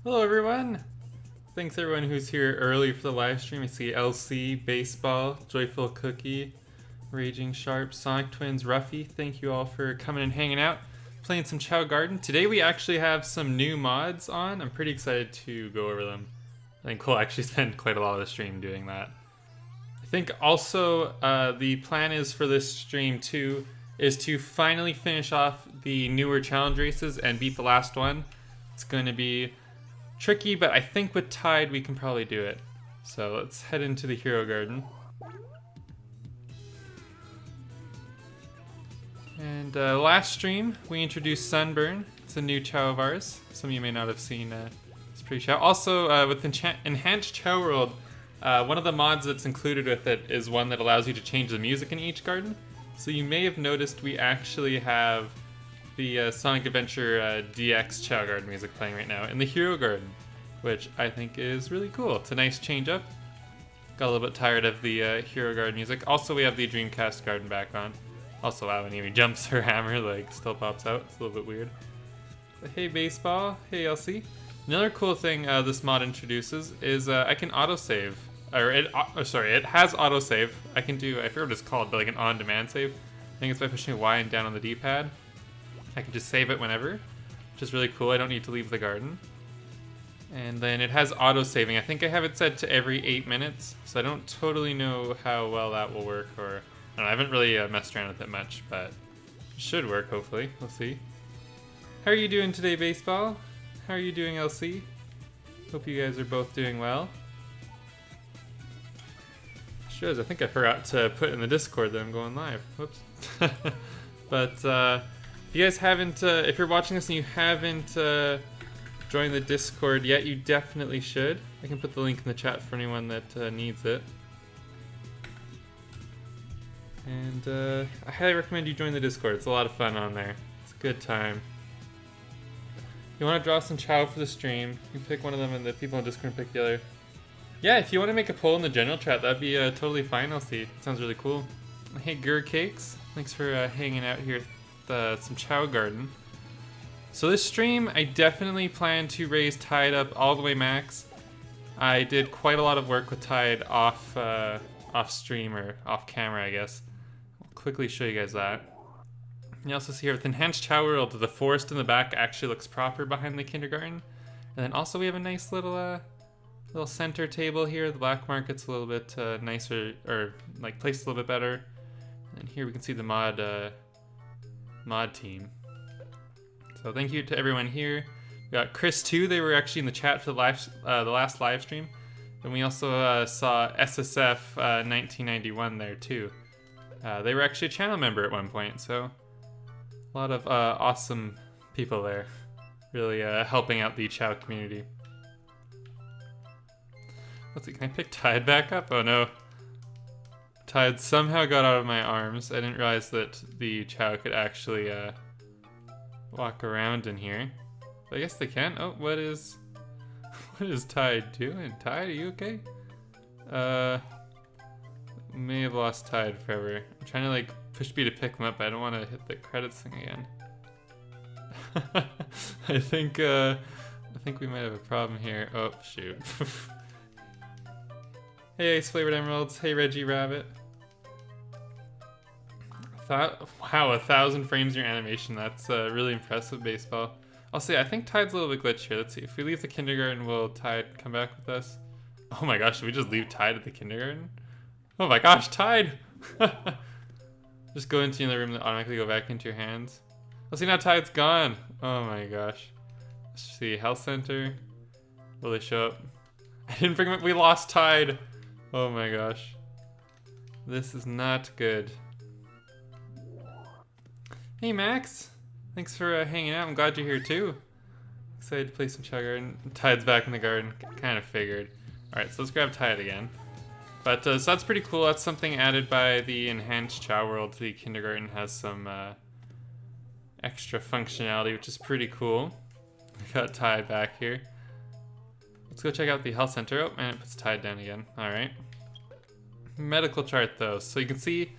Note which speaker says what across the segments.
Speaker 1: Hello everyone! Thanks everyone who's here early for the live stream. I see LC, Baseball, Joyful Cookie, Raging Sharp, Sonic Twins, Ruffy. Thank you all for coming and hanging out, playing some Chao Garden. Today we actually have some new mods on. I'm pretty excited to go over them. I think we'll actually spend quite a lot of the stream doing that. I think also the plan is for this stream too is to finally finish off the newer challenge races and beat the last one. It's going to be tricky, but I think with Tide we can probably do it. So let's head into the Hero Garden. And last stream we introduced Sunburn. It's a new Chao of ours. Some of you may not have seen it's pretty Chao. Also with Enhanced Chao World, one of the mods that's included with it is one that allows you to change the music in each garden. So you may have noticed we actually have the Sonic Adventure DX Chao Garden music playing right now in the Hero Garden, which I think is really cool. It's a nice change up. Got a little bit tired of the Hero Garden music. Also, we have the Dreamcast garden back on. Also, wow, when he jumps her hammer, like, still pops out. It's a little bit weird. But hey, Baseball. Hey, LC. Another cool thing this mod introduces is I can autosave. It has autosave. I can do, I forget what it's called, but like an on-demand save. I think it's by pushing Y and down on the D-pad. I can just save it whenever, which is really cool. I don't need to leave the garden. And then it has auto-saving. I think I have it set to every 8 minutes, so I don't totally know how well that will work, or I don't know, I haven't really messed around with it much, but it should work, hopefully. We'll see. How are you doing today, Baseball? How are you doing, LC? Hope you guys are both doing well. Shows, I think I forgot to put in the Discord that I'm going live. Whoops. But if you guys haven't, if you're watching this and you haven't joined the Discord yet, you definitely should. I can put the link in the chat for anyone that needs it. And I highly recommend you join the Discord. It's a lot of fun on there. It's a good time. If you want to draw some Chao for the stream, you can pick one of them and the people in Discord pick the other. Yeah, if you want to make a poll in the general chat, that'd be totally fine, I'll see. It sounds really cool. Hey, Gur Cakes. Thanks for hanging out here at some Chao Garden. So this stream, I definitely plan to raise Tide up all the way max. I did quite a lot of work with Tide off stream, or off camera, I guess. I'll quickly show you guys that. You also see here with Enhanced Chao World, the forest in the back actually looks proper behind the kindergarten. And then also we have a nice little center table here. The black market's a little bit nicer, or like placed a little bit better. And here we can see the mod team. So thank you to everyone here. We got Chris too. They were actually in the chat for the last live stream. And we also saw SSF 1991 there too. They were actually a channel member at one point, so a lot of awesome people there, really helping out the Chao community. Let's see, can I pick Tide back up? Oh no. Tide somehow got out of my arms. I didn't realize that the Chao could actually walk around in here. But I guess they can. Oh, what is Tide doing? Tide, are you okay? May have lost Tide forever. I'm trying to like push B to pick him up. I don't want to hit the credits thing again. I think we might have a problem here. Oh shoot. Hey, Ice Flavored Emeralds. Hey, Reggie Rabbit. Wow, 1,000 frames in your animation. That's really impressive, Baseball. I'll say, I think Tide's a little bit glitched here. Let's see. If we leave the kindergarten, will Tide come back with us? Oh my gosh, did we just leave Tide at the kindergarten? Oh my gosh, Tide! Just go into the room and automatically go back into your hands. Let's see, now Tide's gone. Oh my gosh. Let's see, Health Center. Will they show up? I didn't bring them up. We lost Tide. Oh my gosh. This is not good. Hey Max. Thanks for hanging out. I'm glad you're here too. Excited to play some Chao Garden. Tide's back in the garden. Kind of figured. Alright, so let's grab Tide again. But so that's pretty cool. That's something added by the Enhanced Chao World. The kindergarten has some extra functionality, which is pretty cool. We got Tide back here. Let's go check out the health center. Oh, and it puts Tide down again. Alright. Medical chart though. So you can see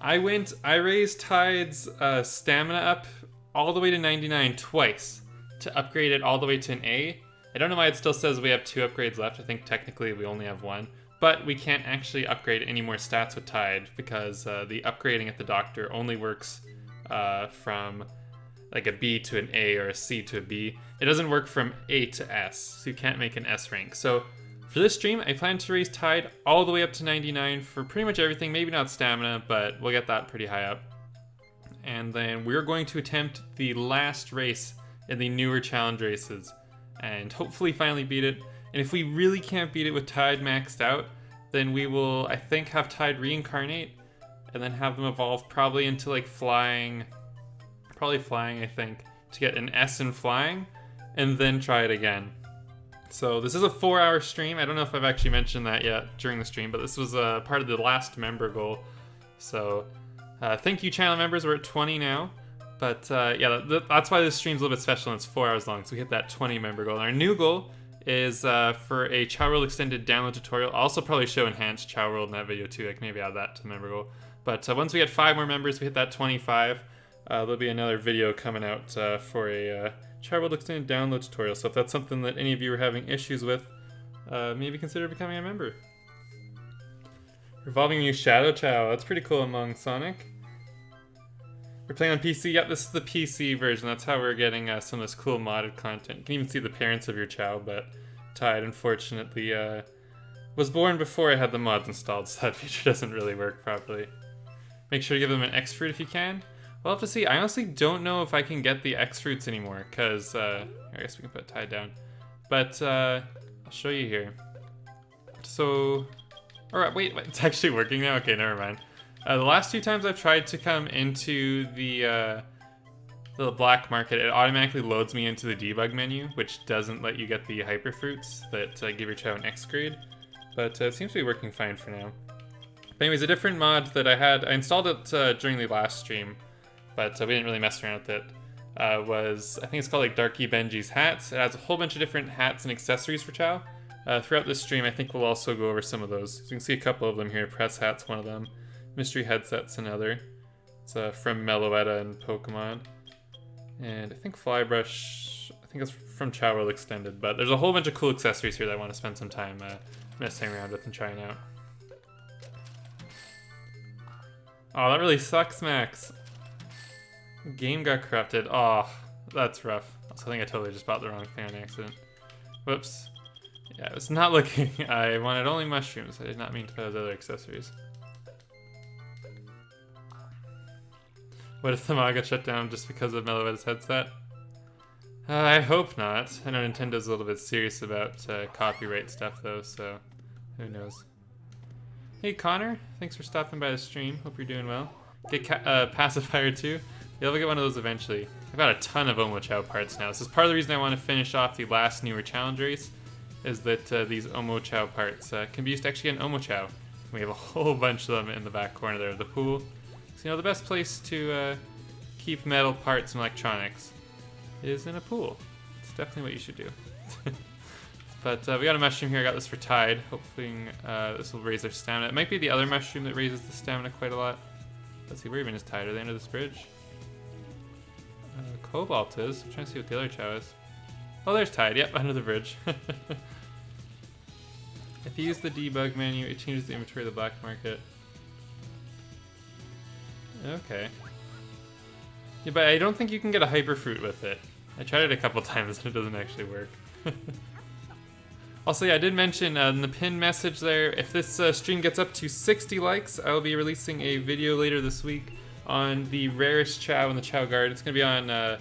Speaker 1: I raised Tide's stamina up all the way to 99 twice to upgrade it all the way to an A. I don't know why it still says we have 2 upgrades left. I think technically we only have 1. But we can't actually upgrade any more stats with Tide because the upgrading at the doctor only works from like a B to an A or a C to a B. It doesn't work from A to S, so you can't make an S rank. So for this stream, I plan to raise Tide all the way up to 99 for pretty much everything. Maybe not stamina, but we'll get that pretty high up. And then we're going to attempt the last race in the newer challenge races and hopefully finally beat it. And if we really can't beat it with Tide maxed out, then we will, I think, have Tide reincarnate and then have them evolve probably into like flying, I think, to get an S in flying and then try it again. So this is a 4-hour stream. I don't know if I've actually mentioned that yet during the stream, but this was part of the last member goal. So thank you, channel members. We're at 20 now. But yeah, that's why this stream's a little bit special and it's 4 hours long. So we hit that 20 member goal. And our new goal is for a Chao World extended download tutorial. I'll also probably show enhanced Chao World in that video too. I can maybe add that to the member goal. But once we get 5 more members, we hit that 25. There'll be another video coming out for a Chao World extended download tutorial. So if that's something that any of you are having issues with, maybe consider becoming a member. Revolving New Shadow Chao. That's pretty cool among Sonic. We're playing on PC. Yep, this is the PC version. That's how we're getting some of this cool modded content. You can even see the parents of your Chao, but Tide, unfortunately, was born before I had the mods installed, so that feature doesn't really work properly. Make sure to give them an X fruit if you can. We'll have to see. I honestly don't know if I can get the X fruits anymore, because I guess we can put Tide down. But I'll show you here. So, alright, wait, it's actually working now? Okay, never mind. The last 2 times I've tried to come into the black market, it automatically loads me into the debug menu, which doesn't let you get the hyper fruits that give your Chao an X grade. But it seems to be working fine for now. But anyways, a different mod that I installed it during the last stream, but we didn't really mess around with it, was, I think it's called like Darky Benji's hats. It has a whole bunch of different hats and accessories for Chao. Throughout this stream, I think we'll also go over some of those. So you can see a couple of them here. Press hat's one of them. Mystery headset's another. It's from Meloetta and Pokemon. And I think Flybrush, I think it's from Chao World Extended, but there's a whole bunch of cool accessories here that I want to spend some time messing around with and trying out. Oh, that really sucks, Max. Game got corrupted. Oh, that's rough. Also, I think I totally just bought the wrong thing on accident. Whoops. Yeah, I was not looking. I wanted only mushrooms. I did not mean to put those other accessories. What if the mod got shut down just because of Meloetta's headset? I hope not. I know Nintendo's a little bit serious about copyright stuff though, so who knows. Hey Connor, thanks for stopping by the stream. Hope you're doing well. Get Pacifier too. You'll get one of those eventually. I've got a ton of Omochao parts now. This is part of the reason I want to finish off the last newer challenge race, is that these Omochao parts can be used to actually get an Omochao. We have a whole bunch of them in the back corner there of the pool. So, you know, the best place to keep metal parts and electronics is in a pool. It's definitely what you should do. But we got a mushroom here. I got this for Tide. Hopefully this will raise their stamina. It might be the other mushroom that raises the stamina quite a lot. Let's see, where even is Tide? Are they under this bridge? Cobalt is. I'm trying to see what the other Chao is. Oh, there's Tide. Yep, under the bridge. If you use the debug menu, it changes the inventory of the black market. Okay. Yeah, but I don't think you can get a hyper fruit with it. I tried it a couple times and it doesn't actually work. Also, yeah, I did mention in the pinned message there, if this stream gets up to 60 likes, I will be releasing a video later this week on the rarest Chao in the Chao Garden. It's going to be on a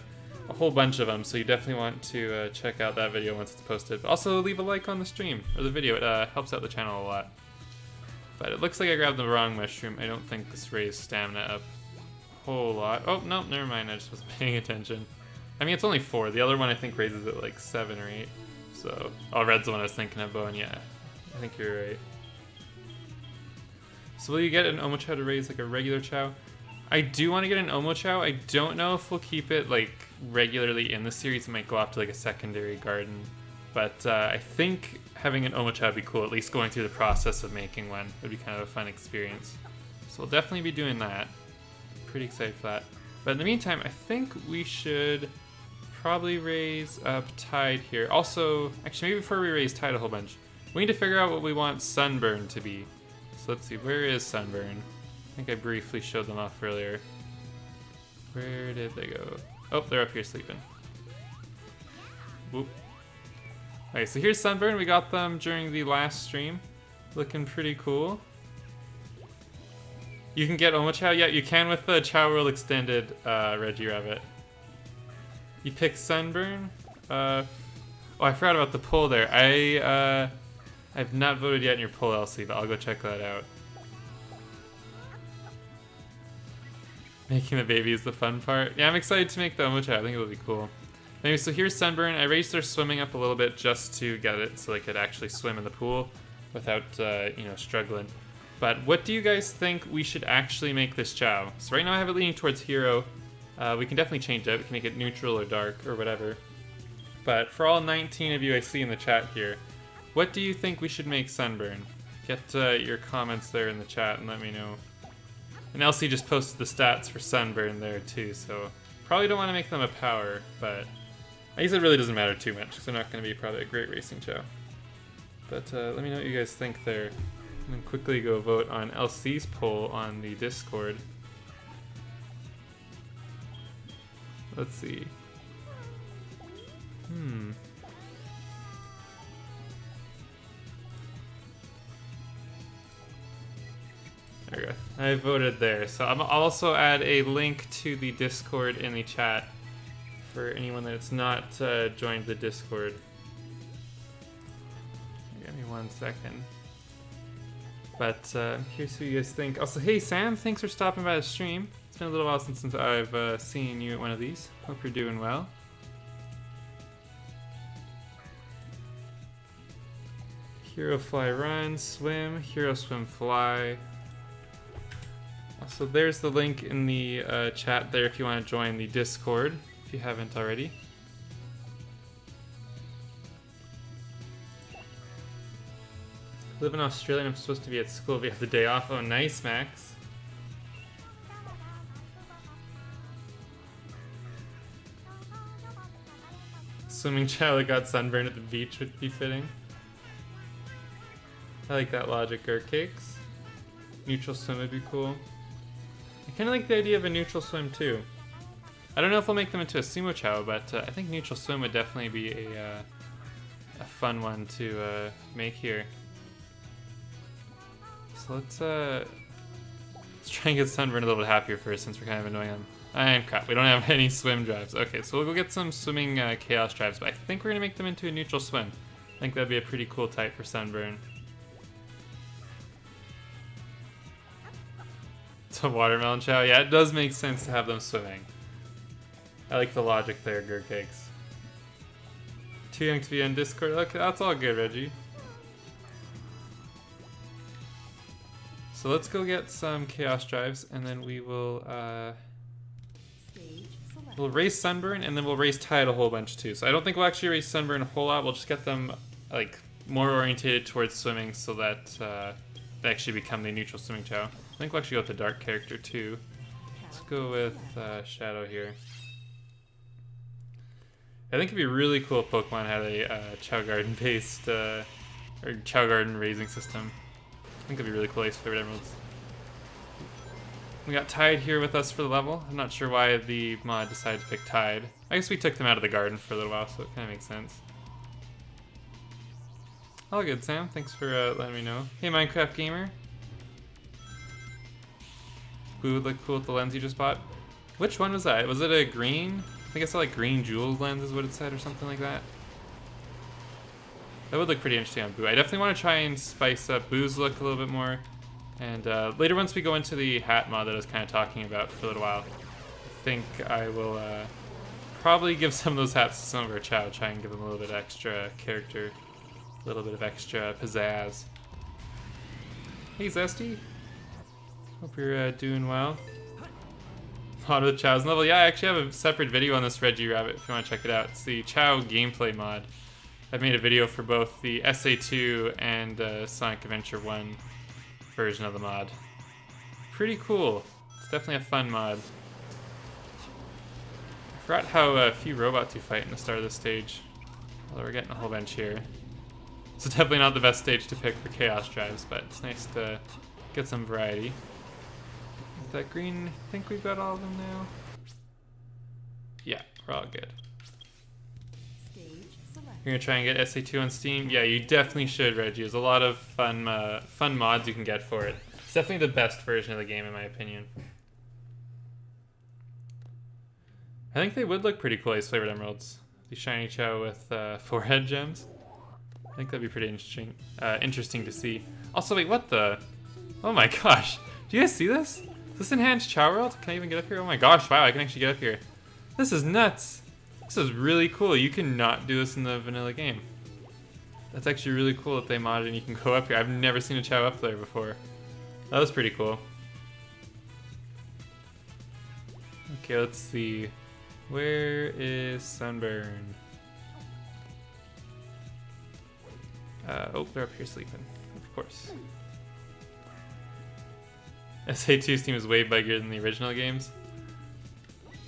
Speaker 1: whole bunch of them, so you definitely want to check out that video once it's posted. But also leave a like on the stream, or the video. It helps out the channel a lot. But it looks like I grabbed the wrong mushroom. I don't think this raised stamina up a whole lot. Oh, no, never mind. I just wasn't paying attention. I mean, it's only 4. The other one I think raises it like 7 or 8. So, oh, red's the one I was thinking of, Bowen. Yeah, I think you're right. So will you get an Omochao to raise like a regular Chao? I do want to get an Omochao. I don't know if we'll keep it like regularly in the series. It might go off to like a secondary garden. But I think having an Omochao would be cool, at least going through the process of making one would be kind of a fun experience. So we'll definitely be doing that. Pretty excited for that. But in the meantime, I think we should probably raise up Tide here. Also, actually, maybe before we raise Tide a whole bunch, we need to figure out what we want Sunburn to be. So let's see, where is Sunburn? I think I briefly showed them off earlier. Where did they go? Oh, they're up here sleeping. Whoop. Okay, so here's Sunburn. We got them during the last stream. Looking pretty cool. You can get Omochao? Yeah, you can with the Chao World Extended, Reggie Rabbit. You pick Sunburn. Oh, I forgot about the poll there. I've not voted yet in your poll, LC, but I'll go check that out. Making the baby is the fun part. Yeah, I'm excited to make the Omochao. I think it'll be cool. Anyway, so here's Sunburn. I raised their swimming up a little bit just to get it so they could actually swim in the pool without, struggling. But what do you guys think we should actually make this Chao? So right now I have it leaning towards Hero. We can definitely change it. We can make it neutral or dark or whatever. But for all 19 of you I see in the chat here, what do you think we should make Sunburn? Get your comments there in the chat and let me know. And Elsie just posted the stats for Sunburn there too, so probably don't want to make them a power, but I guess it really doesn't matter too much because they're not going to be probably a great racing Chao. But let me know what you guys think there. And then quickly go vote on LC's poll on the Discord. Let's see. There we go. I voted there. So I'll also add a link to the Discord in the chat for anyone that's not joined the Discord. Give me 1 second. But here's who you guys think. Also, hey Sam, thanks for stopping by the stream. It's been a little while since I've seen you at one of these. Hope you're doing well. Hero Fly Run, Swim, Hero Swim Fly. Also, there's the link in the chat there if you want to join the Discord, if you haven't already. Live in Australia and I'm supposed to be at school. We have the day off. Oh, nice, Max. Swimming Chao that got sunburned at the beach would be fitting. I like that logic, Cakes. Neutral swim would be cool. I kind of like the idea of a neutral swim too. I don't know if we'll make them into a sumo Chao, but I think neutral swim would definitely be a fun one to make here. So let's try and get Sunburn a little bit happier first, since we're kind of annoying him. Crap, we don't have any swim drives. Okay, so we'll go get some swimming chaos drives, but I think we're gonna make them into a neutral swim. I think that'd be a pretty cool type for Sunburn. It's a watermelon Chao. Yeah, it does make sense to have them swimming. I like the logic there, Cakes. Too young to be on Discord. Okay, that's all good, Reggie. So let's go get some chaos drives, and then we will we'll raise Sunburn, and then we'll raise Tide a whole bunch too. So I don't think we'll actually raise Sunburn a whole lot. We'll just get them like more oriented towards swimming, so that they actually become the neutral swimming Chao. I think we'll actually go with the dark character too. Let's go with Shadow here. I think it'd be really cool if Pokemon had a Chao Garden based or Chao Garden raising system. I think it'd be really cool for the Red Emeralds. We got Tide here with us for the level. I'm not sure why the mod decided to pick Tide. I guess we took them out of the garden for a little while, so it kind of makes sense. All good, Sam. Thanks for letting me know. Hey, Minecraft Gamer. Boo would look cool with the lens you just bought. Which one was that? Was it a green? I think I saw like green jeweled lens is what it said, or something like that. That would look pretty interesting on Boo. I definitely want to try and spice up Boo's look a little bit more. And later, once we go into the hat mod that I was kind of talking about for a little while, I think I will probably give some of those hats to some of our Chao, try and give them a little bit extra character, a little bit of extra pizzazz. Hey, Zesty. Hope you're doing well. Mod with Chao's level. Yeah, I actually have a separate video on this Reggie Rabbit if you want to check it out. It's the Chao gameplay mod. I've made a video for both the SA2 and Sonic Adventure 1 version of the mod. Pretty cool. It's definitely a fun mod. Forgot how few robots you fight in the start of the stage. Although we're getting a whole bunch here. So definitely not the best stage to pick for Chaos Drives, but it's nice to get some variety. With that green, I think we've got all of them now. Yeah, we're all good. You're gonna try and get SA2 on Steam? Yeah, you definitely should, Reggie. There's a lot of fun mods you can get for it. It's definitely the best version of the game in my opinion. I think they would look pretty cool as flavored emeralds. The shiny Chao with forehead gems. I think that'd be pretty interesting to see. Also, wait, what the? Oh my gosh. Do you guys see this? Is this enhanced Chao World? Can I even get up here? Oh my gosh, wow, I can actually get up here. This is nuts. This is really cool. You cannot do this in the vanilla game. That's actually really cool that they modded and you can go up here. I've never seen a Chao up there before. That was pretty cool. Okay, let's see. Where is Sunburn? Oh, they're up here sleeping. Of course. SA2 Steam is way buggier than the original games.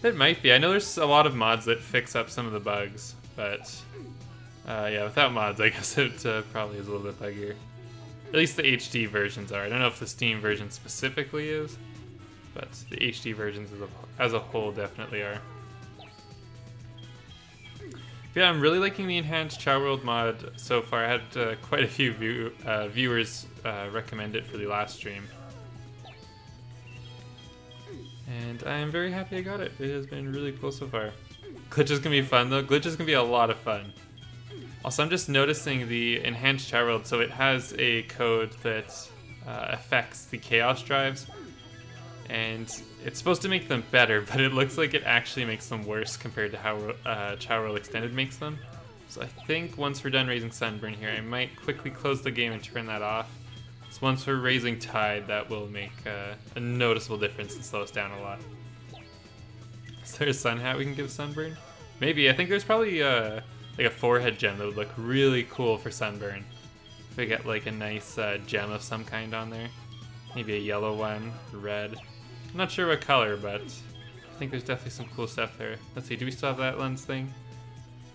Speaker 1: It might be. I know there's a lot of mods that fix up some of the bugs, but yeah, without mods, I guess it probably is a little bit buggier. At least the HD versions are. I don't know if the Steam version specifically is, but the HD versions as a whole definitely are. Yeah, I'm really liking the enhanced Chao World mod so far. I had quite a few viewers recommend it for the last stream. And I am very happy I got it. It has been really cool so far. Glitch is going to be fun though. Glitch is going to be a lot of fun. Also, I'm just noticing the enhanced Chao World, so it has a code that affects the Chaos Drives. And it's supposed to make them better, but it looks like it actually makes them worse compared to how Chao World Extended makes them. So I think once we're done raising Sunburn here, I might quickly close the game and turn that off. So once we're raising Tide, that will make a noticeable difference and slow us down a lot. Is there a sun hat we can give Sunburn? Maybe. I think there's probably like a forehead gem that would look really cool for Sunburn. If we get like a nice gem of some kind on there. Maybe a yellow one, red. I'm not sure what color, but I think there's definitely some cool stuff there. Let's see, do we still have that lens thing?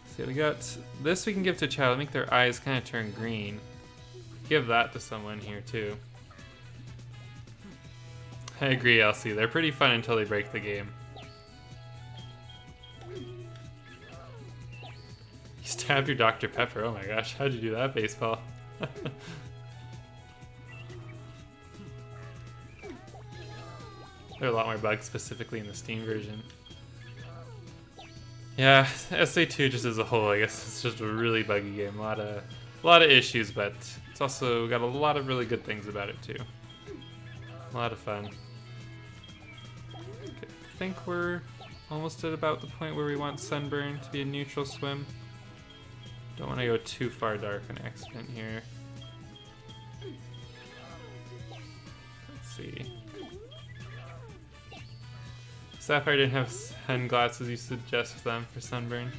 Speaker 1: Let's see, we got this we can give to a child, make their eyes kind of turn green. Give that to someone here too. I agree, Elsie. They're pretty fun until they break the game. You stabbed your Dr. Pepper. Oh my gosh, how'd you do that, baseball? There are a lot more bugs specifically in the Steam version. Yeah, SA2 just as a whole, I guess it's just a really buggy game. A lot of issues, but it's also got a lot of really good things about it too. A lot of fun. Okay, I think we're almost at about the point where we want Sunburn to be a neutral swim. Don't want to go too far dark on accident here. Let's see. Sapphire didn't have sunglasses you suggest them for Sunburn.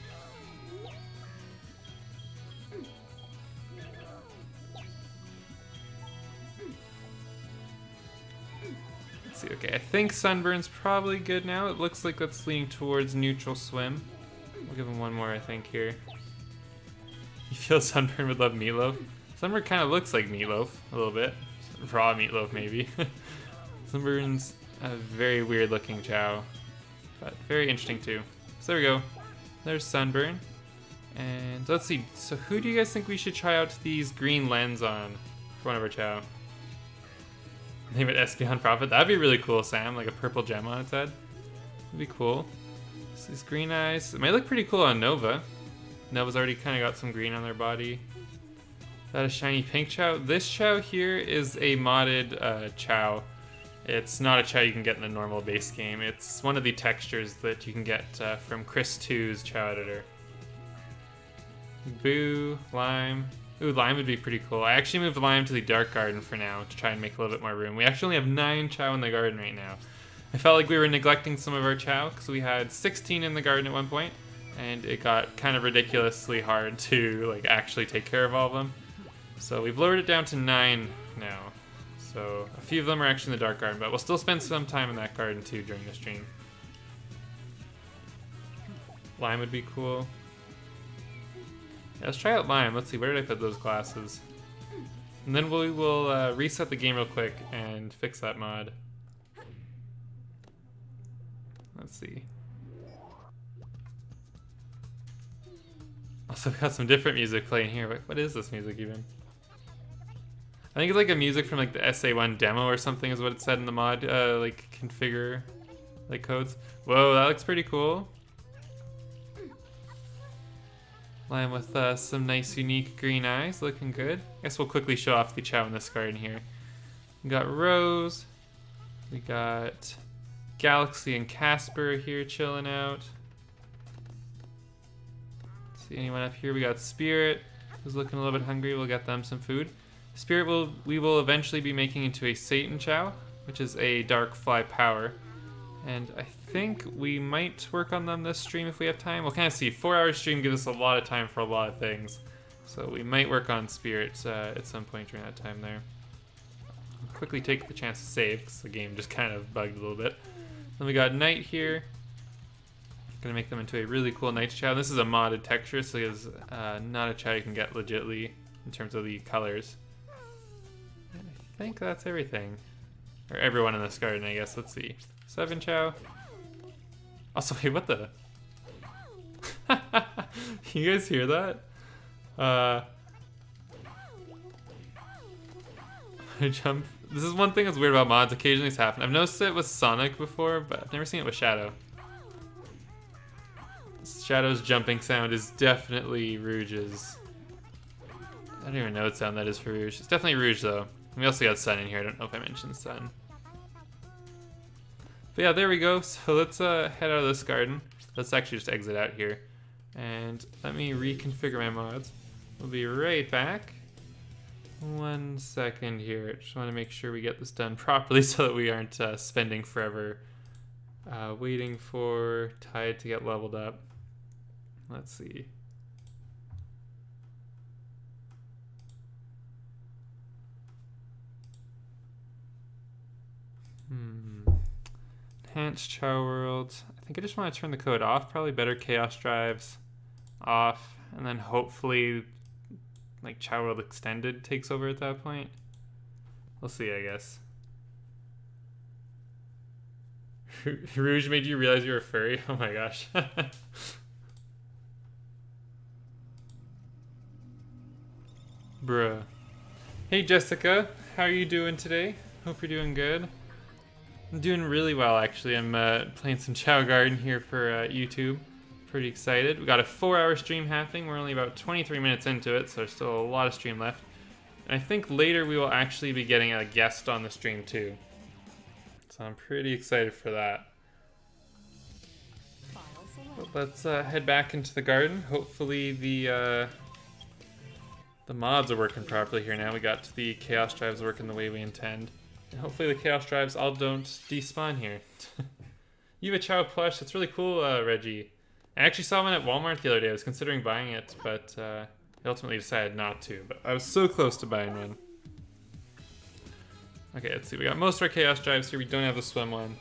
Speaker 1: Let's see, okay, I think Sunburn's probably good now. It looks like that's leaning towards neutral swim. We'll give him one more, I think, here. You feel Sunburn would love meatloaf? Sunburn kind of looks like meatloaf, a little bit. Raw meatloaf, maybe. Sunburn's a very weird looking Chao, but very interesting too. So there we go. There's Sunburn. And let's see, so who do you guys think we should try out these green lens on for one of our Chao? Name it Espeon Prophet. That'd be really cool, Sam, like a purple gem on its head. That'd be cool. So these green eyes, it might look pretty cool on Nova. Nova's already kind of got some green on their body. That is shiny pink Chao. This Chao here is a modded Chao. It's not a Chao you can get in the normal base game. It's one of the textures that you can get from Chris 2's Chao editor. Boo, Lime. Ooh, Lime would be pretty cool. I actually moved Lime to the Dark Garden for now to try and make a little bit more room. We actually only have 9 Chao in the garden right now. I felt like we were neglecting some of our Chao because we had 16 in the garden at one point, and it got kind of ridiculously hard to like actually take care of all of them. So we've lowered it down to 9 now. So a few of them are actually in the Dark Garden, but we'll still spend some time in that garden too during the stream. Lime would be cool. Yeah, let's try out Lime. Let's see, where did I put those glasses? And then we will reset the game real quick and fix that mod. Let's see. Also, we've got some different music playing here. What is this music even? I think it's like a music from like the SA1 demo or something is what it said in the mod, like configure, like codes. Whoa, that looks pretty cool. Lime with some nice unique green eyes, looking good. I guess we'll quickly show off the Chao in this garden here. We got Rose, we got Galaxy and Casper here chilling out. See anyone up here? We got Spirit, who's looking a little bit hungry. We'll get them some food. Spirit we will eventually be making into a Satan Chao, which is a dark fly power. And I think we might work on them this stream if we have time. We'll kind of see. 4-hour stream gives us a lot of time for a lot of things. So we might work on Spirits at some point during that time there. I'll quickly take the chance to save because the game just kind of bugged a little bit. Then we got Night here. Gonna make them into a really cool Night Chao. This is a modded texture, so it's not a Chao you can get legitly in terms of the colors. And I think that's everything. Or everyone in this garden, I guess. Let's see. 7 Chao. Also, wait, what the? You guys hear that? I jump. This is one thing that's weird about mods. Occasionally it's happened. I've noticed it with Sonic before, but I've never seen it with Shadow. Shadow's jumping sound is definitely Rouge's. I don't even know what sound that is for Rouge. It's definitely Rouge though. We also got Sun in here. I don't know if I mentioned Sun. But yeah, there we go. So let's head out of this garden. Let's actually just exit out here. And let me reconfigure my mods. We'll be right back. 1 second here. Just want to make sure we get this done properly so that we aren't spending forever waiting for Tide to get leveled up. Let's see. Enhanced Chao World. I think I just want to turn the code off. Probably better Chaos Drives off. And then hopefully like Chao World Extended takes over at that point. We'll see, I guess. Rouge made you realize you were a furry? Oh my gosh. Bruh. Hey Jessica, how are you doing today? Hope you're doing good. I'm doing really well actually. I'm playing some Chao Garden here for YouTube. Pretty excited. We got a 4-hour stream happening. We're only about 23 minutes into it, so there's still a lot of stream left. And I think later we will actually be getting a guest on the stream too. So I'm pretty excited for that. But let's head back into the garden. Hopefully the mods are working properly here now. We got the Chaos Drives working the way we intend. And hopefully the Chaos Drives all don't despawn here. You have a Chao plush. That's really cool, Reggie. I actually saw one at Walmart the other day. I was considering buying it, but I ultimately decided not to. But I was so close to buying one. Okay, let's see. We got most of our Chaos Drives here. We don't have the swim one.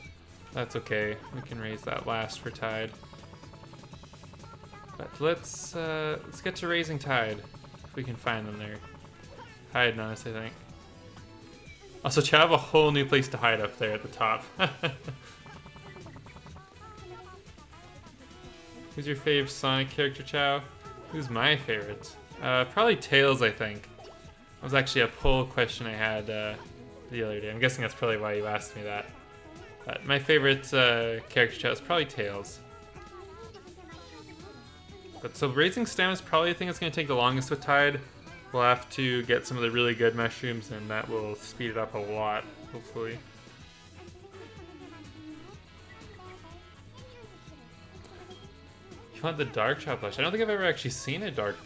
Speaker 1: That's okay. We can raise that last for Tide. But let's get to raising Tide. If we can find them there. Hiding on us, I think. Also, Chao have a whole new place to hide up there at the top. Who's your favorite Sonic character, Chao? Who's my favorite? Probably Tails, I think. That was actually a poll question I had the other day. I'm guessing that's probably why you asked me that. But my favorite character Chao is probably Tails. But so raising stamina is probably the thing that's going to take the longest with Tide. We'll have to get some of the really good mushrooms, and that will speed it up a lot, hopefully. You want the dark Chao plush? I don't think I've ever actually seen a dark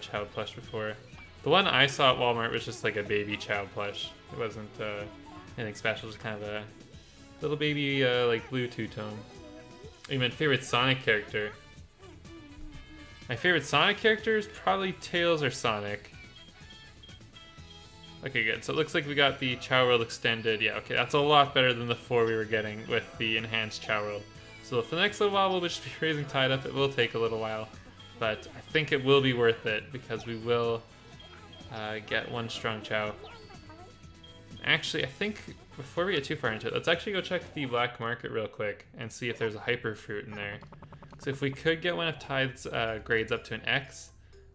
Speaker 1: Chao plush before. The one I saw at Walmart was just like a baby Chao plush. It wasn't anything special, just kind of a little baby like blue two-tone. Oh, you meant favorite Sonic character? My favorite Sonic character is probably Tails or Sonic. Okay, good. So it looks like we got the Chao World Extended. Yeah, okay, that's a lot better than the 4 we were getting with the enhanced Chao World. So for the next little while, we'll just be raising Tide up. It will take a little while, but I think it will be worth it because we will get one strong Chao. Actually, I think before we get too far into it, let's actually go check the black market real quick and see if there's a hyper fruit in there. So if we could get one of Tide's grades up to an X,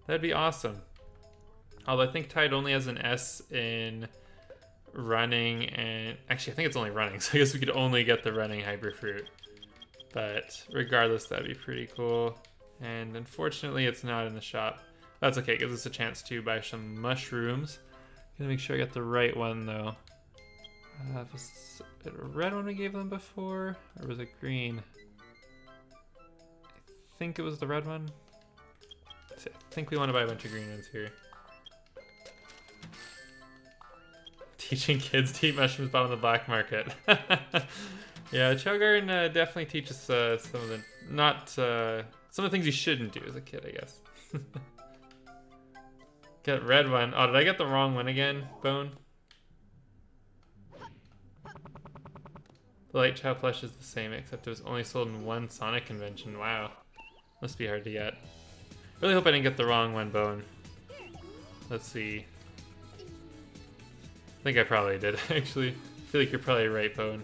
Speaker 1: that'd be awesome. Although I think Tide only has an S in running, and actually I think it's only running, so I guess we could only get the running hyper fruit. But regardless, that'd be pretty cool. And unfortunately, it's not in the shop. That's okay, it gives us a chance to buy some mushrooms. Gonna make sure I got the right one though. Was it a red one we gave them before, or was it green? I think it was the red one. I think we want to buy a bunch of green ones here. Teaching kids to eat mushrooms bought on the black market. Yeah, Chao Garden definitely teaches some of the some of the things you shouldn't do as a kid, I guess. Get red one. Oh, did I get the wrong one again, Bone? The light Chao plush is the same, except it was only sold in one Sonic convention. Wow. Must be hard to get. Really hope I didn't get the wrong one, Bone. Let's see. I think I probably did, actually. I feel like you're probably right, Bone.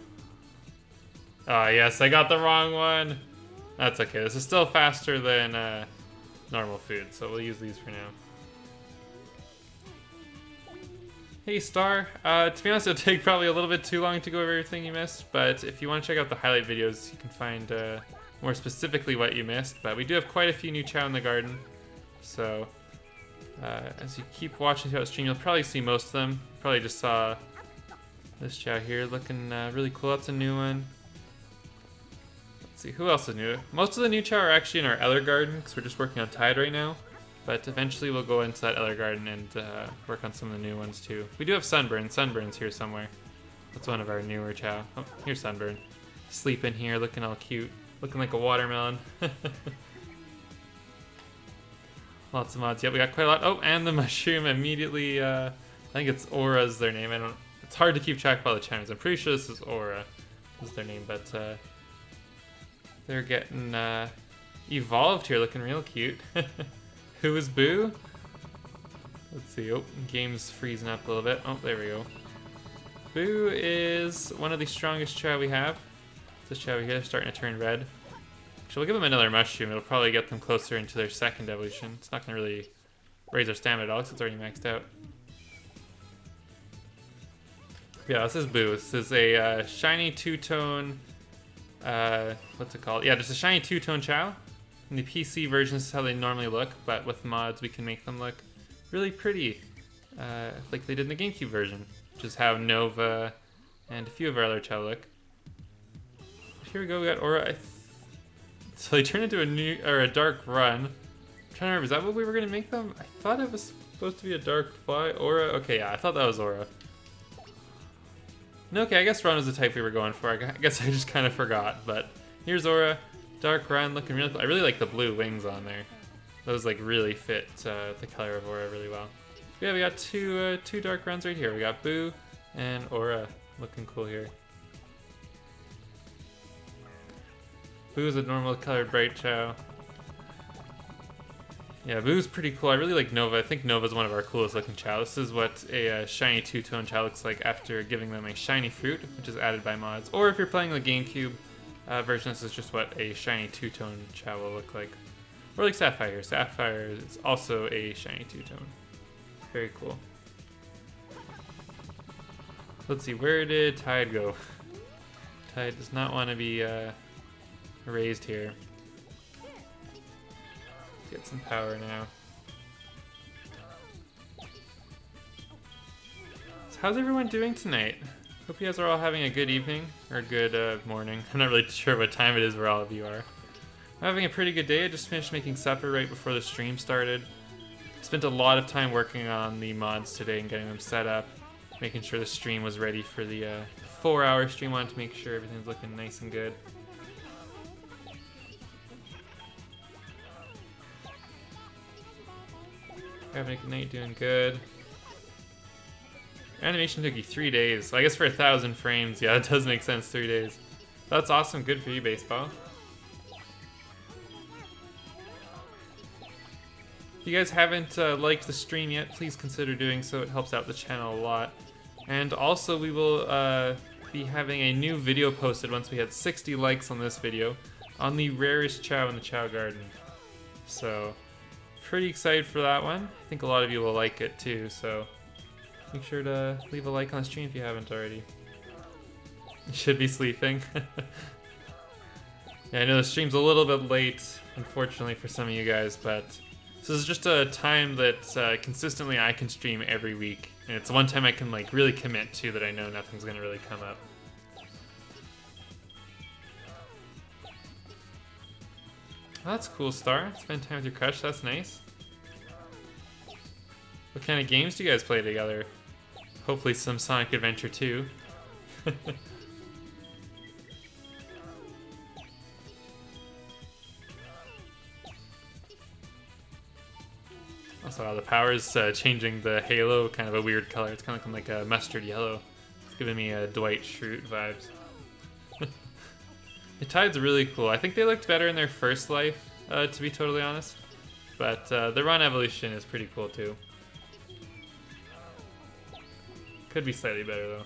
Speaker 1: Oh, yes, I got the wrong one. That's okay. This is still faster than normal food, so we'll use these for now. Hey, Star. To be honest, it'll take probably a little bit too long to go over everything you missed, but if you want to check out the highlight videos, you can find more specifically what you missed. But we do have quite a few new Chao in the garden, so as you keep watching throughout the stream, you'll probably see most of them. Probably just saw this Chao here looking really cool. That's a new one. Let's see, who else is new? Most of the new Chao are actually in our Eller garden because we're just working on Tide right now. But eventually we'll go into that Eller garden and work on some of the new ones too. We do have Sunburn. Sunburn's here somewhere. That's one of our newer Chao. Oh, here's Sunburn. Sleeping here, looking all cute. Looking like a watermelon. Lots of mods. Yep, we got quite a lot. Oh, and the mushroom immediately. I think it's Aura's their name. It's hard to keep track of all the channels. I'm pretty sure this is Aura is their name, but they're getting evolved here, looking real cute. Who is Boo? Let's see. Oh, game's freezing up a little bit. Oh, there we go. Boo is one of the strongest Chao we have. This Chao here is starting to turn red. Actually, we'll give them another mushroom. It'll probably get them closer into their second evolution. It's not going to really raise their stamina at all because it's already maxed out. Yeah, this is Boo. This is a shiny two-tone... what's it called? Yeah, just a shiny two-tone Chao. In the PC version, this is how they normally look, but with mods, we can make them look really pretty, like they did in the GameCube version, which is how Nova and a few of our other Chao look. Here we go, we got Aura. So they turned into a dark run. I'm trying to remember, is that what we were gonna make them? I thought it was supposed to be a dark fly. Aura? Okay, yeah, I thought that was Aura. No, okay, I guess Run was the type we were going for. I guess I just kind of forgot, but here's Aura. Dark Run, looking really cool. I really like the blue wings on there. Those like really fit the color of Aura really well. Yeah, we got two Dark Runs right here. We got Boo and Aura looking cool here. Boo is a normal colored bright Chao. Yeah, Boo's pretty cool. I really like Nova. I think Nova's one of our coolest looking Chao. This is what a shiny two-tone Chao looks like after giving them a shiny fruit, which is added by mods. Or if you're playing the GameCube version, this is just what a shiny two-tone Chao will look like. Or like Sapphire. Sapphire is also a shiny two-tone. Very cool. Let's see, where did Tide go? Tide does not want to be raised here. Let's get some power now. So how's everyone doing tonight? Hope you guys are all having a good evening, or a good morning. I'm not really sure what time it is where all of you are. I'm having a pretty good day. I just finished making supper right before the stream started. Spent a lot of time working on the mods today and getting them set up, making sure the stream was ready for the 4-hour stream. Wanted to make sure everything's looking nice and good. Having a good night, doing good. Animation took you 3 days. So I guess for 1,000 frames, yeah, it does make sense, 3 days. That's awesome, good for you, Baseball. you guys haven't liked the stream yet, please consider doing so. It helps out the channel a lot. And also, we will be having a new video posted once we had 60 likes on this video on the rarest Chao in the Chao Garden. So, pretty excited for that one. I think a lot of you will like it too, so make sure to leave a like on the stream if you haven't already. You should be sleeping. Yeah, I know the stream's a little bit late, unfortunately for some of you guys, but this is just a time that consistently I can stream every week. And it's one time I can like really commit to that I know nothing's gonna really come up. Oh, that's cool, Star. Spend time with your crush, that's nice. What kind of games do you guys play together? Hopefully some Sonic Adventure 2. Also, the power's changing the halo, kind of a weird color. It's kind of looking like a mustard yellow. It's giving me Dwight Schrute vibes. The Tide's really cool. I think they looked better in their first life, to be totally honest. But the run evolution is pretty cool too. Could be slightly better though.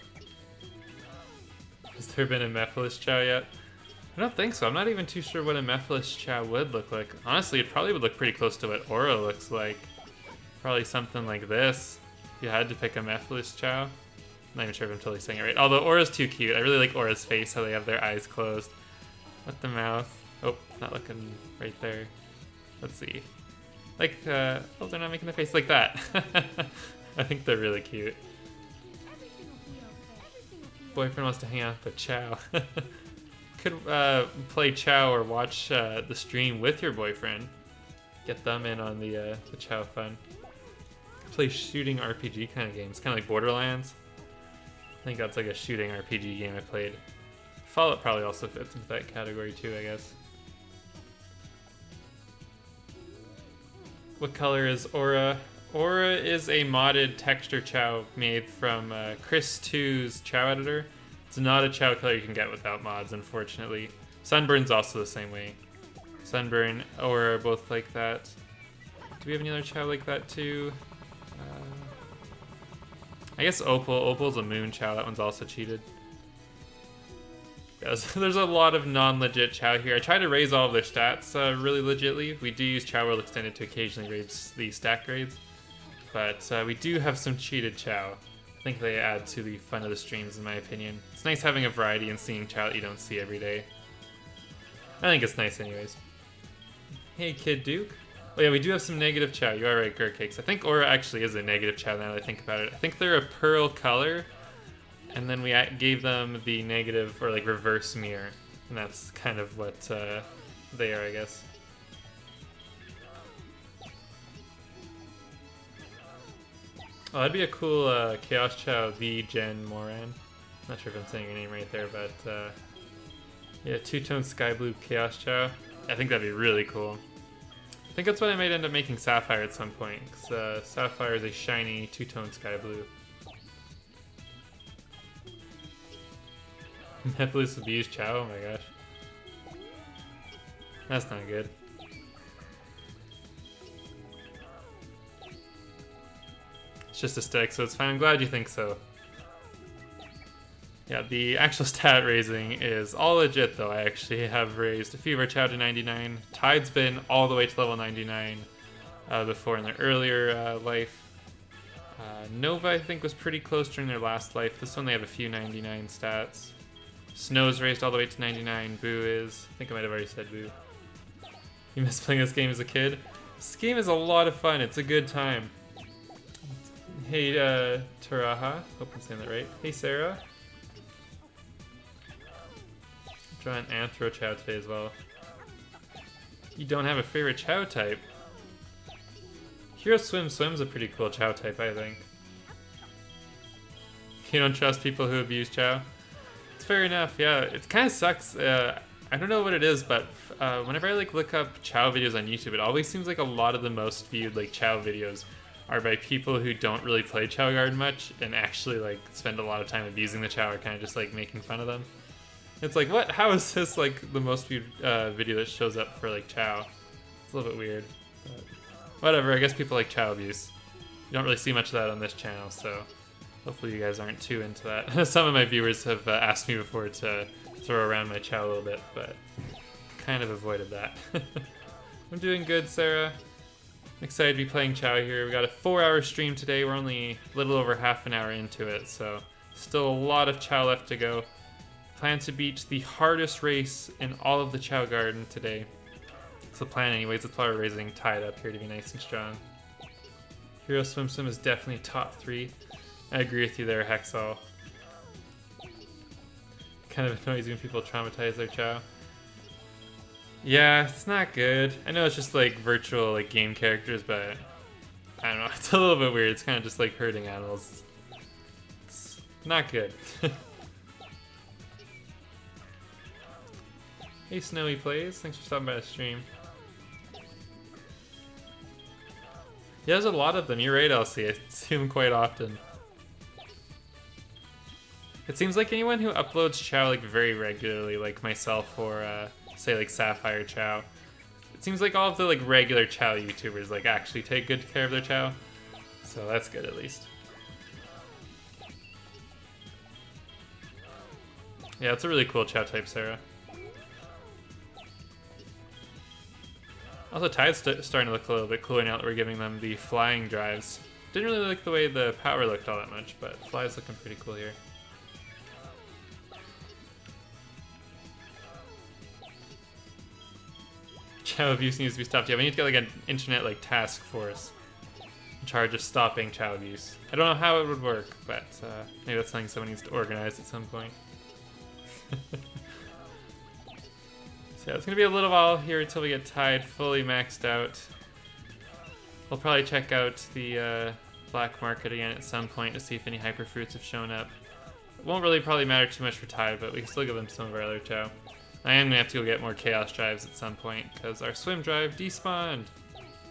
Speaker 1: Has there been a Mephiles Chao yet? I don't think so. I'm not even too sure what a Mephiles Chao would look like. Honestly, it probably would look pretty close to what Aura looks like. Probably something like this. If you had to pick a Mephiles Chao. I'm not even sure if I'm totally saying it right. Although Aura's too cute. I really like Aura's face, how they have their eyes closed. With the mouth. Oh, not looking right there. Let's see. Like, oh, they're not making the face like that. I think they're really cute. Boyfriend wants to hang out with Chao. Could play Chao or watch the stream with your boyfriend. Get them in on the Chao fun. Play shooting RPG kind of games, kind of like Borderlands. I think that's like a shooting RPG game I played. Fallout probably also fits into that category too, I guess. What color is Aura? Aura is a modded texture Chao made from Chris 2's Chao editor. It's not a Chao color you can get without mods, unfortunately. Sunburn's also the same way. Sunburn, Aura are both like that. Do we have any other Chao like that too? I guess Opal. Opal's a moon Chao. That one's also cheated. Yes, there's a lot of non-legit Chao here. I try to raise all of their stats really legitly. We do use Chao World Extended to occasionally raise the stat grades. But we do have some cheated Chao. I think they add to the fun of the streams, in my opinion. It's nice having a variety and seeing Chao that you don't see every day. I think it's nice anyways. Hey, Kid Duke. Oh yeah, we do have some negative Chao. You are right, Gurcakes. I think Aura actually is a negative Chao now that I think about it. I think they're a pearl color, and then we gave them the negative, or like reverse mirror. And that's kind of what they are, I guess. Oh, that'd be a cool Chaos Chao V Gen Moran. Not sure if I'm saying your name right there, but yeah, two-tone sky blue Chaos Chao. I think that'd be really cool. I think that's what I might end up making Sapphire at some point, because Sapphire is a shiny two-tone sky blue. Mephiles abused Chao? Oh my gosh. That's not good. It's just a stick, so it's fine. I'm glad you think so. Yeah, the actual stat raising is all legit, though. I actually have raised a few of our Chao to 99. Tide's been all the way to level 99 before in their earlier life. Nova, I think, was pretty close during their last life. This one, they have a few 99 stats. Snow's raised all the way to 99. Boo is. I think I might have already said Boo. You missed playing this game as a kid? This game is a lot of fun. It's a good time. Hey, Taraha. Hope I'm saying that right. Hey, Sarah. Drawing Anthro Chao today as well. You don't have a favorite Chao type? Hero Swim Swim's a pretty cool Chao type, I think. You don't trust people who abuse Chao? It's fair enough, yeah. It kind of sucks. I don't know what it is, but whenever I like look up Chao videos on YouTube, it always seems like a lot of the most viewed like Chao videos are by people who don't really play Chao Garden much and actually like spend a lot of time abusing the Chao or kind of just like making fun of them. It's like, what? How is this like the most viewed video that shows up for like Chao? It's a little bit weird. But whatever, I guess people like Chao abuse. You don't really see much of that on this channel, so hopefully you guys aren't too into that. Some of my viewers have asked me before to throw around my Chao a little bit, but kind of avoided that. I'm doing good, Sarah. I'm excited to be playing Chao here. We got a 4-hour stream today. We're only a little over half an hour into it, so still a lot of Chao left to go. Plan to beat the hardest race in all of the Chao Garden today. It's the plan anyways. That's why we're raising Tide up here to be nice and strong. Hero Swim Swim is definitely top 3. I agree with you there, Hexall. Kind of annoys when people traumatize their Chao. Yeah, it's not good. I know it's just like virtual like game characters, but I don't know. It's a little bit weird. It's kind of just like hurting animals. It's not good. Hey, Snowy Plays. Thanks for stopping by the stream. Yeah, there's a lot of them. You're right, Elsie. I see them quite often. It seems like anyone who uploads Chao like very regularly, like myself or say like Sapphire Chao, it seems like all of the like regular Chao YouTubers like actually take good care of their Chao. So that's good at least. Yeah, it's a really cool Chao type, Sarah. Also, Tide's starting to look a little bit cooler now that we're giving them the flying drives. Didn't really like the way the power looked all that much, but Fly's looking pretty cool here. Chao abuse needs to be stopped. Yeah, we need to get like an internet like task force in charge of stopping Chao abuse. I don't know how it would work, but maybe that's something someone needs to organize at some point. So yeah, it's gonna be a little while here until we get Tide fully maxed out. We'll probably check out the black market again at some point to see if any hyper fruits have shown up. It won't really probably matter too much for Tide, but we can still give them some of our other Chao. I am gonna have to go get more chaos drives at some point because our swim drive despawned,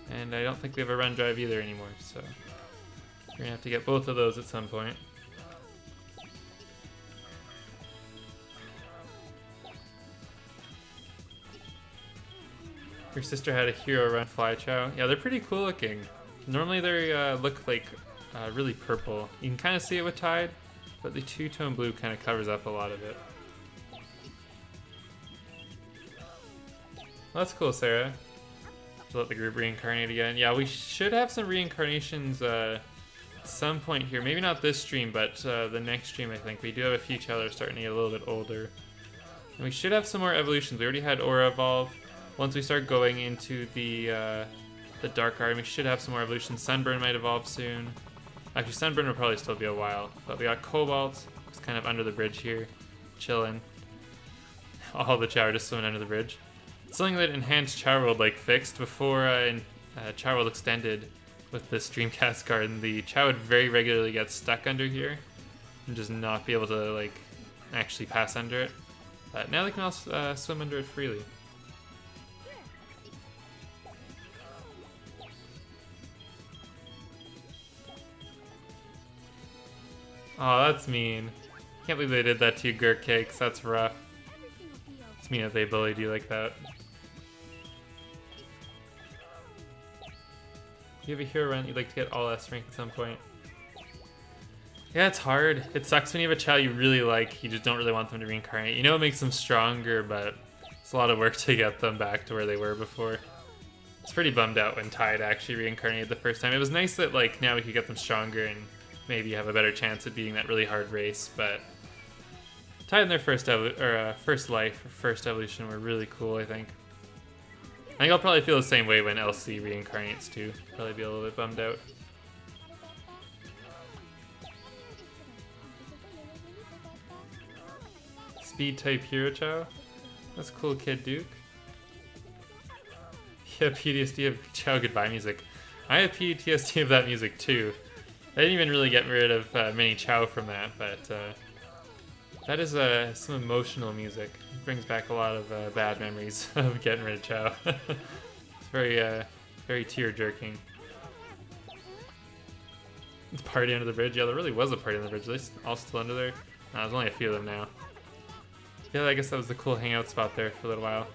Speaker 1: and I don't think we have a run drive either anymore. So we're gonna have to get both of those at some point. Your sister had a hero run fly Chao. Yeah, they're pretty cool looking. Normally they look like really purple. You can kind of see it with Tide, but the two-tone blue kind of covers up a lot of it. Well, that's cool, Sarah. To let the group reincarnate again. Yeah, we should have some reincarnations at some point here. Maybe not this stream, but the next stream, I think. We do have a few Chao that are starting to get a little bit older. And we should have some more evolutions. We already had Aura evolve. Once we start going into the Dark Garden, we should have some more evolutions. Sunburn might evolve soon. Actually, Sunburn will probably still be a while. But we got Cobalt, who's kind of under the bridge here, chilling. All the Chao are just swimming under the bridge. It's something that Enhanced Chao World like fixed before Chao World Extended with this Dreamcast Garden. The Chao would very regularly get stuck under here and just not be able to like actually pass under it. But now they can all swim under it freely. Oh, that's mean. Can't believe they did that to you, Gurk Cakes. That's rough. It's mean that they bullied you like that. You have a hero run, you'd like to get all S rank at some point. Yeah, it's hard. It sucks when you have a Chao you really like, you just don't really want them to reincarnate. You know it makes them stronger, but it's a lot of work to get them back to where they were before. It's pretty bummed out when Tide actually reincarnated the first time. It was nice that like now we could get them stronger and maybe have a better chance at beating that really hard race, but Tide in their first life, or first evolution were really cool, I think. I think I'll probably feel the same way when LC reincarnates too. Probably be a little bit bummed out. Speed type hero Chao. That's cool, Kid Duke. Yeah, PTSD of Chao goodbye music. I have PTSD of that music too. I didn't even really get rid of many Chao from that, but that is some emotional music. It brings back a lot of bad memories of getting rid of Chao. It's very tear-jerking. Party under the bridge? Yeah, there really was a party under the bridge. Are they all still under there? No, there's only a few of them now. Yeah, I guess that was the cool hangout spot there for a little while.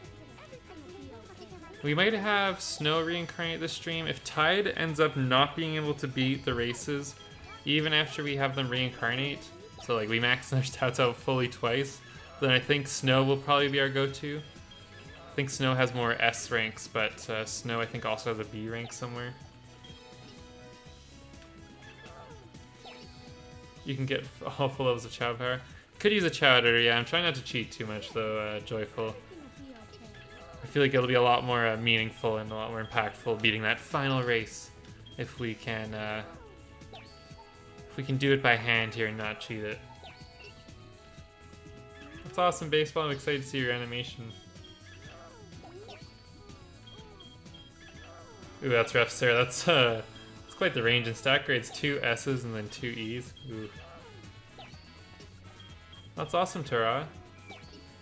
Speaker 1: We might have Snow reincarnate this stream. If Tide ends up not being able to beat the races, even after we have them reincarnate, so like we max their stats out fully twice, then I think Snow will probably be our go-to. I think Snow has more S ranks, but Snow I think also has a B rank somewhere. You can get all full levels of Chao power. Could use a Chao editor, yeah. I'm trying not to cheat too much though, Joyful. I feel like it'll be a lot more meaningful and a lot more impactful beating that final race if we can do it by hand here and not cheat it. That's awesome, Baseball. I'm excited to see your animation. Ooh, that's rough, Sarah. That's quite the range in stack grades. 2 S's and then 2 E's. Ooh. That's awesome, Tara.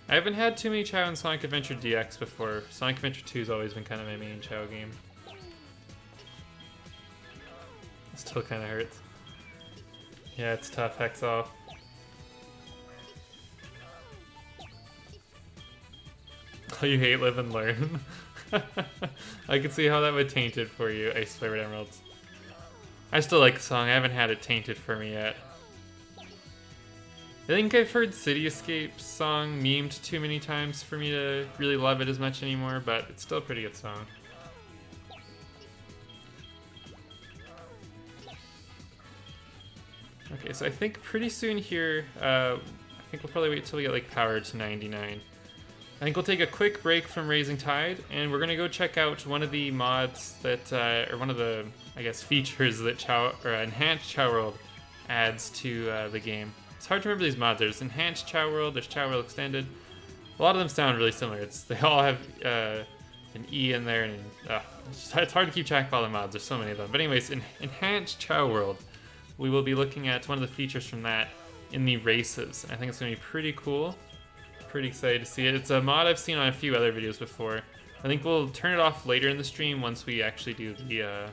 Speaker 1: I haven't had too many Chao in Sonic Adventure DX before. Sonic Adventure 2 has always been kind of my main Chao game. It still kind of hurts. Yeah, it's tough. Hex off. Oh, you hate, live, and learn. I can see how that would taint it for you, Ice Flavored Emeralds. I still like the song. I haven't had it tainted for me yet. I think I've heard City Escape's song memed too many times for me to really love it as much anymore, but it's still a pretty good song. Okay, so I think pretty soon here, I think we'll probably wait till we get like power to 99. I think we'll take a quick break from Raising Tide, and we're gonna go check out one of the mods that, or one of the, I guess, features that Enhanced Chao World adds to the game. It's hard to remember these mods. There's Enhanced Chao World, there's Chao World Extended. A lot of them sound really similar. They all have an E in there, and it's hard to keep track of all the mods. There's so many of them. But anyways, in Enhanced Chao World, we will be looking at one of the features from that in the races. I think it's going to be pretty cool. Pretty excited to see it. It's a mod I've seen on a few other videos before. I think we'll turn it off later in the stream once we actually do the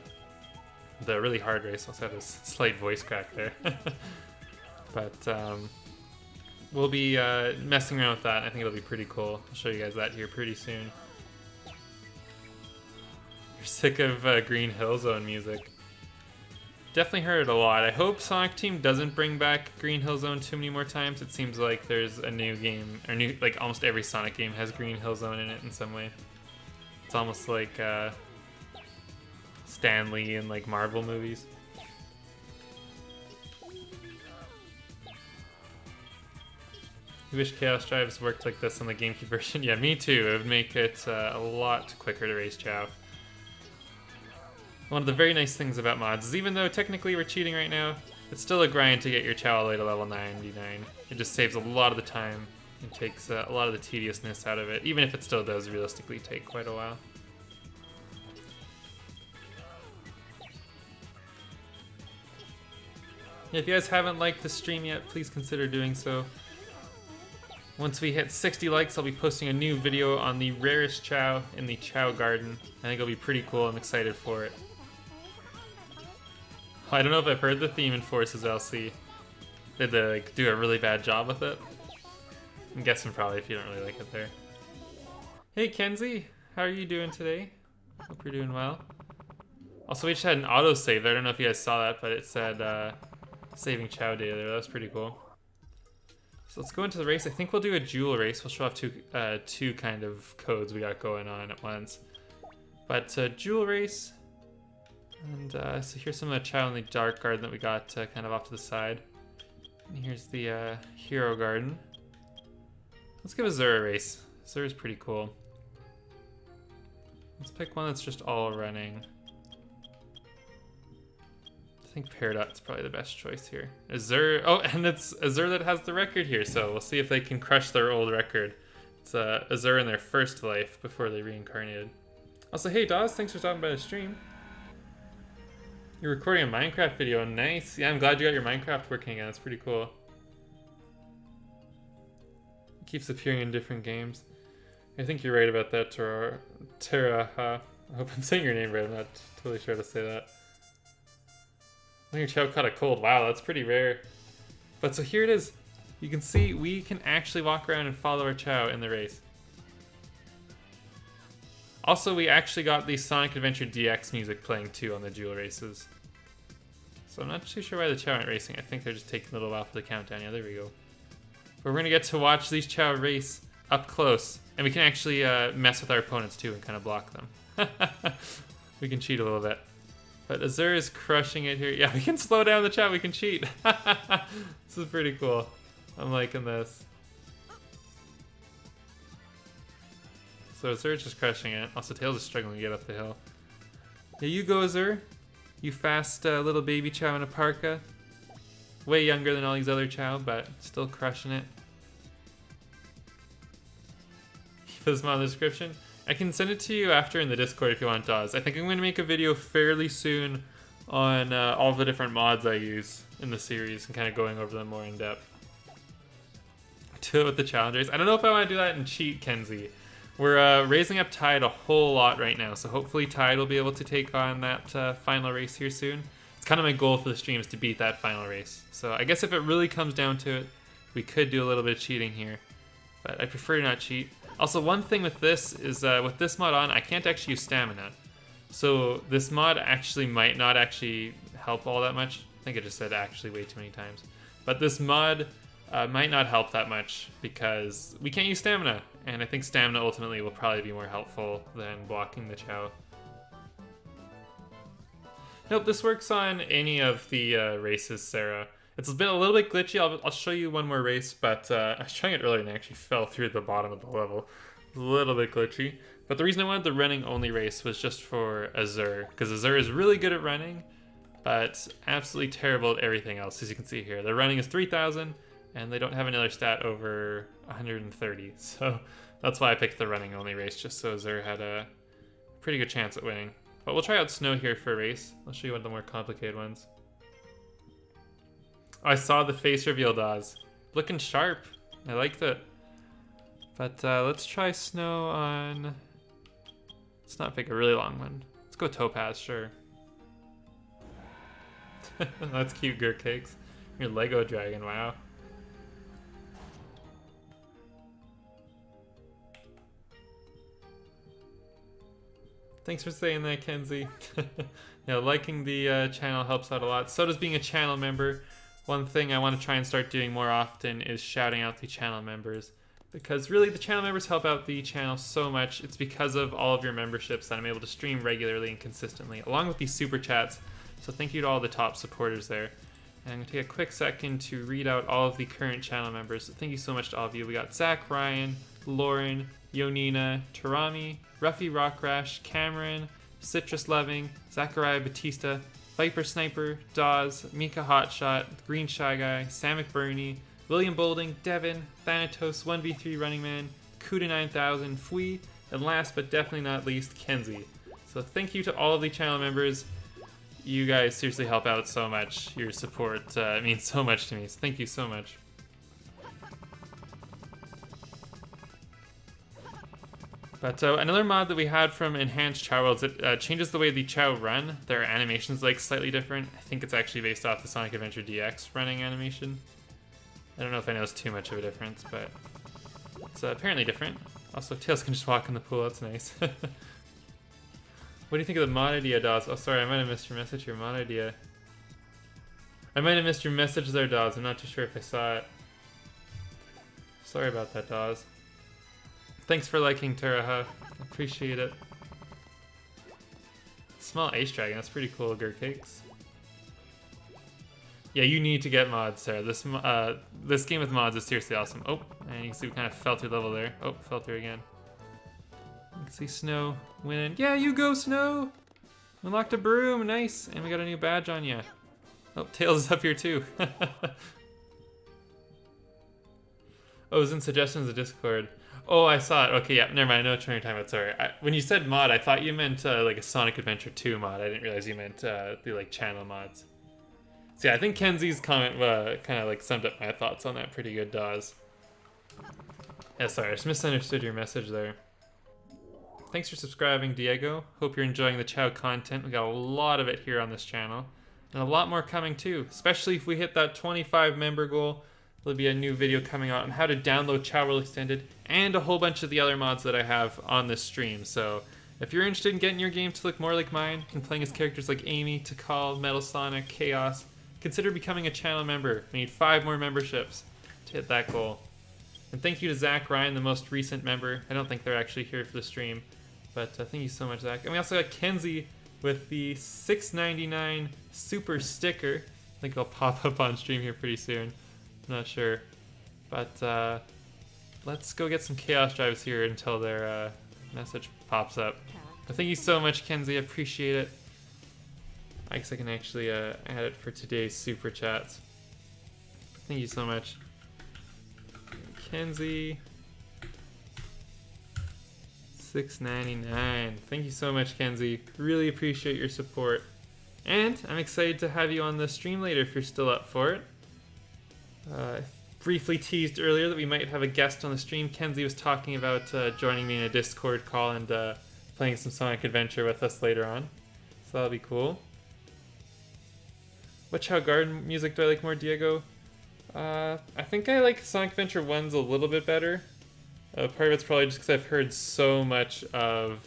Speaker 1: really hard race. I also have this slight voice crack there. But we'll be messing around with that. I think it'll be pretty cool. I'll show you guys that here pretty soon. You're sick of Green Hill Zone music. Definitely heard it a lot. I hope Sonic Team doesn't bring back Green Hill Zone too many more times. It seems like there's a new game, or like almost every Sonic game has Green Hill Zone in it in some way. It's almost like Stan Lee in like Marvel movies. I wish Chaos Drives worked like this on the GameCube version. Yeah, me too. It would make it a lot quicker to raise Chao. One of the very nice things about mods is even though technically we're cheating right now, it's still a grind to get your Chao all the way to level 99. It just saves a lot of the time and takes a lot of the tediousness out of it, even if it still does realistically take quite a while. If you guys haven't liked the stream yet, please consider doing so. Once we hit 60 likes, I'll be posting a new video on the rarest Chao in the Chao Garden. I think it'll be pretty cool. I'm excited for it. I don't know if I've heard the theme in Forces LC. Did they like do a really bad job with it? I'm guessing probably if you don't really like it there. Hey Kenzie, how are you doing today? Hope you're doing well. Also, we just had an autosave there. I don't know if you guys saw that, but it said saving Chao data there. That was pretty cool. So let's go into the race. I think we'll do a duel race. We'll show off two kind of codes we got going on at once. But duel race. And so here's some of the Chao in the Dark Garden that we got kind of off to the side. And here's the Hero Garden. Let's give Azura a race. Azura's pretty cool. Let's pick one that's just all running. I think Peridot's probably the best choice here. Azure, oh, and it's Azure that has the record here, so we'll see if they can crush their old record. It's Azure in their first life before they reincarnated. Also, hey Dawes, thanks for stopping by the stream. You're recording a Minecraft video, nice. Yeah, I'm glad you got your Minecraft working again, that's pretty cool. It keeps appearing in different games. I think you're right about that, Tara. I hope I'm saying your name right, I'm not totally sure how to say that. I think your Chao caught a cold. Wow, that's pretty rare. But so here it is. You can see we can actually walk around and follow our Chao in the race. Also, we actually got the Sonic Adventure DX music playing too on the dual races. So I'm not too sure why the Chao aren't racing. I think they're just taking a little while for the countdown. Yeah, there we go. But we're gonna get to watch these Chao race up close, and we can actually mess with our opponents too and kind of block them. We can cheat a little bit. But Azur is crushing it here. Yeah, we can slow down the Chao. We can cheat. This is pretty cool. I'm liking this. So Azur is just crushing it. Also, Tails is struggling to get up the hill. Here you go, Azur. You fast little baby Chao in a parka. Way younger than all these other Chao, but still crushing it. Keep this mod in the description. I can send it to you after in the Discord if you want, Dawes. I think I'm going to make a video fairly soon on all the different mods I use in the series and kind of going over them more in depth. Do it with the challengers. I don't know if I want to do that and cheat Kenzie. We're raising up Tide a whole lot right now, so hopefully Tide will be able to take on that final race here soon. It's kind of my goal for the stream is to beat that final race. So I guess if it really comes down to it, we could do a little bit of cheating here. But I prefer to not cheat. Also, one thing with this is with this mod on, I can't actually use stamina. So this mod actually might not actually help all that much. I think I just said actually way too many times. But this mod might not help that much because we can't use stamina. And I think stamina ultimately will probably be more helpful than blocking the Chao. Nope, this works on any of the races, Sarah. It's been a little bit glitchy. I'll show you one more race, but I was trying it earlier and I actually fell through the bottom of the level. A little bit glitchy. But the reason I wanted the running only race was just for Azur, because Azur is really good at running, but absolutely terrible at everything else, as you can see here. Their running is 3,000, and they don't have another stat over 130, so that's why I picked the running only race, just so Azur had a pretty good chance at winning. But we'll try out Snow here for a race. I'll show you one of the more complicated ones. Oh, I saw the face reveal, Dawes. Looking sharp. I liked it. But let's try Snow on... Let's not pick a really long one. Let's go Topaz, sure. That's cute, Gurk Cakes. Your Lego dragon, wow. Thanks for saying that, Kenzie. Yeah, liking the channel helps out a lot. So does being a channel member. One thing I want to try and start doing more often is shouting out the channel members. Because really, the channel members help out the channel so much. It's because of all of your memberships that I'm able to stream regularly and consistently, along with these super chats. So thank you to all the top supporters there. And I'm going to take a quick second to read out all of the current channel members. So thank you so much to all of you. We got Zach, Ryan, Lauren, Yonina, Tarami, Ruffy Rockrash, Cameron, Citrus Loving, Zachariah Batista, Viper Sniper, Dawes, Mika Hotshot, Green Shy Guy, Samick Bernie, William Bolding, Devin, Thanatos, 1v3 Running Man, Kuda9000, Fui, and last but definitely not least, Kenzie. So thank you to all of the channel members. You guys seriously help out so much. Your support means so much to me, so thank you so much. But another mod that we had from Enhanced Chao World is it changes the way the Chao run. Their animation's like slightly different. I think it's actually based off the Sonic Adventure DX running animation. I don't know if I noticed too much of a difference, but it's apparently different. Also, Tails can just walk in the pool. That's nice. What do you think of the mod idea, Dawes? Oh, sorry, I might have missed your message. Your mod idea. I might have missed your message there, Dawes. I'm not too sure if I saw it. Sorry about that, Dawes. Thanks for liking Turaha. Appreciate it. Small Ace Dragon. That's pretty cool, Gurk Cakes. Yeah, you need to get mods, Sarah. This game with mods is seriously awesome. Oh, and you can see we kind of fell through the level there. Oh, fell through again. You can see Snow winning. Yeah, you go, Snow! Unlocked a broom, nice. And we got a new badge on you. Oh, Tails is up here too. Oh, it was in suggestions of Discord. Oh, I saw it. Okay, yeah, never mind. I know what you're talking about. Sorry. When you said mod, I thought you meant like a Sonic Adventure 2 mod. I didn't realize you meant the like channel mods. So yeah, I think Kenzie's comment kind of like summed up my thoughts on that pretty good, Dawes. Yeah, sorry, I just misunderstood your message there. Thanks for subscribing, Diego. Hope you're enjoying the Chao content. We got a lot of it here on this channel. And a lot more coming too, especially if we hit that 25 member goal. There'll be a new video coming out on how to download Chao World Extended and a whole bunch of the other mods that I have on this stream. So If you're interested in getting your game to look more like mine and playing as characters like Amy, Tikal, Metal Sonic, Chaos, consider becoming a channel member. We need 5 more memberships to hit that goal. And thank you to Zach Ryan, the most recent member. I don't think they're actually here for the stream, but thank you so much, Zach. And we also got Kenzie with the $6.99 super sticker. I think it'll pop up on stream here pretty soon. I'm not sure. But let's go get some Chaos Drives here until their message pops up. But thank you so much, Kenzie. I appreciate it. I guess I can actually add it for today's super chats. Thank you so much, Kenzie. $6.99. Thank you so much, Kenzie. Really appreciate your support. And I'm excited to have you on the stream later if you're still up for it. I briefly teased earlier that we might have a guest on the stream. Kenzie was talking about joining me in a Discord call and playing some Sonic Adventure with us later on. So that'll be cool. What Chao Garden music do I like more, Diego? I think I like Sonic Adventure 1's a little bit better. Part of it's probably just because I've heard so much of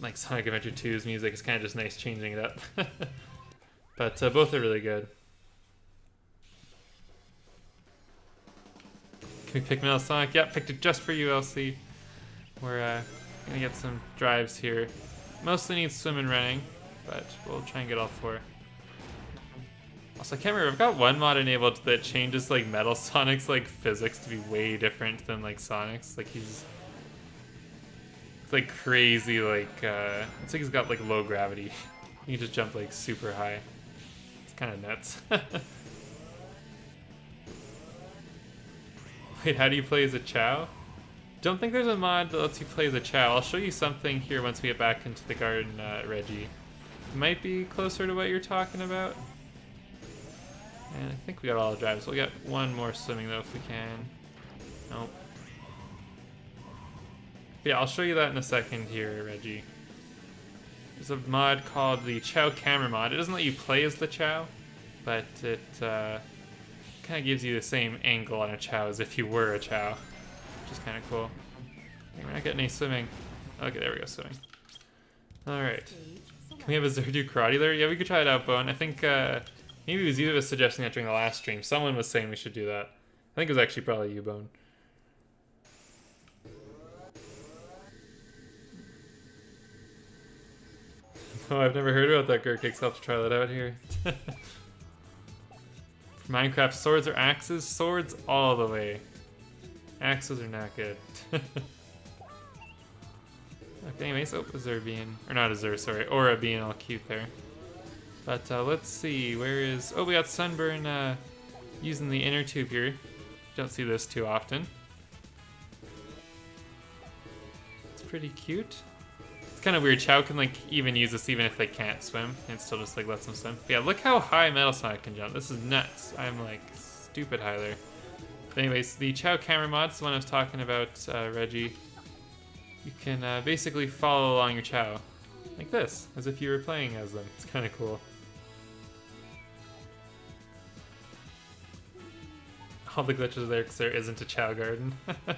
Speaker 1: like Sonic Adventure 2's music. It's kind of just nice changing it up. But both are really good. Can we pick Metal Sonic? Yep, picked it just for you, Elsie. We're gonna get some drives here. Mostly needs swim and running, but we'll try and get all 4. Also, I can't remember, I've got one mod enabled that changes like Metal Sonic's like physics to be way different than like Sonic's. Like it's like crazy, like it's like he's got like low gravity. He can just jump like super high. It's kind of nuts. Wait, how do you play as a Chao? Don't think there's a mod that lets you play as a Chao. I'll show you something here once we get back into the garden, Reggie. It might be closer to what you're talking about. And I think we got all the drives. We'll get one more swimming though if we can. Nope. But yeah, I'll show you that in a second here, Reggie. There's a mod called the Chao Camera mod. It doesn't let you play as the Chao, but it kind of gives you the same angle on a Chao as if you were a Chao, which is kind of cool. Okay, we're not getting any swimming. Okay, there we go, swimming. Alright. Can we have a Zerdu karate there? Yeah, we could try it out, Bone. I think maybe it was you that was suggesting that during the last stream. Someone was saying we should do that. I think it was actually probably you, Bone. Oh, I've never heard about that Gurk Kicks. I'll have to try that out here. Minecraft, swords or axes? Swords all the way. Axes are not good. Okay, anyways, oh, a Zer being, or not a Zer, sorry, Aura being all cute there. But let's see, where is, oh, we got Sunburn using the inner tube here. Don't see this too often. It's pretty cute. It's kind of weird. Chao can like even use this even if they can't swim, and it still just like lets them swim. But yeah, look how high Metal Sonic can jump. This is nuts. I'm like stupid high there. But anyways, the Chao camera mod's the one I was talking about, Reggie. You can basically follow along your Chao like this, as if you were playing as them. It's kind of cool. All the glitches there because there isn't a Chao Garden. I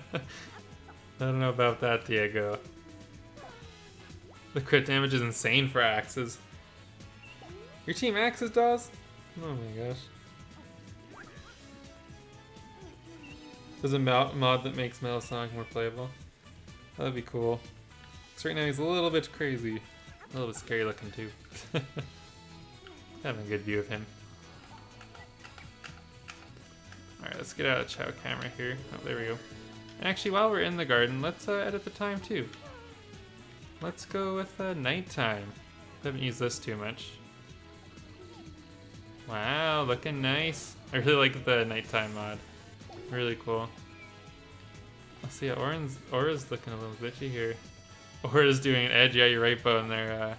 Speaker 1: don't know about that, Diego. The crit damage is insane for axes. Your team axes, Dawes? Oh my gosh. There's a mod that makes Metal Sonic more playable. That'd be cool. Because right now he's a little bit crazy. A little bit scary looking too. Having a good view of him. Alright, let's get out of Chao camera here. Oh, there we go. And actually, while we're in the garden, let's edit the time too. Let's go with nighttime. Haven't used this too much. Wow, looking nice. I really like the nighttime mod. Really cool. Let's see, Aura's looking a little glitchy here. Aura's doing an edge. Yeah, you're right, Bone. They're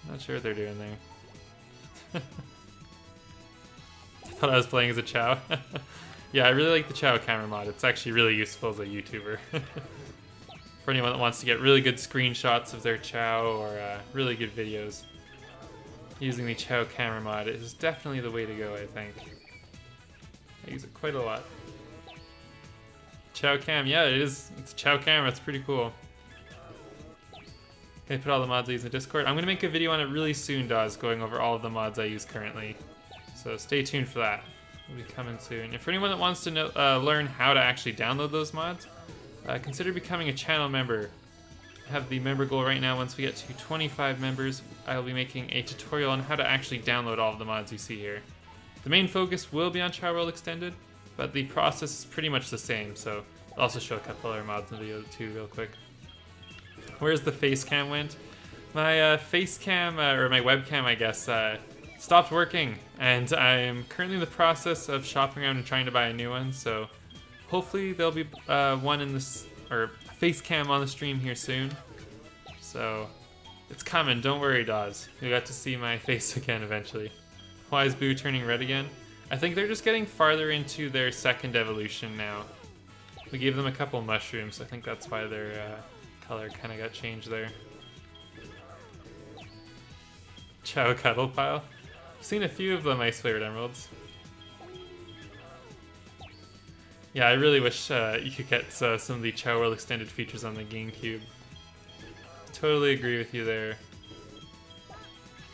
Speaker 1: not sure what they're doing there. I thought I was playing as a Chao. Yeah, I really like the Chao camera mod. It's actually really useful as a YouTuber. For anyone that wants to get really good screenshots of their Chao or really good videos, using the Chao camera mod is definitely the way to go, I think. I use it quite a lot. Chao cam, yeah, it is. It's a Chao camera. It's pretty cool. They put all the mods I use in Discord. I'm going to make a video on it really soon, Dawes, going over all of the mods I use currently. So stay tuned for that. It'll be coming soon. And for anyone that wants to know, learn how to actually download those mods, consider becoming a channel member. I have the member goal right now. Once we get to 25 members, I will be making a tutorial on how to actually download all of the mods you see here. The main focus will be on Chao World Extended, but the process is pretty much the same, so I'll also show a couple other mods in the video too real quick. Where's the face cam went? My face cam, or my webcam I guess, stopped working, and I am currently in the process of shopping around and trying to buy a new one, so hopefully there'll be one in this, or a face cam on the stream here soon. So it's coming, don't worry, Dawes. You'll get to see my face again eventually. Why is Boo turning red again? I think they're just getting farther into their second evolution now. We gave them a couple mushrooms, I think that's why their color kind of got changed there. Chao Cuddle Pile. I've seen a few of them ice flavored emeralds. Yeah, I really wish you could get some of the Chao World extended features on the GameCube. Totally agree with you there.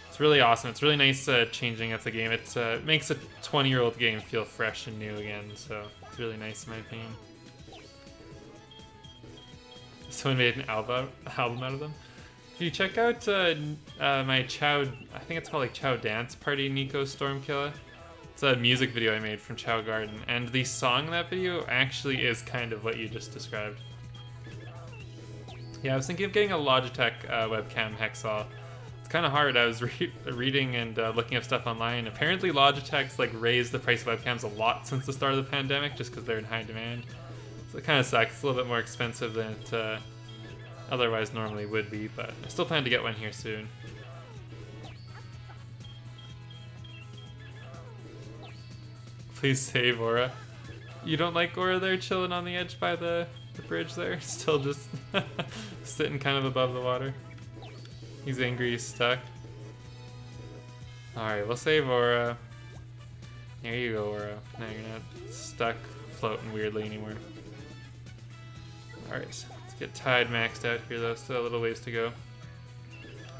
Speaker 1: It's really awesome. It's really nice changing up the game. It makes a 20-year-old game feel fresh and new again, so it's really nice in my opinion. Someone made an album out of them. If you check out my Chao, I think it's called like Chao Dance Party Nico Stormkiller. It's a music video I made from Chao Garden, and the song in that video actually is kind of what you just described. Yeah, I was thinking of getting a Logitech webcam Hexall. It's kind of hard. I was reading and looking up stuff online. Apparently Logitech's like raised the price of webcams a lot since the start of the pandemic just because they're in high demand. So it kind of sucks. It's a little bit more expensive than it otherwise normally would be, but I still plan to get one here soon. Please save Aura. You don't like Aura there chilling on the edge by the bridge there? Still just sitting kind of above the water. He's angry, he's stuck. Alright, we'll save Aura. There you go, Aura. Now you're not stuck floating weirdly anymore. Alright, let's get Tide maxed out here though, still a little ways to go.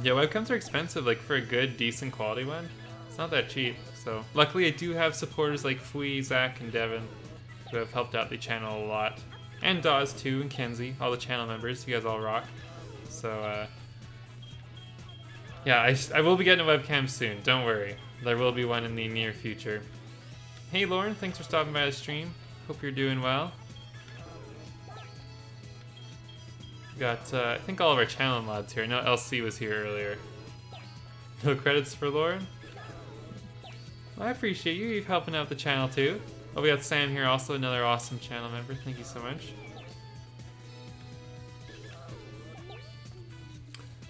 Speaker 1: Yeah, webcams are expensive, like for a good, decent quality one. It's not that cheap, so luckily I do have supporters like Fui, Zach, and Devin who have helped out the channel a lot. And Dawes too, and Kenzie, all the channel members, you guys all rock. So, yeah, I will be getting a webcam soon, don't worry. There will be one in the near future. Hey Lauren, thanks for stopping by the stream. Hope you're doing well. Got, I think all of our channel mods here. I know LC was here earlier. No credits for Lauren? Well, I appreciate you helping out the channel too. Oh, we got Sam here, also another awesome channel member. Thank you so much.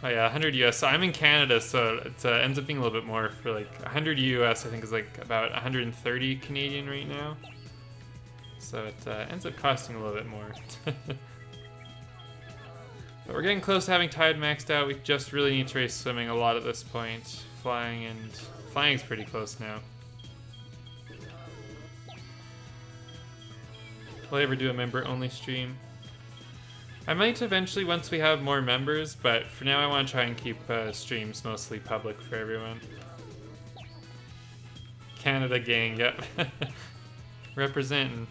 Speaker 1: Oh yeah, 100 US. So I'm in Canada, so it ends up being a little bit more for like 100 US. I think is like about 130 Canadian right now. So it ends up costing a little bit more. But we're getting close to having Tide maxed out. We just really need to race swimming a lot at this point. Flying's pretty close now. Will I ever do a member-only stream? I might eventually once we have more members, but for now I want to try and keep streams mostly public for everyone. Canada gang, yep. Representing.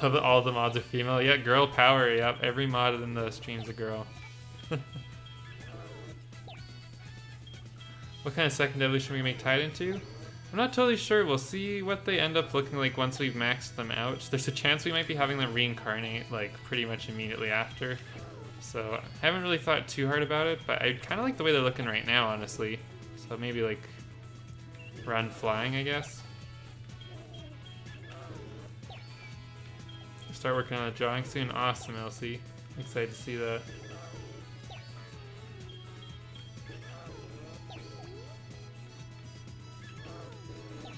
Speaker 1: Love that all the mods are female. Yeah, girl power, yep. Every mod in the stream's a girl. What kind of second evolution we make Tide into? I'm not totally sure. We'll see what they end up looking like once we've maxed them out. There's a chance we might be having them reincarnate like pretty much immediately after. So I haven't really thought too hard about it, but I kind of like the way they're looking right now, honestly. So maybe like run flying, I guess. Start working on a drawing soon. Awesome, LC. Excited to see that.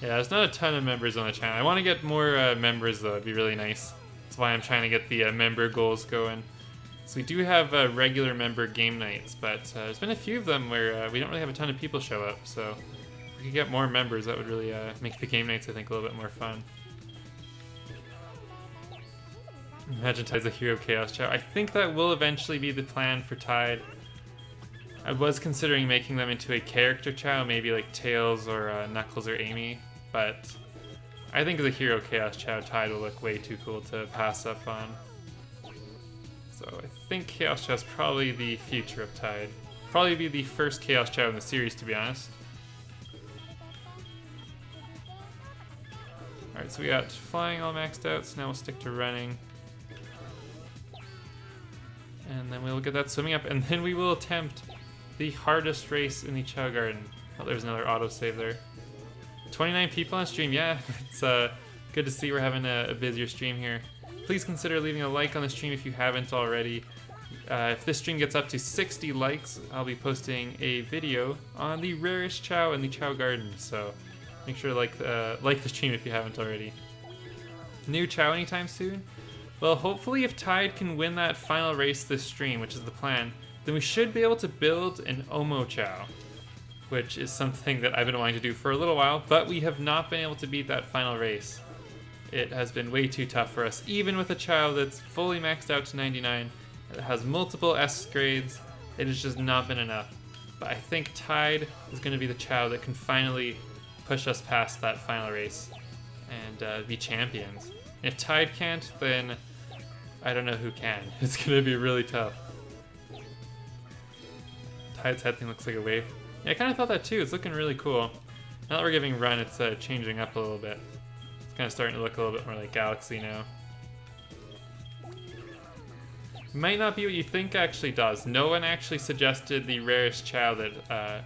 Speaker 1: Yeah, there's not a ton of members on the channel. I want to get more members though. It'd be really nice. That's why I'm trying to get the member goals going. So we do have regular member game nights, but there's been a few of them where we don't really have a ton of people show up. So if we could get more members, that would really make the game nights, I think, a little bit more fun. Imagine Tide's a hero Chaos Chao. I think that will eventually be the plan for Tide. I was considering making them into a character Chao, maybe like Tails or Knuckles or Amy, but I think as a hero Chaos Chao, Tide will look way too cool to pass up on. So I think Chaos Chao is probably the future of Tide. Probably be the first Chaos Chao in the series, to be honest. Alright, so we got flying all maxed out, so now we'll stick to running. And then we'll get that swimming up, and then we will attempt the hardest race in the Chao Garden. Oh, there's another autosave there. 29 people on stream, yeah, it's good to see we're having a busier stream here. Please consider leaving a like on the stream if you haven't already. If this stream gets up to 60 likes, I'll be posting a video on the rarest Chao in the Chao Garden, so make sure to like the stream if you haven't already. New Chao anytime soon? Well, hopefully if Tide can win that final race this stream, which is the plan, then we should be able to build an Omo Chao, which is something that I've been wanting to do for a little while, but we have not been able to beat that final race. It has been way too tough for us, even with a Chao that's fully maxed out to 99, that has multiple S grades. It has just not been enough. But I think Tide is going to be the Chao that can finally push us past that final race and be champions. And if Tide can't, then I don't know who can. It's going to be really tough. Tide's head thing looks like a wave. Yeah, I kind of thought that too. It's looking really cool. Now that we're giving run, it's changing up a little bit. It's kind of starting to look a little bit more like Galaxy now. Might not be what you think actually does. No one actually suggested the rarest Chao that,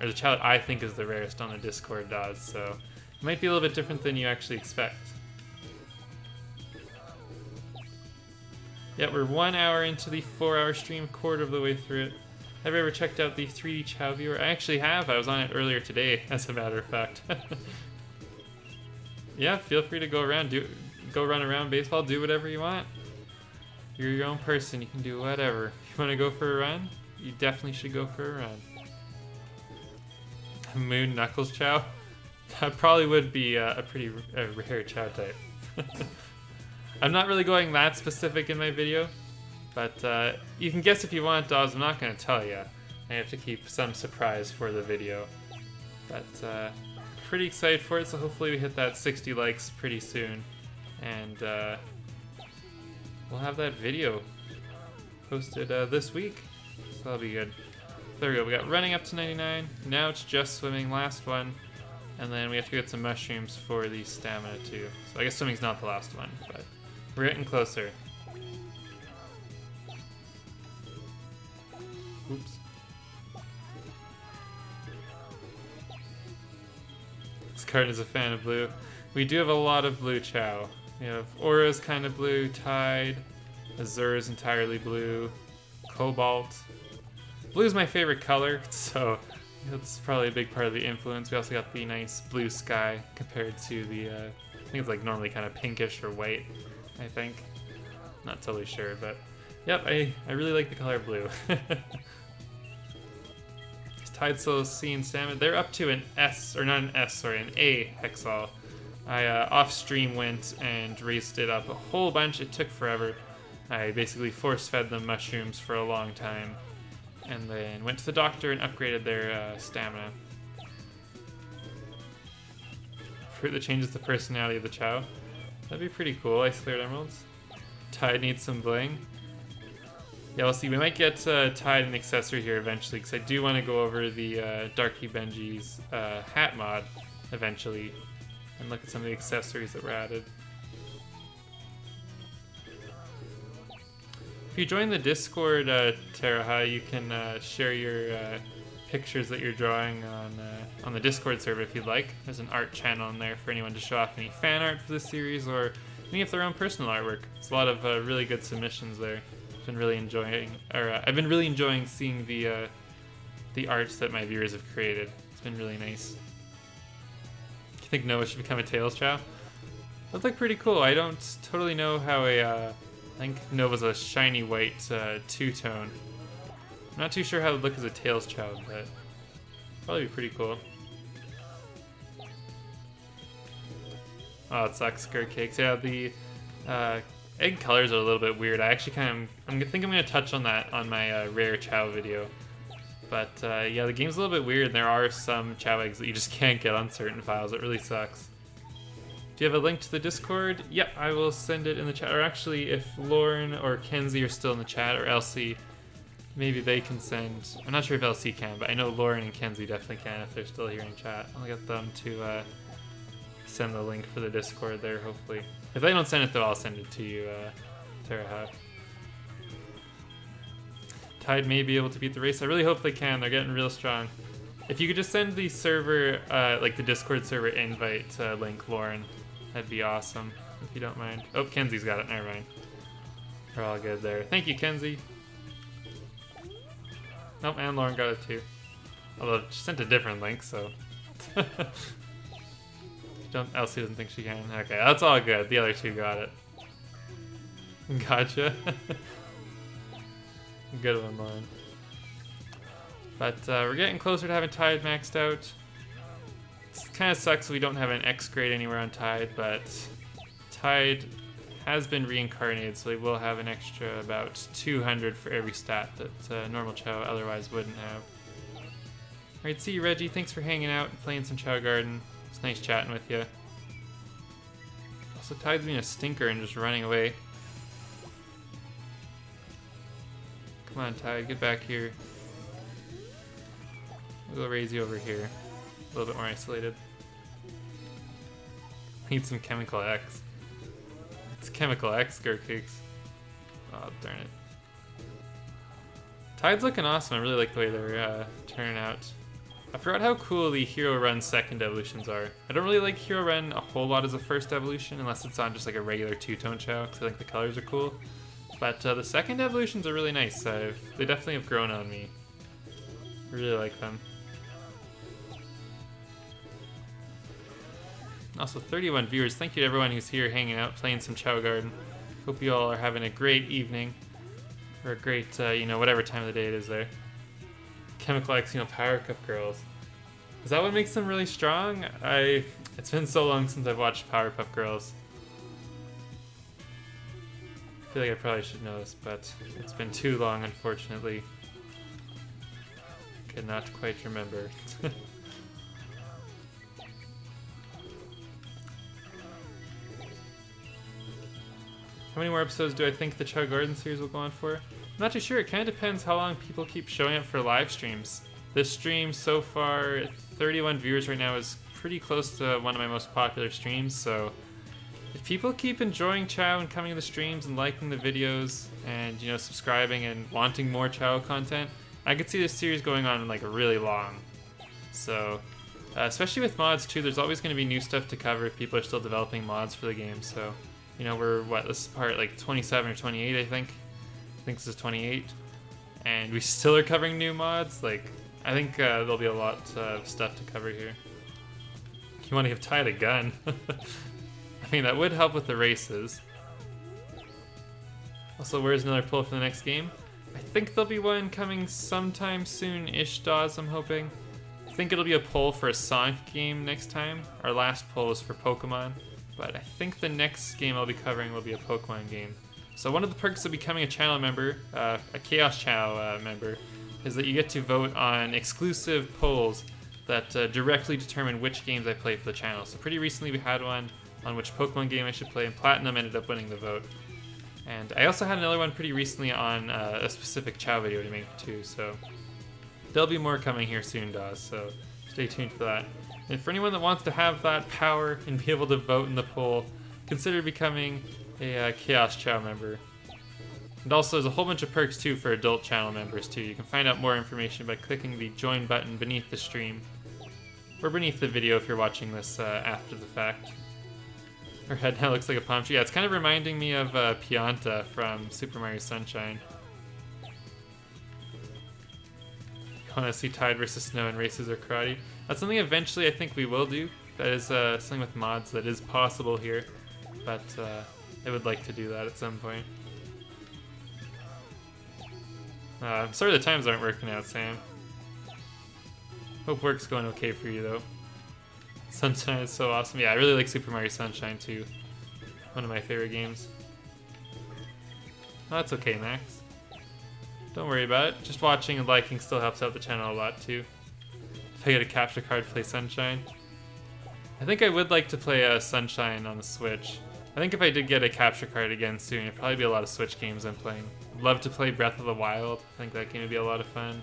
Speaker 1: or the Chao that I think is the rarest on the Discord does, so it might be a little bit different than you actually expect. Yeah, we're 1 hour into the 4-hour stream, quarter of the way through it. Have you ever checked out the 3D Chao viewer? I actually have. I was on it earlier today, as a matter of fact. Yeah, feel free to go around, go run around baseball, do whatever you want. You're your own person, you can do whatever. If you want to go for a run, you definitely should go for a run. Moon Knuckles Chao? That probably would be a pretty rare Chao type. I'm not really going that specific in my video, but you can guess if you want, Dawes. I'm not going to tell you. I have to keep some surprise for the video. But pretty excited for it, so hopefully we hit that 60 likes pretty soon. And we'll have that video posted this week, so that'll be good. There we go, we got running up to 99. Now it's just swimming, last one. And then we have to get some mushrooms for the stamina too. So I guess swimming's not the last one, but we're getting closer. Oops. This card is a fan of blue. We do have a lot of blue Chao. We have Aura's kind of blue, Tide, Azura's entirely blue, Cobalt. Blue is my favorite color, so that's probably a big part of the influence. We also got the nice blue sky compared to the, I think it's like normally kind of pinkish or white, I think. Not totally sure, but yep, I really like the color blue. Tide Soul, C, and Salmon, they're up to an S, or not an S, sorry, an A Hexal. I off-stream went and raised it up a whole bunch. It took forever. I basically force-fed them mushrooms for a long time, and then went to the doctor and upgraded their stamina. Fruit that changes the personality of the Chao. That'd be pretty cool. Ice Cleared Emeralds. Tide needs some bling. Yeah, we'll see. We might get Tide an accessory here eventually, because I do want to go over the Darky Benji's hat mod eventually and look at some of the accessories that were added. If you join the Discord, Teraha, you can share your pictures that you're drawing on the Discord server if you'd like. There's an art channel in there for anyone to show off any fan art for the series or any of their own personal artwork. There's a lot of really good submissions there. I've been really enjoying seeing the arts that my viewers have created. It's been really nice. Do you think Noah should become a Tails Chao? That'd look pretty cool. I don't totally know how I think Nova's a shiny white two-tone. I'm not too sure how it would look as a Tails Chao, but probably be pretty cool. Oh, it sucks, skirt cakes. Yeah, the egg colors are a little bit weird. I actually I think I'm gonna touch on that on my rare Chao video. But yeah, the game's a little bit weird. There are some Chao eggs that you just can't get on certain files. It really sucks. Do you have a link to the Discord? Yep, I will send it in the chat. Or actually, if Lauren or Kenzie are still in the chat, or Elsie, maybe they can send. I'm not sure if Elsie can, but I know Lauren and Kenzie definitely can if they're still here in chat. I'll get them to send the link for the Discord there, hopefully. If they don't send it, though, I'll send it to you, Teraha. Tide may be able to beat the race. I really hope they can. They're getting real strong. If you could just send the server, like the Discord server invite link, Lauren, that'd be awesome, if you don't mind. Oh, Kenzie's got it. Never mind. We're all good there. Thank you, Kenzie. Nope, and Lauren got it too. Although she sent a different link, so. Elsie doesn't think she can. Okay, that's all good. The other two got it. Gotcha. Good one, Lauren. But we're getting closer to having Tide maxed out. It kind of sucks we don't have an X grade anywhere on Tide, but Tide has been reincarnated, so they will have an extra about 200 for every stat that normal Chao otherwise wouldn't have. Alright, see you, Reggie. Thanks for hanging out and playing some Chao Garden. It's nice chatting with you. Also, Tide's being a stinker and just running away. Come on, Tide, get back here. We'll raise you over here. A little bit more isolated. Need some Chemical X. It's Chemical X, Gurkix. Oh, darn it. Tide's looking awesome. I really like the way they're turning out. I forgot how cool the Hero Run second evolutions are. I don't really like Hero Run a whole lot as a first evolution, unless it's on just like a regular two-tone Chao, because I think the colors are cool. But the second evolutions are really nice. They definitely have grown on me. I really like them. Also, 31 viewers. Thank you to everyone who's here hanging out, playing some Chao Garden. Hope you all are having a great evening. Or a great, whatever time of the day it is there. Chemical X, Power Cup Girls. Is that what makes them really strong? It's been so long since I've watched Power Puff Girls. I feel like I probably should know this, but it's been too long, unfortunately. Could not quite remember. How many more episodes do I think the Chao Garden series will go on for? I'm not too sure. It kind of depends how long people keep showing up for live streams. This stream so far, 31 viewers right now, is pretty close to one of my most popular streams, so if people keep enjoying Chao and coming to the streams and liking the videos and, subscribing and wanting more Chao content, I could see this series going on like really long. So, especially with mods too, there's always going to be new stuff to cover if people are still developing mods for the game, so... we're, this is part like 27 or 28, I think. I think this is 28. And we still are covering new mods. I think there'll be a lot of stuff to cover here. You want to give Tide a gun? I mean, that would help with the races. Also, where's another pull for the next game? I think there'll be one coming sometime soon-ish, Dawes, I'm hoping. I think it'll be a poll for a Sonic game next time. Our last poll was for Pokemon. But I think the next game I'll be covering will be a Pokemon game. So one of the perks of becoming a channel member, a Chaos Chao member, is that you get to vote on exclusive polls that directly determine which games I play for the channel. So pretty recently we had one on which Pokemon game I should play, and Platinum ended up winning the vote. And I also had another one pretty recently on a specific Chao video to make too, so there'll be more coming here soon, Dawes, so stay tuned for that. And for anyone that wants to have that power and be able to vote in the poll, consider becoming a Chaos Chao member. And also there's a whole bunch of perks too for adult channel members too. You can find out more information by clicking the join button beneath the stream. Or beneath the video if you're watching this after the fact. Her head now looks like a palm tree. Yeah, it's kind of reminding me of Pianta from Super Mario Sunshine. I want to see Tide versus Snow in races or karate. That's something eventually I think we will do. That is something with mods that is possible here. But I would like to do that at some point. I'm sorry the times aren't working out, Sam. Hope work's going okay for you, though. Sunshine is so awesome. Yeah, I really like Super Mario Sunshine, too. One of my favorite games. That's okay, Max. Don't worry about it. Just watching and liking still helps out the channel a lot too. If I get a capture card, play Sunshine. I think I would like to play Sunshine on the Switch. I think if I did get a capture card again soon, it'd probably be a lot of Switch games I'm playing. I'd love to play Breath of the Wild. I think that game would be a lot of fun.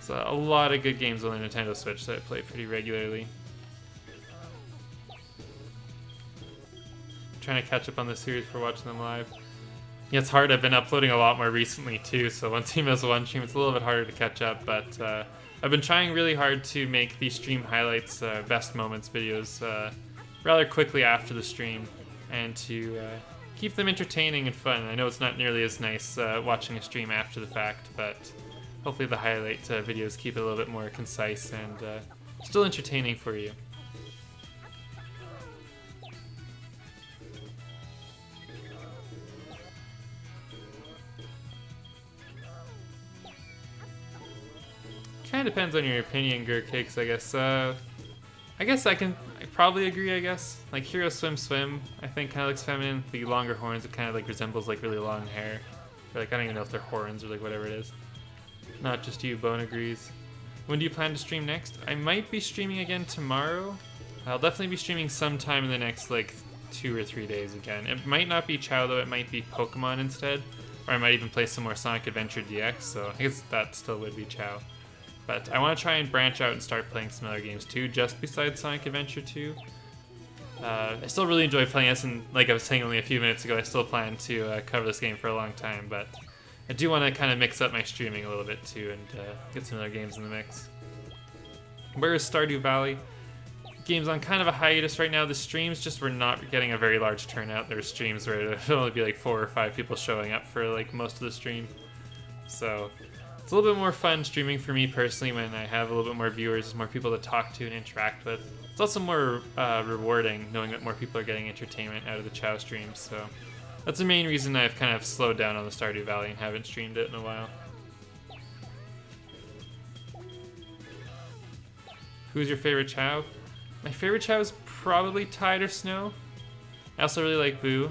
Speaker 1: So a lot of good games on the Nintendo Switch that I play pretty regularly. Trying to catch up on the series for watching them live. Yeah, it's hard. I've been uploading a lot more recently too, so once you miss one stream, it's a little bit harder to catch up, but I've been trying really hard to make these stream highlights, best moments videos rather quickly after the stream, and to keep them entertaining and fun. I know it's not nearly as nice watching a stream after the fact, but hopefully the highlight videos keep it a little bit more concise and still entertaining for you. Kind of depends on your opinion, Gurkicks, I guess. I probably agree, I guess. Like, Hero Swim Swim, I think kind of looks feminine. The longer horns, it kind of like resembles like really long hair. Or, like, I don't even know if they're horns or like whatever it is. Not just you, Bone agrees. When do you plan to stream next? I might be streaming again tomorrow. I'll definitely be streaming sometime in the next like 2 or 3 days again. It might not be Chao though, it might be Pokemon instead. Or I might even play some more Sonic Adventure DX, so I guess that still would be Chao. But I want to try and branch out and start playing some other games too, just besides Sonic Adventure 2. I still really enjoy playing this, and like I was saying only a few minutes ago, I still plan to cover this game for a long time, but I do want to kind of mix up my streaming a little bit too and get some other games in the mix. Where is Stardew Valley? Game's on kind of a hiatus right now. The streams just were not getting a very large turnout. There were streams where there'd only be like 4 or 5 people showing up for like most of the stream. So it's a little bit more fun streaming for me personally when I have a little bit more viewers, more people to talk to and interact with. It's also more rewarding knowing that more people are getting entertainment out of the Chao streams, so that's the main reason I've kind of slowed down on the Stardew Valley and haven't streamed it in a while. Who's your favorite Chao? My favorite Chao is probably Tide or Snow. I also really like Boo.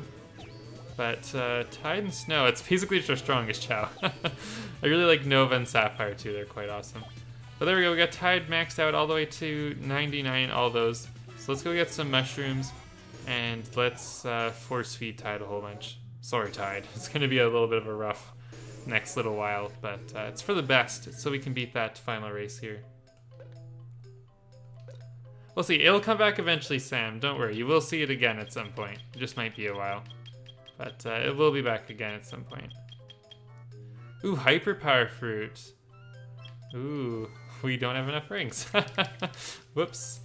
Speaker 1: But Tide and Snow, it's basically just our strongest Chao. I really like Nova and Sapphire too, they're quite awesome. But there we go, we got Tide maxed out all the way to 99, all those. So let's go get some mushrooms, and let's force feed Tide a whole bunch. Sorry Tide, it's gonna be a little bit of a rough next little while, but it's for the best, so we can beat that final race here. We'll see, it'll come back eventually, Sam, don't worry, you will see it again at some point. It just might be a while. But it will be back again at some point. Ooh, Hyper Power Fruit. Ooh, we don't have enough rings. Whoops.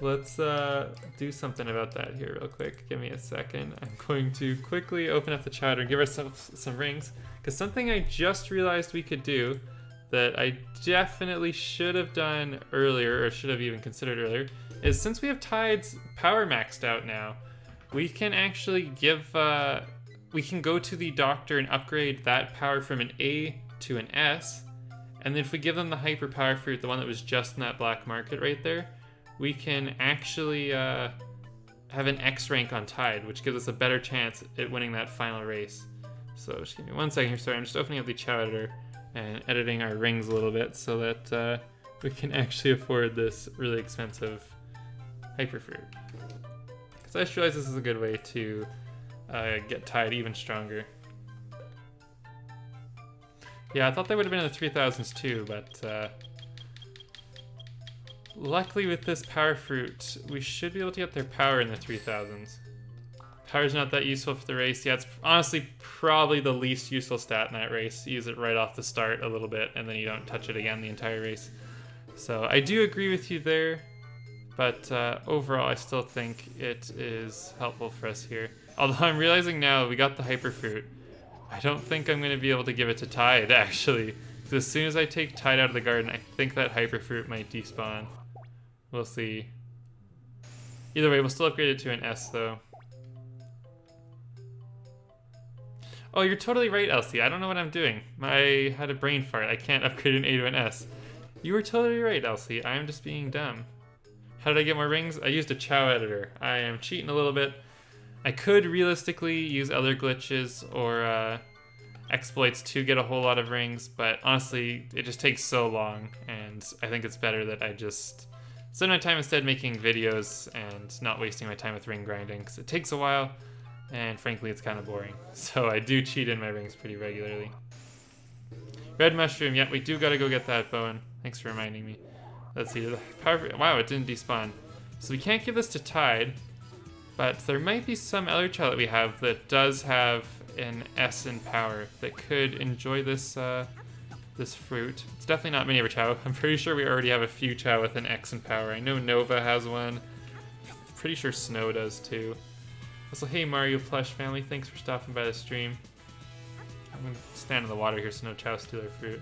Speaker 1: Let's do something about that here real quick. Give me a second. I'm going to quickly open up the chowder and give ourselves some rings. Because something I just realized we could do that I definitely should have done earlier, or should have even considered earlier, is since we have Tide's power maxed out now, we can actually give... we can go to the doctor and upgrade that power from an A to an S, and then if we give them the Hyper Power Fruit, the one that was just in that black market right there, we can actually have an X rank on Tide, which gives us a better chance at winning that final race. So just give me 1 second here, sorry, I'm just opening up the Chao editor and editing our rings a little bit so that we can actually afford this really expensive Hyper Fruit. Because I just realized this is a good way to get Tide even stronger. Yeah, I thought they would have been in the 3000s too, but luckily with this Power Fruit, we should be able to get their power in the 3000s. Power's not that useful for the race. Yeah, it's honestly probably the least useful stat in that race. You use it right off the start a little bit, and then you don't touch it again the entire race. So I do agree with you there, but overall I still think it is helpful for us here. Although I'm realizing now we got the Hyper Fruit. I don't think I'm going to be able to give it to Tide, actually. Because as soon as I take Tide out of the garden, I think that Hyper Fruit might despawn. We'll see. Either way, we'll still upgrade it to an S, though. Oh, you're totally right, Elsie. I don't know what I'm doing. I had a brain fart. I can't upgrade an A to an S. You were totally right, Elsie. I am just being dumb. How did I get more rings? I used a Chao editor. I am cheating a little bit. I could realistically use other glitches or exploits to get a whole lot of rings, but honestly, it just takes so long, and I think it's better that I just spend my time instead making videos and not wasting my time with ring grinding, because it takes a while, and frankly, it's kind of boring. So I do cheat in my rings pretty regularly. Red mushroom, yeah, we do gotta go get that, Bowen. Thanks for reminding me. Let's see, the power, wow, it didn't despawn. So we can't give this to Tide, but there might be some other Chao that we have that does have an S in power that could enjoy this this fruit. It's definitely not many of our Chao. I'm pretty sure we already have a few Chao with an X in power. I know Nova has one. Pretty sure Snow does too. Also, hey Mario Plush family, thanks for stopping by the stream. I'm gonna stand in the water here so no Chao steal our fruit.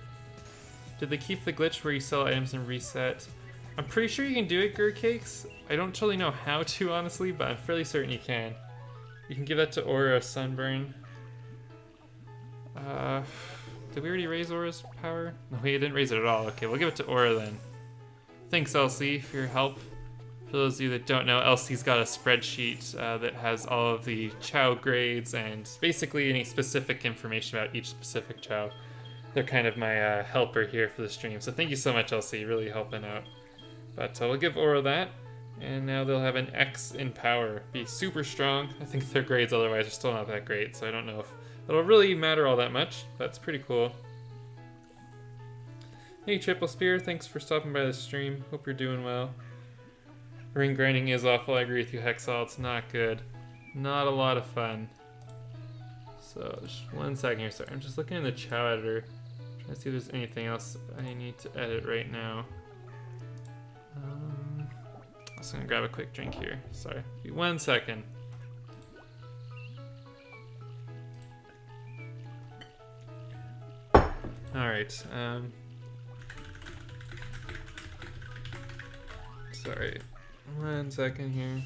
Speaker 1: Did they keep the glitch where you sell items and reset? I'm pretty sure you can do it, Cakes. I don't totally know how to, honestly, but I'm fairly certain you can. You can give that to Aura Sunburn. Did we already raise Aura's power? No, we didn't raise it at all. Okay, we'll give it to Aura then. Thanks, Elsie, for your help. For those of you that don't know, Elsie's got a spreadsheet that has all of the Chao grades and basically any specific information about each specific Chao. They're kind of my helper here for the stream, so thank you so much, Elsie, really helping out. But we'll give Aura that, and now they'll have an X in power. Be super strong. I think their grades otherwise are still not that great, so I don't know if it'll really matter all that much, but it's pretty cool. Hey Triple Spear, thanks for stopping by the stream. Hope you're doing well. Ring grinding is awful, I agree with you, Hexal. It's not good. Not a lot of fun. So, just 1 second here. Sorry, I'm just looking in the Chao editor. Trying to see if there's anything else I need to edit right now. I'm just gonna grab a quick drink here. Sorry, be 1 second. Alright, sorry, 1 second here.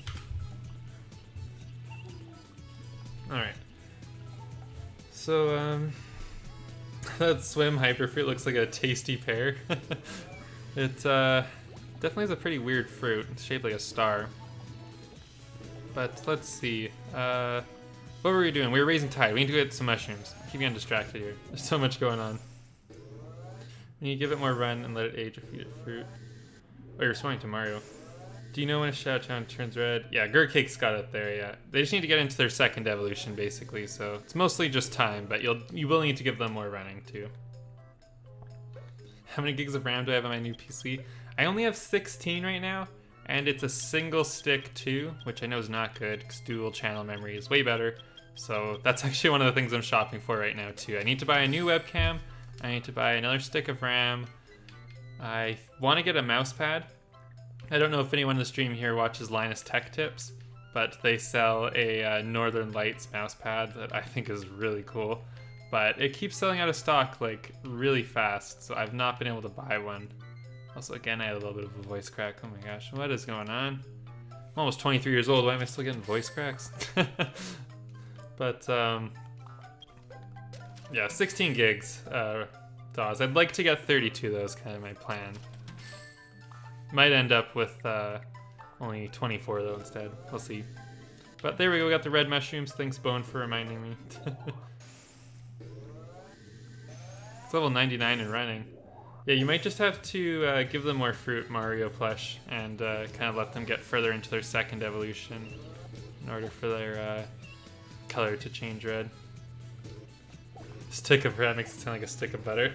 Speaker 1: Alright. So, that swim hyperfruit looks like a tasty pear. It, definitely is a pretty weird fruit. It's shaped like a star. But let's see. What were we doing? We were raising tide. We need to get some mushrooms. I keep getting distracted here. There's so much going on. We need to give it more run and let it age or feed it fruit. Oh, you're responding to Mario. Do you know when a Chao turns red? Yeah, Cake's got it there, yeah. They just need to get into their second evolution, basically, so it's mostly just time, but you will need to give them more running, too. How many gigs of RAM do I have on my new PC? I only have 16 right now, and it's a single stick too, which I know is not good, because dual channel memory is way better. So that's actually one of the things I'm shopping for right now too. I need to buy a new webcam, I need to buy another stick of RAM. I want to get a mouse pad. I don't know if anyone in the stream here watches Linus Tech Tips, but they sell a Northern Lights mouse pad that I think is really cool. But it keeps selling out of stock like really fast, so I've not been able to buy one. Also, again, I had a little bit of a voice crack. Oh my gosh, what is going on? I'm almost 23 years old. Why am I still getting voice cracks? But, yeah, 16 gigs, DAWs. I'd like to get 32, though, is kind of my plan. Might end up with only 24, though, instead. We'll see. But there we go. We got the red mushrooms. Thanks, Bone, for reminding me. It's level 99 and running. Yeah, you might just have to give them more fruit, Mario Plush, and kind of let them get further into their second evolution in order for their color to change red. Stick of red makes it sound like a stick of butter.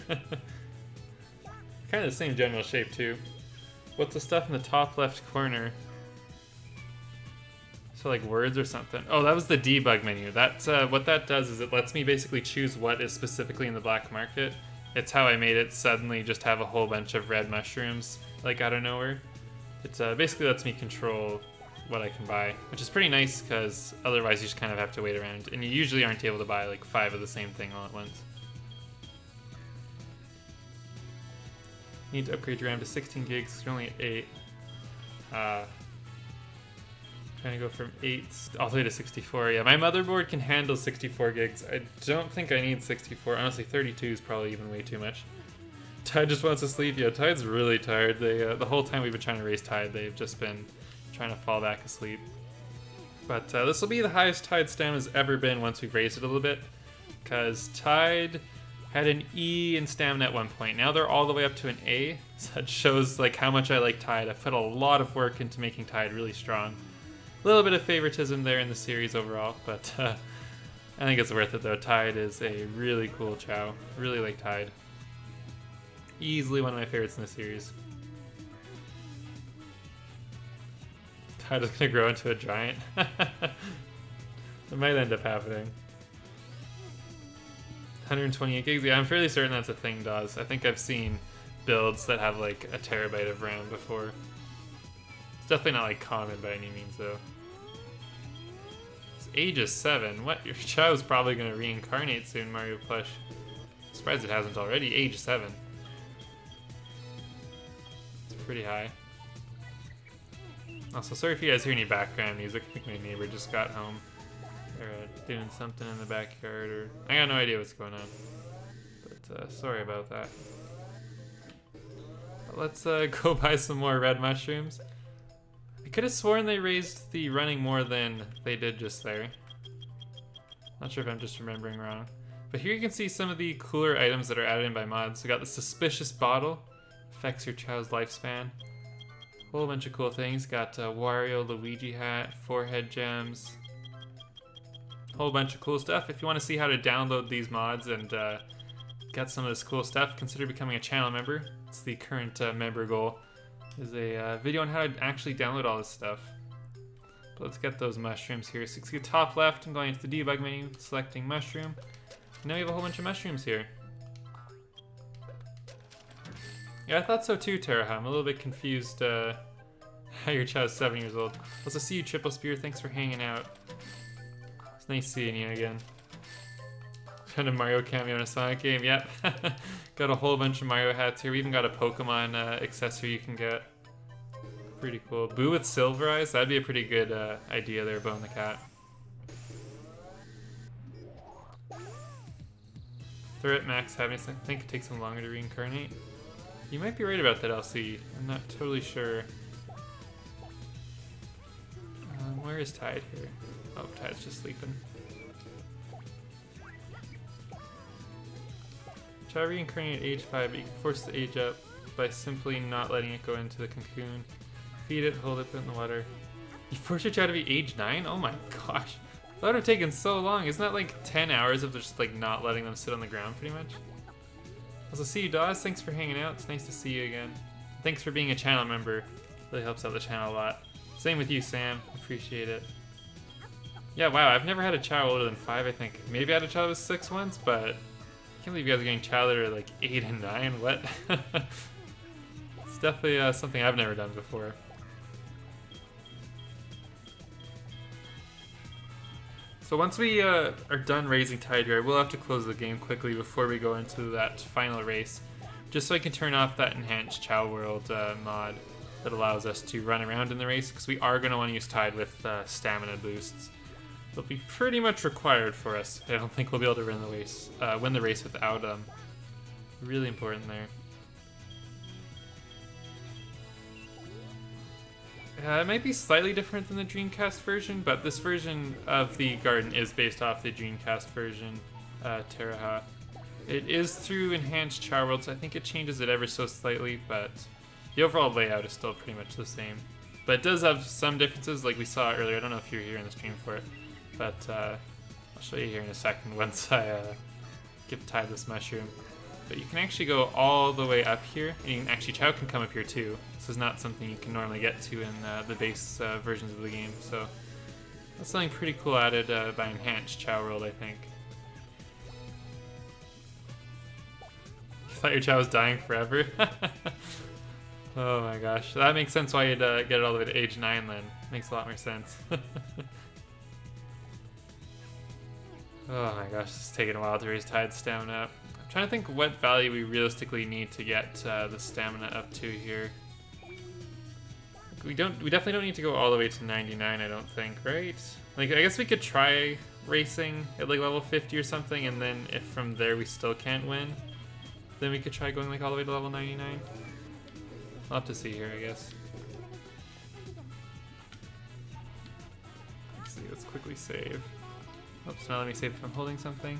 Speaker 1: Kind of the same general shape, too. What's the stuff in the top left corner? So like words or something. Oh, that was the debug menu. That's what that does is it lets me basically choose what is specifically in the black market. It's how I made it suddenly just have a whole bunch of red mushrooms, like out of nowhere. It basically lets me control what I can buy, which is pretty nice because otherwise you just kind of have to wait around, and you usually aren't able to buy like 5 of the same thing all at once. You need to upgrade your RAM to 16 gigs, you're only at 8. Trying to go from 8 all the way to 64. Yeah, my motherboard can handle 64 gigs. I don't think I need 64. Honestly, 32 is probably even way too much. Tide just wants to sleep. Yeah, Tide's really tired. They the whole time we've been trying to raise Tide, they've just been trying to fall back asleep. But this will be the highest Tide stamina's ever been once we've raised it a little bit, because Tide had an E in stamina at one point. Now they're all the way up to an A, so that shows like how much I like Tide. I've put a lot of work into making Tide really strong. A little bit of favoritism there in the series overall, but I think it's worth it though. Tide is a really cool Chao. Really like Tide. Easily one of my favorites in the series. Tide is gonna grow into a giant. It might end up happening. 128 gigs. Yeah, I'm fairly certain that's a thing, Dawes. I think I've seen builds that have like a terabyte of RAM before. It's definitely not like common by any means though. It's age is 7. What? Your Chao's probably gonna reincarnate soon, Mario Plush. I'm surprised it hasn't already. Age 7. It's pretty high. Also, sorry if you guys hear any background music. I think my neighbor just got home. They're doing something in the backyard, or I got no idea what's going on. But sorry about that. But let's go buy some more red mushrooms. I could have sworn they raised the running more than they did just there. Not sure if I'm just remembering wrong. But here you can see some of the cooler items that are added in by mods. We got the suspicious bottle. Affects your Chao's lifespan. Whole bunch of cool things. Got Wario, Luigi hat, forehead gems. Whole bunch of cool stuff. If you want to see how to download these mods and get some of this cool stuff, consider becoming a channel member. It's the current member goal. There's a video on how to actually download all this stuff. But let's get those mushrooms here. So you can see the top left, I'm going into the debug menu, selecting mushroom. And now we have a whole bunch of mushrooms here. Yeah, I thought so too, Teraha. I'm a little bit confused how your Chao's 7 years old. Also, see you, Triple Spear. Thanks for hanging out. It's nice seeing you again. Found a Mario cameo in a Sonic game. Yep. Got a whole bunch of Mario hats here. We even got a Pokemon accessory you can get. Pretty cool. Boo with silver eyes. That'd be a pretty good idea there, Bone the Cat. Threat max having. I think it takes him longer to reincarnate. You might be right about that, LC. I'm not totally sure. Where is Tide here? Oh, Tide's just sleeping. Chao reincarnate at age 5, but you can force the age up by simply not letting it go into the cocoon. Feed it, hold it, put it in the water. You force your Chao to be age 9? Oh my gosh. That would have taken so long. Isn't that like 10 hours of just like not letting them sit on the ground pretty much? Also, see you, Dawes. Thanks for hanging out. It's nice to see you again. Thanks for being a channel member. Really helps out the channel a lot. Same with you, Sam. Appreciate it. Yeah, wow. I've never had a Chao older than 5, I think. Maybe I had a Chao that was 6 once, but I can't believe you guys are getting Chao that are like 8 and 9. What? It's definitely something I've never done before. So once we are done raising Tide here, we'll have to close the game quickly before we go into that final race, just so I can turn off that enhanced Chao World mod that allows us to run around in the race, because we are going to want to use Tide with stamina boosts. They'll be pretty much required for us. I don't think we'll be able to win the race without them. Really important there. It might be slightly different than the Dreamcast version, but this version of the garden is based off the Dreamcast version, Teraha. It is through enhanced Chao World, so I think it changes it ever so slightly, but the overall layout is still pretty much the same. But it does have some differences, like we saw earlier. I don't know if you were here in the stream for it, but I'll show you here in a second once I give Tide this mushroom. But you can actually go all the way up here, and you can actually, Chao can come up here too. This is not something you can normally get to in the base versions of the game, so that's something pretty cool added by enhanced Chao World, I think. You thought your Chao was dying forever? Oh my gosh, that makes sense why you'd get it all the way to age 9 then. Makes a lot more sense. Oh my gosh, it's taking a while to raise Tide's stamina up. I'm trying to think what value we realistically need to get the stamina up to here. We definitely don't need to go all the way to 99, I don't think, right? Like, I guess we could try racing at like level 50 or something, and then if from there we still can't win, then we could try going like all the way to level 99. I'll have to see here, I guess. Let's see. Let's quickly save. Oops, now let me save if I'm holding something.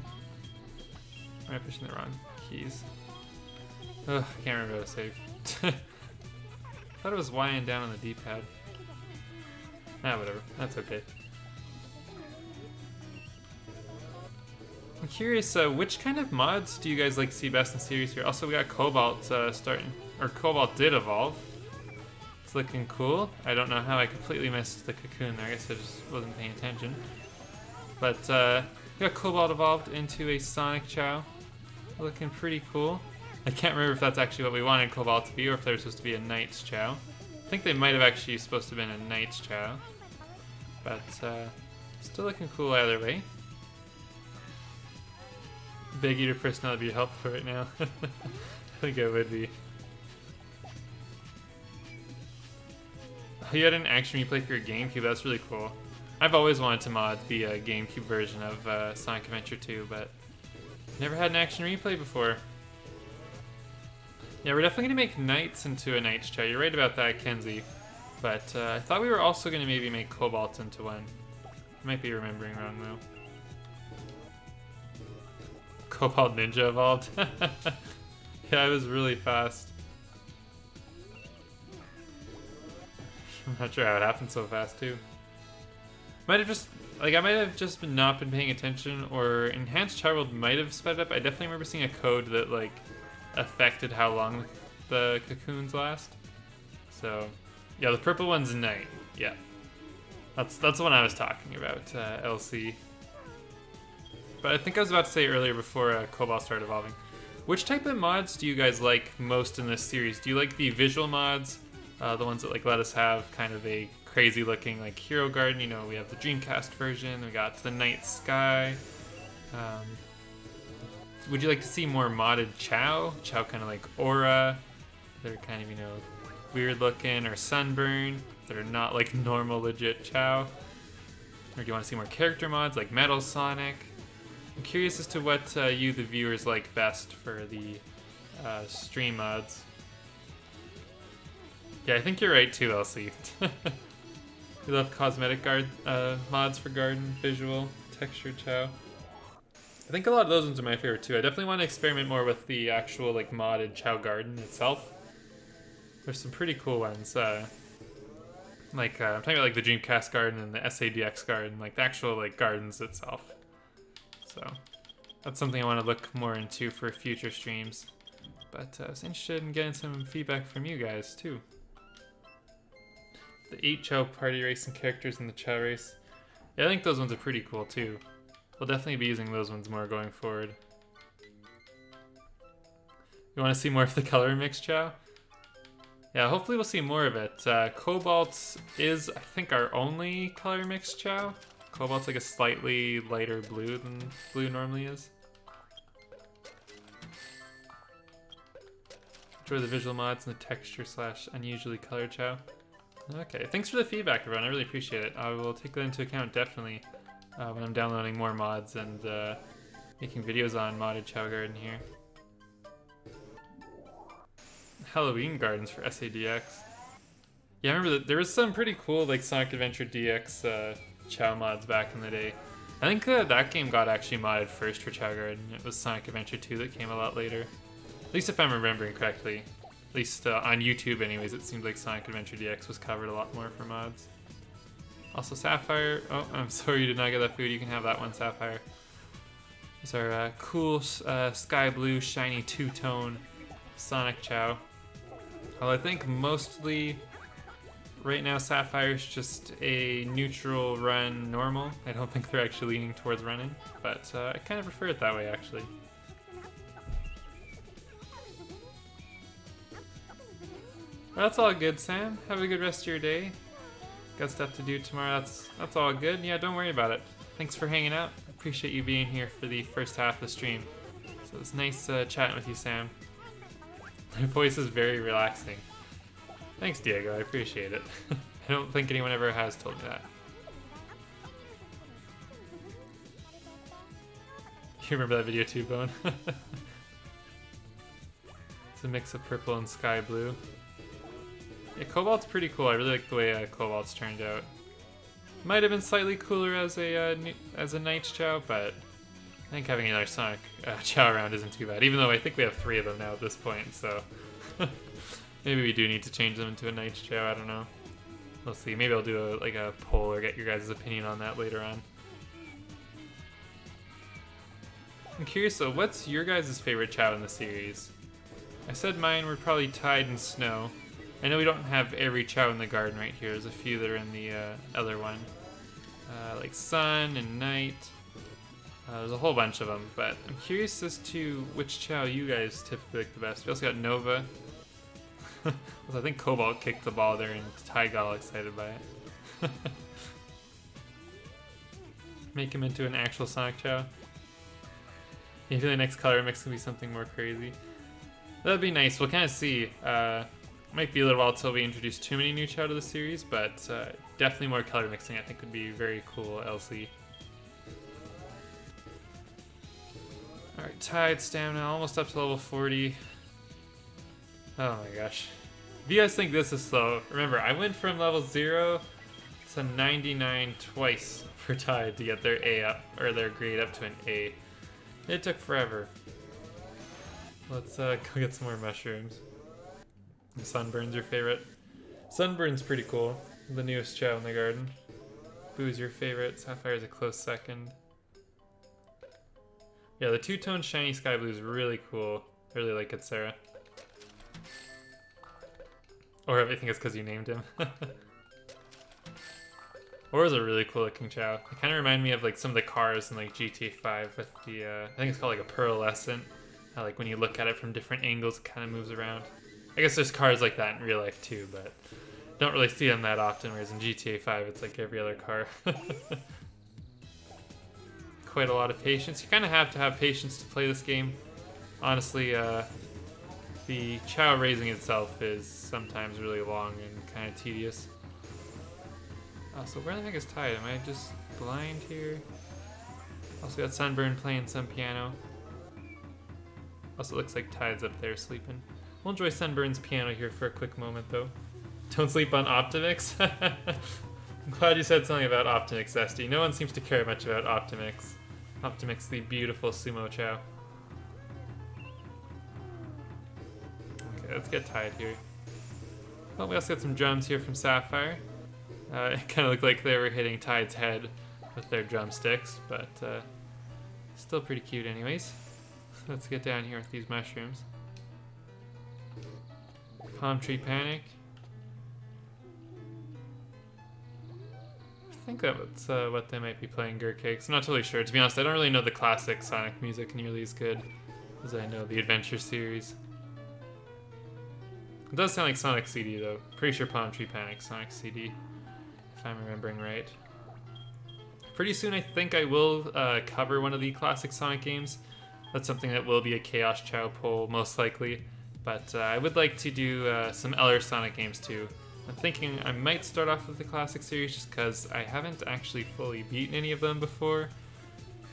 Speaker 1: Or am I pushing the wrong keys? Ugh, I can't remember how to save. Thought it was Y and down on the D-pad. Ah, whatever. That's okay. I'm curious, which kind of mods do you guys like to see best in series here? Also, we got Cobalt starting, or Cobalt did evolve. It's looking cool. I don't know how I completely missed the cocoon there. I guess I just wasn't paying attention. But we got Cobalt evolved into a Sonic Chao. Looking pretty cool. I can't remember if that's actually what we wanted Cobalt to be, or if they're supposed to be a Knight's Chao. I think they might have actually supposed to have been a Knight's Chao. But still looking cool either way. Big Eater personality would be helpful right now. I think it would be. Oh, you had an action replay for your GameCube. That's really cool. I've always wanted to mod the GameCube version of Sonic Adventure 2, but never had an action replay before. Yeah, we're definitely going to make Knights into a Knight's Chao. You're right about that, Kenzie. But I thought we were also going to maybe make Cobalt into one. I might be remembering wrong, though. Cobalt Ninja evolved. Yeah, it was really fast. I'm not sure how it happened so fast, too. Might have just, like, I might have just not been paying attention, or Enhanced Chao World might have sped up. I definitely remember seeing a code that, like, affected how long the cocoons last. So, yeah, the purple one's Night. Yeah. That's the one I was talking about, LC. But I think I was about to say earlier before Cobalt started evolving. Which type of mods do you guys like most in this series? Do you like the visual mods? The ones that like let us have kind of a crazy looking like Hero Garden. You know, we have the Dreamcast version. We got the night sky. Would you like to see more modded Chao? Chao kind of like Aura. They're kind of, you know, weird looking, or Sunburn. They're not like normal legit Chao. Or do you want to see more character mods like Metal Sonic? I'm curious as to what you, the viewers, like best for the stream mods. Yeah, I think you're right too, LC. We love cosmetic mods for garden, visual, textured Chao. I think a lot of those ones are my favorite too. I definitely want to experiment more with the actual like modded Chao Garden itself. There's some pretty cool ones. I'm talking about like the Dreamcast Garden and the SADX Garden, like the actual like gardens itself. So that's something I want to look more into for future streams. But I was interested in getting some feedback from you guys too. The 8 Chao party race and characters in the Chao race. Yeah, I think those ones are pretty cool too. We'll definitely be using those ones more going forward. You want to see more of the color mix Chao? Yeah, hopefully we'll see more of it. Cobalt is, I think, our only color mix Chao. Cobalt's like a slightly lighter blue than blue normally is. Enjoy the visual mods and the texture / unusually colored Chao. Okay, thanks for the feedback, everyone. I really appreciate it. I will take that into account definitely when I'm downloading more mods and making videos on modded Chao Garden here. Halloween gardens for SADX. Yeah, I remember that there was some pretty cool like Sonic Adventure DX Chao mods back in the day. I think that game got actually modded first for Chao Garden. It was Sonic Adventure 2 that came a lot later. At least if I'm remembering correctly. At least on YouTube anyways, it seemed like Sonic Adventure DX was covered a lot more for mods. Also Sapphire. Oh, I'm sorry you did not get that food. You can have that one, Sapphire. These are cool sky blue, shiny two-tone Sonic Chao. Well, I think mostly right now Sapphire's just a neutral run normal. I don't think they're actually leaning towards running, but I kind of prefer it that way actually. Well, that's all good, Sam. Have a good rest of your day. Got stuff to do tomorrow. That's all good. Yeah, don't worry about it. Thanks for hanging out. Appreciate you being here for the first half of the stream. So it's nice chatting with you, Sam. My voice is very relaxing. Thanks, Diego. I appreciate it. I don't think anyone ever has told me that. You remember that video too, Bone? It's a mix of purple and sky blue. Yeah, Cobalt's pretty cool. I really like the way Cobalt's turned out. Might have been slightly cooler as a Knight's Chao, but I think having another Sonic Chao around isn't too bad. Even though I think we have 3 of them now at this point, so maybe we do need to change them into a Knight's Chao. I don't know. We'll see. Maybe I'll do a poll or get your guys' opinion on that later on. I'm curious though, what's your guys' favorite Chao in the series? I said mine were probably Tide and Snow. I know we don't have every Chao in the garden right here. There's a few that are in the other one. Like Sun and Night. There's a whole bunch of them, but I'm curious as to which Chao you guys typically like the best. We also got Nova. I think Cobalt kicked the ball there and Tide got all excited by it. Make him into an actual Sonic Chao. Maybe the next color mix can be something more crazy. That'd be nice. We'll kind of see. Might be a little while till we introduce too many new Chao to the series, but definitely more color mixing I think would be very cool, LC. Alright, Tide stamina almost up to level 40. Oh my gosh. If you guys think this is slow, remember I went from level 0 to 99 twice for Tide to get their A up, or their grade up to an A. It took forever. Let's go get some more mushrooms. Sunburn's your favorite? Sunburn's pretty cool. The newest Chao in the garden. Boo's your favorite. Sapphire's a close second. Yeah, the two-tone shiny sky blue is really cool. I really like it, Sarah. Or I think it's because you named him. Or is a really cool looking Chao. It kind of remind me of like some of the cars in like GTA 5 with the, I think it's called like a pearlescent. How like when you look at it from different angles, it kind of moves around. I guess there's cars like that in real life too, but don't really see them that often, whereas in GTA 5 it's like every other car. Quite a lot of patience. You kind of have to have patience to play this game. Honestly, the Chao raising itself is sometimes really long and kind of tedious. So where the heck is Tide? Am I just blind here? Also got Sunburn playing some piano. Also looks like Tide's up there sleeping. We'll enjoy Sunburn's piano here for a quick moment though. Don't sleep on Optimix? I'm glad you said something about Optimix, Zesty. No one seems to care much about Optimix. Optimix, the beautiful sumo Chao. Okay, let's get Tide here. Well, we also got some drums here from Sapphire. It kind of looked like they were hitting Tide's head with their drumsticks, but still pretty cute anyways. Let's get down here with these mushrooms. Palm Tree Panic. I think that's what they might be playing, Gurcakes. I'm not totally sure. To be honest, I don't really know the classic Sonic music nearly as good as I know the Adventure series. It does sound like Sonic CD though. Pretty sure Palm Tree Panic, Sonic CD, if I'm remembering right. Pretty soon I think I will cover one of the classic Sonic games. That's something that will be a Chaos Chao poll, most likely. But I would like to do some other Sonic games too. I'm thinking I might start off with the classic series just because I haven't actually fully beaten any of them before.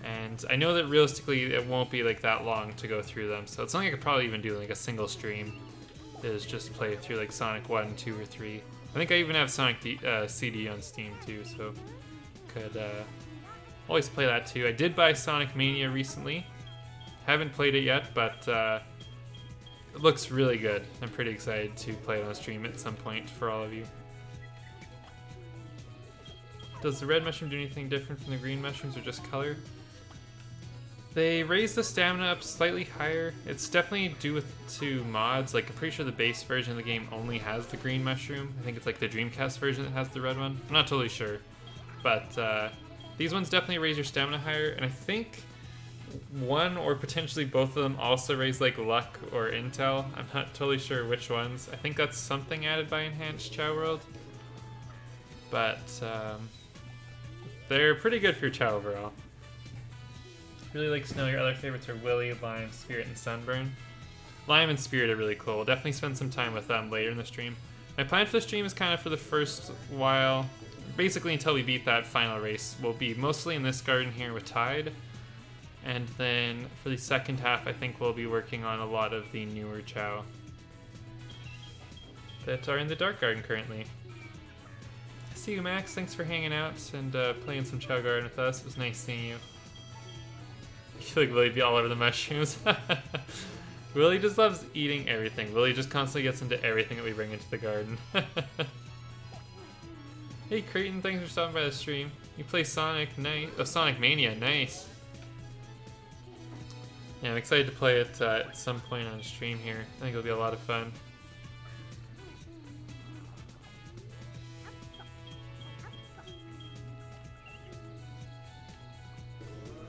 Speaker 1: And I know that realistically it won't be like that long to go through them. So it's something I could probably even do like a single stream. Is just play through like Sonic 1, 2, or 3. I think I even have Sonic CD on Steam too, so could always play that too. I did buy Sonic Mania recently. Haven't played it yet, but it looks really good. I'm pretty excited to play it on stream at some point for all of you. Does the red mushroom do anything different from the green mushrooms or just color? They raised the stamina up slightly higher. It's definitely due to mods. Like, I'm pretty sure the base version of the game only has the green mushroom. I think it's like the Dreamcast version that has the red one. I'm not totally sure. But these ones definitely raise your stamina higher. And I think one or potentially both of them also raise like luck or intel. I'm not totally sure which ones. I think that's something added by Enhanced Chao World. But they're pretty good for your Chao overall. Really like Snow. Your other favorites are Willy, Lime, Spirit, and Sunburn. Lime and Spirit are really cool. We'll definitely spend some time with them later in the stream. My plan for the stream is kind of for the first while, basically until we beat that final race, will be mostly in this garden here with Tide. And then for the second half, I think we'll be working on a lot of the newer Chao that are in the Dark Garden currently. See you, Max. Thanks for hanging out and playing some Chao Garden with us. It was nice seeing you. I feel like Willie be all over the mushrooms. Willie just loves eating everything. Willie just constantly gets into everything that we bring into the garden. Hey, Creighton, thanks for stopping by the stream. You play Sonic, nice. Oh, Sonic Mania, nice. Yeah, I'm excited to play it at some point on stream here. I think it'll be a lot of fun.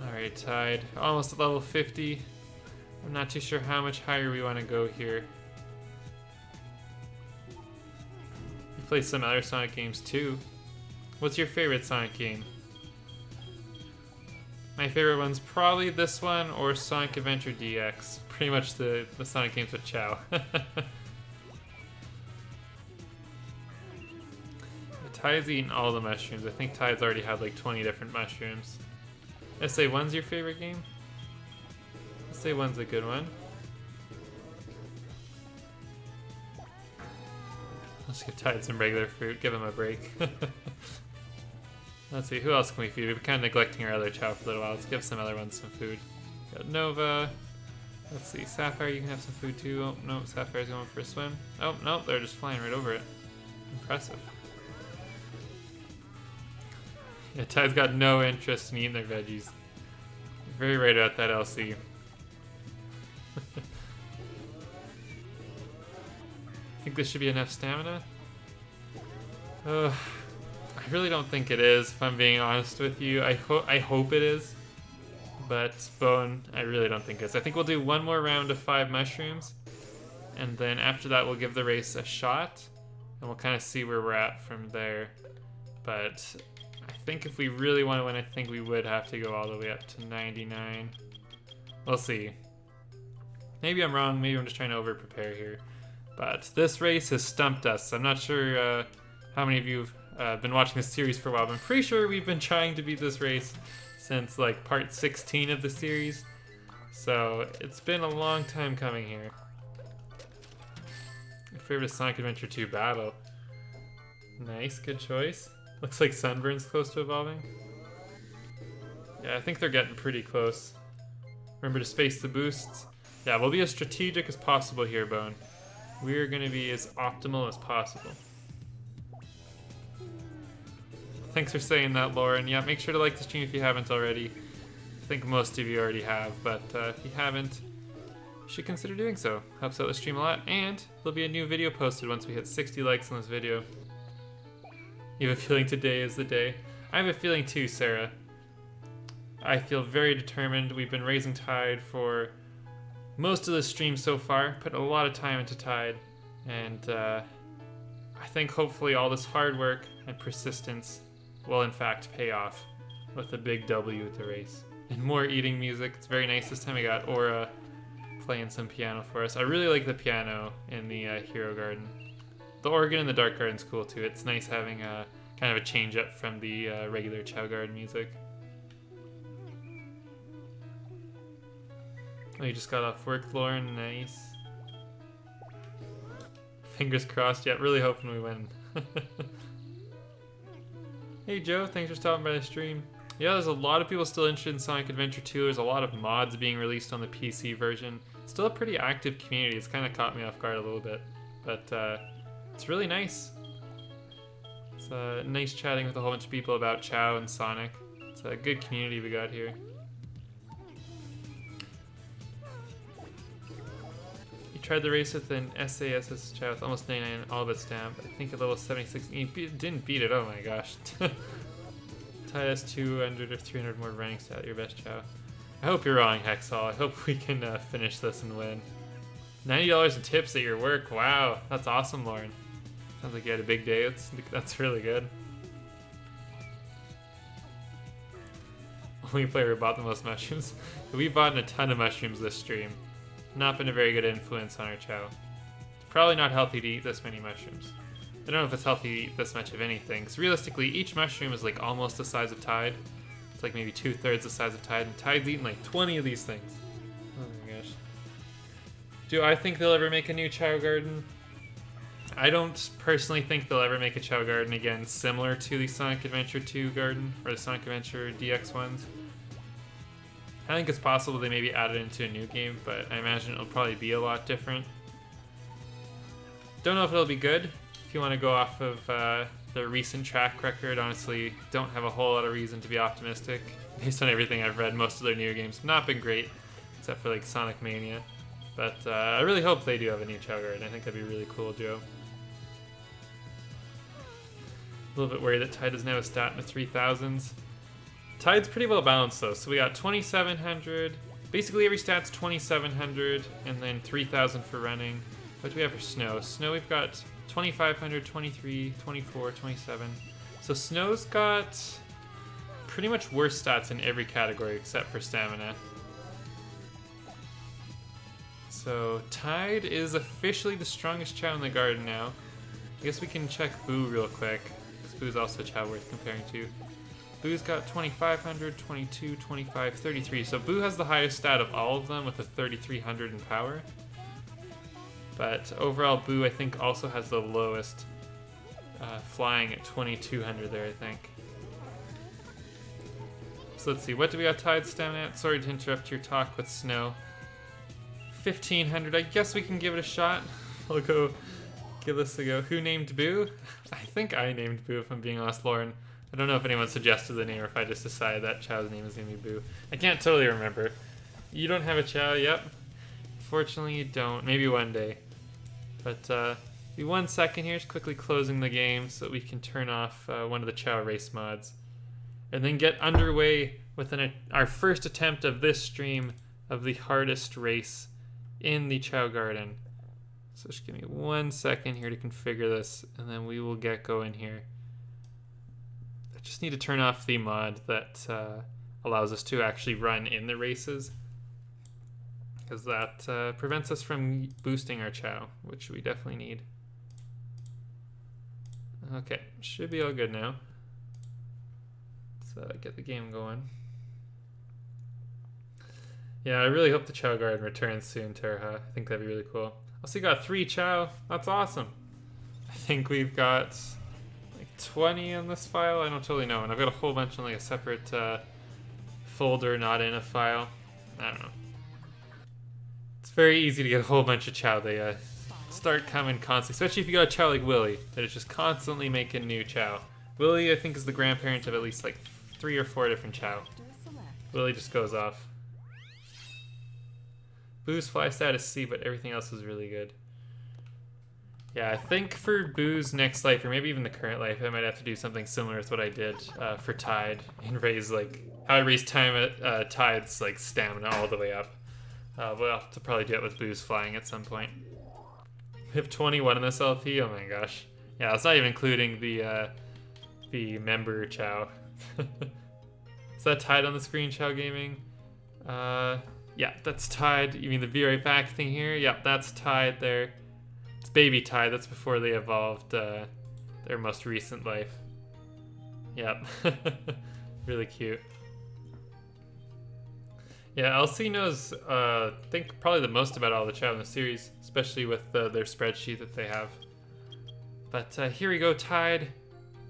Speaker 1: Alright, Tide. Almost at level 50. I'm not too sure how much higher we want to go here. You play some other Sonic games too. What's your favorite Sonic game? My favorite one's probably this one or Sonic Adventure DX. Pretty much the Sonic games with Chao. Ty's eaten all the mushrooms. I think Ty's already had like 20 different mushrooms. SA1's your favorite game? SA1's a good one. Let's give Tide some regular fruit. Give him a break. Let's see, who else can we feed? We've been kind of neglecting our other Chao for a little while. Let's give some other ones some food. Got Nova. Let's see, Sapphire, you can have some food too. Oh, no, Sapphire's going for a swim. Oh, no, they're just flying right over it. Impressive. Yeah, Ty's got no interest in eating their veggies. You're very right about that, LC. Think this should be enough stamina? I really don't think it is, if I'm being honest with you. I hope it is. But Bone, I really don't think it is. I think we'll do one more round of 5 mushrooms. And then after that, we'll give the race a shot. And we'll kind of see where we're at from there. But I think if we really want to win, I think we would have to go all the way up to 99. We'll see. Maybe I'm wrong. Maybe I'm just trying to over-prepare here. But this race has stumped us. I'm not sure how many of you have been watching this series for a while, but I'm pretty sure we've been trying to beat this race since like part 16 of the series. So it's been a long time coming here. My favorite Sonic Adventure 2 battle. Nice, good choice. Looks like Sunburn's close to evolving. Yeah, I think they're getting pretty close. Remember to space the boosts. Yeah, we'll be as strategic as possible here, Bone. We're going to be as optimal as possible. Thanks for saying that, Lauren. Yeah, make sure to like the stream if you haven't already. I think most of you already have, but if you haven't, you should consider doing so. Helps out the stream a lot, and there'll be a new video posted once we hit 60 likes on this video. You have a feeling today is the day? I have a feeling too, Sarah. I feel very determined. We've been raising Tide for most of the stream so far, put a lot of time into Tide, and I think hopefully all this hard work and persistence will in fact pay off with a big W at the race. And more eating music. It's very nice. This time we got Aura playing some piano for us. I really like the piano in the Hero Garden. The organ in the Dark Garden's cool too. It's nice having a kind of a change up from the regular Chao Garden music. Oh, you just got off work, Lauren. Nice. Fingers crossed. Yeah, really hoping we win. Hey Joe, thanks for stopping by the stream. Yeah, there's a lot of people still interested in Sonic Adventure 2. There's a lot of mods being released on the PC version. Still a pretty active community. It's kind of caught me off guard a little bit. But it's really nice. It's nice chatting with a whole bunch of people about Chao and Sonic. It's a good community we got here. Tried the race with an SASS Chao with almost 99 all but stamp. I think at level 76. He didn't beat it. Oh my gosh. Tide has 200 or 300 more ranks at your best Chao. I hope you're wrong, Hexall. I hope we can finish this and win. $90 in tips at your work. Wow, that's awesome, Lauren. Sounds like you had a big day. That's really good. Only player who bought the most mushrooms. We bought a ton of mushrooms this stream. Not been a very good influence on our Chao. It's probably not healthy to eat this many mushrooms. I don't know if it's healthy to eat this much of anything, because realistically, each mushroom is like almost the size of Tide. It's like maybe 2/3 the size of Tide, and Tide's eating like 20 of these things. Oh my gosh. Do I think they'll ever make a new Chao Garden? I don't personally think they'll ever make a Chao Garden again similar to the Sonic Adventure 2 Garden or the Sonic Adventure DX ones. I think it's possible they maybe add it into a new game, but I imagine it'll probably be a lot different. Don't know if it'll be good. If you want to go off of the recent track record, honestly, don't have a whole lot of reason to be optimistic. Based on everything I've read, most of their newer games have not been great, except for like Sonic Mania. But I really hope they do have a new Chao Garden. I think that'd be really cool, Joe. A little bit worried that Tide is now a stat in the 3000s. Tide's pretty well balanced though, so we got 2700. Basically every stat's 2700, and then 3000 for running. What do we have for Snow? Snow we've got 2500, 23, 24, 27. So Snow's got pretty much worse stats in every category except for stamina. So Tide is officially the strongest Chao in the garden now. I guess we can check Boo real quick, because Boo's also a Chao worth comparing to. Boo's got 2500, 22, 25, 33. So Boo has the highest stat of all of them with a 3300 in power. But overall, Boo I think also has the lowest flying at 2200 there, I think. So let's see, what do we got Tide stamina at? Sorry to interrupt your talk with Snow. 1500, I guess we can give it a shot. We'll go give this a go. Who named Boo? I think I named Boo, if I'm being honest, Lauren. I don't know if anyone suggested the name or if I just decided that Chao's name is going to be Boo. I can't totally remember. You don't have a Chao? Yep. Fortunately, you don't. Maybe one day. But be 1 second here, just quickly closing the game so that we can turn off one of the Chao race mods. And then get underway with our first attempt of this stream of the hardest race in the Chao Garden. So just give me 1 second here to configure this, and then we will get going here. I just need to turn off the mod that allows us to actually run in the races, because that prevents us from boosting our Chao, which we definitely need. Okay, should be all good now. Let's get the game going. Yeah, I really hope the Chao Garden returns soon, Terha. I think that'd be really cool. Also, you got 3 Chao. That's awesome. I think we've got like 20 in this file. I don't totally know. And I've got a whole bunch in like a separate folder, not in a file. I don't know. It's very easy to get a whole bunch of Chao. They start coming constantly, especially if you got a Chao like Willy, that is just constantly making new Chao. Willy, I think, is the grandparent of at least like 3 or 4 different Chao. Willy just goes off. Boo's fly stat is C, but everything else is really good. Yeah, I think for Boo's next life, or maybe even the current life, I might have to do something similar with what I did for Tide, and raise like how I raised Tide's like stamina all the way up. We'll have to probably do it with Boo's flying at some point. We have 21 in this LP. Oh my gosh. Yeah, it's not even including the member Chao. Is that Tide on the screen, Chao Gaming? Yeah, that's Tide. You mean the Be Right Back thing here? Yep, that's Tide there. It's baby Tide. That's before they evolved their most recent life. Yep. Really cute. Yeah, LC knows, I think, probably the most about all the Chao in the series, especially with their spreadsheet that they have. But here we go, Tide.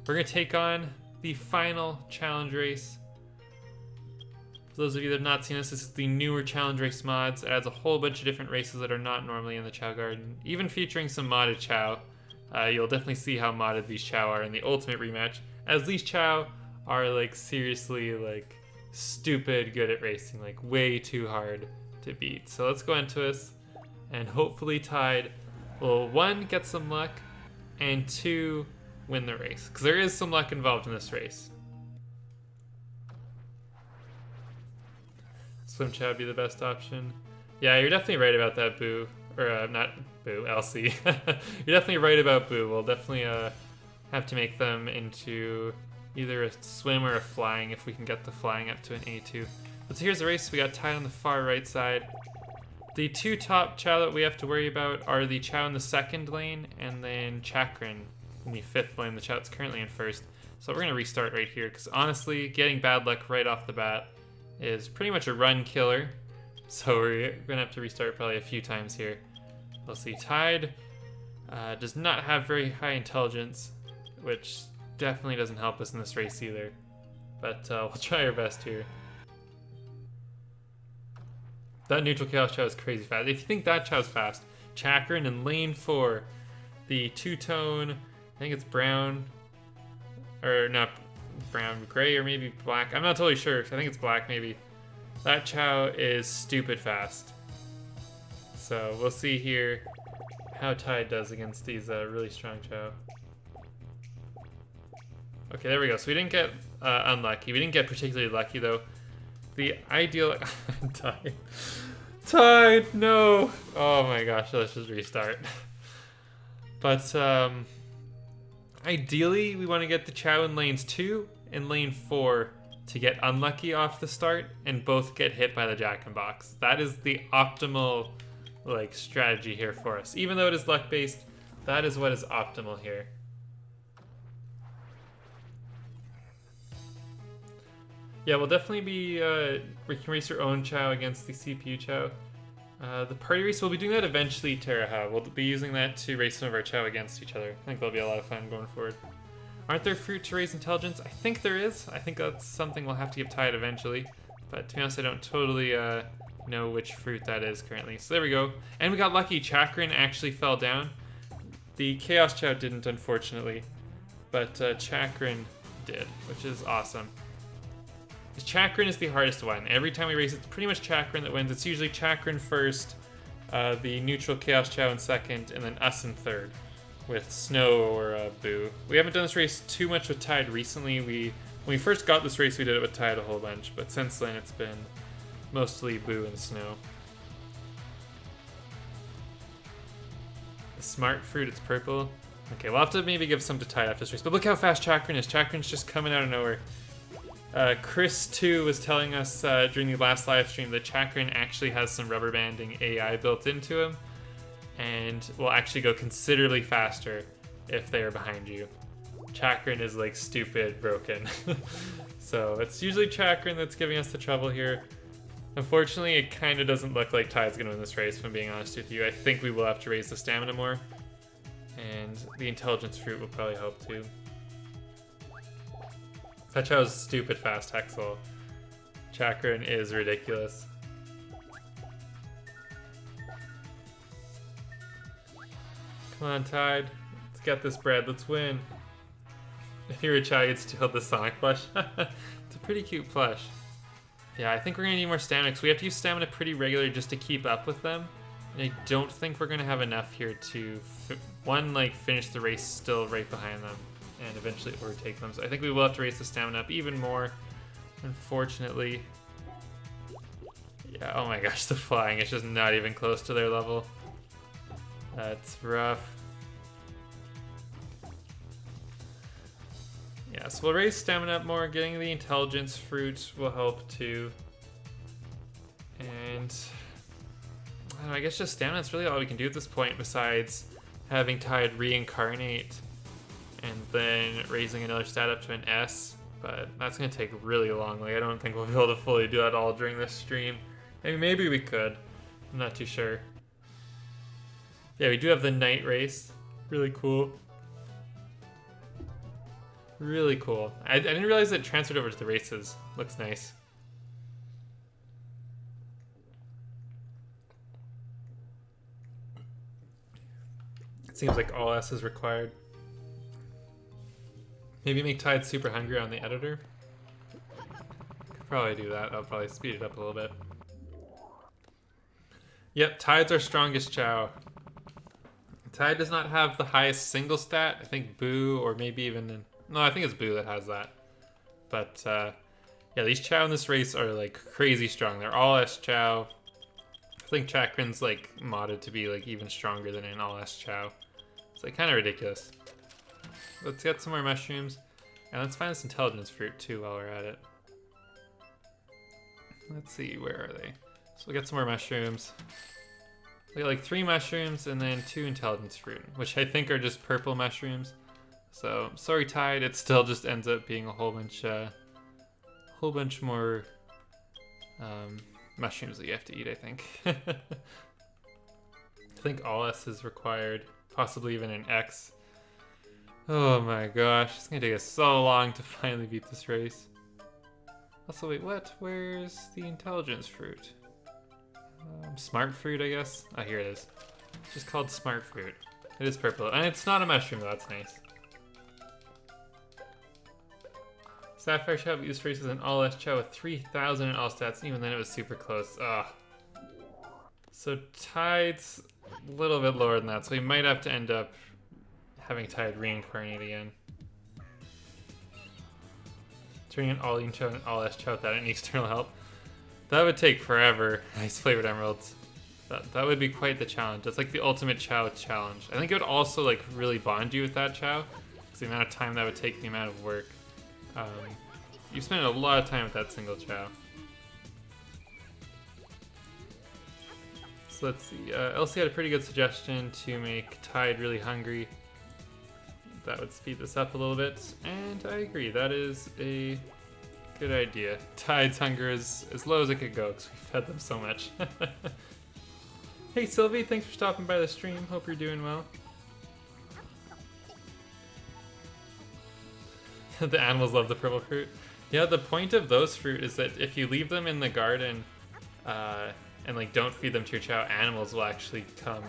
Speaker 1: We're going to take on the final challenge race. For those of you that have not seen this is the newer challenge race mods. It adds a whole bunch of different races that are not normally in the Chao Garden, even featuring some modded Chao. You'll definitely see how modded these Chao are in the Ultimate Rematch, as these Chao are like seriously like stupid good at racing, like way too hard to beat. So let's go into this, and hopefully Tide will 1, get some luck, and 2, win the race, because there is some luck involved in this race. Swim Chao would be the best option. Yeah, you're definitely right about that, Boo. Or, not Boo, LC. You're definitely right about Boo. We'll definitely have to make them into either a swim or a flying if we can get the flying up to an A2. But so here's the race. We got Tide on the far right side. The 2 top Chao that we have to worry about are the Chao in the 2nd lane and then Chakran in the 5th lane, the Chao that's currently in 1st. So we're going to restart right here because honestly, getting bad luck right off the bat is pretty much a run killer. So we're going to have to restart probably a few times here. We'll see. Tide Does not have very high intelligence, which definitely doesn't help us in this race either. But we'll try our best here. That neutral Chaos Chao is crazy fast. If you think that Chao's fast, Chakran in lane 4, the two-tone, I think it's brown, or not brown, gray, or maybe black. I'm not totally sure. I think it's black, maybe. That Chao is stupid fast. So we'll see here how Tide does against these really strong Chao. Okay, there we go. So we didn't get unlucky. We didn't get particularly lucky, though. The ideal... Tide. Tide, no! Oh my gosh, let's just restart. But, ideally, we want to get the Chao in lanes 2 and lane 4 to get unlucky off the start and both get hit by the Jack-in-Box. That is the optimal, like, strategy here for us. Even though it is luck-based, that is what is optimal here. Yeah, we'll definitely be, we can race our own Chao against the CPU Chao. The party race, we'll be doing that eventually, Teraha. We'll be using that to race some of our Chao against each other. I think that'll be a lot of fun going forward. Aren't there fruit to raise intelligence? I think there is. I think that's something we'll have to give Tide eventually. But to be honest, I don't totally know which fruit that is currently. So there we go. And we got lucky. Chakran actually fell down. The Chaos Chao didn't, unfortunately. But Chakran did, which is awesome. Chakran is the hardest one. Every time we race, it's pretty much Chakran that wins. It's usually Chakran first, the neutral Chaos Chao in second, and then us in third, with Snow or Boo. We haven't done this race too much with Tide recently. When we first got this race, we did it with Tide a whole bunch, but since then it's been mostly Boo and Snow. The smart fruit, it's purple. Okay, we'll have to maybe give some to Tide after this race, but look how fast Chakran is. Chakran's just coming out of nowhere. Chris, too, was telling us during the last live stream that Chakran actually has some rubber banding AI built into him and will actually go considerably faster if they are behind you. Chakran is like stupid broken. So it's usually Chakran that's giving us the trouble here. Unfortunately, it kind of doesn't look like Tide's going to win this race, if I'm being honest with you. I think we will have to raise the stamina more, and the intelligence fruit will probably help too. That Chao's stupid fast Hexel. Chakran is ridiculous. Come on, Tide. Let's get this bread. Let's win. If you're a Chao, you'd steal the Sonic plush. It's a pretty cute plush. Yeah, I think we're going to need more stamina, because we have to use stamina pretty regularly just to keep up with them. And I don't think we're going to have enough here to, finish the race still right behind them and eventually overtake them. So I think we will have to raise the stamina up even more, unfortunately. Yeah, oh my gosh, the flying is just not even close to their level. That's rough. Yeah, so we'll raise stamina up more. Getting the intelligence fruit will help too. And I don't know, I guess just stamina is really all we can do at this point, besides having Tide reincarnate and then raising another stat up to an S. But that's going to take really long. Like, I don't think we'll be able to fully do that all during this stream. I mean, maybe we could. I'm not too sure. Yeah, we do have the night race. Really cool. Really cool. I didn't realize it transferred over to the races. Looks nice. It seems like all S is required. Maybe make Tide super hungry on the editor. Could probably do that. That'll probably speed it up a little bit. Yep, Tide's our strongest Chao. Tide does not have the highest single stat. I think Boo, or maybe even... No, I think it's Boo that has that. But, yeah, these Chao in this race are, like, crazy strong. They're all S Chao. I think Chakran's, like, modded to be, like, even stronger than an all S Chao. It's, like, kind of ridiculous. Let's get some more mushrooms. And let's find this intelligence fruit, too, while we're at it. Let's see, where are they? So we'll get some more mushrooms. We got, like, 3 mushrooms and then 2 intelligence fruit, which I think are just purple mushrooms. So, sorry Tide, it still just ends up being a whole bunch more mushrooms that you have to eat, I think. I think all S is required. possibly even an X. Oh my gosh, it's gonna take us so long to finally beat this race. Also, wait, what? Where's the intelligence fruit? Smart fruit, I guess? Oh, here it is. It's just called smart fruit. It is purple, and it's not a mushroom though, that's nice. Sapphire Chao beat this race with an all-S Chao with 3,000 in all stats, and even then it was super close. Ugh. So Tide's a little bit lower than that, so we might have to end up having Tide reincarnate again. Turning an all-in Chao and an all-S Chao without any external help. That would take forever. Nice flavored emeralds. That would be quite the challenge. That's like the ultimate Chao challenge. I think it would also like really bond you with that Chao, because the amount of time that would take, the amount of work. You spent a lot of time with that single Chao. So let's see. Elsie had a pretty good suggestion to make Tide really hungry. That would speed this up a little bit, and I agree. That is a good idea. Tide's hunger is as low as it could go because we fed them so much. Hey Sylvie, thanks for stopping by the stream. Hope you're doing well. The animals love the purple fruit. Yeah, the point of those fruit is that if you leave them in the garden and like don't feed them to your Chao, animals will actually come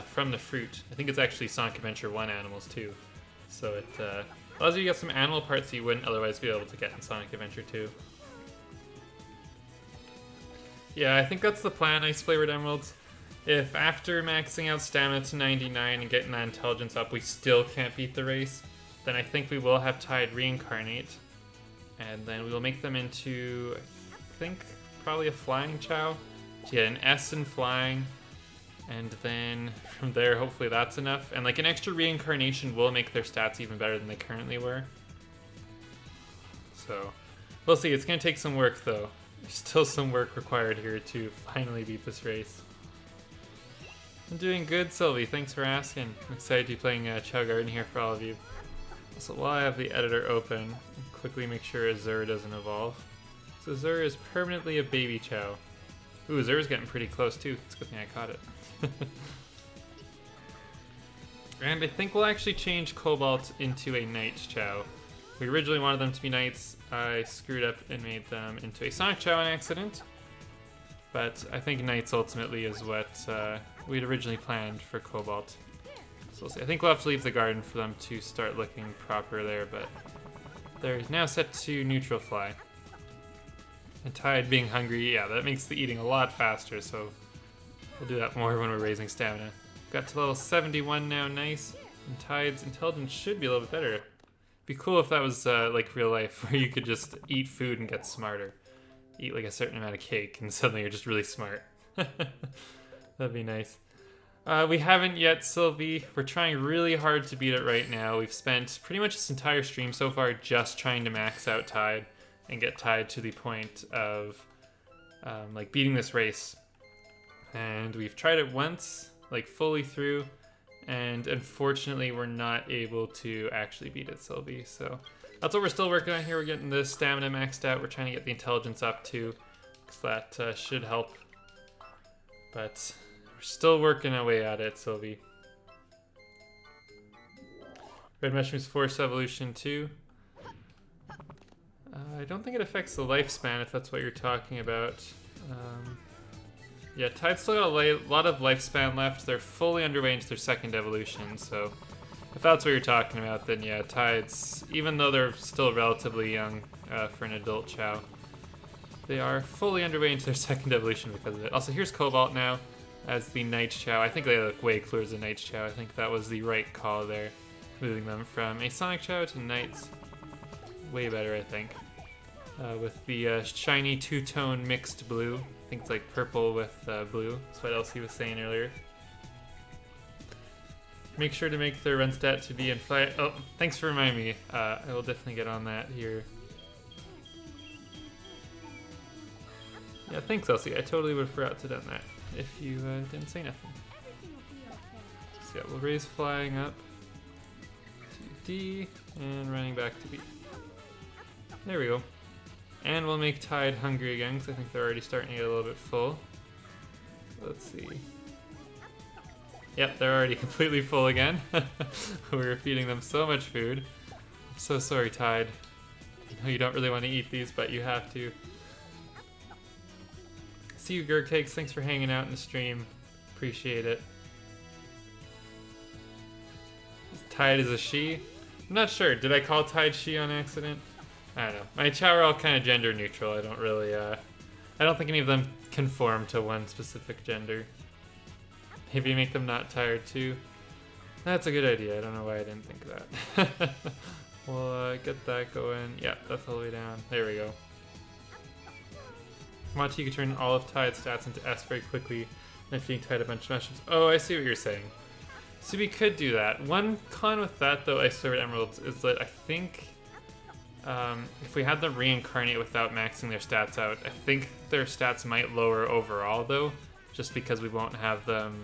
Speaker 1: from the fruit. I think it's actually Sonic Adventure 1 animals too. So it allows you to get some animal parts that you wouldn't otherwise be able to get in Sonic Adventure 2. Yeah, I think that's the plan, ice flavored emeralds. If after maxing out stamina to 99 and getting that intelligence up, we still can't beat the race, then I think we will have Tide reincarnate. And then we will make them into, I think, probably a flying Chao. To get an S in flying. And then from there, hopefully that's enough. And like an extra reincarnation will make their stats even better than they currently were. So we'll see. It's going to take some work though. There's still some work required here to finally beat this race. I'm doing good, Sylvie. Thanks for asking. I'm excited to be playing Chao Garden here for all of you. Also, while I have the editor open, quickly make sure Azur doesn't evolve. So Azur is permanently a baby Chao. Ooh, Azur's getting pretty close too. It's a good thing I caught it. And I think we'll actually change Cobalt into a Knight Chao. We originally wanted them to be Knights. I screwed up and made them into a Sonic Chao on accident. But I think Knights ultimately is what we'd originally planned for Cobalt. So we'll see. I think we'll have to leave the garden for them to start looking proper there, but they're now set to neutral fly. And Tide being hungry, yeah, that makes the eating a lot faster, so we'll do that more when we're raising stamina. Got to level 71 now, nice. And Tide's intelligence should be a little bit better. Be cool if that was like real life, where you could just eat food and get smarter. Eat like a certain amount of cake and suddenly you're just really smart. That'd be nice. We haven't yet, Sylvie. We're trying really hard to beat it right now. We've spent pretty much this entire stream so far just trying to max out Tide and get Tide to the point of like beating this race. And we've tried it once, like fully through, and unfortunately we're not able to actually beat it, Sylvie. So that's what we're still working on here. We're getting the stamina maxed out. We're trying to get the intelligence up too, because that should help. But we're still working our way at it, Sylvie. Red Mushroom's Force Evolution 2. I don't think it affects the lifespan, if that's what you're talking about. Yeah, Tide's still got a lot of lifespan left. They're fully underway into their second evolution, so if that's what you're talking about, then yeah, Tide's, even though they're still relatively young for an adult Chao, they are fully underway into their second evolution because of it. Also, here's Cobalt now as the Knight Chao. I think they look way cooler as a Knight Chao. I think that was the right call there, moving them from a Sonic Chao to Knights. Way better, I think. With the shiny two-tone mixed blue. I think it's like purple with blue. That's what Elsie was saying earlier. Make sure to make their run stat to be in flight. Oh, thanks for reminding me. I will definitely get on that here. Yeah, thanks, Elsie. I totally would have forgot to done that if you didn't say nothing. So yeah, we'll raise flying up to D and running back to B. There we go. And we'll make Tide hungry again, because I think they're already starting to get a little bit full. Let's see. Yep, they're already completely full again. We were feeding them so much food. I'm so sorry, Tide. I know you don't really want to eat these, but you have to. See you, Gurkcakes. Thanks for hanging out in the stream. Appreciate it. Tide is a she? I'm not sure. Did I call Tide she on accident? I don't know. My Chao are all kind of gender neutral. I don't really, I don't think any of them conform to one specific gender. Maybe make them not tired too. That's a good idea. I don't know why I didn't think of that. We'll get that going. Yeah, that's all the way down. There we go. Monty, you can turn all of Tide's stats into S very quickly, and feeding Tide a bunch of mushrooms. Oh, I see what you're saying. So we could do that. One con with that, though, I swear, Emeralds, is that I think if we had them reincarnate without maxing their stats out, I think their stats might lower overall, though, just because we won't have them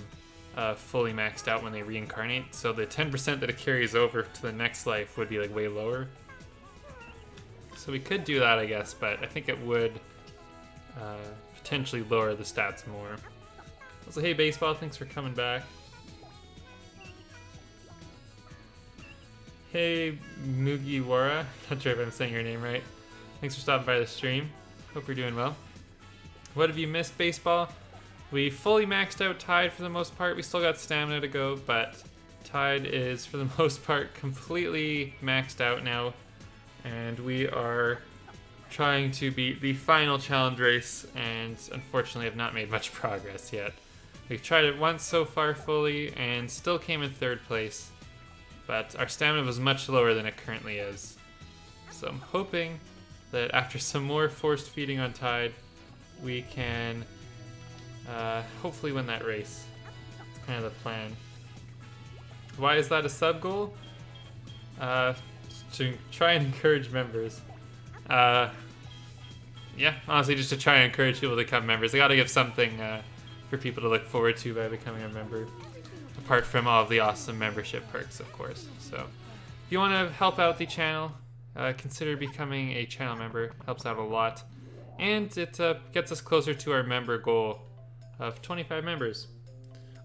Speaker 1: fully maxed out when they reincarnate. So the 10% that it carries over to the next life would be like way lower. So we could do that, I guess, but I think it would potentially lower the stats more. Also, hey Baseball, thanks for coming back. Hey Mugiwara, not sure if I'm saying your name right. Thanks for stopping by the stream. Hope you're doing well. What have you missed, Baseball? We fully maxed out Tide for the most part. We still got stamina to go, but Tide is, for the most part, completely maxed out now. And we are trying to beat the final challenge race, and unfortunately have not made much progress yet. We've tried it once so far fully, and still came in 3rd place. But our stamina was much lower than it currently is. So I'm hoping that after some more forced feeding on Tide, we can hopefully win that race. That's kind of the plan. Why is that a sub goal? To try and encourage members. Yeah, honestly, just to try and encourage people to become members. I gotta give something for people to look forward to by becoming a member. Apart from all of the awesome membership perks, of course. So, if you want to help out the channel, consider becoming a channel member. Helps out a lot. And it gets us closer to our member goal of 25 members.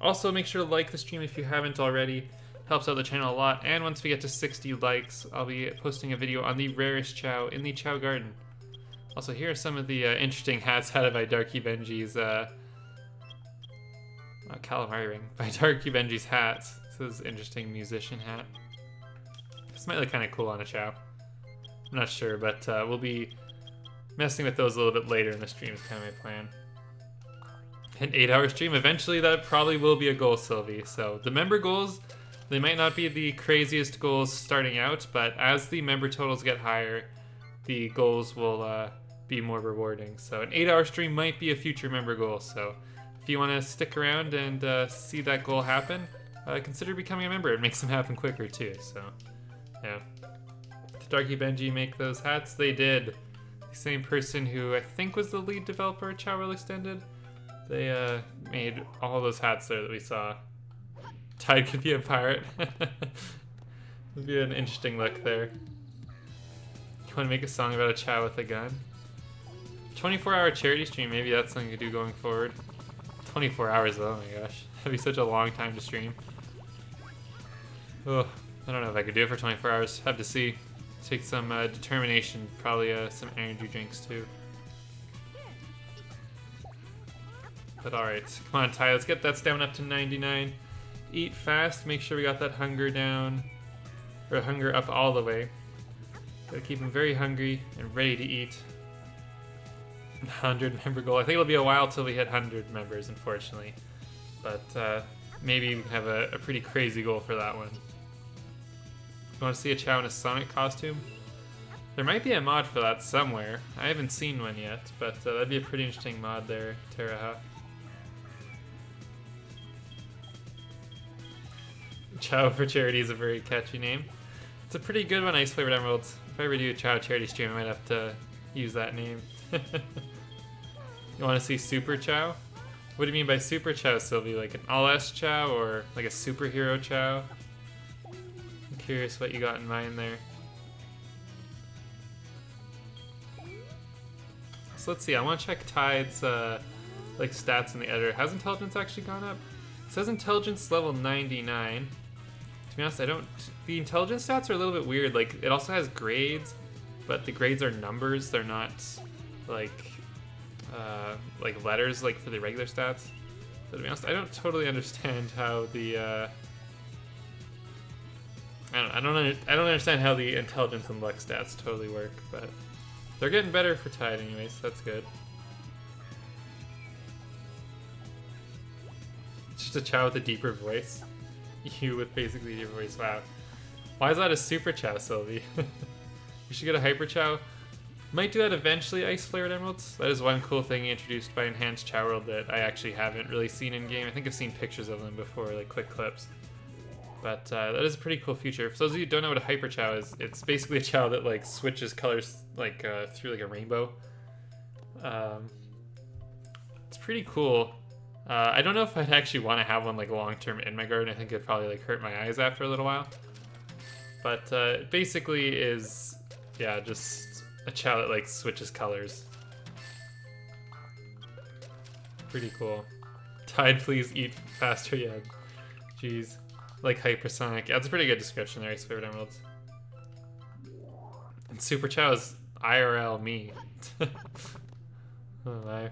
Speaker 1: Also, make sure to like the stream if you haven't already. Helps out the channel a lot. And once we get to 60 likes, I'll be posting a video on the rarest Chao in the Chao Garden. Also, here are some of the interesting hats added by Darky Benji's calamari ring by Darky Benji's hats. This is an interesting musician hat. This might look kind of cool on a Chao. I'm not sure, but we'll be messing with those a little bit later in the stream is kind of my plan. An 8-hour stream, eventually that probably will be a goal, Sylvie. So the member goals, they might not be the craziest goals starting out, but as the member totals get higher, the goals will be more rewarding. So an 8-hour stream might be a future member goal, so if you want to stick around and see that goal happen, consider becoming a member. It makes them happen quicker too, so yeah. Did Darky Benji make those hats? They did. The same person who I think was the lead developer at Chao World Extended. They made all those hats there that we saw. Tide could be a pirate. Would be an interesting look there. You want to make a song about a Chao with a gun? 24-hour charity stream, maybe that's something to do going forward. 24 hours though, oh my gosh. That'd be such a long time to stream. Oh, I don't know if I could do it for 24 hours. Have to see. Take some determination, probably some energy drinks too. But alright, come on Ty, let's get that stamina up to 99. Eat fast, make sure we got that hunger down. Or hunger up all the way. Gotta keep them very hungry and ready to eat. 100 member goal. I think it'll be a while till we hit 100 members, unfortunately. But maybe we can have a pretty crazy goal for that one. You want to see a Chao in a Sonic costume? There might be a mod for that somewhere. I haven't seen one yet, but that'd be a pretty interesting mod there, Teraha. Chao for Charity is a very catchy name. It's a pretty good one, Ice Flavored Emeralds. If I ever do a Chao charity stream, I might have to use that name. You want to see Super Chao? What do you mean by Super Chao, Sylvie? Like an all-S Chao or like a superhero Chao? I'm curious what you got in mind there. So let's see, I want to check Tide's like stats in the editor. Has intelligence actually gone up? It says intelligence level 99. To be honest, the intelligence stats are a little bit weird. Like, it also has grades, but the grades are numbers. They're not like letters like for the regular stats. So to be honest, I don't totally understand how the I don't understand how the intelligence and luck stats totally work, but they're getting better for Tide anyways, so that's good. It's just a Chao with a deeper voice. You with basically your voice, wow. Why is that a Super Chao, Sylvie? You should get a Hyper Chao. Might do that eventually, Ice Flared Emeralds. That is one cool thing introduced by Enhanced Chao World that I actually haven't really seen in game. I think I've seen pictures of them before, like quick clips. But that is a pretty cool feature. For those of you who don't know what a Hyper Chao is, it's basically a Chao that like switches colors like through like a rainbow. It's pretty cool. I don't know if I'd actually want to have one like long term in my garden. I think it'd probably like hurt my eyes after a little while. But it basically is, yeah, just a Chao that like switches colors. Pretty cool. Tide, please eat faster. Yeah, jeez. Like hypersonic. Yeah, that's a pretty good description there, Ice Flared Emeralds. And Super Chao is IRL me. Oh my.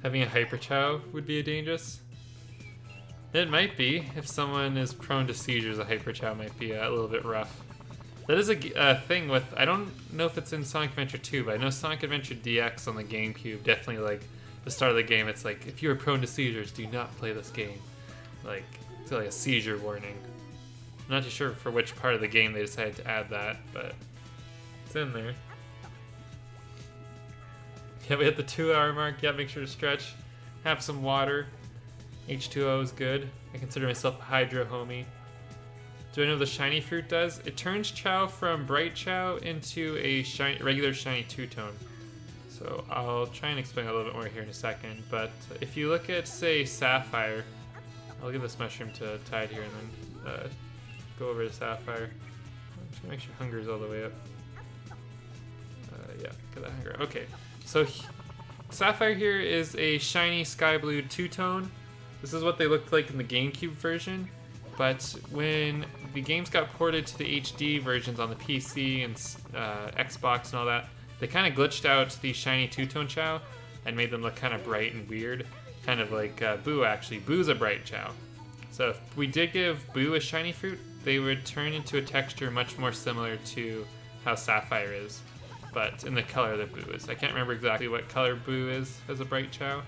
Speaker 1: Having a Hyper Chao would be dangerous. It might be. If someone is prone to seizures, a Hyper Chao might be a little bit rough. That is a thing with, I don't know if it's in Sonic Adventure 2, but I know Sonic Adventure DX on the GameCube, definitely like the start of the game, it's like, if you are prone to seizures, do not play this game. Like, it's like a seizure warning. I'm not too sure for which part of the game they decided to add that, but it's in there. Yeah, we hit the 2-hour mark. Yeah, make sure to stretch. Have some water. H2O is good. I consider myself a Hydro homie. Do I know what the shiny fruit does? It turns Chao from bright Chao into a regular shiny two-tone. So I'll try and explain a little bit more here in a second. But if you look at, say, Sapphire, I'll give this mushroom to Tide here and then go over to Sapphire. I'm just gonna make sure hunger is all the way up. Yeah, get that hunger. Okay, so Sapphire here is a shiny sky blue two-tone. This is what they looked like in the GameCube version. But when the games got ported to the HD versions on the PC and Xbox and all that, they kind of glitched out the shiny two-tone Chao and made them look kind of bright and weird. Kind of like Boo, actually. Boo's a bright Chao. So if we did give Boo a shiny fruit, they would turn into a texture much more similar to how Sapphire is, but in the color that Boo is. I can't remember exactly what color Boo is as a bright Chao.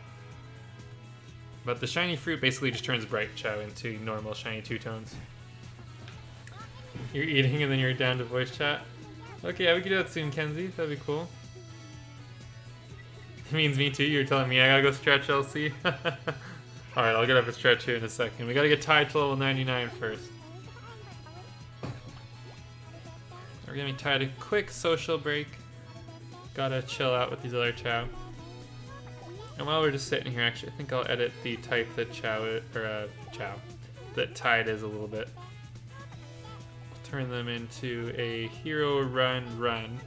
Speaker 1: But the shiny fruit basically just turns bright Chao into normal shiny two-tones. You're eating and then you're down to voice chat? Okay, yeah, we can do that soon, Kenzie. That'd be cool. It means me too. You're telling me I gotta go stretch, LC? Alright, I'll get up and stretch here in a second. We gotta get Tide to level 99 first. We're gonna be Tide a quick social break. Gotta chill out with these other Chao. And while we're just sitting here, actually, I think I'll edit the type that that Tide is a little bit. Turn them into a Hero Run.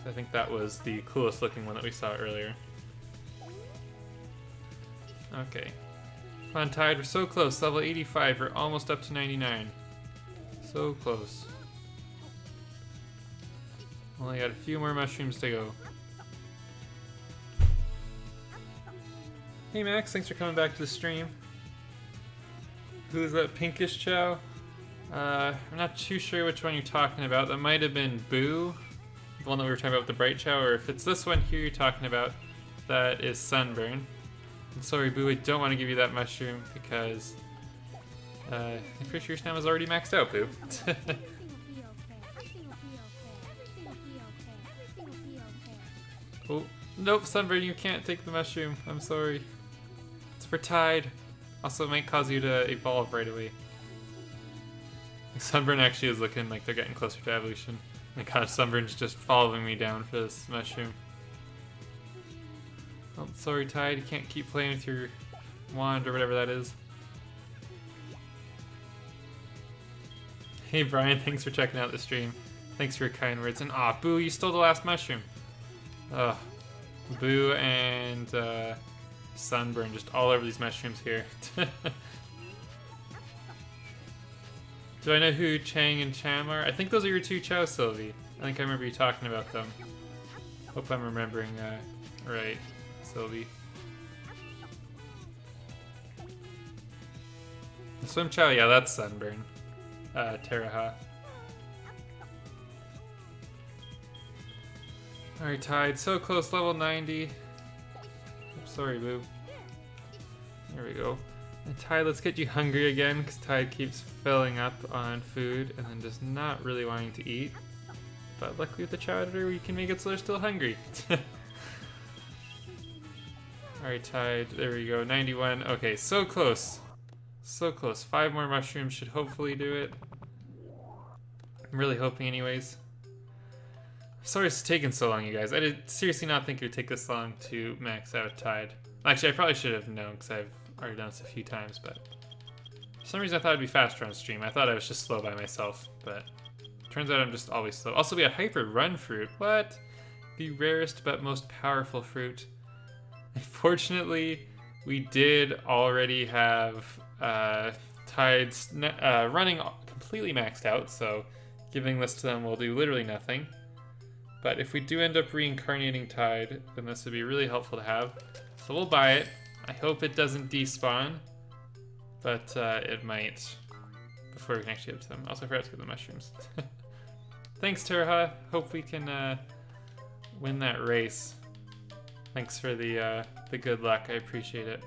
Speaker 1: I think that was the coolest looking one that we saw earlier. Okay. Come on, Tide, we're so close. Level 85, we're almost up to 99. So close. Only got a few more mushrooms to go. Hey Max, thanks for coming back to the stream. Who is that pinkish Chao? I'm not too sure which one you're talking about. That might have been Boo, the one that we were talking about with the bright Chao, or if it's this one here you're talking about, that is Sunburn. I'm sorry Boo, I don't want to give you that mushroom because I'm pretty sure your stamina is already maxed out, Boo. Oh, nope, Sunburn, you can't take the mushroom. I'm sorry. It's for Tide. Also, it might cause you to evolve right away. Sunburn actually is looking like they're getting closer to evolution. And kind of Sunburn's just following me down for this mushroom. Oh, sorry, Tide. You can't keep playing with your wand or whatever that is. Hey, Brian. Thanks for checking out the stream. Thanks for your kind words. And Boo, you stole the last mushroom. Ugh. Boo and sunburn just all over these mushrooms here. Do I know who Chang and Cham are? I think those are your two Chao, Sylvie. I think I remember you talking about them. Hope I'm remembering right, Sylvie. The swim Chao, yeah, that's sunburn. Teraha. Alright, Tide, so close, level 90. Oops, sorry, Boo. There we go. And Tide, let's get you hungry again, because Tide keeps filling up on food and then just not really wanting to eat. But luckily with the Chao editor, we can make it so they're still hungry. Alright, Tide, there we go, 91. Okay, so close. So close. 5 more mushrooms should hopefully do it. I'm really hoping anyways. Sorry it's taken so long, you guys. I did seriously not think it would take this long to max out Tide. Actually, I probably should have known because I've already done this a few times, but for some reason I thought it'd be faster on stream. I thought I was just slow by myself, but turns out I'm just always slow. Also, we had Hyper Run fruit. What? The rarest but most powerful fruit. Unfortunately, we did already have Tides running completely maxed out, so giving this to them will do literally nothing. But if we do end up reincarnating Tide, then this would be really helpful to have. So we'll buy it. I hope it doesn't despawn, but it might before we can actually get to them. Also, I forgot to get the mushrooms. Thanks, Teraha. Hope we can win that race. Thanks for the good luck. I appreciate it.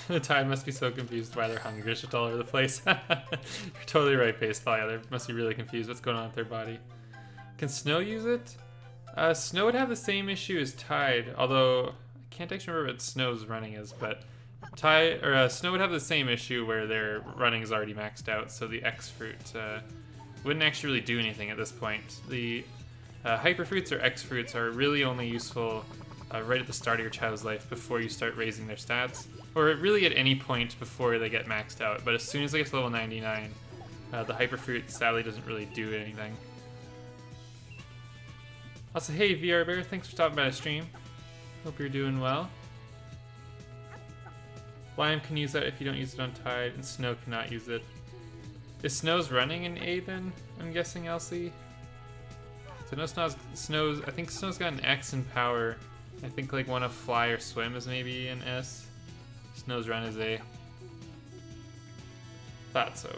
Speaker 1: The Tide must be so confused why they're hungry. It's just all over the place. You're totally right, Baseball. Yeah, they must be really confused what's going on with their body. Can Snow use it? Snow would have the same issue as Tide, although I can't actually remember what Snow's running is, but Snow would have the same issue where their running is already maxed out, so the X fruit wouldn't actually really do anything at this point. The Hyper fruits or X fruits are really only useful right at the start of your Chao's life before you start raising their stats, or really at any point before they get maxed out. But as soon as they get to level 99, the Hyper fruit sadly doesn't really do anything. Also, hey VR Bear, thanks for stopping by the stream. Hope you're doing well. Lime can use that if you don't use it on Tide, and Snow cannot use it. Is Snow's running in A then? I'm guessing, Elsie? So no Snow's, I think Snow's got an X in power. I think like one of Fly or Swim is maybe an S. Snow's run is A. Thought so.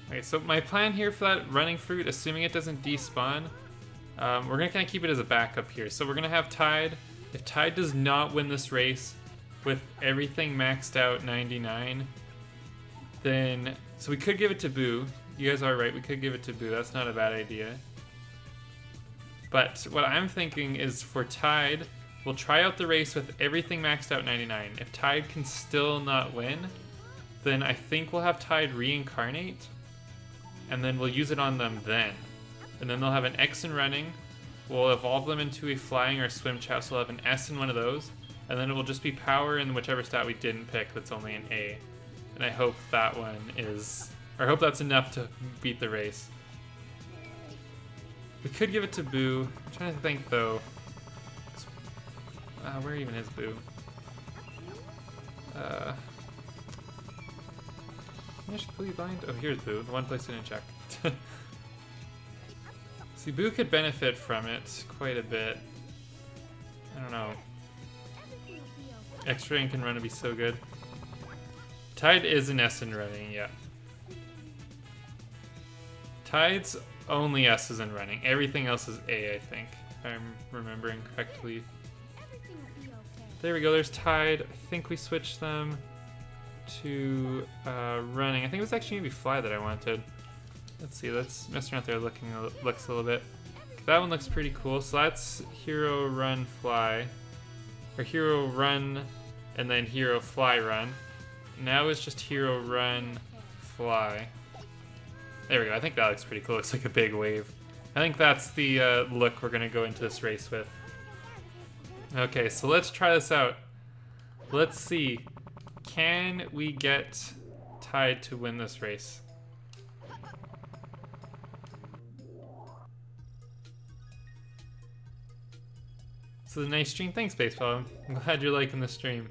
Speaker 1: Okay, so my plan here for that running fruit, assuming it doesn't despawn, we're gonna kind of keep it as a backup here. So we're gonna have Tide. If Tide does not win this race with everything maxed out 99, then, so we could give it to Boo. You guys are right, we could give it to Boo. That's not a bad idea. But what I'm thinking is for Tide, we'll try out the race with everything maxed out 99. If Tide can still not win, then I think we'll have Tide reincarnate, and then we'll use it on them then. And then they'll have an X in running, we'll evolve them into a flying or swim Chao, so we'll have an S in one of those, and then it will just be power in whichever stat we didn't pick that's only an A. And I hope that one is, or I hope that's enough to beat the race. We could give it to Boo. I'm trying to think though. Where even is Boo? I should completely blind. Oh, here's Boo. The one place I didn't check. See, Boo could benefit from it quite a bit. I don't know. Extra ink and run would be so good. Tide is an S in running, yeah. Tide's only S is in running. Everything else is A, I think, if I'm remembering correctly. There we go, there's Tide. I think we switched them to running. I think it was actually maybe Fly that I wanted. Let's see, let's mess around there looks a little bit. That one looks pretty cool. So that's Hero Run Fly. Or Hero Run and then Hero Fly Run. Now it's just Hero Run Fly. There we go, I think that looks pretty cool. It's like a big wave. I think that's the look we're gonna go into this race with. Okay, so let's try this out. Let's see. Can we get Tide to win this race? This is a nice stream. Thanks, Baseball. I'm glad you're liking the stream.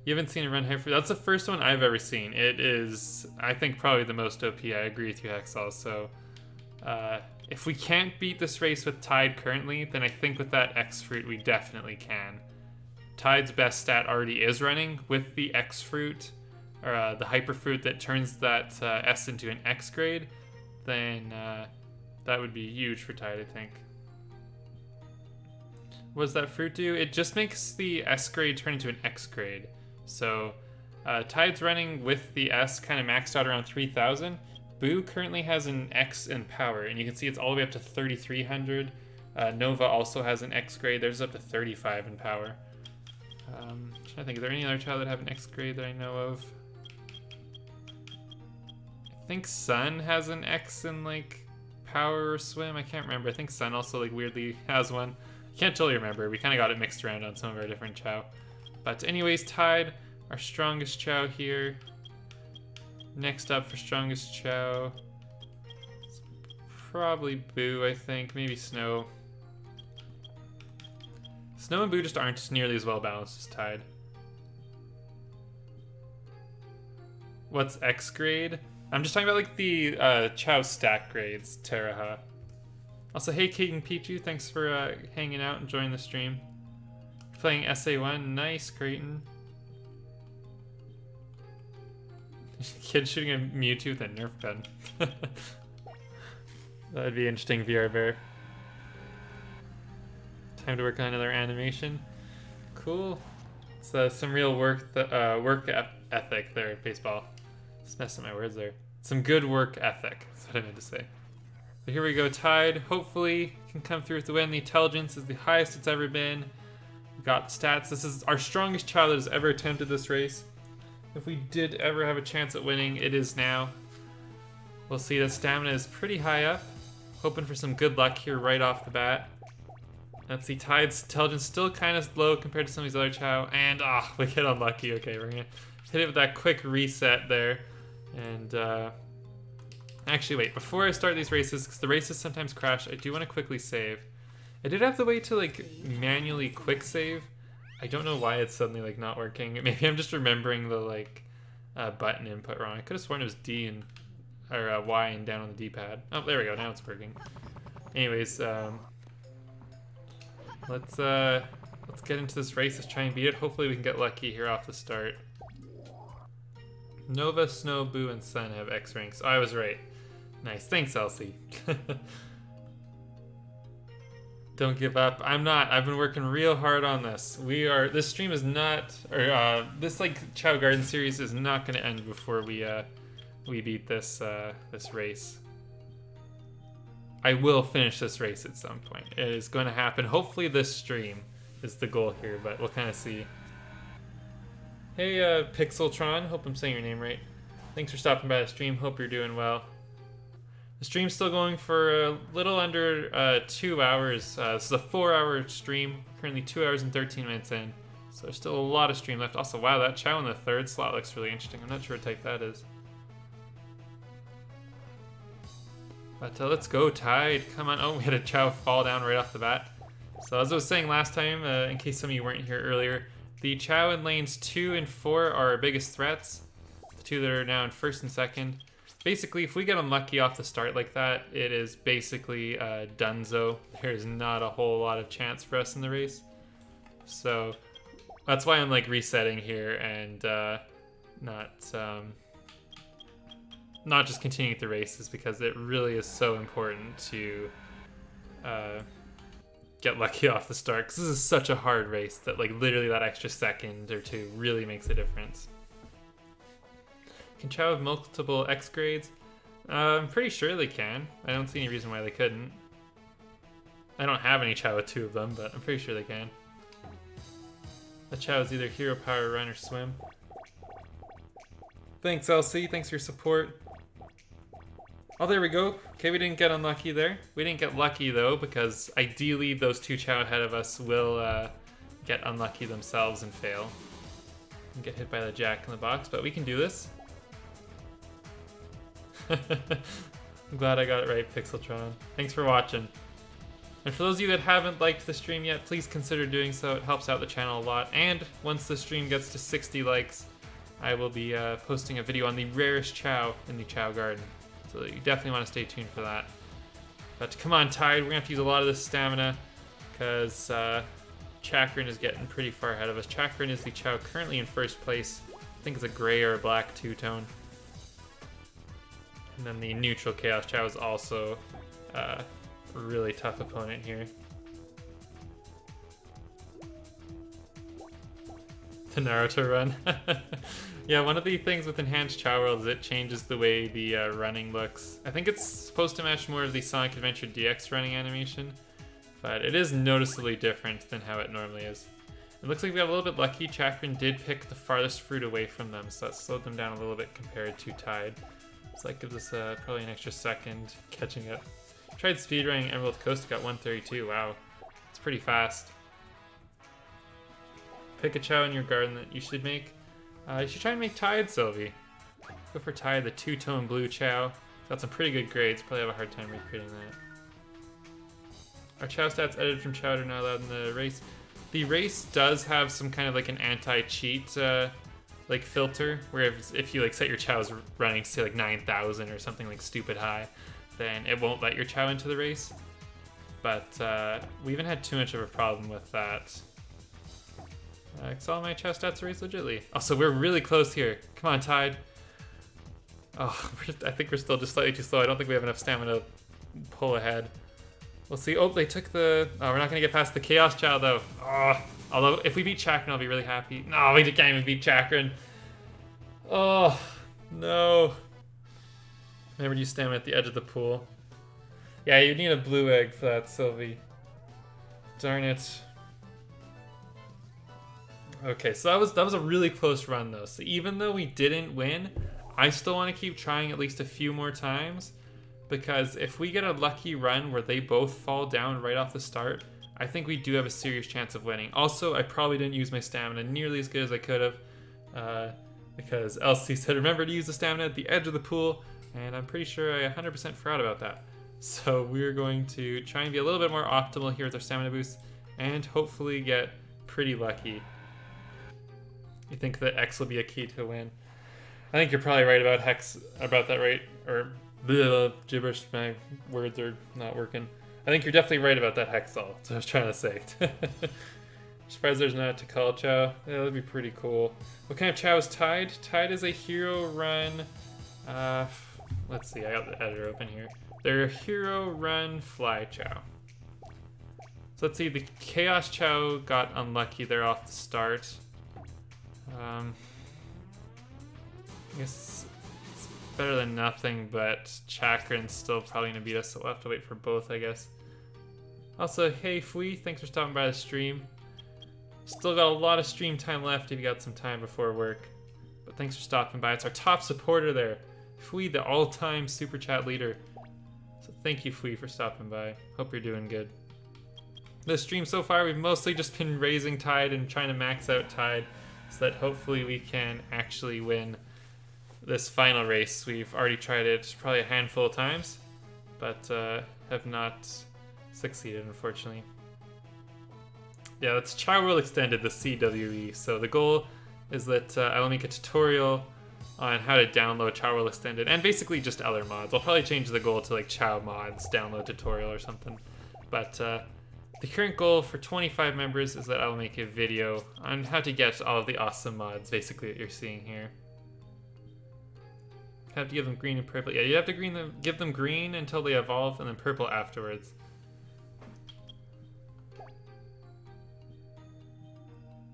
Speaker 1: You haven't seen it run Hyper. That's the first one I've ever seen. It is, I think, probably the most OP. I agree with you, Hexall. So, if we can't beat this race with Tide currently, then I think with that X Fruit we definitely can. Tide's best stat already is running with the X Fruit, or the Hyper Fruit that turns that S into an X grade. Then that would be huge for Tide, I think. What does that fruit do? It just makes the S grade turn into an X grade. So Tide's running with the S kind of maxed out around 3,000. Boo currently has an X in power, and you can see it's all the way up to 3,300. Nova also has an X grade. There's up to 35 in power. I'm trying to think, is there any other Chao that have an X grade that I know of? I think Sun has an X in like power or swim. I can't remember. I think Sun also like weirdly has one. I can't totally remember. We kind of got it mixed around on some of our different Chao. But anyways, Tide, our strongest Chao here. Next up for strongest Chao, it's probably Boo, I think. Maybe Snow. Snow and Boo just aren't nearly as well balanced as Tide. What's X grade? I'm just talking about like the Chao stat grades, Teraha. Also, hey King Pichu, thanks for hanging out and joining the stream. Playing SA1, nice, Creighton. Kid shooting a Mewtwo with a Nerf gun. That'd be interesting, VR Bear. Time to work on another animation. Cool. It's some real work ethic there, Baseball. Just messing my words there. Some good work ethic, that's what I meant to say. But here we go, Tide. Hopefully can come through with the win. The intelligence is the highest it's ever been. We got the stats. This is our strongest Chao that has ever attempted this race. If we did ever have a chance at winning, it is now. We'll see the stamina is pretty high up. Hoping for some good luck here right off the bat. Let's see, Tide's intelligence still kind of low compared to some of these other Chao. And, we get unlucky. Okay, we're going to hit it with that quick reset there. And, actually, wait, before I start these races, because the races sometimes crash, I do want to quickly save. I did have the way to, like, manually quick save. I don't know why it's suddenly, like, not working. Maybe I'm just remembering the, like, button input wrong. I could have sworn it was D and, or Y and down on the D-pad. Oh, there we go. Now it's working. Anyways, let's get into this race. Let's try and beat it. Hopefully we can get lucky here off the start. Nova, Snow, Boo, and Sun have X ranks. Oh, I was right. Nice. Thanks, Elsie. Don't give up. I'm not. I've been working real hard on this. This stream is not, or this like Chao Garden series is not going to end before we beat this this race. I will finish this race at some point. It is going to happen. Hopefully this stream is the goal here, but we'll kind of see. Hey, Pixeltron. Hope I'm saying your name right. Thanks for stopping by the stream. Hope you're doing well. The stream's still going for a little under 2 hours. This is a 4-hour stream. Currently 2 hours and 13 minutes in. So there's still a lot of stream left. Also, wow, that Chao in the third slot looks really interesting. I'm not sure what type that is. But let's go, Tide. Come on. Oh, we had a Chao fall down right off the bat. So as I was saying last time, in case some of you weren't here earlier, the Chao in lanes 2 and 4 are our biggest threats. The two that are now in first and second. Basically, if we get unlucky off the start like that, it is basically donezo. There's not a whole lot of chance for us in the race. So that's why I'm like resetting here and not just continuing the races, because it really is so important to get lucky off the start, because this is such a hard race that like literally that extra second or two really makes a difference. Can Chao have multiple X grades? I'm pretty sure they can. I don't see any reason why they couldn't. I don't have any Chao with 2 of them, but I'm pretty sure they can. The Chao is either Hero Power, Run, or Swim. Thanks, Elsie. Thanks for your support. Oh, there we go. Okay, we didn't get unlucky there. We didn't get lucky, though, because ideally those 2 Chao ahead of us will get unlucky themselves and fail. And get hit by the Jack in the Box, but we can do this. I'm glad I got it right, Pixeltron. Thanks for watching. And for those of you that haven't liked the stream yet, please consider doing so. It helps out the channel a lot. And once the stream gets to 60 likes, I will be posting a video on the rarest Chao in the Chao Garden. So you definitely want to stay tuned for that. But come on, Tide, we're going to have to use a lot of this stamina because Chakran is getting pretty far ahead of us. Chakran is the Chao currently in first place. I think it's a gray or a black two-tone. And then the neutral Chaos Chao is also a really tough opponent here. The Naruto run. Yeah, one of the things with Enhanced Chao World is it changes the way the running looks. I think it's supposed to match more of the Sonic Adventure DX running animation, but it is noticeably different than how it normally is. It looks like we got a little bit lucky. Chakran did pick the farthest fruit away from them, so that slowed them down a little bit compared to Tide. So that gives us probably an extra second catching up. Tried speedrunning Emerald Coast, got 132. Wow, it's pretty fast. Pick a Chao in your garden that you should make. You should try and make Tide, Sylvie. Go for Tide, the two-tone blue Chao. Got some pretty good grades. Probably have a hard time recreating that. Our Chao stats edited from Chao are not allowed in the race. The race does have some kind of like an anti-cheat like filter, where if you like set your Chaos running to say like 9,000 or something like stupid high, then it won't let your Chao into the race. But we haven't had too much of a problem with that. Because all my Chao stats are raised legitly. Also, we're really close here. Come on, Tide. Oh, I think we're still just slightly too slow. I don't think we have enough stamina to pull ahead. We'll see. Oh, they took the... Oh, we're not going to get past the Chaos Chao, though. Oh, although, if we beat Chakran, I'll be really happy. No, we can't even beat Chakran. Oh, no. Remember to use stamina at the edge of the pool. Yeah, you need a blue egg for that, Sylvie. Darn it. Okay, so that was a really close run, though. So even though we didn't win, I still want to keep trying at least a few more times, because if we get a lucky run where they both fall down right off the start, I think we do have a serious chance of winning. Also, I probably didn't use my stamina nearly as good as I could have, because Elsie said, remember to use the stamina at the edge of the pool, and I'm pretty sure I 100% forgot about that. So we're going to try and be a little bit more optimal here with our stamina boost, and hopefully get pretty lucky. You think that X will be a key to win? I think you're probably right about Hex, about that, right? Or gibberish, my words are not working. I think you're definitely right about that Hexal. That's what I was trying to say. Surprised there's not a Call Chao. Yeah, that'd be pretty cool. What kind of Chao is Tide? Tide is a hero run. Let's see, I got the editor open here. They're a hero run fly Chao. So let's see, the Chaos Chao got unlucky there off the start. I guess it's better than nothing, but Chakran's still probably gonna beat us, so we'll have to wait for both, I guess. Also, hey Fui, thanks for stopping by the stream. Still got a lot of stream time left if you got some time before work. But thanks for stopping by. It's our top supporter there. Fui, the all-time super chat leader. So thank you, Fui, for stopping by. Hope you're doing good. This stream so far, we've mostly just been raising Tide and trying to max out Tide, so that hopefully we can actually win this final race. We've already tried it probably a handful of times, but have not succeeded, unfortunately. Yeah, that's Chao World Extended, the CWE. So the goal is that I will make a tutorial on how to download Chao World Extended, and basically just other mods. I'll probably change the goal to like Chao Mods download tutorial or something. But the current goal for 25 members is that I will make a video on how to get all of the awesome mods, basically, that you're seeing here. Have to give them green and purple. Yeah, you have to give them green until they evolve, and then purple afterwards.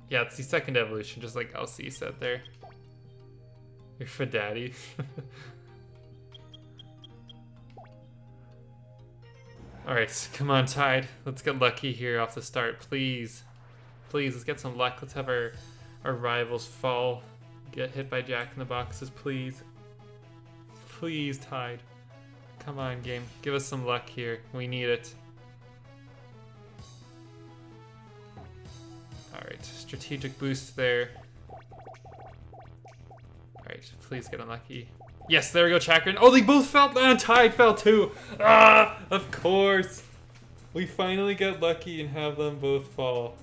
Speaker 1: Yeah, it's the second evolution, just like LC said there. You're for daddy. Alright, come on, Tide. Let's get lucky here off the start, please. Please, let's get some luck. Let's have our rivals fall. Get hit by Jack in the Boxes, please. Please, Tide. Come on, game. Give us some luck here. We need it. Alright, strategic boost there. Alright, please get unlucky. Yes, there we go, Chakran. Oh, they both fell, and Tide fell too. Ah, of course. We finally get lucky and have them both fall.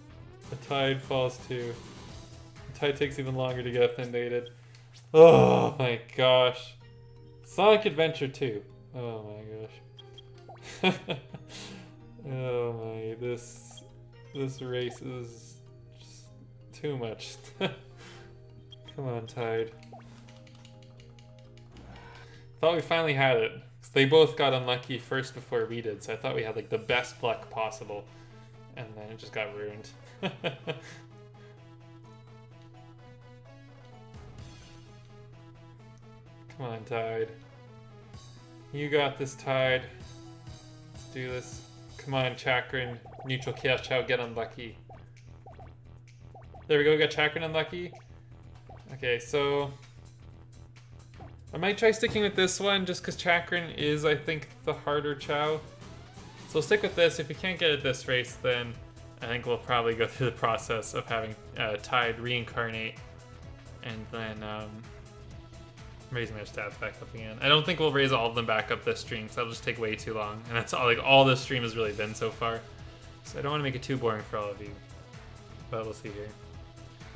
Speaker 1: The tide falls too. The tide takes even longer to get inundated. Oh my gosh. Sonic Adventure 2. Oh my gosh. Oh my, this race is just too much. Come on, Tide. Thought we finally had it. They both got unlucky first before we did, so I thought we had like the best luck possible. And then it just got ruined. Come on, Tide. You got this, Tide. Let's do this. Come on, Chakran. Neutral Chaos Chao, get unlucky. There we go, we got Chakran unlucky. Okay, so I might try sticking with this one just because Chakran is, I think, the harder Chao. So we'll stick with this. If we can't get it this race, then I think we'll probably go through the process of having Tide reincarnate and then raising their stats back up again. I don't think we'll raise all of them back up this stream because that'll just take way too long. And that's all this stream has really been so far. So I don't want to make it too boring for all of you. But we'll see here.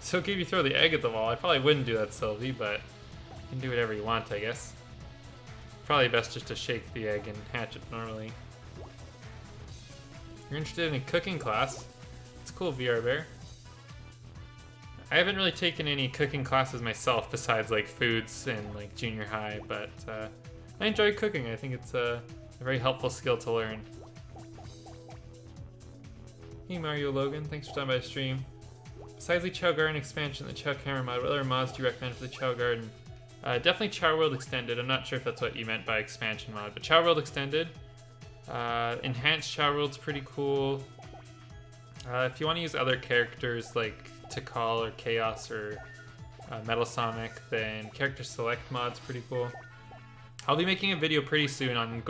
Speaker 1: So okay if you throw the egg at the wall. I probably wouldn't do that, Sylvie, but you can do whatever you want, I guess. Probably best just to shake the egg and hatch it normally. You're interested in a cooking class. It's cool, VR Bear. I haven't really taken any cooking classes myself besides like foods in like junior high, but I enjoy cooking. I think it's a very helpful skill to learn. Hey Mario Logan, thanks for stopping by the stream. Besides the Chao Garden expansion and the Chao Camera mod, what other mods do you recommend for the Chao Garden? Definitely Chao World Extended. I'm not sure if that's what you meant by expansion mod, but Chao World Extended. Enhanced Chao World's pretty cool. If you want to use other characters like Tikal or Chaos or Metal Sonic, then Character Select mod's pretty cool. I'll be making a video pretty soon on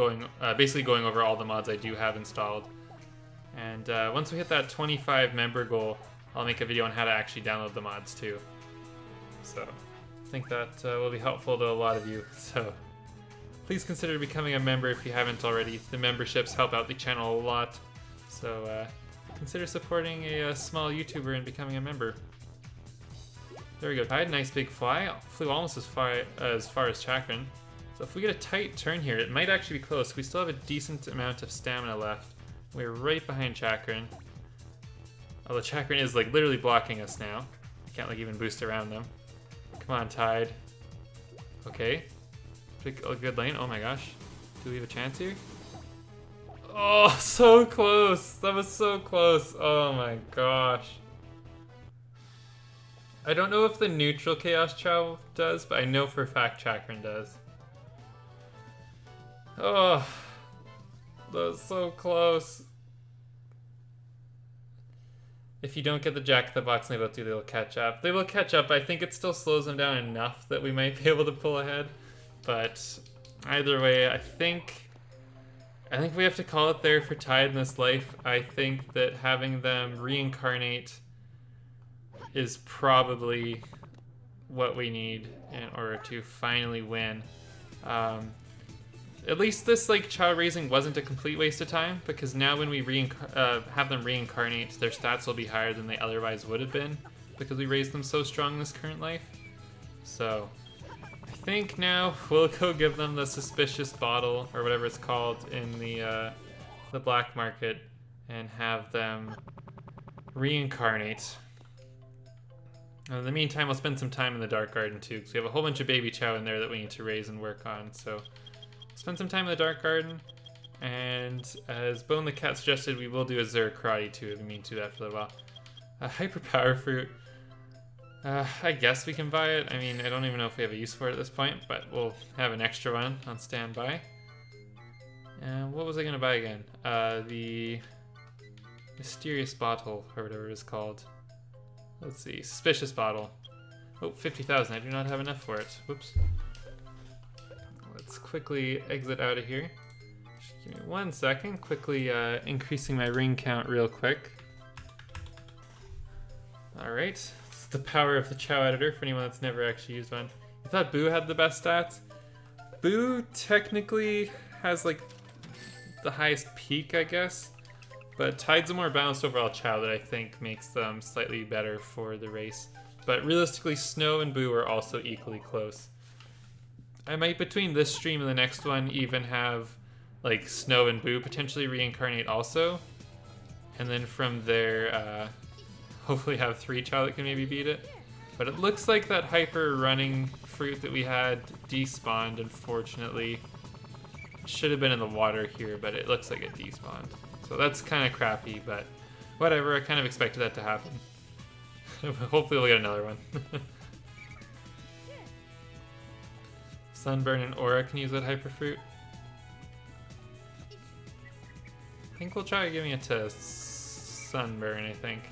Speaker 1: basically going over all the mods I do have installed. And once we hit that 25 member goal, I'll make a video on how to actually download the mods too. So I think that will be helpful to a lot of you. So please consider becoming a member if you haven't already. The memberships help out the channel a lot. So consider supporting a small YouTuber and becoming a member. There we go. I had a nice big fly. Flew almost as far as Chakran. So if we get a tight turn here, it might actually be close. We still have a decent amount of stamina left. We're right behind Chakran. Although Chakran is like literally blocking us now. I can't like even boost around them. Come on, Tide. Okay. Pick a good lane. Oh my gosh. Do we have a chance here? Oh, so close. That was so close. Oh my gosh. I don't know if the neutral Chaos Chao does, but I know for a fact Chakran does. Oh, that was so close. If you don't get the Jack in the Box and they both do, they will catch up. They will catch up. I think it still slows them down enough that we might be able to pull ahead. But either way, I think we have to call it there for Tide in this life. I think that having them reincarnate is probably what we need in order to finally win. At least this like Chao raising wasn't a complete waste of time, because now when we have them reincarnate, their stats will be higher than they otherwise would have been, because we raised them so strong in this current life. So I think now we'll go give them the suspicious bottle, or whatever it's called, in the black market, and have them reincarnate. In the meantime, we'll spend some time in the Dark Garden too, because we have a whole bunch of baby Chao in there that we need to raise and work on. So spend some time in the Dark Garden, and as Bone the Cat suggested, we will do a Zero Karate too. We mean to do that for a while. Hyper Power Fruit. I guess we can buy it. I mean, I don't even know if we have a use for it at this point, but we'll have an extra one on standby. And what was I going to buy again? The Mysterious Bottle, or whatever it is called. Let's see, Suspicious Bottle. Oh, 50,000. I do not have enough for it. Whoops. Let's quickly exit out of here. Just give me 1 second. Quickly increasing my ring count real quick. Alright. It's the power of the Chao editor for anyone that's never actually used one. You thought Boo had the best stats? Boo technically has like the highest peak, I guess. But Tide's a more balanced overall Chao that I think makes them slightly better for the race. But realistically, Snow and Boo are also equally close. I might, between this stream and the next one, even have like Snow and Boo potentially reincarnate also. And then from there, hopefully have 3 Chao that can maybe beat it. But it looks like that hyper running fruit that we had despawned, unfortunately. It should have been in the water here, but it looks like it despawned. So that's kind of crappy, but whatever, I kind of expected that to happen. Hopefully we'll get another one. Sunburn and Aura can use that hyper fruit. I think we'll try giving it to Sunburn, I think.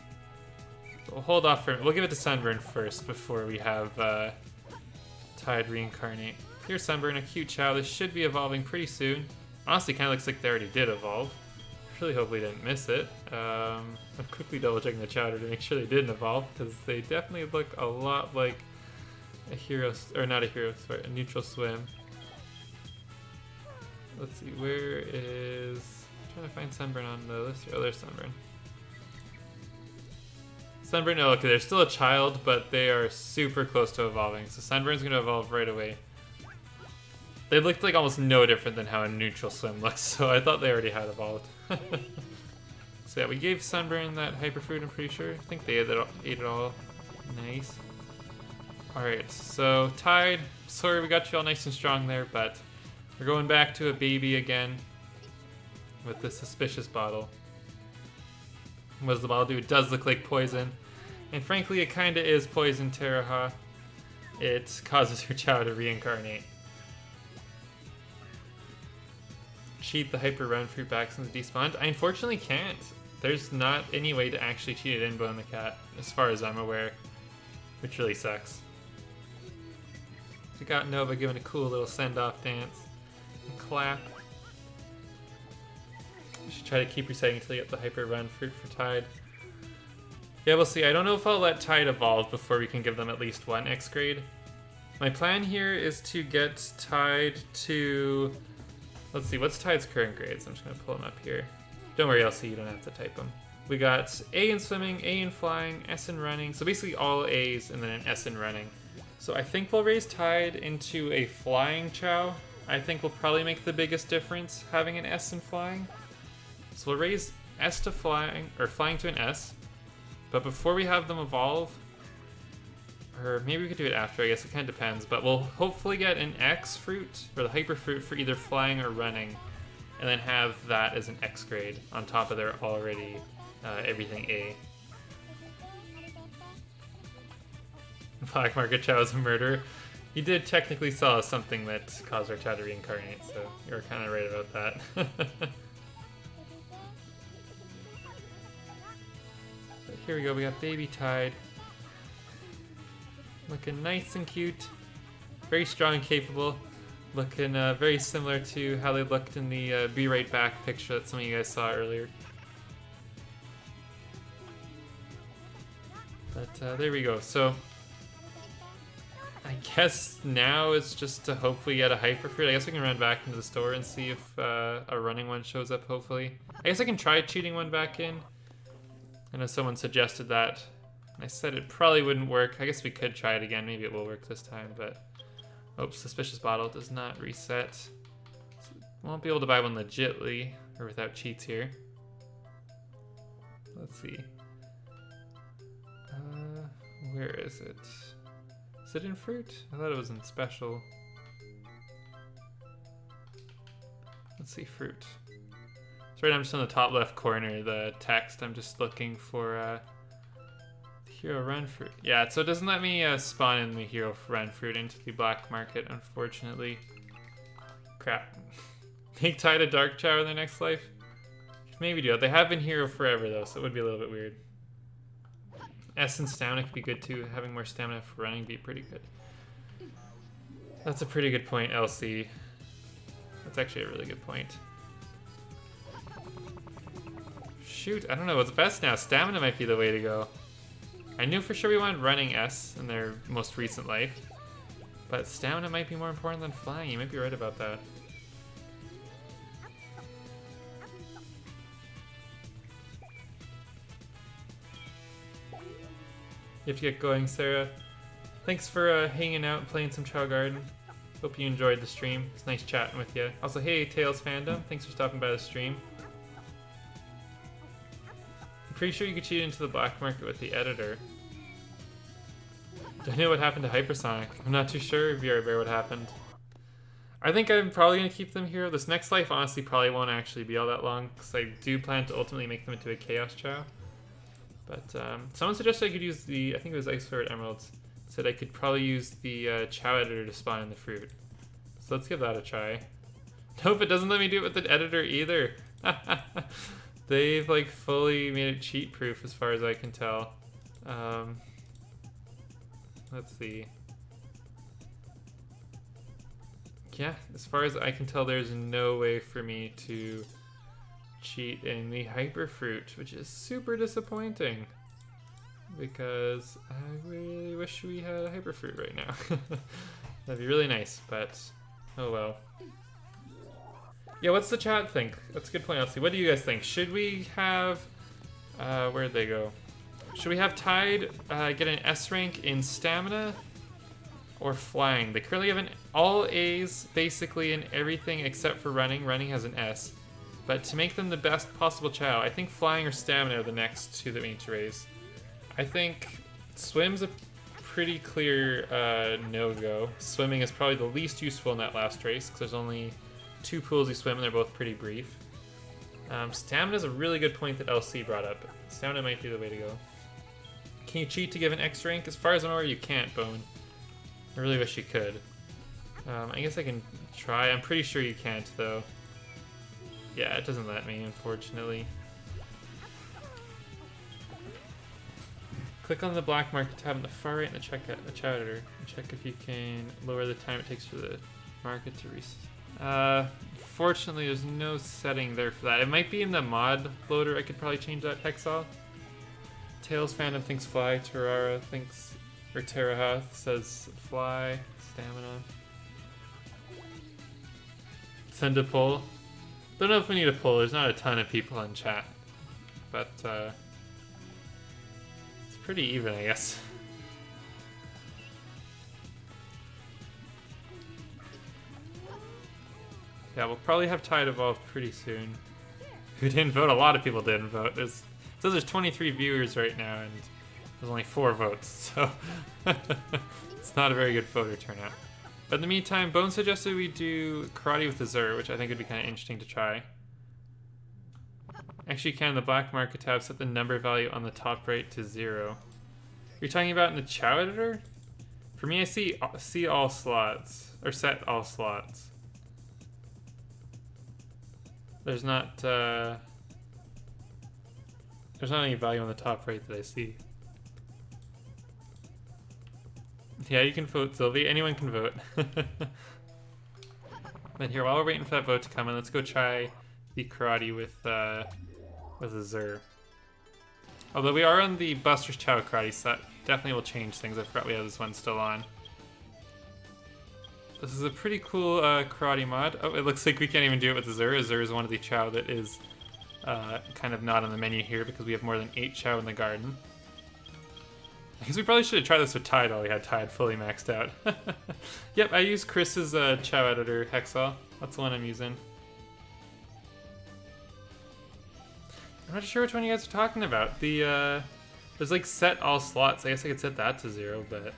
Speaker 1: So we'll hold off for... We'll give it to Sunburn first before we have Tide reincarnate. Here's Sunburn, a cute Chao. This should be evolving pretty soon. Honestly, kind of looks like they already did evolve. Really hope we didn't miss it. I'm quickly double checking the chowder to make sure they didn't evolve, because they definitely look a lot like a hero, or not a hero, sorry, a neutral swim. Let's see, where is... I'm trying to find Sunburn on the list here. Oh, there's Sunburn. Sunburn, oh, okay, they're still a child, but they are super close to evolving. So Sunburn's going to evolve right away. They looked like almost no different than how a neutral swim looks, so I thought they already had evolved. So yeah, we gave Sunburn that hyper fruit, I'm pretty sure. I think they ate it all. Nice. Alright, so Tide, sorry we got you all nice and strong there, but we're going back to a baby again with the suspicious bottle. What does the bottle do? It does look like poison. And frankly, it kinda is poison, Teraha. It causes your Chao to reincarnate. Cheat the hyper run fruit back since despawned? I unfortunately can't. There's not any way to actually cheat it in Bone the Cat, as far as I'm aware. Which really sucks. We got Nova giving a cool little send-off dance. And clap. You should try to keep resetting until you get the hyper run fruit for Tide. Yeah, we'll see. I don't know if I'll let Tide evolve before we can give them at least one X grade. My plan here is to get Tide to... Let's see, what's Tide's current grades? I'm just going to pull them up here. Don't worry, LC, you don't have to type them. We got A in swimming, A in flying, S in running. So basically all A's and then an S in running. So I think we'll raise Tide into a flying Chao. I think will probably make the biggest difference having an S in flying. So we'll raise S to flying, or flying to an S. But before we have them evolve, or maybe we could do it after, I guess it kind of depends. But we'll hopefully get an X fruit, or the hyper fruit for either flying or running. And then have that as an X grade on top of their already everything A. Black Market Chao is a murderer. He did technically sell us something that caused our Chao to reincarnate, so you were kind of right about that. But here we go, we got Baby Tide. Looking nice and cute. Very strong and capable. Looking very similar to how they looked in the Be Right Back picture that some of you guys saw earlier. But there we go. So I guess now it's just to hopefully get a hyper fruit. I guess we can run back into the store and see if a running one shows up, hopefully. I guess I can try cheating one back in. I know someone suggested that. I said it probably wouldn't work. I guess we could try it again. Maybe it will work this time, but... Oops, suspicious bottle does not reset. So won't be able to buy one legitly, or without cheats here. Let's see. Where is it? Is it in fruit? I thought it was in special. Let's see, fruit. So right now I'm just on the top left corner, the text. I'm just looking for Hero Run Fruit. Yeah, so it doesn't let me spawn in the Hero Run Fruit into the black market, unfortunately. Crap. Make Tide a Dark Chao in their next life? Maybe do it. They have been Hero forever, though, so it would be a little bit weird. S and Stamina could be good, too. Having more Stamina for running would be pretty good. That's a pretty good point, LC. That's actually a really good point. Shoot, I don't know what's best now. Stamina might be the way to go. I knew for sure we wanted running S in their most recent life, but stamina might be more important than flying. You might be right about that. You have to get going, Sarah. Thanks for hanging out and playing some Chao Garden. Hope you enjoyed the stream. It's nice chatting with you. Also, hey, Tails Fandom. Thanks for stopping by the stream. I'm pretty sure you could cheat into the black market with the editor. Don't know what happened to Hypersonic. I'm not too sure, VR Bear, what happened. I think I'm probably going to keep them here. This next life honestly probably won't actually be all that long, because I do plan to ultimately make them into a Chaos Chao. But someone suggested I could use the, I think it was Ice Sword Emeralds, said I could probably use the Chao editor to spawn in the fruit. So let's give that a try. Nope, it doesn't let me do it with the editor either. They've like fully made it cheat proof as far as I can tell. Let's see. Yeah, as far as I can tell, there's no way for me to cheat in the Hyper Fruit, which is super disappointing. Because I really wish we had a Hyper Fruit right now. That'd be really nice, but oh well. Yeah, what's the chat think? That's a good point, Elsie. What do you guys think? Should we have... where'd they go? Should we have Tide get an S rank in Stamina or Flying? They currently have all A's basically in everything except for Running. Running has an S. But to make them the best possible Chao, I think Flying or Stamina are the next two that we need to raise. I think Swim's a pretty clear no-go. Swimming is probably the least useful in that last race because there's only 2 pools you swim and they're both pretty brief. Stamina is a really good point that LC brought up. Stamina might be the way to go. Can you cheat to give an X rank? As far as I'm aware, you can't, Bone. I really wish you could. I guess I can try. I'm pretty sure you can't, though. Yeah, it doesn't let me, unfortunately. Click on the black market tab on the far right in the Chao editor and check if you can lower the time it takes for the market to reset. Fortunately, there's no setting there for that. It might be in the mod loader. I could probably change that Hexal. Tails Fandom thinks Fly. Terrara thinks, or Terahath says Fly. Stamina. Send a poll. Don't know if we need a poll. There's not a ton of people in chat, but it's pretty even, I guess. Yeah, we'll probably have Tide evolve pretty soon. Who didn't vote? A lot of people didn't vote. So there's 23 viewers right now, and there's only 4 votes, so it's not a very good voter turnout. But in the meantime, Bone suggested we do Karate with the Zur, which I think would be kind of interesting to try. Actually, you can in the black market tab set the number value on the top right to 0. You're talking about in the Chao editor? For me, I see all slots, or set all slots. There's not any value on the top right that I see. Yeah, you can vote, Sylvie. Anyone can vote. But here, while we're waiting for that vote to come in, let's go try the Karate with a Zur. Although we are on the Buster's Chao Karate, so that definitely will change things. I forgot we have this one still on. This is a pretty cool karate mod. Oh, it looks like we can't even do it with the Zur. Zur is one of the Chao that is kind of not on the menu here because we have more than 8 Chao in the garden. I guess we probably should have tried this with Tide while we had Tide fully maxed out. Yep, I use Chris's Chao editor, Hexal. That's the one I'm using. I'm not sure which one you guys are talking about. The there's like set all slots. I guess I could set that to 0, but...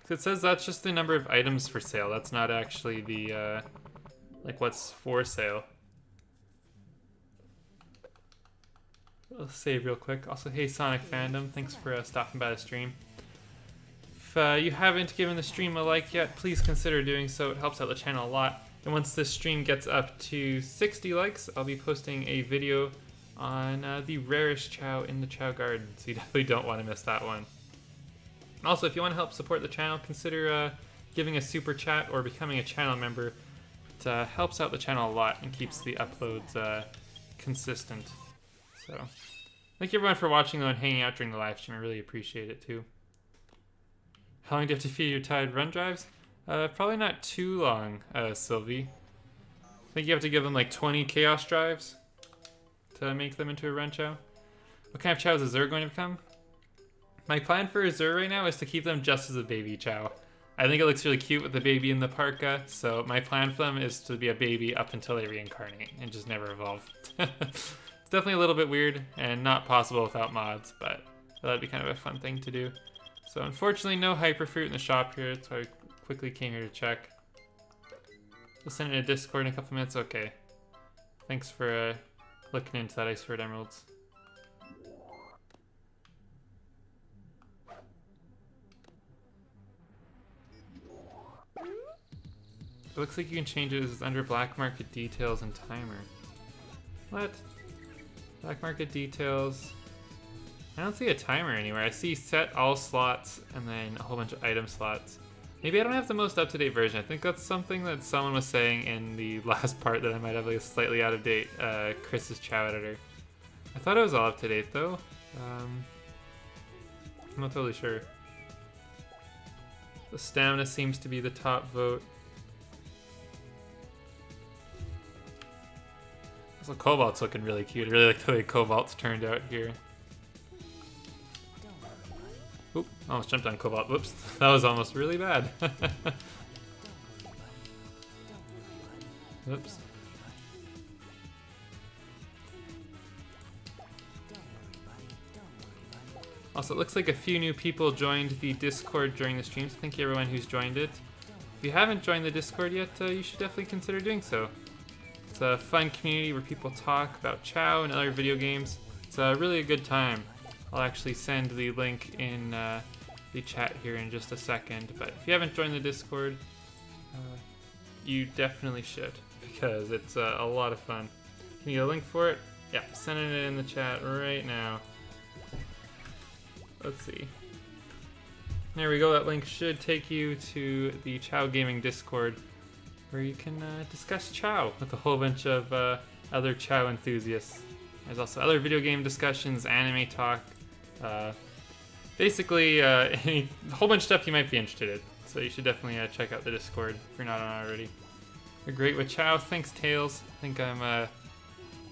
Speaker 1: It says that's just the number of items for sale. That's not actually the, like what's for sale. I'll save real quick. Also, hey Sonic Fandom, thanks for stopping by the stream. If you haven't given the stream a like yet, please consider doing so. It helps out the channel a lot. And once this stream gets up to 60 likes, I'll be posting a video on the rarest Chao in the Chao Garden, so you definitely don't want to miss that one. Also, if you want to help support the channel, consider giving a super chat or becoming a channel member. It helps out the channel a lot and keeps the uploads consistent. So, thank you everyone for watching though and hanging out during the live stream. I really appreciate it too. How long do you have to feed your Tide run drives? Probably not too long, Sylvie. I think you have to give them like 20 chaos drives to make them into a run Chao. What kind of Chao is Azur going to become? My plan for Azur right now is to keep them just as a baby Chao. I think it looks really cute with the baby in the parka, so my plan for them is to be a baby up until they reincarnate and just never evolve. It's definitely a little bit weird and not possible without mods, but that'd be kind of a fun thing to do. So unfortunately no hyperfruit in the shop here, so I quickly came here to check. We'll send it a Discord in a couple minutes. Okay. Thanks for looking into that Ice Sword Emeralds. It looks like you can change it as under black market details and timer. What? Black market details. I don't see a timer anywhere. I see set all slots and then a whole bunch of item slots. Maybe I don't have the most up-to-date version. I think that's something that someone was saying in the last part that I might have like a slightly out-of-date Chris's Chao editor. I thought it was all up-to-date though. I'm not totally sure. The stamina seems to be the top vote. So Cobalt's looking really cute. I really like the way Cobalt's turned out here. Oop, almost jumped on Cobalt. Whoops, that was almost really bad. Oops. Also, it looks like a few new people joined the Discord during the streams. Thank you everyone who's joined it. If you haven't joined the Discord yet, you should definitely consider doing so. It's a fun community where people talk about Chao and other video games. It's really a good time. I'll actually send the link in the chat here in just a second, but if you haven't joined the Discord, you definitely should, because it's a lot of fun. Can you get a link for it? Yeah, sending it in the chat right now. Let's see. There we go, that link should take you to the Chao Gaming Discord, where you can discuss Chao with a whole bunch of other Chao enthusiasts. There's also other video game discussions, anime talk, basically a whole bunch of stuff you might be interested in. So you should definitely check out the Discord if you're not on already. You're great with Chao. Thanks, Tails. I think I'd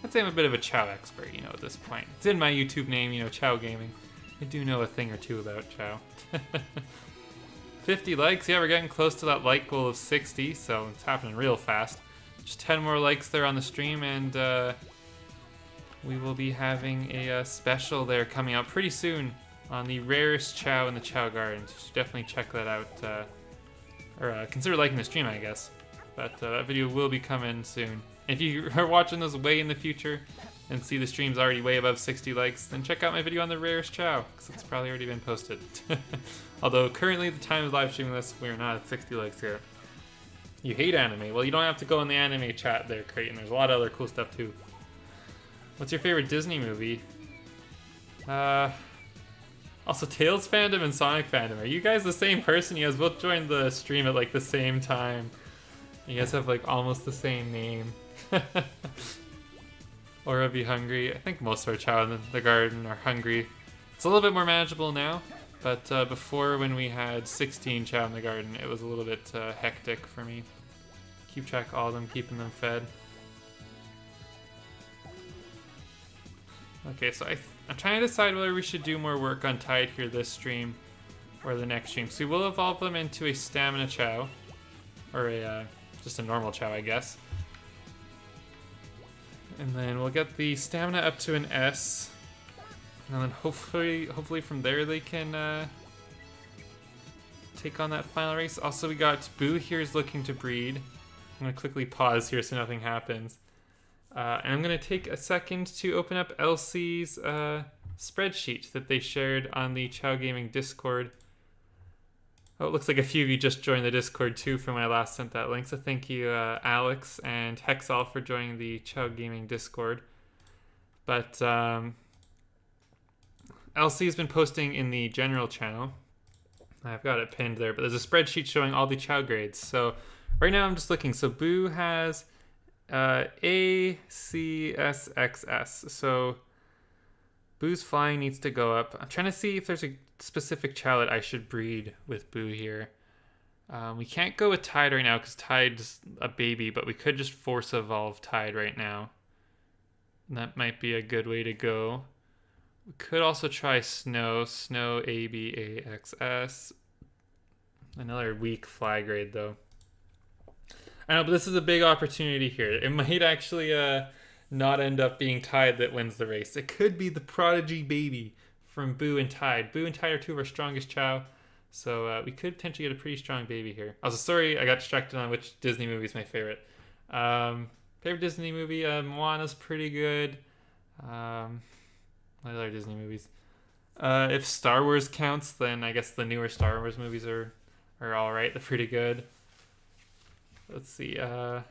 Speaker 1: say I'm a bit of a Chao expert, you know, at this point. It's in my YouTube name, you know, Chao Gaming. I do know a thing or two about Chao. 50 likes, yeah, we're getting close to that like goal of 60, so it's happening real fast. Just 10 more likes there on the stream, and we will be having a special there coming out pretty soon on the rarest Chao in the Chao Garden. So you should definitely check that out, or consider liking the stream, I guess. But that video will be coming soon. If you are watching this way in the future and see the stream's already way above 60 likes, then check out my video on the rarest Chao, because it's probably already been posted. Although currently, at the time of live streaming this, we're not at 60 likes here. You hate anime? Well, you don't have to go in the anime chat there, Creighton. There's a lot of other cool stuff too. What's your favorite Disney movie? Also, Tails fandom and Sonic fandom. Are you guys the same person? You guys both joined the stream at like the same time. You guys have like almost the same name. Or I'll be hungry. I think most of our Chao in the garden are hungry. It's a little bit more manageable now, but before, when we had 16 Chao in the garden, it was a little bit hectic for me. Keep track of all of them, keeping them fed. Okay, so I'm trying to decide whether we should do more work on Tide here this stream or the next stream. So we will evolve them into a stamina Chao, or just a normal Chao, I guess. And then we'll get the stamina up to an S, and then hopefully from there they can take on that final race. Also, we got Boo here is looking to breed. I'm gonna quickly pause here so nothing happens. And I'm gonna take a second to open up Elsie's spreadsheet that they shared on the Chao Gaming Discord. Oh, it looks like a few of you just joined the Discord too from when I last sent that link. So thank you, Alex and Hexall, for joining the Chao Gaming Discord. But Elsie has been posting in the general channel. I've got it pinned there, but there's a spreadsheet showing all the Chao grades. So right now I'm just looking. So Boo has A, C, S, X, S. So Boo's flying needs to go up. I'm trying to see if there's a specific Chao that I should breed with Boo here. We can't go with Tide right now because Tide's a baby, but we could just force evolve Tide right now. And that might be a good way to go. We could also try Snow. Snow ABAXS. Another weak fly grade though. I know, but this is a big opportunity here. It might actually not end up being Tide that wins the race. It could be the Prodigy Baby from Boo and Tide. Boo and Tide are two of our strongest Chao. So we could potentially get a pretty strong baby here. Also, sorry, I got distracted on which Disney movie is my favorite. Favorite Disney movie? Moana's pretty good. What other Disney movies? If Star Wars counts, then I guess the newer Star Wars movies are all right. They're pretty good. Let's see. Trying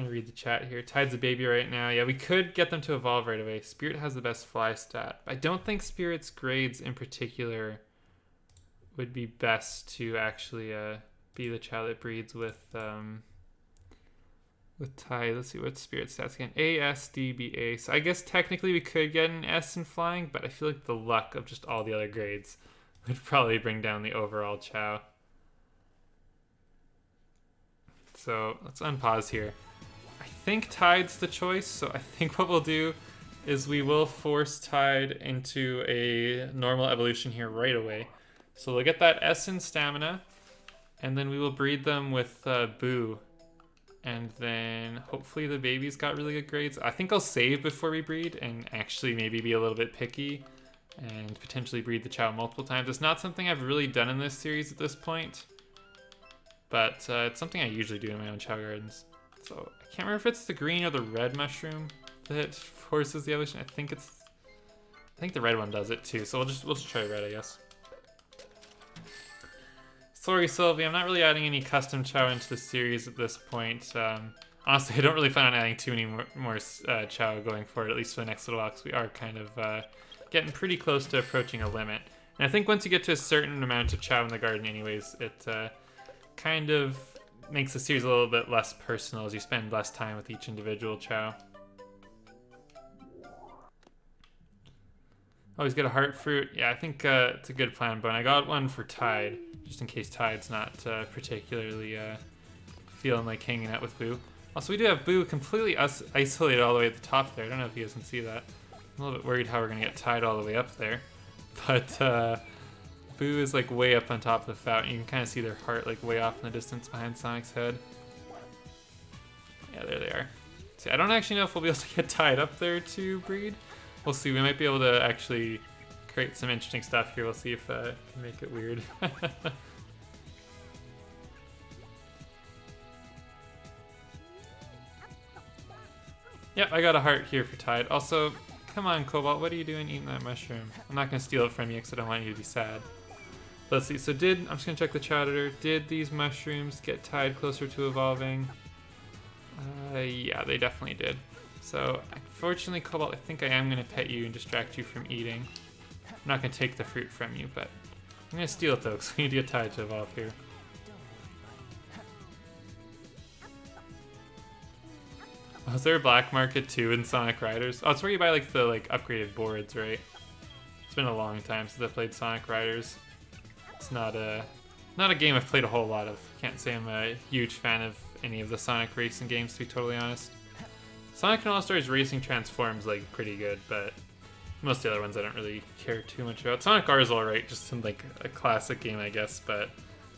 Speaker 1: to read the chat here. Tide's a baby right now. Yeah, we could get them to evolve right away. Spirit has the best fly stat. I don't think Spirit's grades in particular would be best to actually be the Chao that breeds with Tide. Let's see what Spirit stats again. A, S, D, B, A. So I guess technically we could get an S in flying, but I feel like the luck of just all the other grades would probably bring down the overall Chao. So let's unpause here. I think Tide's the choice, so I think what we'll do is we will force Tide into a normal evolution here right away. So we'll get that S in stamina, and then we will breed them with Boo. And then hopefully the baby's got really good grades. I think I'll save before we breed and actually maybe be a little bit picky and potentially breed the Chao multiple times. It's not something I've really done in this series at this point, but it's something I usually do in my own Chao Gardens. So I can't remember if it's the green or the red mushroom that forces the evolution. I think the red one does it too. So we'll just try red, I guess. Sorry, Sylvie, I'm not really adding any custom Chao into the series at this point. Honestly, I don't really plan on adding too many more Chao going forward, at least for the next little while, because we are kind of getting pretty close to approaching a limit. And I think once you get to a certain amount of Chao in the garden anyways, it kind of makes the series a little bit less personal as you spend less time with each individual Chao. Always get a heart fruit. Yeah, I think it's a good plan, but I got one for Tide, just in case Tide's not particularly feeling like hanging out with Boo. Also, we do have Boo completely isolated all the way at the top there. I don't know if you guys can see that. I'm a little bit worried how we're going to get Tide all the way up there. But Boo is like way up on top of the fountain. You can kind of see their heart like way off in the distance behind Sonic's head. Yeah, there they are. See, I don't actually know if we'll be able to get Tide up there to breed. We'll see. We might be able to actually create some interesting stuff here. We'll see if can make it weird. Yep, I got a heart here for Tide. Also, come on, Cobalt, what are you doing eating that mushroom? I'm not going to steal it from you because I don't want you to be sad. But let's see. So I'm just going to check the Chao editor. Did these mushrooms get Tide closer to evolving? Yeah, they definitely did. So, unfortunately, Cobalt, I think I am going to pet you and distract you from eating. I'm not going to take the fruit from you, but I'm going to steal it, though, because we need to get Tide to evolve here. Oh, is there a black market, too, in Sonic Riders? Oh, it's where you buy, like, the, upgraded boards, right? It's been a long time since I played Sonic Riders. It's not a game I've played a whole lot of. Can't say I'm a huge fan of any of the Sonic racing games, to be totally honest. Sonic and All-Stars Racing Transforms pretty good, but most of the other ones I don't really care too much about. Sonic R is alright, just in a classic game, I guess, but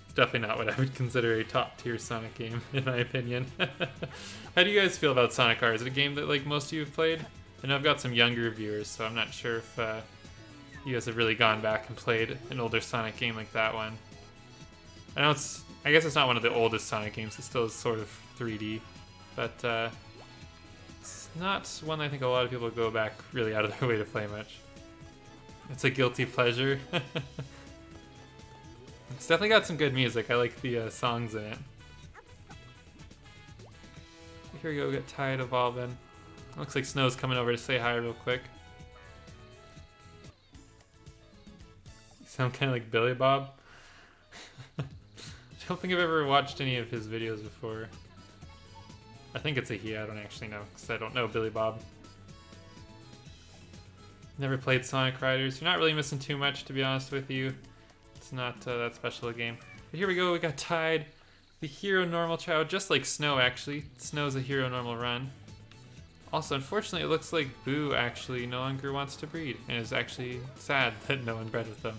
Speaker 1: it's definitely not what I would consider a top-tier Sonic game, in my opinion. How do you guys feel about Sonic R? Is it a game that most of you have played? I know I've got some younger viewers, so I'm not sure if you guys have really gone back and played an older Sonic game like that one. I guess it's not one of the oldest Sonic games, it still is sort of 3D, but not one I think a lot of people go back really out of their way to play much. It's a guilty pleasure. It's definitely got some good music. I like the songs in it. Here we go, get Tide evolving. Looks like Snow's coming over to say hi real quick. You sound kind of like Billy Bob. I don't think I've ever watched any of his videos before. I think it's a he, I don't actually know, because I don't know Billy Bob. Never played Sonic Riders. You're not really missing too much, to be honest with you. It's not that special a game. But here we go, we got Tide, the hero normal Chao, just like Snow actually. Snow's a hero normal run. Also, unfortunately, it looks like Boo actually no longer wants to breed and is actually sad that no one bred with them.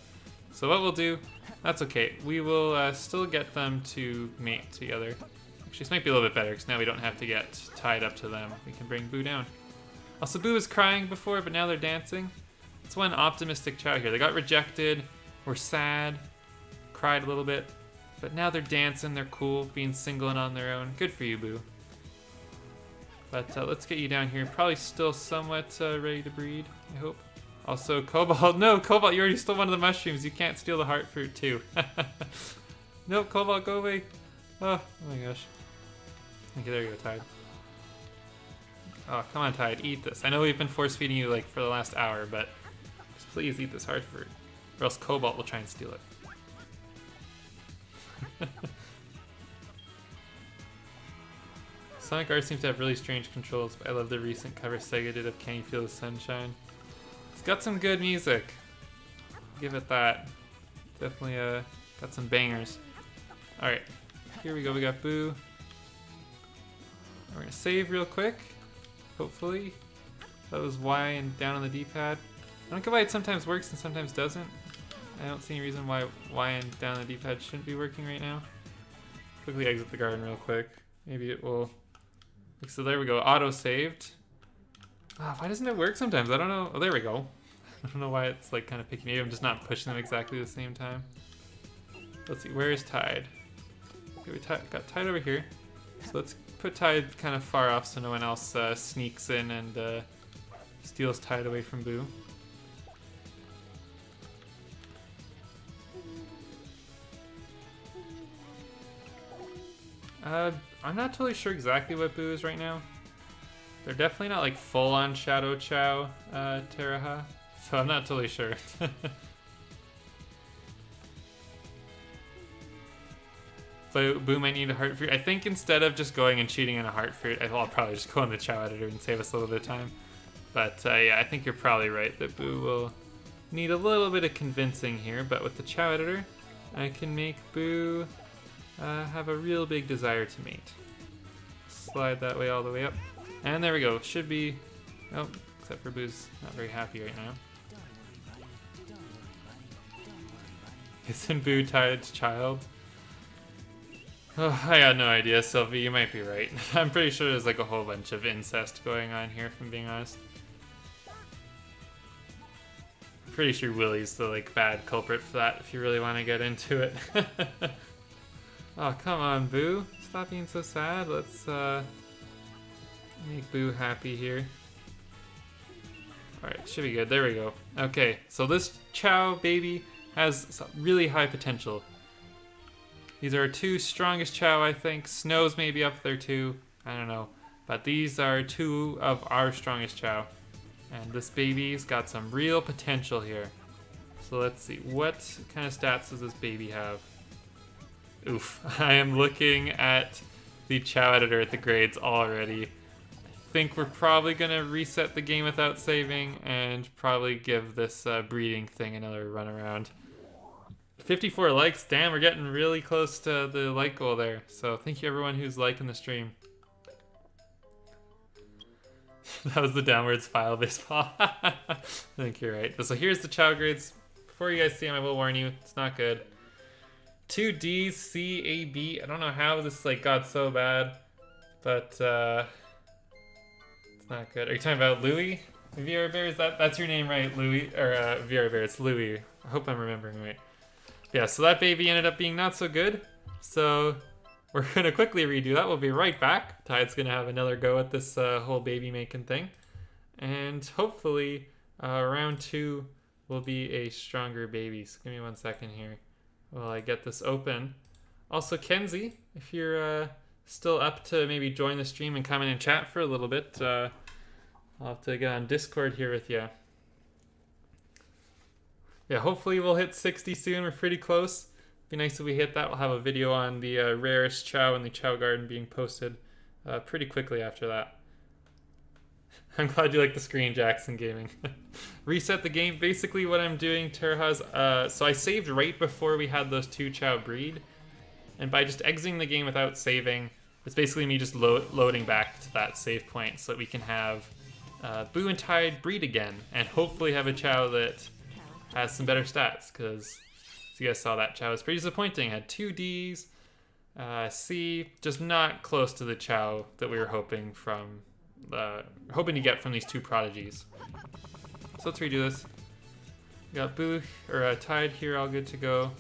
Speaker 1: So what we'll do, that's okay. We will still get them to mate together. Actually, this might be a little bit better because now we don't have to get tied up to them. We can bring Boo down. Also, Boo was crying before, but now they're dancing. It's one optimistic Chao here. They got rejected, were sad, cried a little bit, but now they're dancing, they're cool, being single and on their own. Good for you, Boo. But let's get you down here. Probably still somewhat ready to breed, I hope. Also, Cobalt. No, Cobalt, you already stole one of the mushrooms. You can't steal the heart fruit, too. No, Cobalt, go away. Oh my gosh. Okay, there you go, Tide. Oh, come on, Tide, eat this. I know we've been force feeding you like for the last hour, but just please eat this heart fruit, or else Cobalt will try and steal it. Sonic Art seems to have really strange controls, but I love the recent cover Sega did of Can You Feel the Sunshine. It's got some good music. Give it that. Definitely got some bangers. Alright, here we go. We got Boo. We're gonna save real quick. Hopefully. That was Y and down on the D-pad. I don't get why it sometimes works and sometimes doesn't. I don't see any reason why Y and down on the D-pad shouldn't be working right now. Quickly exit the garden real quick. Maybe it will. So there we go. Auto saved. Why doesn't it work sometimes? I don't know. Oh, there we go. I don't know why it's like kind of picking. Maybe I'm just not pushing them exactly the same time. Let's see. Where is Tide? Okay, we got Tide over here. So let's put Tide kind of far off so no one else sneaks in and steals Tide away from Boo. I'm not totally sure exactly what Boo is right now. They're definitely not like full-on Shadow Chao Teraha, so I'm not totally sure. So Boo might need a heart fruit. I think instead of just going and cheating in a heart fruit, I'll probably just go in the Chao editor and save us a little bit of time. But yeah, I think you're probably right that Boo will need a little bit of convincing here, but with the Chao editor, I can make Boo have a real big desire to mate. Slide that way all the way up. And there we go. Should be... Oh, except for Boo's not very happy right now. Isn't Boo Tide's child? Oh, I got no idea, Sylvie. You might be right. I'm pretty sure there's like a whole bunch of incest going on here, if I'm being honest. I'm pretty sure Willie's the like bad culprit for that, if you really want to get into it. Oh, come on, Boo. Stop being so sad. Let's make Boo happy here. Alright, should be good. There we go. Okay, so this Chao baby has really high potential. These are our two strongest Chao, I think. Snow's maybe up there too. I don't know. But these are two of our strongest Chao. And this baby's got some real potential here. So let's see. What kind of stats does this baby have? Oof. I am looking at the Chao editor at the grades already. I think we're probably going to reset the game without saving and probably give this breeding thing another run around. 54 likes. Damn, we're getting really close to the like goal there. So thank you everyone who's liking the stream. That was the downward spiral baseball. I think you're right. So here's the Chao grades. Before you guys see them, I will warn you, it's not good. 2 D's, C, A, B. I don't know how this like got so bad, but it's not good. Are you talking about Louis? Vera Bear, that's your name, right? Louis, or Vera Bear, it's Louis. I hope I'm remembering right. Yeah, so that baby ended up being not so good. So we're gonna quickly redo that. We'll be right back. Tide's gonna have another go at this whole baby making thing. And hopefully round 2 will be a stronger baby. So give me 1 second here while I get this open. Also, Kenzie, if you're still up to maybe join the stream and come in and chat for a little bit, I'll have to get on Discord here with you. Yeah, hopefully we'll hit 60 soon. We're pretty close. Be nice if we hit that. We'll have a video on the rarest Chao in the Chao Garden being posted pretty quickly after that. I'm glad you like the screen, Jackson Gaming. Reset the game. Basically what I'm doing, Terha's, so I saved right before we had those two Chao breed. And by just exiting the game without saving, It's basically me just loading back to that save point so that we can have Boo and Tide breed again, and hopefully have a Chao that has some better stats, because as you guys saw, that Chao was pretty disappointing. Had 2 Ds, C, just not close to the Chao that we were hoping to get from these 2 prodigies. So let's redo this. We got Boo, or Tide here, all good to go.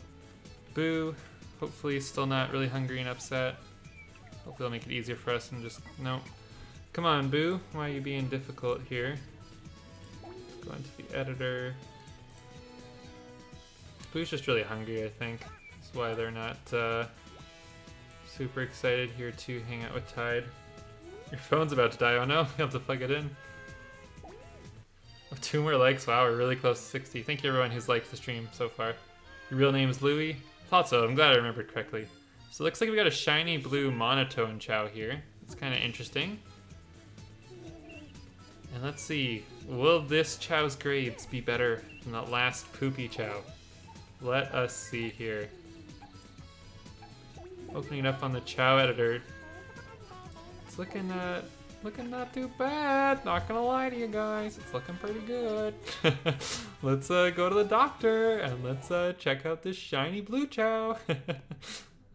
Speaker 1: Boo, hopefully still not really hungry and upset. Hopefully they'll make it easier for us and just, no. Come on, Boo, why are you being difficult here? Go into the editor. Boo's just really hungry, I think. That's why they're not super excited here to hang out with Tide. Your phone's about to die, oh no, you have to plug it in. Oh, 2 more likes, wow, we're really close to 60. Thank you everyone who's liked the stream so far. Your real name is Louie? Thought so, I'm glad I remembered correctly. So it looks like we got a shiny blue monotone Chao here. It's kind of interesting. And let's see, will this Chao's grades be better than that last poopy Chao? Let us see here. Opening it up on the Chao editor. It's looking not too bad. Not gonna lie to you guys, it's looking pretty good. Let's go to the doctor and let's check out this shiny blue Chao.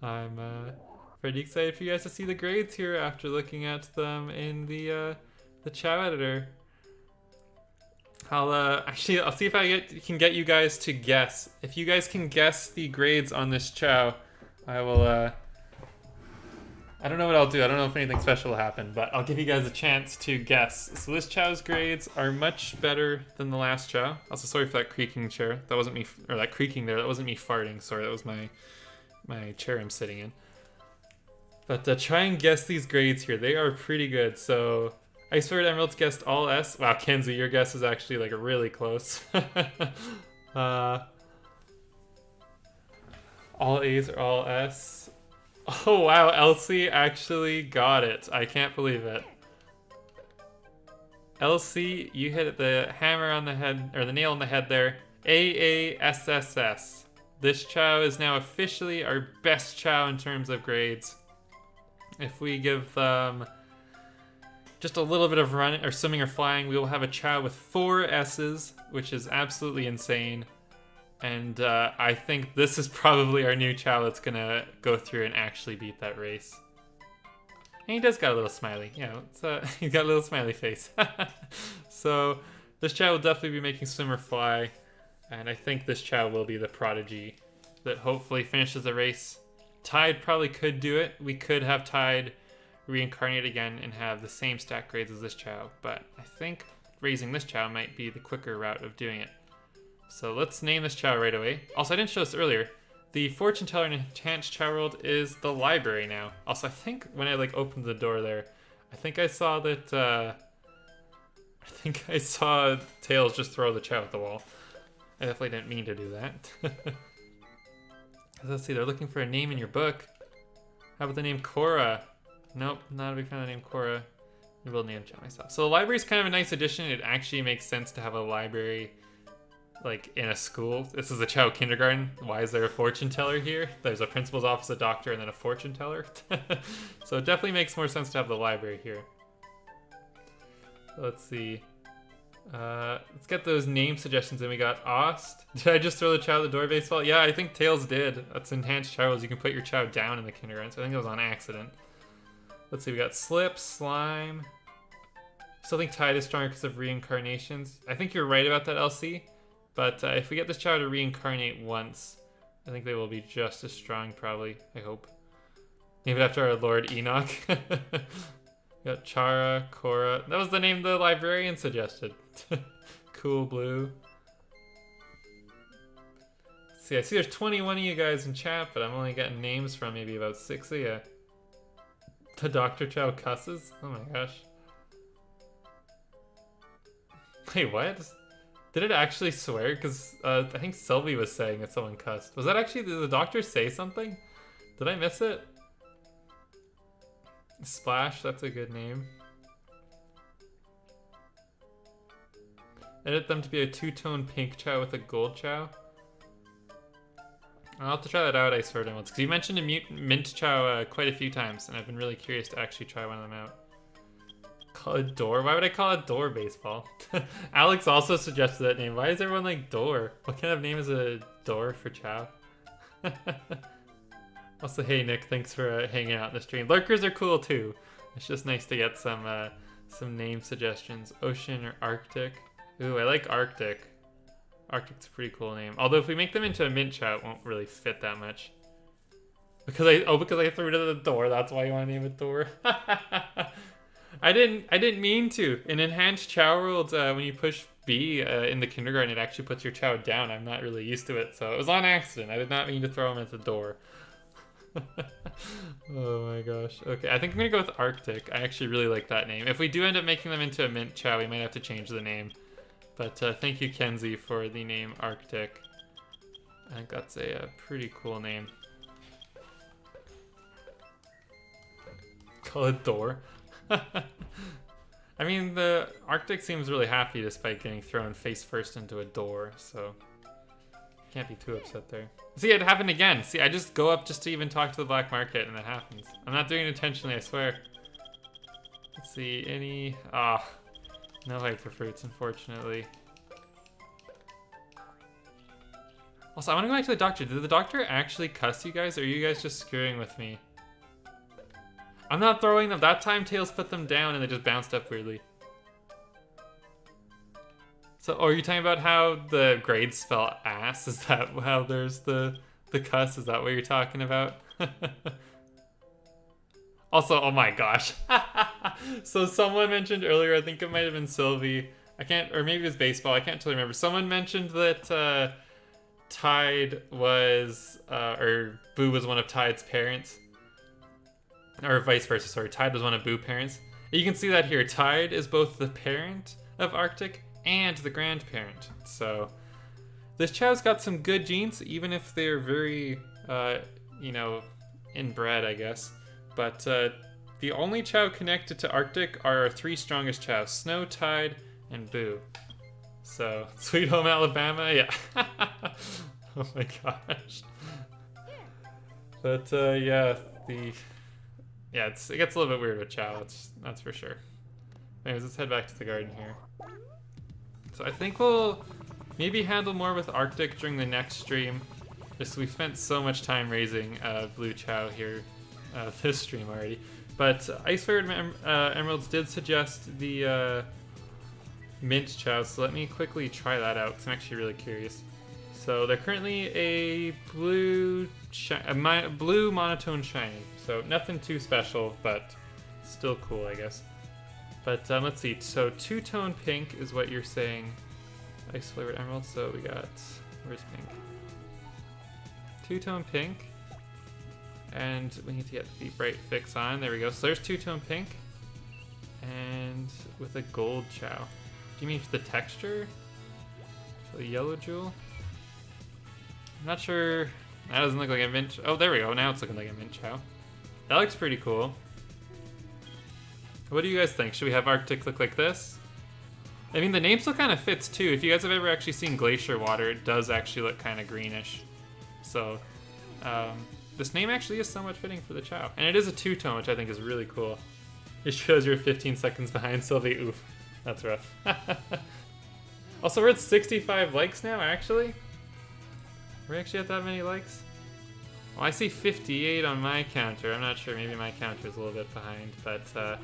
Speaker 1: I'm pretty excited for you guys to see the grades here after looking at them in the Chao editor. I'll see if I can get you guys to guess. If you guys can guess the grades on this Chao, I will. I don't know what I'll do. I don't know if anything special will happen, but I'll give you guys a chance to guess. So this Chao's grades are much better than the last Chao. Also, sorry for that creaking chair. That wasn't me, or that creaking there. That wasn't me farting. Sorry, that was my chair I'm sitting in. But try and guess these grades here. They are pretty good. So Icebird Emerald's guessed all S. Wow, Kenzie, your guess is actually like really close. All A's are all S. Oh wow, Elsie actually got it. I can't believe it. Elsie, you hit the hammer on the head, or the nail on the head there. AASSS. This Chao is now officially our best Chao in terms of grades. If we give them just a little bit of running or swimming or flying, we will have a Chao with 4 S's, which is absolutely insane. And I think this is probably our new Chao that's gonna go through and actually beat that race. And he does got a little smiley, you know, he's got a little smiley face. So this Chao will definitely be making swim or fly. And I think this Chao will be the prodigy that hopefully finishes the race. Tide probably could do it. We could have Tide reincarnate again and have the same stat grades as this Chao, but I think raising this Chao might be the quicker route of doing it. So let's name this Chao right away. Also, I didn't show this earlier. The fortune teller in Enhanced Chao World is the library now. Also, I think when I opened the door there, I think I saw that Tails just throw the Chao at the wall. I definitely didn't mean to do that. Let's see, they're looking for a name in your book. How about the name Korra? Nope, not a big fan of the name Korra. I will name Chao myself. So the library is kind of a nice addition. It actually makes sense to have a library in a school. This is a Chao kindergarten. Why is there a fortune teller here? There's a principal's office, a doctor, and then a fortune teller. So it definitely makes more sense to have the library here. Let's see. Let's get those name suggestions in. We got Ost. Did I just throw the Chao at the door baseball? Yeah, I think Tails did. That's Enhanced Chao World. You can put your Chao down in the kindergarten, so I think it was on accident. Let's see, we got Slip, Slime. Still think Tide is stronger because of reincarnations. I think you're right about that, LC. But if we get this Chao to reincarnate once, I think they will be just as strong, probably. I hope. Name it after our Lord Enoch. We got Chara, Korra. That was the name the librarian suggested. Cool Blue. Let's see, I see there's 21 of you guys in chat, but I'm only getting names from maybe about 6 of you. The Dr. Chao cusses? Oh my gosh. Wait, what? Did it actually swear? Because I think Sylvie was saying that someone cussed. Was that actually, did the doctor say something? Did I miss it? Splash, that's a good name. Edit them to be a 2-tone pink Chao with a gold Chao. I'll have to try that out, Ice Sword Emeralds, because you mentioned a mint Chao quite a few times, and I've been really curious to actually try one of them out. Call it Door? Why would I call it Door Baseball? Alex also suggested that name. Why is everyone like Door? What kind of name is a Door for Chao? Also, hey Nick, thanks for hanging out in the stream. Lurkers are cool too. It's just nice to get some name suggestions. Ocean or Arctic? Ooh, I like Arctic. Arctic's a pretty cool name. Although if we make them into a mint Chao, it won't really fit that much. Because I threw it at the door. That's why you want to name it Door. I didn't mean to. In Enhanced Chao World, when you push B in the kindergarten, it actually puts your Chao down. I'm not really used to it, so it was on accident. I did not mean to throw him at the door. Oh my gosh. Okay, I think I'm gonna go with Arctic. I actually really like that name. If we do end up making them into a mint Chao, we might have to change the name. But thank you, Kenzie, for the name Arctic. I think that's a pretty cool name. Call it Door. I mean, the Arctic seems really happy despite getting thrown face first into a door, so can't be too upset there. See, it happened again. See, I just go up just to even talk to the black market and it happens. I'm not doing it intentionally, I swear. Let's see, any... no hyper fruits, unfortunately. Also, I want to go back to the doctor. Did the doctor actually cuss you guys, or are you guys just screwing with me? I'm not throwing them. That time Tails put them down and they just bounced up weirdly. So, are you talking about how the grades spell ass? Is that how there's the cuss? Is that what you're talking about? Also, oh my gosh. So someone mentioned earlier, I think it might have been Sylvie. I can't, or maybe it was baseball. I can't totally remember. Someone mentioned that Tide was, or Boo was one of Tide's parents. Or vice versa, sorry. Tide was one of Boo's parents. You can see that here. Tide is both the parent of Arctic and the grandparent. So this Chao's got some good genes, even if they're very, you know, inbred, I guess. But the only Chao connected to Arctic are our three strongest Chaos: Snow, Tide, and Boo. So, Sweet Home Alabama, yeah. Oh my gosh. But yeah, it gets a little bit weird with Chao, that's for sure. Anyways, let's head back to the garden here. So I think we'll maybe handle more with Arctic during the next stream. Just we spent so much time raising Blue Chao here this stream already. But Ice Faired Emeralds did suggest the Mint Chao, so let me quickly try that out because I'm actually really curious. So they're currently a blue monotone shiny. So nothing too special, but still cool, I guess. But let's see. So two-tone pink is what you're saying. Ice flavored emerald. So we got, where's pink? Two-tone pink. And we need to get the bright fix on. There we go. So there's two-tone pink. And with a gold Chao. Do you mean for the texture? So the yellow jewel? I'm not sure. That doesn't look like a mint. Oh, there we go. Now it's looking like a mint Chao. That looks pretty cool. What do you guys think? Should we have Arctic look like this? I mean, the name still kind of fits too. If you guys have ever actually seen Glacier Water, it does actually look kind of greenish. So, this name actually is somewhat fitting for the Chao. And it is a two-tone, which I think is really cool. It shows you're 15 seconds behind Sylvie. Oof, that's rough. Also, we're at 65 likes now, actually. Are we actually at that many likes? Well, I see 58 on my counter. I'm not sure, maybe my counter is a little bit behind, but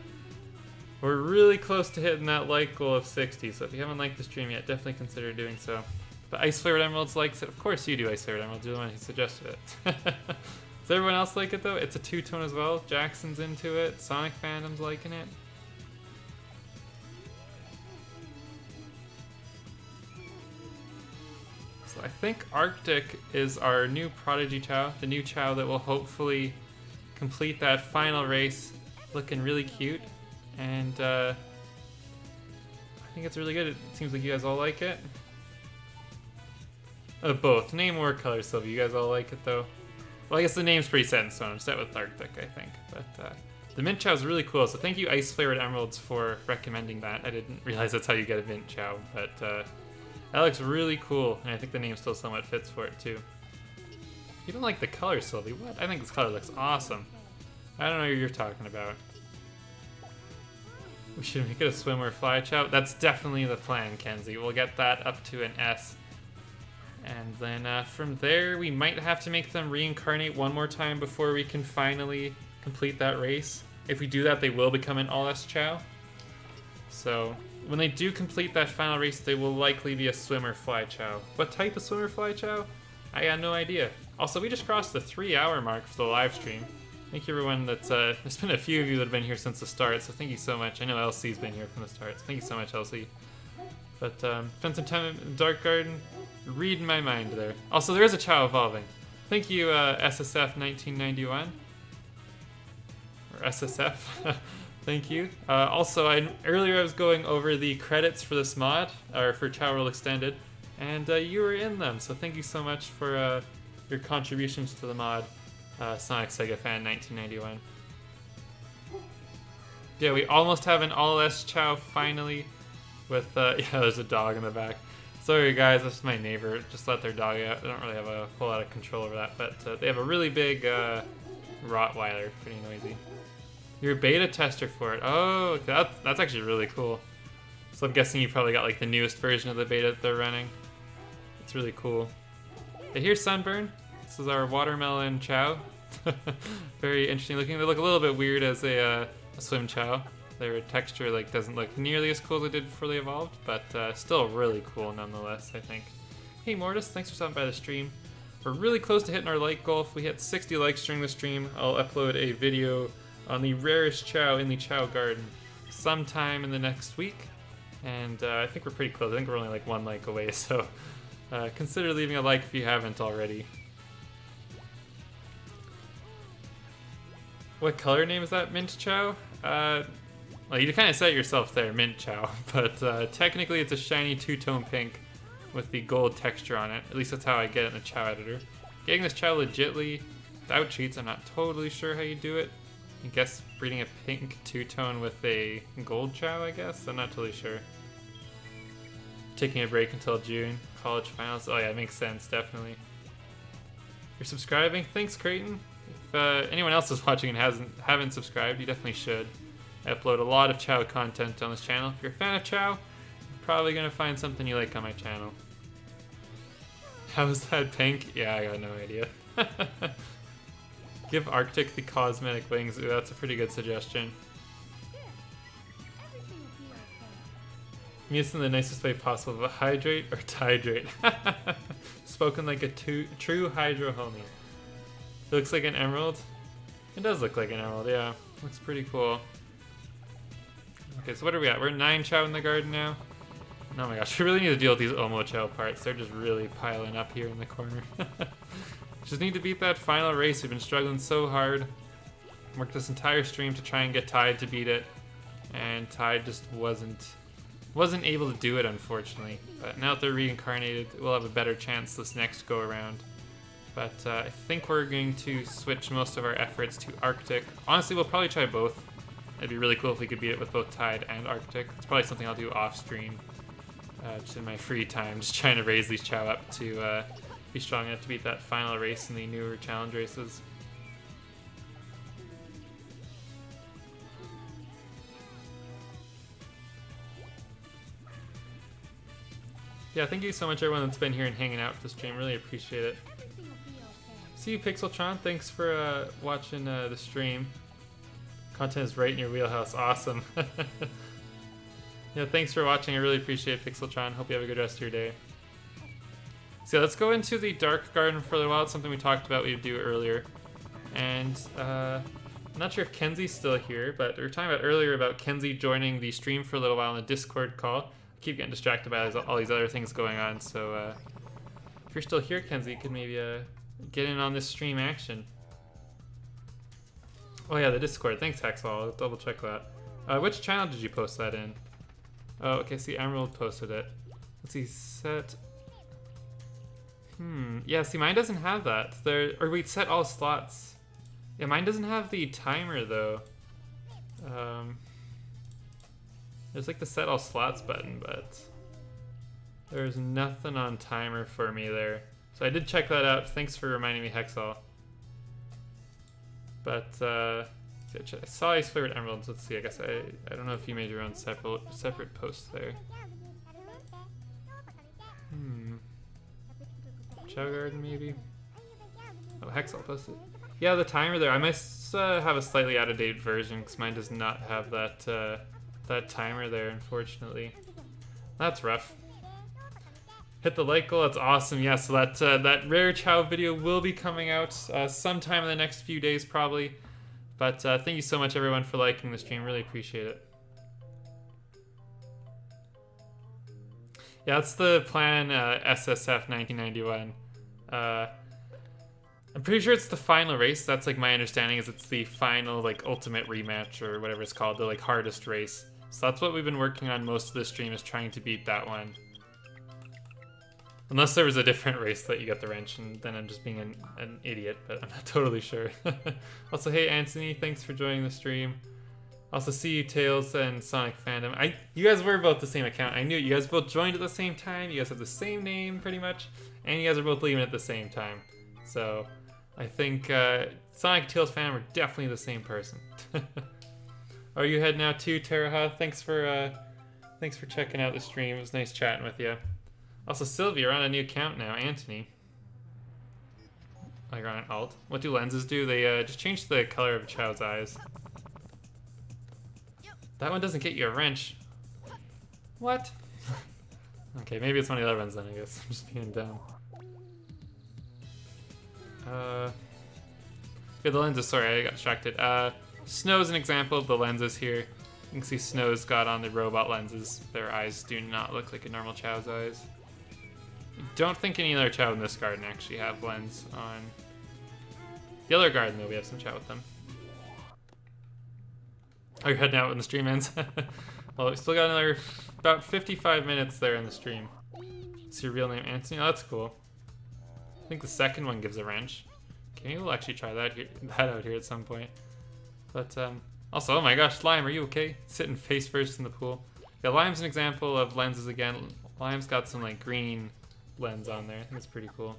Speaker 1: we're really close to hitting that like goal of 60, so if you haven't liked the stream yet, definitely consider doing so. But Ice Flavored Emeralds likes it. Of course you do, Ice Flavored Emeralds. You're the one who suggested it. Does everyone else like it, though? It's a two-tone as well. Jackson's into it. Sonic fandom's liking it. So I think Arctic is our new Prodigy Chao, the new Chao that will hopefully complete that final race looking really cute. And I think it's really good. It seems like you guys all like it. Both. Name or color, Sylvia. You guys all like it, though? Well, I guess the name's pretty set in stone. I'm set with Arctic, I think. But the Mint Chao is really cool, so thank you, Ice Flavored Emeralds, for recommending that. I didn't realize that's how you get a Mint Chao, but that looks really cool, and I think the name still somewhat fits for it, too. You don't like the color, Sylvie? What? I think this color looks awesome. I don't know what you're talking about. We should make it a swim or fly Chao. That's definitely the plan, Kenzie. We'll get that up to an S. And then from there, we might have to make them reincarnate one more time before we can finally complete that race. If we do that, they will become an all-S Chao. So when they do complete that final race, they will likely be a swim or fly Chao. What type of swim or fly Chao? I got no idea. Also, we just crossed the 3-hour mark for the live stream. Thank you everyone that's, there's been a few of you that have been here since the start, so thank you so much. I know Elsie's been here from the start, so thank you so much, Elsie. But, spent some time in Dark Garden, reading my mind there. Also, there is a Chao evolving. Thank you, SSF1991. Or SSF. Thank you. Also, earlier I was going over the credits for this mod, or for Chao World Extended, and you were in them, so thank you so much for your contributions to the mod. Sonic Sega Fan 1991. Yeah, we almost have an all-S Chao finally with, yeah, there's a dog in the back. Sorry guys, that's my neighbor. Just let their dog out. I don't really have a whole lot of control over that, but they have a really big Rottweiler, pretty noisy. You're a beta tester for it. Oh, that's actually really cool. So I'm guessing you probably got like the newest version of the beta that they're running. It's really cool. And here's Sunburn. This is our watermelon Chao. Very interesting looking. They look a little bit weird as a swim Chao. Their texture like doesn't look nearly as cool as it did before they evolved, but still really cool nonetheless, I think. Hey Mortis, thanks for stopping by the stream. We're really close to hitting our like goal. If we hit 60 likes during the stream, I'll upload a video on the rarest Chao in the Chao Garden sometime in the next week. And I think we're pretty close. I think we're only like 1 like away, so consider leaving a like if you haven't already. What color name is that, Mint Chao? Well, you kind of said it yourself there, Mint Chao, but technically it's a shiny two-tone pink with the gold texture on it. At least that's how I get it in the Chao editor. Getting this Chao legitly without cheats, I'm not totally sure how you do it. I guess breeding a pink two-tone with a gold Chao, I guess? I'm not totally sure. Taking a break until June. College finals. Oh yeah, it makes sense, definitely. You're subscribing? Thanks, Creighton. If anyone else is watching and haven't subscribed, you definitely should. I upload a lot of Chao content on this channel. If you're a fan of Chao, you're probably going to find something you like on my channel. How's that pink? Yeah, I got no idea. Give Arctic the cosmetic wings. Ooh, that's a pretty good suggestion. Mean this in the nicest way possible, but hydrate or tihydrate. Spoken like a true hydro homie. It looks like an emerald. It does look like an emerald, yeah. Looks pretty cool. Okay, so what are we at? We're at 9 Chao in the garden now. Oh my gosh, we really need to deal with these Omo Chao parts. They're just really piling up here in the corner. Just need to beat that final race. We've been struggling so hard. Worked this entire stream to try and get Tide to beat it. And Tide just wasn't able to do it, unfortunately. But now that they're reincarnated, we'll have a better chance this next go around. But I think we're going to switch most of our efforts to Arctic. Honestly, we'll probably try both. It'd be really cool if we could beat it with both Tide and Arctic. It's probably something I'll do off stream, just in my free time, just trying to raise these Chao up to be strong enough to beat that final race in the newer challenge races. Yeah, thank you so much everyone that's been here and hanging out for the stream. Really appreciate it. See you, Pixeltron. Thanks for watching the stream. Content is right in your wheelhouse. Awesome. Yeah, thanks for watching. I really appreciate it, Pixeltron. Hope you have a good rest of your day. So let's go into the Dark Garden for a little while. It's something we talked about we'd do earlier. And I'm not sure if Kenzie's still here, but we were talking about earlier about Kenzie joining the stream for a little while in a Discord call. I keep getting distracted by all these other things going on, so if you're still here, Kenzie, you could maybe get in on this stream action. Oh yeah, the Discord. Thanks, Hexall. I'll double check that. Which channel did you post that in? Oh, okay, see, Emerald posted it. Let's see, set... Yeah, see, mine doesn't have that. Or wait, set all slots. Yeah, mine doesn't have the timer, though. There's like the set all slots button, but there's nothing on timer for me there. So I did check that out. Thanks for reminding me, Hexall. But I saw Ice Flavored Emeralds. Let's see. I guess I don't know if you made your own separate post there. Chao Garden maybe. Oh, Hexall posted. Yeah, the timer there. I must have a slightly out of date version because mine does not have that that timer there, unfortunately. That's rough. Hit the like goal. That's awesome. Yeah, so that rare Chao video will be coming out sometime in the next few days, probably. But thank you so much, everyone, for liking the stream. Really appreciate it. Yeah, that's the plan. SSF 1991. I'm pretty sure it's the final race. That's like my understanding is it's the final like ultimate rematch or whatever it's called, the like hardest race. So that's what we've been working on most of the stream, is trying to beat that one. Unless there was a different race that you get the wrench, and then I'm just being an idiot, but I'm not totally sure. Also, hey Anthony, thanks for joining the stream. Also, see you Tails and Sonic Fandom. You guys were both the same account. I knew it. You guys both joined at the same time. You guys have the same name pretty much, and you guys are both leaving at the same time. So I think Sonic and Tails Fandom are definitely the same person. Are you heading out too, Taraha? Thanks for checking out the stream. It was nice chatting with you. Also, Sylvia, you're on a new account now. Anthony. Oh, you're on an alt. What do lenses do? They just change the color of Chao's eyes. That one doesn't get you a wrench. What? Okay, maybe it's one of the other ones then, I guess. I'm just being dumb. Yeah, the lenses, sorry, I got distracted. Snow's an example of the lenses here. You can see Snow's got on the robot lenses. Their eyes do not look like a normal Chao's eyes. I don't think any other Chao in this garden actually have lens on. The other garden, though, we have some Chao with them. Oh, you're heading out when the stream ends? Well, we still got another about 55 minutes there in the stream. It's your real name, Anthony? Oh, that's cool. I think the second one gives a wrench. Okay, maybe we'll actually try that out here at some point. But, also, oh my gosh, Lime, are you okay? Sitting face first in the pool. Yeah, Lime's an example of lenses again. Lime's got some, like, green lens on there. I think it's pretty cool.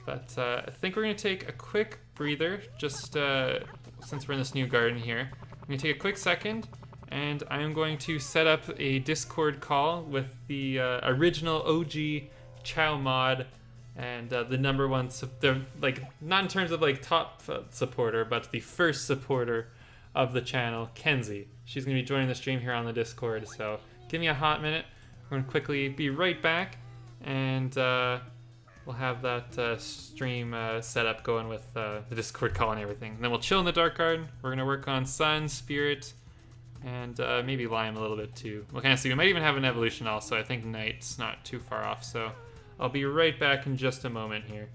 Speaker 1: But I think we're going to take a quick breather, just since we're in this new garden here. I'm going to take a quick second, and I'm going to set up a Discord call with the original OG Chao mod and the #1, like, not in terms of like top supporter, but the first supporter of the channel, Kenzie. She's going to be joining the stream here on the Discord, so give me a hot minute. We're going to quickly be right back, and we'll have that stream set up going with the Discord call and everything. And then we'll chill in the Dark Garden. We're going to work on Sun, Spirit, and maybe Lime a little bit too. We'll kind of see. We might even have an evolution also. I think Night's not too far off, so I'll be right back in just a moment here.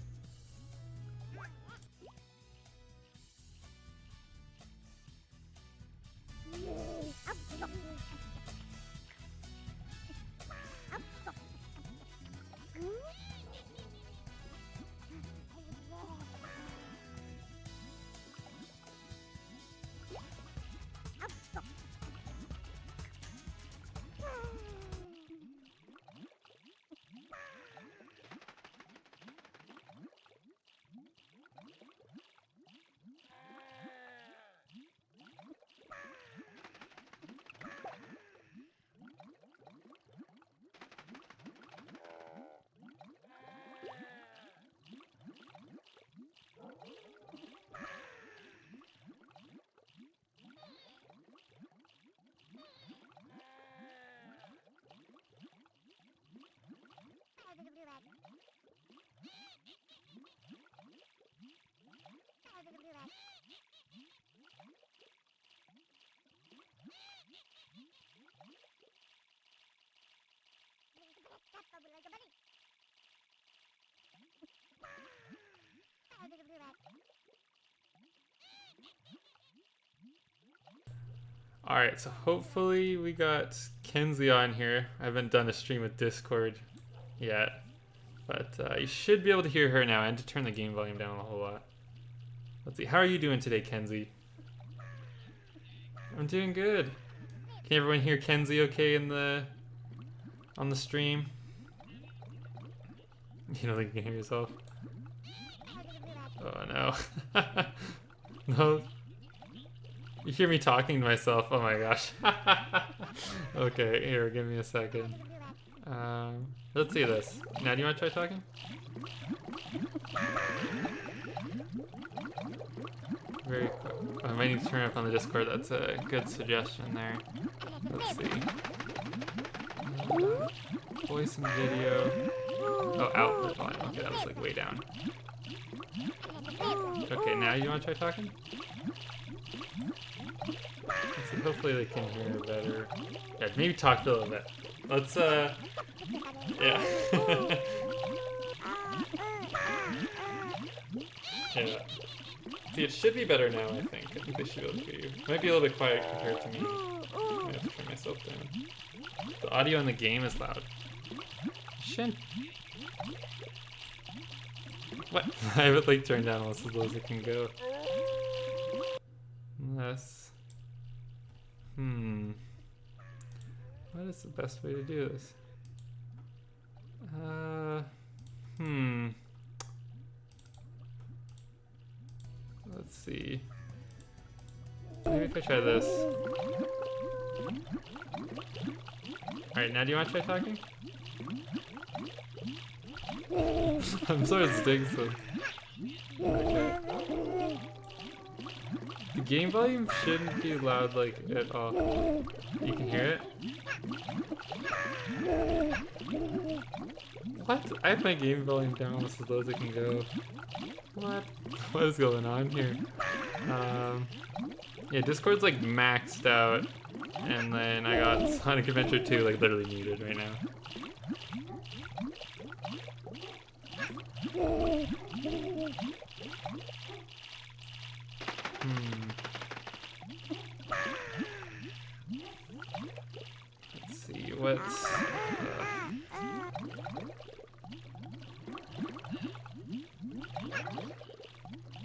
Speaker 1: Alright, so hopefully we got Kenzie on here. I haven't done a stream with Discord yet, but you should be able to hear her now. I had to turn the game volume down a whole lot. Let's see, how are you doing today, Kenzie? I'm doing good. Can everyone hear Kenzie okay on the stream? You don't think you can hear yourself? Oh no. No. You hear me talking to myself? Oh my gosh. Okay, here, give me a second. Let's see this. Now, do you want to try talking? Very cool. I might need to turn up on the Discord. That's a good suggestion there. Let's see. Voice and video. Oh, output volume. Okay, that was like way down. Okay, now you want to try talking? Let's see, hopefully they can hear better. Yeah, maybe talk a little bit. Let's, yeah. Yeah. See, it should be better now, I think. I think they should be able to hear you. It might be a little bit quiet compared to me. I have to turn myself down. The audio in the game is loud. Shit. What? I have it like turned down almost as low as it can go. Unless... What is the best way to do this? Let's see. Maybe if I try this. Alright, now do you want to try talking? I'm sorry it stinks though. Okay. The game volume shouldn't be loud like at all. You can hear it? What? I have my game volume down almost as low as it can go. What? What is going on here? Yeah, Discord's like maxed out, and then I got Sonic Adventure 2 like literally muted right now. Let's see, what's...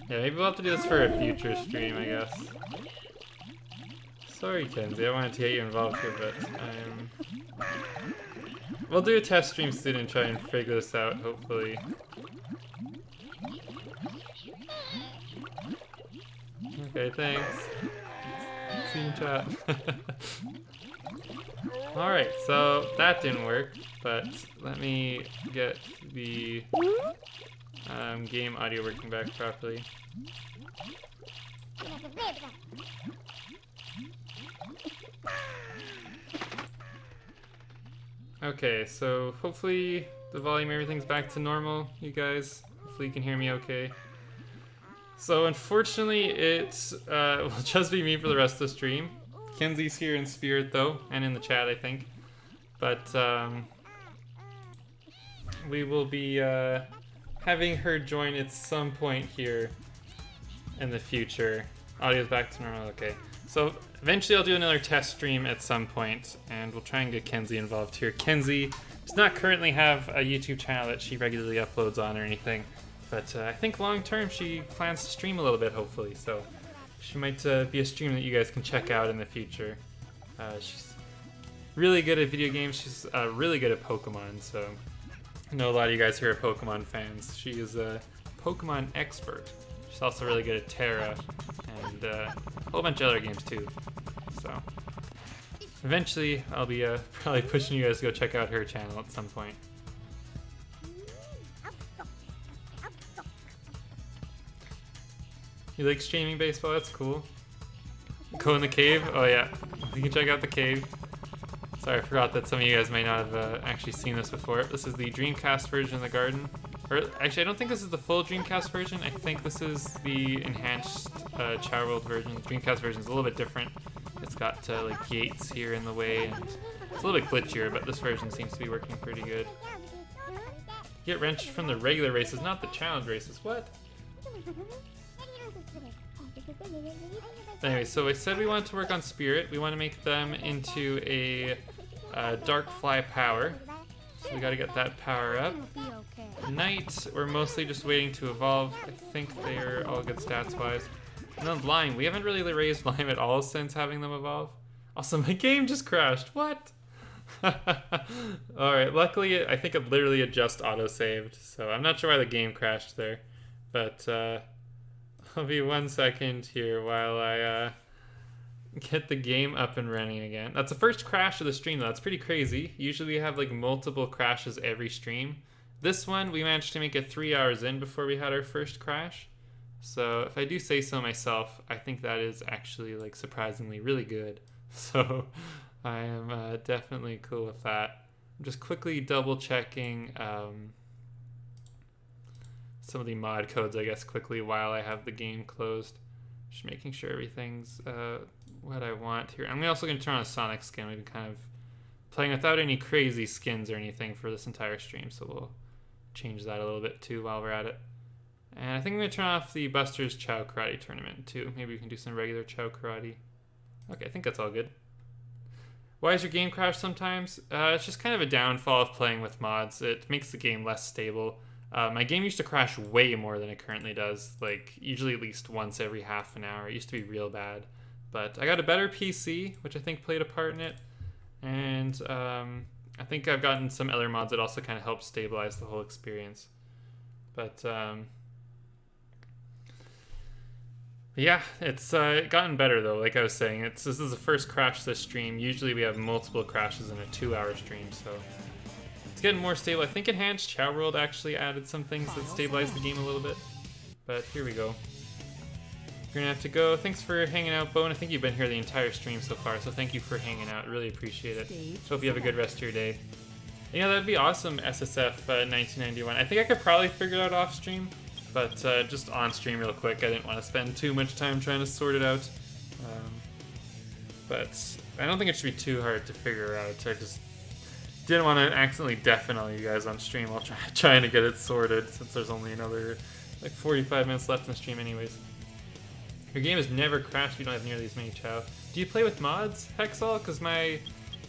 Speaker 1: Yeah, maybe we'll have to do this for a future stream, I guess. Sorry, Kenzie, I wanted to get you involved here, but we'll do a test stream soon and try and figure this out, hopefully. Okay, thanks. See you in chat. Alright, so that didn't work, but let me get the game audio working back properly. Okay, so hopefully the volume, everything's back to normal, you guys. Hopefully you can hear me okay. So unfortunately, it will just be me for the rest of the stream. Kenzie's here in spirit though, and in the chat I think. But we will be having her join at some point here in the future. Audio's back to normal, okay. So eventually I'll do another test stream at some point, and we'll try and get Kenzie involved here. Kenzie does not currently have a YouTube channel that she regularly uploads on or anything, but I think long term she plans to stream a little bit, hopefully, so she might be a stream that you guys can check out in the future. She's really good at video games. She's really good at Pokemon, so I know a lot of you guys here are Pokemon fans. She is a Pokemon expert. She's also really good at Terra and a whole bunch of other games too. So eventually I'll be probably pushing you guys to go check out her channel at some point. You like streaming baseball? That's cool. Go in the cave? Oh yeah, you can check out the cave. Sorry, I forgot that some of you guys may not have actually seen this before. This is the Dreamcast version of the garden. Or actually, I don't think this is the full Dreamcast version. I think this is the enhanced Chao World version. The Dreamcast version is a little bit different. It's got like gates here in the way, and it's a little bit glitchier, but this version seems to be working pretty good. Get wrenched from the regular races, not the challenge races. What? Anyway, so I said we wanted to work on Spirit. We want to make them into a Dark Fly power. So we got to get that power up. Knight, we're mostly just waiting to evolve. I think they're all good stats-wise. And then Lime, we haven't really raised Lime at all since having them evolve. Also, my game just crashed. What? Alright, luckily I think it literally just auto-saved, so I'm not sure why the game crashed there. But I'll be 1 second here while I get the game up and running again. That's the first crash of the stream though. That's pretty crazy. Usually we have like multiple crashes every stream. This one we managed to make it 3 hours in before we had our first crash. So if I do say so myself, I think that is actually like surprisingly really good. So I am definitely cool with that. I'm just quickly double checking some of the mod codes, I guess, quickly while I have the game closed. Just making sure everything's what I want here. I'm also going to turn on a Sonic skin. We've been kind of playing without any crazy skins or anything for this entire stream, so we'll change that a little bit too while we're at it. And I think I'm going to turn off the Buster's Chao Karate tournament too. Maybe we can do some regular Chao Karate. Okay, I think that's all good. Why is your game crash sometimes? It's just kind of a downfall of playing with mods. It makes the game less stable. My game used to crash way more than it currently does, like usually at least once every half an hour. It used to be real bad. But I got a better PC, which I think played a part in it. And I think I've gotten some other mods that also kind of help stabilize the whole experience. But yeah, it's gotten better though. Like I was saying, this is the first crash of this stream. Usually we have multiple crashes in a 2-hour stream, so it's getting more stable. I think Enhanced Chao World actually added some things that stabilized the game a little bit. But here we go. You're gonna have to go. Thanks for hanging out, Bone. I think you've been here the entire stream so far, so thank you for hanging out. Really appreciate it. Hope you have a good rest of your day. Yeah, that'd be awesome, SSF 1991. I think I could probably figure it out off stream. But just on stream real quick, I didn't want to spend too much time trying to sort it out. But I don't think it should be too hard to figure out. I just didn't want to accidentally deafen all you guys on stream while trying to get it sorted, since there's only another like 45 minutes left in the stream anyways. Your game has never crashed if you don't have nearly as many Chao. Do you play with mods, Hexall? Because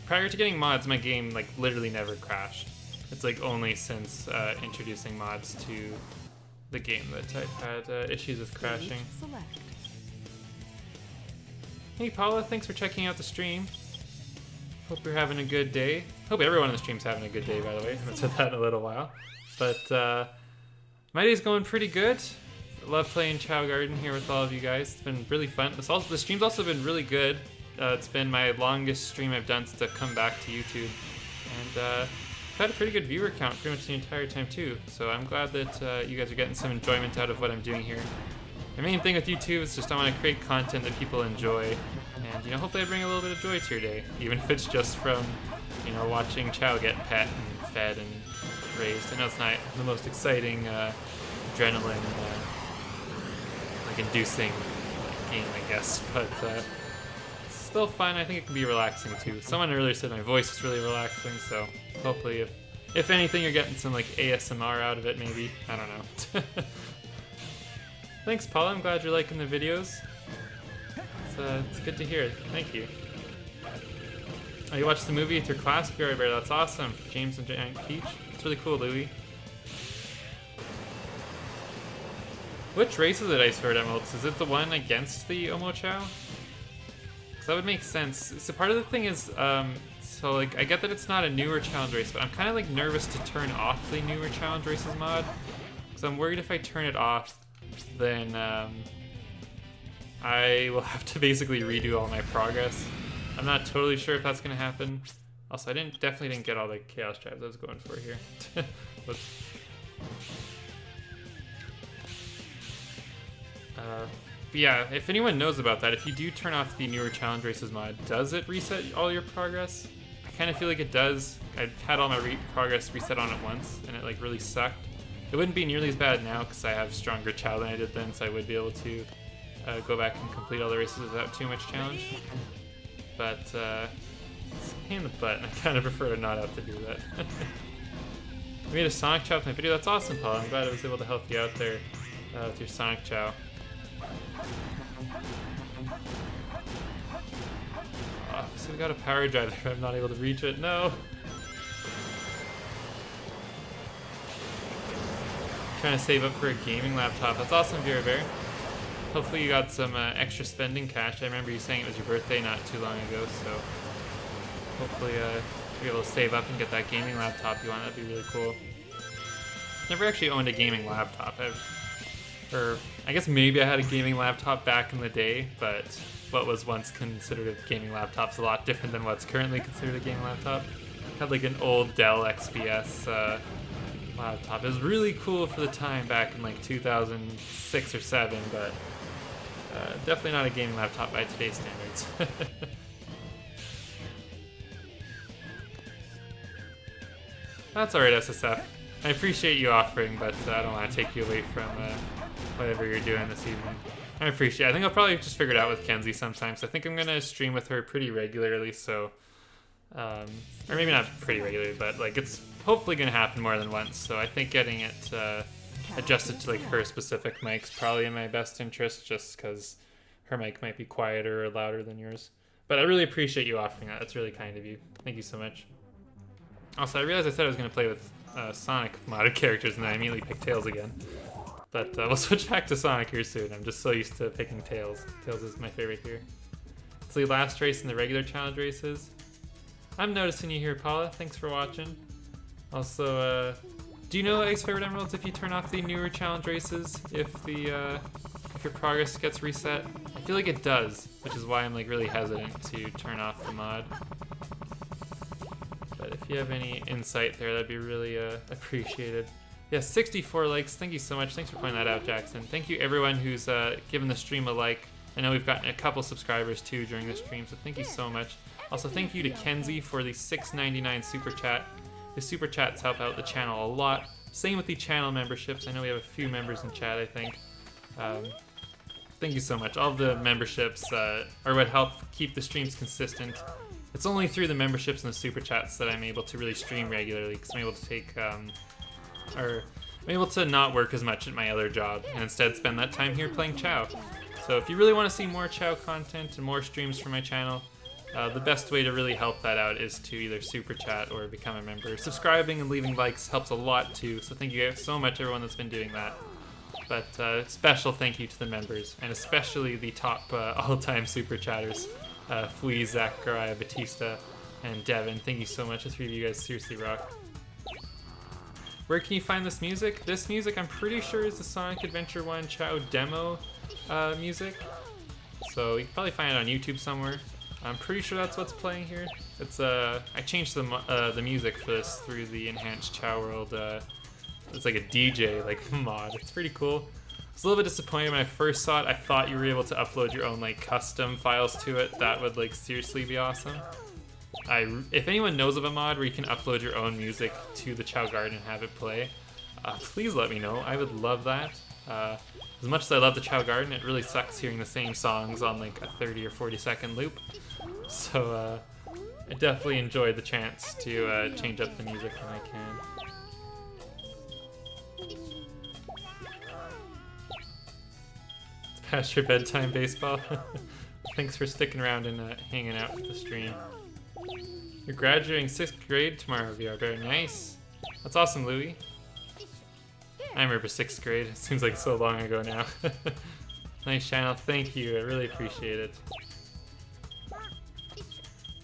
Speaker 1: prior to getting mods, my game like literally never crashed. It's like only since introducing mods to the game that I've had issues with crashing. Hey Paula, thanks for checking out the stream. Hope you're having a good day. Hope everyone in the stream's having a good day, by the way. I haven't said that in a little while. But my day's going pretty good. I love playing Chao Garden here with all of you guys. It's been really fun. The stream's also been really good. It's been my longest stream I've done since I've come back to YouTube. And I've had a pretty good viewer count pretty much the entire time too, so I'm glad that you guys are getting some enjoyment out of what I'm doing here. The main thing with YouTube is just I want to create content that people enjoy, and hopefully I bring a little bit of joy to your day, even if it's just from watching Chao get pet and fed and raised. I know it's not the most exciting adrenaline like inducing game, I guess, but it's still fun. I think it can be relaxing too. Someone earlier said my voice is really relaxing, so hopefully if anything you're getting some like ASMR out of it maybe. I don't know. Thanks Paula, I'm glad you're liking the videos. It's good to hear. Thank you. Oh, you watched the movie with your class, Barry Bear. That's awesome. James and Giant Peach. It's really cool, Louie. Which race is it, Ice Sword Emeralds? Is it the one against the Omochao? Because that would make sense. So part of the thing is, so like I get that it's not a newer challenge race, but I'm kind of like nervous to turn off the newer challenge races mod. Because I'm worried if I turn it off, then I will have to basically redo all my progress. I'm not totally sure if that's going to happen. Also, I definitely didn't get all the chaos drives I was going for here. But yeah, if anyone knows about that, if you do turn off the newer challenge races mod, does it reset all your progress? I kind of feel like it does. I've had all my progress reset on at once, and it like really sucked. It wouldn't be nearly as bad now because I have stronger Chao than I did then, so I would be able to go back and complete all the races without too much challenge. But it's a pain in the butt, and I kind of prefer to not have to do that. I made a Sonic Chao with my video. That's awesome, Paul. I'm glad I was able to help you out there with your Sonic Chao. So we got a power drive there. I'm not able to reach it. No. Trying to save up for a gaming laptop. That's awesome, Vera Bear. Hopefully you got some extra spending cash. I remember you saying it was your birthday not too long ago, so hopefully be able to save up and get that gaming laptop you want. That'd be really cool. Never actually owned a gaming laptop. I guess maybe I had a gaming laptop back in the day, but what was once considered a gaming laptop is a lot different than what's currently considered a gaming laptop. Had like an old Dell XPS laptop. It was really cool for the time back in like 2006 or 7, but definitely not a gaming laptop by today's standards. That's alright, SSF. I appreciate you offering, but I don't want to take you away from whatever you're doing this evening. I appreciate it. I think I'll probably just figure it out with Kenzie sometimes. I think I'm going to stream with her pretty regularly, so... or maybe not pretty regularly, but like it's hopefully going to happen more than once. So I think getting it adjusted to like her specific mic's probably in my best interest, just because her mic might be quieter or louder than yours. But I really appreciate you offering that. That's really kind of you. Thank you so much. Also, I realized I said I was going to play with Sonic modded characters, and then I immediately picked Tails again. But we'll switch back to Sonic here soon. I'm just so used to picking Tails. Tails is my favorite here. It's the last race in the regular challenge races. I'm noticing you here, Paula. Thanks for watching. Also, do you know Ace Favorite Emeralds if you turn off the newer challenge races, if your progress gets reset? I feel like it does, which is why I'm like really hesitant to turn off the mod. But if you have any insight there, that'd be really appreciated. Yeah, 64 likes. Thank you so much. Thanks for pointing that out, Jackson. Thank you everyone who's given the stream a like. I know we've gotten a couple subscribers too during the stream, so thank you so much. Also, thank you to Kenzie for the $6.99 super chat. The super chats help out the channel a lot. Same with the channel memberships. I know we have a few members in chat, I think. Thank you so much. All of the memberships are what help keep the streams consistent. It's only through the memberships and the super chats that I'm able to really stream regularly, because I'm able to take, I'm able to not work as much at my other job and instead spend that time here playing Chao. So if you really want to see more Chao content and more streams from my channel, the best way to really help that out is to either super chat or become a member. Subscribing and leaving likes helps a lot too, so thank you so much everyone that's been doing that. But special thank you to the members, and especially the top all-time super chatters. Fui, Zachariah, Batista, and Devin. Thank you so much. The three of you guys seriously rock. Where can you find this music? This music, I'm pretty sure, is the Sonic Adventure 1 Chao demo music. So you can probably find it on YouTube somewhere. I'm pretty sure that's what's playing here. It's I changed the music for this through the enhanced Chao World. It's like a DJ like mod. It's pretty cool. I was a little bit disappointed when I first saw it. I thought you were able to upload your own like custom files to it. That would like seriously be awesome. If anyone knows of a mod where you can upload your own music to the Chao Garden and have it play, please let me know. I would love that. As much as I love the Chao Garden, it really sucks hearing the same songs on like a 30 or 40-second loop. So I definitely enjoyed the chance to change up the music when I can. It's past your bedtime, baseball. Thanks for sticking around and hanging out with the stream. You're graduating 6th grade tomorrow, VR Bear. Nice. That's awesome, Louie. I remember 6th grade. It seems like so long ago now. Nice channel. Thank you. I really appreciate it.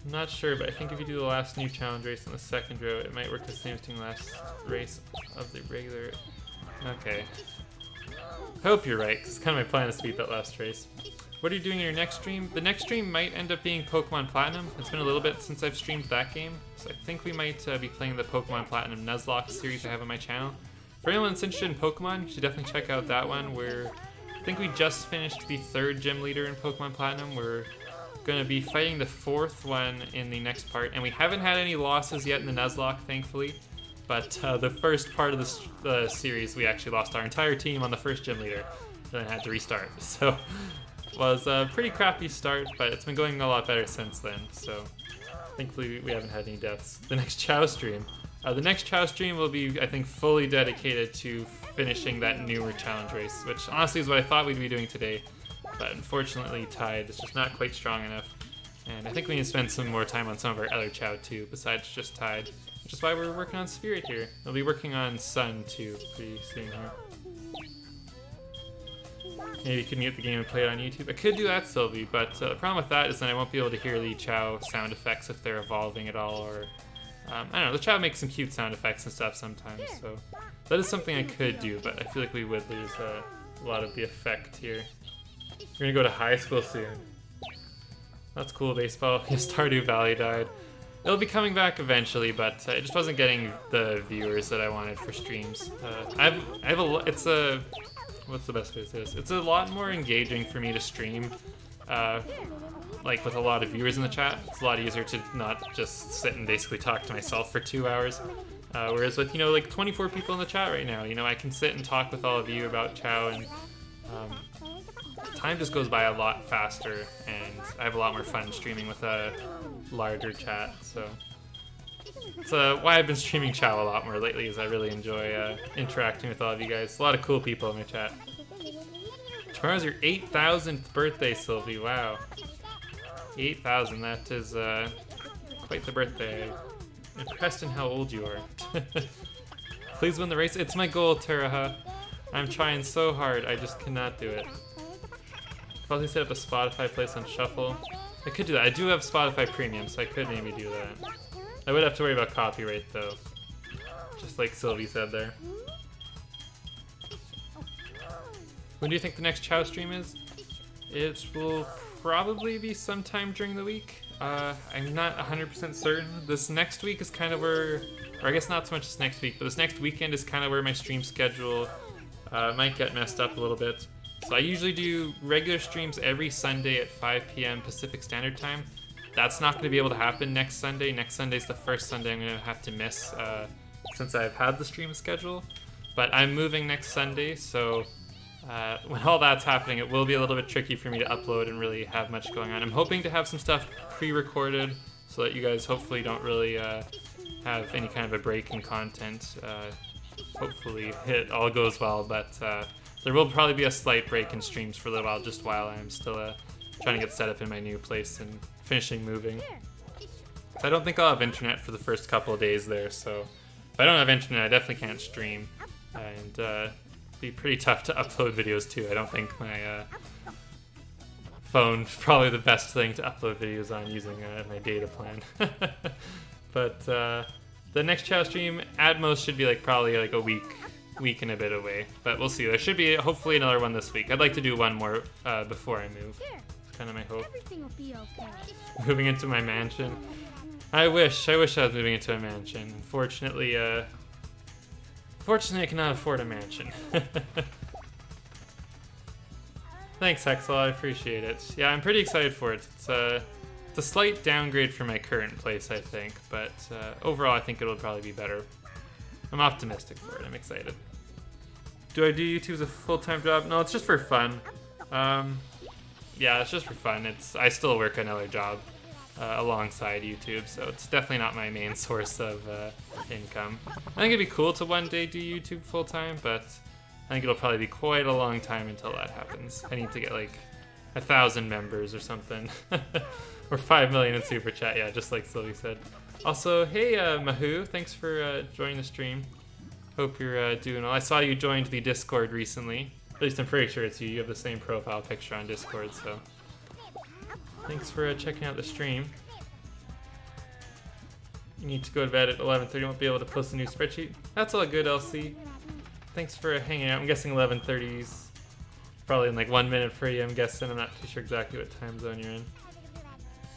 Speaker 1: I'm not sure, but I think if you do the last new challenge race in the second row, it might work the same as doing the last race of the regular... Okay. I hope you're right, because it's kind of my plan is to beat that last race. What are you doing in your next stream? The next stream might end up being Pokemon Platinum. It's been a little bit since I've streamed that game, so I think we might be playing the Pokemon Platinum Nuzlocke series I have on my channel. For anyone that's interested in Pokemon, you should definitely check out that one, where I think we just finished the 3rd gym leader in Pokemon Platinum. We're going to be fighting the 4th one in the next part, and we haven't had any losses yet in the Nuzlocke, thankfully. But the first part of the series, we actually lost our entire team on the 1st gym leader, and then had to restart. So it was a pretty crappy start, but it's been going a lot better since then. So thankfully we haven't had any deaths. The next Chao stream. The next Chao stream will be, I think, fully dedicated to finishing that newer challenge race, which honestly is what I thought we'd be doing today. But unfortunately, Tide is just not quite strong enough. And I think we need to spend some more time on some of our other Chao too, besides just Tide. Which is why we're working on Spirit here. We'll be working on Sun too pretty soon here. Maybe you can mute the game and play it on YouTube. I could do that, Sylvie, but the problem with that is that I won't be able to hear the Chao sound effects if they're evolving at all, or I don't know, the chat makes some cute sound effects and stuff sometimes, so that is something I could do, but I feel like we would lose a lot of the effect here. We're gonna go to high school soon. That's cool, baseball. Stardew Valley died. It'll be coming back eventually, but it just wasn't getting the viewers that I wanted for streams. It's a, what's the best way to say this? It's a lot more engaging for me to stream, like with a lot of viewers in the chat. It's a lot easier to not just sit and basically talk to myself for 2 hours. Whereas with, like 24 people in the chat right now, I can sit and talk with all of you about Chao, and time just goes by a lot faster, and I have a lot more fun streaming with a larger chat, so it's why I've been streaming Chao a lot more lately, is I really enjoy interacting with all of you guys. A lot of cool people in my chat. Tomorrow's your 8,000th birthday, Sylvie. Wow. 8,000, that is quite the birthday. I'm impressed in how old you are. Please win the race. It's my goal, Taraha. I'm trying so hard, I just cannot do it. Probably set up a Spotify place on Shuffle. I could do that. I do have Spotify Premium, so I could maybe do that. I would have to worry about copyright, though. Just like Sylvie said there. When do you think the next Chao stream is? It will probably be sometime during the week. I'm not 100% certain. This next week is kind of where, or I guess not so much this next week, but this next weekend is kind of where my stream schedule might get messed up a little bit. So I usually do regular streams every Sunday at 5 p.m. Pacific Standard Time. That's not going to be able to happen next Sunday. Next Sunday's the first Sunday I'm going to have to miss since I've had the stream schedule. But I'm moving next Sunday, so when all that's happening, it will be a little bit tricky for me to upload and really have much going on. I'm hoping to have some stuff pre-recorded so that you guys hopefully don't really have any kind of a break in content. Hopefully it all goes well, but there will probably be a slight break in streams for a little while, just while I'm still trying to get set up in my new place and finishing moving. So I don't think I'll have internet for the first couple of days there, so if I don't have internet, I definitely can't stream, and it'd be pretty tough to upload videos too. I don't think my phone's probably the best thing to upload videos on using my data plan. But the next Chao stream at most should be probably a week and a bit away, but we'll see. There should be hopefully another one this week. I'd like to do one more before I move. It's kind of my hope.
Speaker 2: Everything will be okay.
Speaker 1: Moving into my mansion. I wish I was moving into a mansion. Unfortunately, I cannot afford a mansion. Thanks, Hexel. I appreciate it. Yeah, I'm pretty excited for it. It's a slight downgrade from my current place, I think, but overall, I think it'll probably be better. I'm optimistic for it. I'm excited. Do I do YouTube as a full-time job? No, it's just for fun. Yeah, it's just for fun. I still work another job alongside YouTube, so it's definitely not my main source of income. I think it'd be cool to one day do YouTube full-time, but I think it'll probably be quite a long time until that happens. I need to get 1,000 members or something. Or 5 million in Super Chat, yeah, just like Sylvie said. Also, hey Mahoo, thanks for joining the stream. Hope you're doing well. I saw you joined the Discord recently. At least I'm pretty sure it's you. You have the same profile picture on Discord, so thanks for checking out the stream. You need to go to bed at 11:30. Won't be able to post a new spreadsheet. That's all good, LC. Thanks for hanging out. I'm guessing 11:30's probably in 1 minute for you, I'm guessing. I'm not too sure exactly what time zone you're in.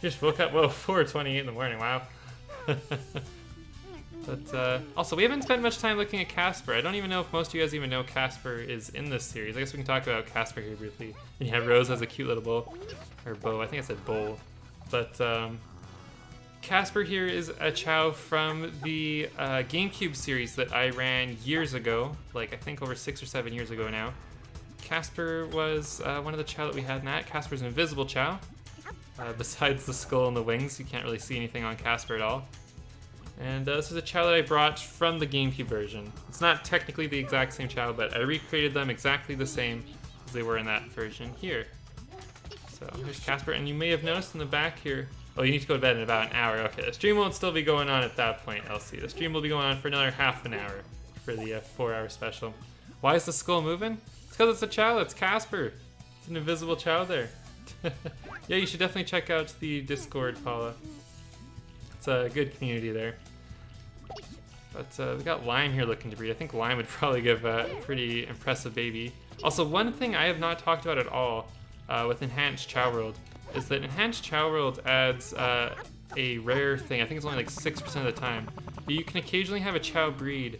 Speaker 1: You just woke up, whoa, 4:28 in the morning, wow. But also, we haven't spent much time looking at Casper. I don't even know if most of you guys even know Casper is in this series. I guess we can talk about Casper here briefly. And yeah, Rose has a cute little bow, or bow, I think I said bowl. But Casper here is a Chao from the GameCube series that I ran years ago, I think over 6 or 7 years ago now. Casper was one of the Chao that we had in that. Casper's an invisible Chao. Besides the skull and the wings, you can't really see anything on Casper at all. And this is a Chao that I brought from the GameCube version. It's not technically the exact same Chao, but I recreated them exactly the same as they were in that version here. So here's Casper, and you may have noticed in the back here, oh, you need to go to bed in about an hour. Okay, the stream won't still be going on at that point, LC. The stream will be going on for another half an hour for the 4-hour special. Why is the skull moving? It's because it's a Chao, it's Casper. It's an invisible Chao there. Yeah, you should definitely check out the Discord, Paula. It's a good community there. But we got Lime here looking to breed. I think Lime would probably give a pretty impressive baby. Also, one thing I have not talked about at all with Enhanced Chao World is that Enhanced Chao World adds a rare thing. I think it's only like 6% of the time. But you can occasionally have a Chao breed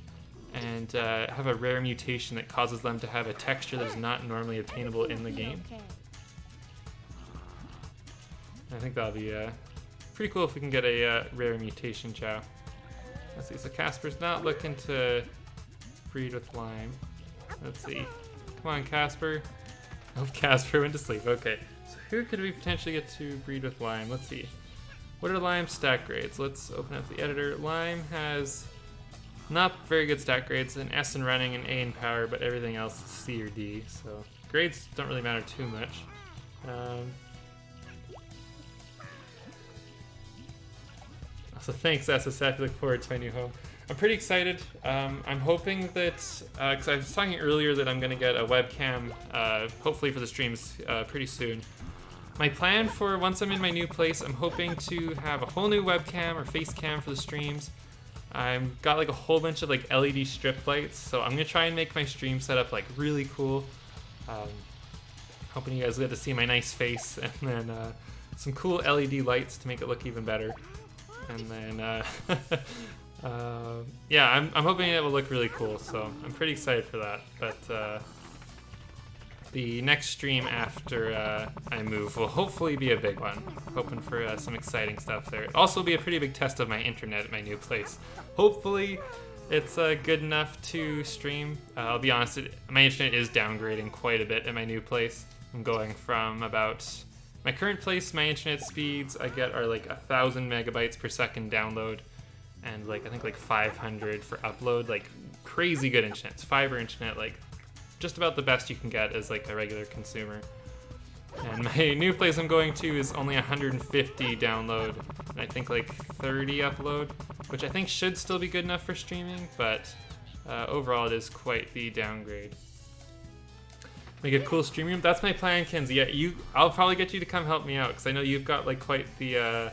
Speaker 1: and have a rare mutation that causes them to have a texture that is not normally obtainable in the game. I think that'll be pretty cool if we can get a rare mutation Chao. Let's see, so Casper's not looking to breed with Lime. Let's see. Come on, Casper. Oh, Casper went to sleep. Okay, so who could we potentially get to breed with Lime? Let's see. What are Lime's stat grades? Let's open up the editor. Lime has not very good stat grades, an S in running, an A in power, but everything else is C or D, so grades don't really matter too much. So thanks, SSF. Look forward to my new home. I'm pretty excited. I'm hoping that, because I was talking earlier that I'm going to get a webcam, hopefully for the streams pretty soon. My plan for once I'm in my new place, I'm hoping to have a whole new webcam or face cam for the streams. I've got like a whole bunch of like LED strip lights, so I'm going to try and make my stream setup like really cool. Hoping you guys get to see my nice face, and then some cool LED lights to make it look even better. And then, yeah, I'm hoping it will look really cool, so I'm pretty excited for that. But the next stream after I move will hopefully be a big one. Hoping for some exciting stuff there. It'll also be a pretty big test of my internet at my new place. Hopefully it's good enough to stream. I'll be honest, my internet is downgrading quite a bit at my new place. I'm going from about... My current place, my internet speeds I get are like 1,000 megabytes per second download, and like I think like 500 for upload. Like crazy good internet. It's fiber internet, like just about the best you can get as like a regular consumer. And my new place I'm going to is only 150 download, and I think like 30 upload, which I think should still be good enough for streaming, but overall it is quite the downgrade. Make a cool stream room. That's my plan, Kenzie. Yeah, I'll probably get you to come help me out because I know you've got like quite the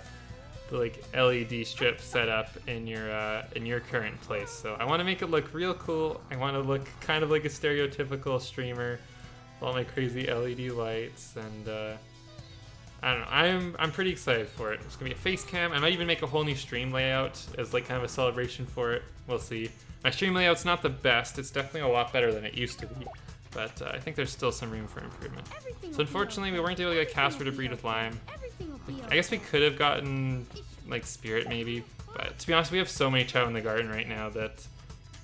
Speaker 1: like LED strip set up in your current place. So I want to make it look real cool. I want to look kind of like a stereotypical streamer, with all my crazy LED lights, and I don't know. I'm pretty excited for it. It's gonna be a face cam. I might even make a whole new stream layout as like kind of a celebration for it. We'll see. My stream layout's not the best. It's definitely a lot better than it used to be. But I think there's still some room for improvement. So unfortunately, we weren't able to get Casper to breed with Lime. I guess we could have gotten like Spirit maybe, but to be honest, we have so many Chao in the garden right now that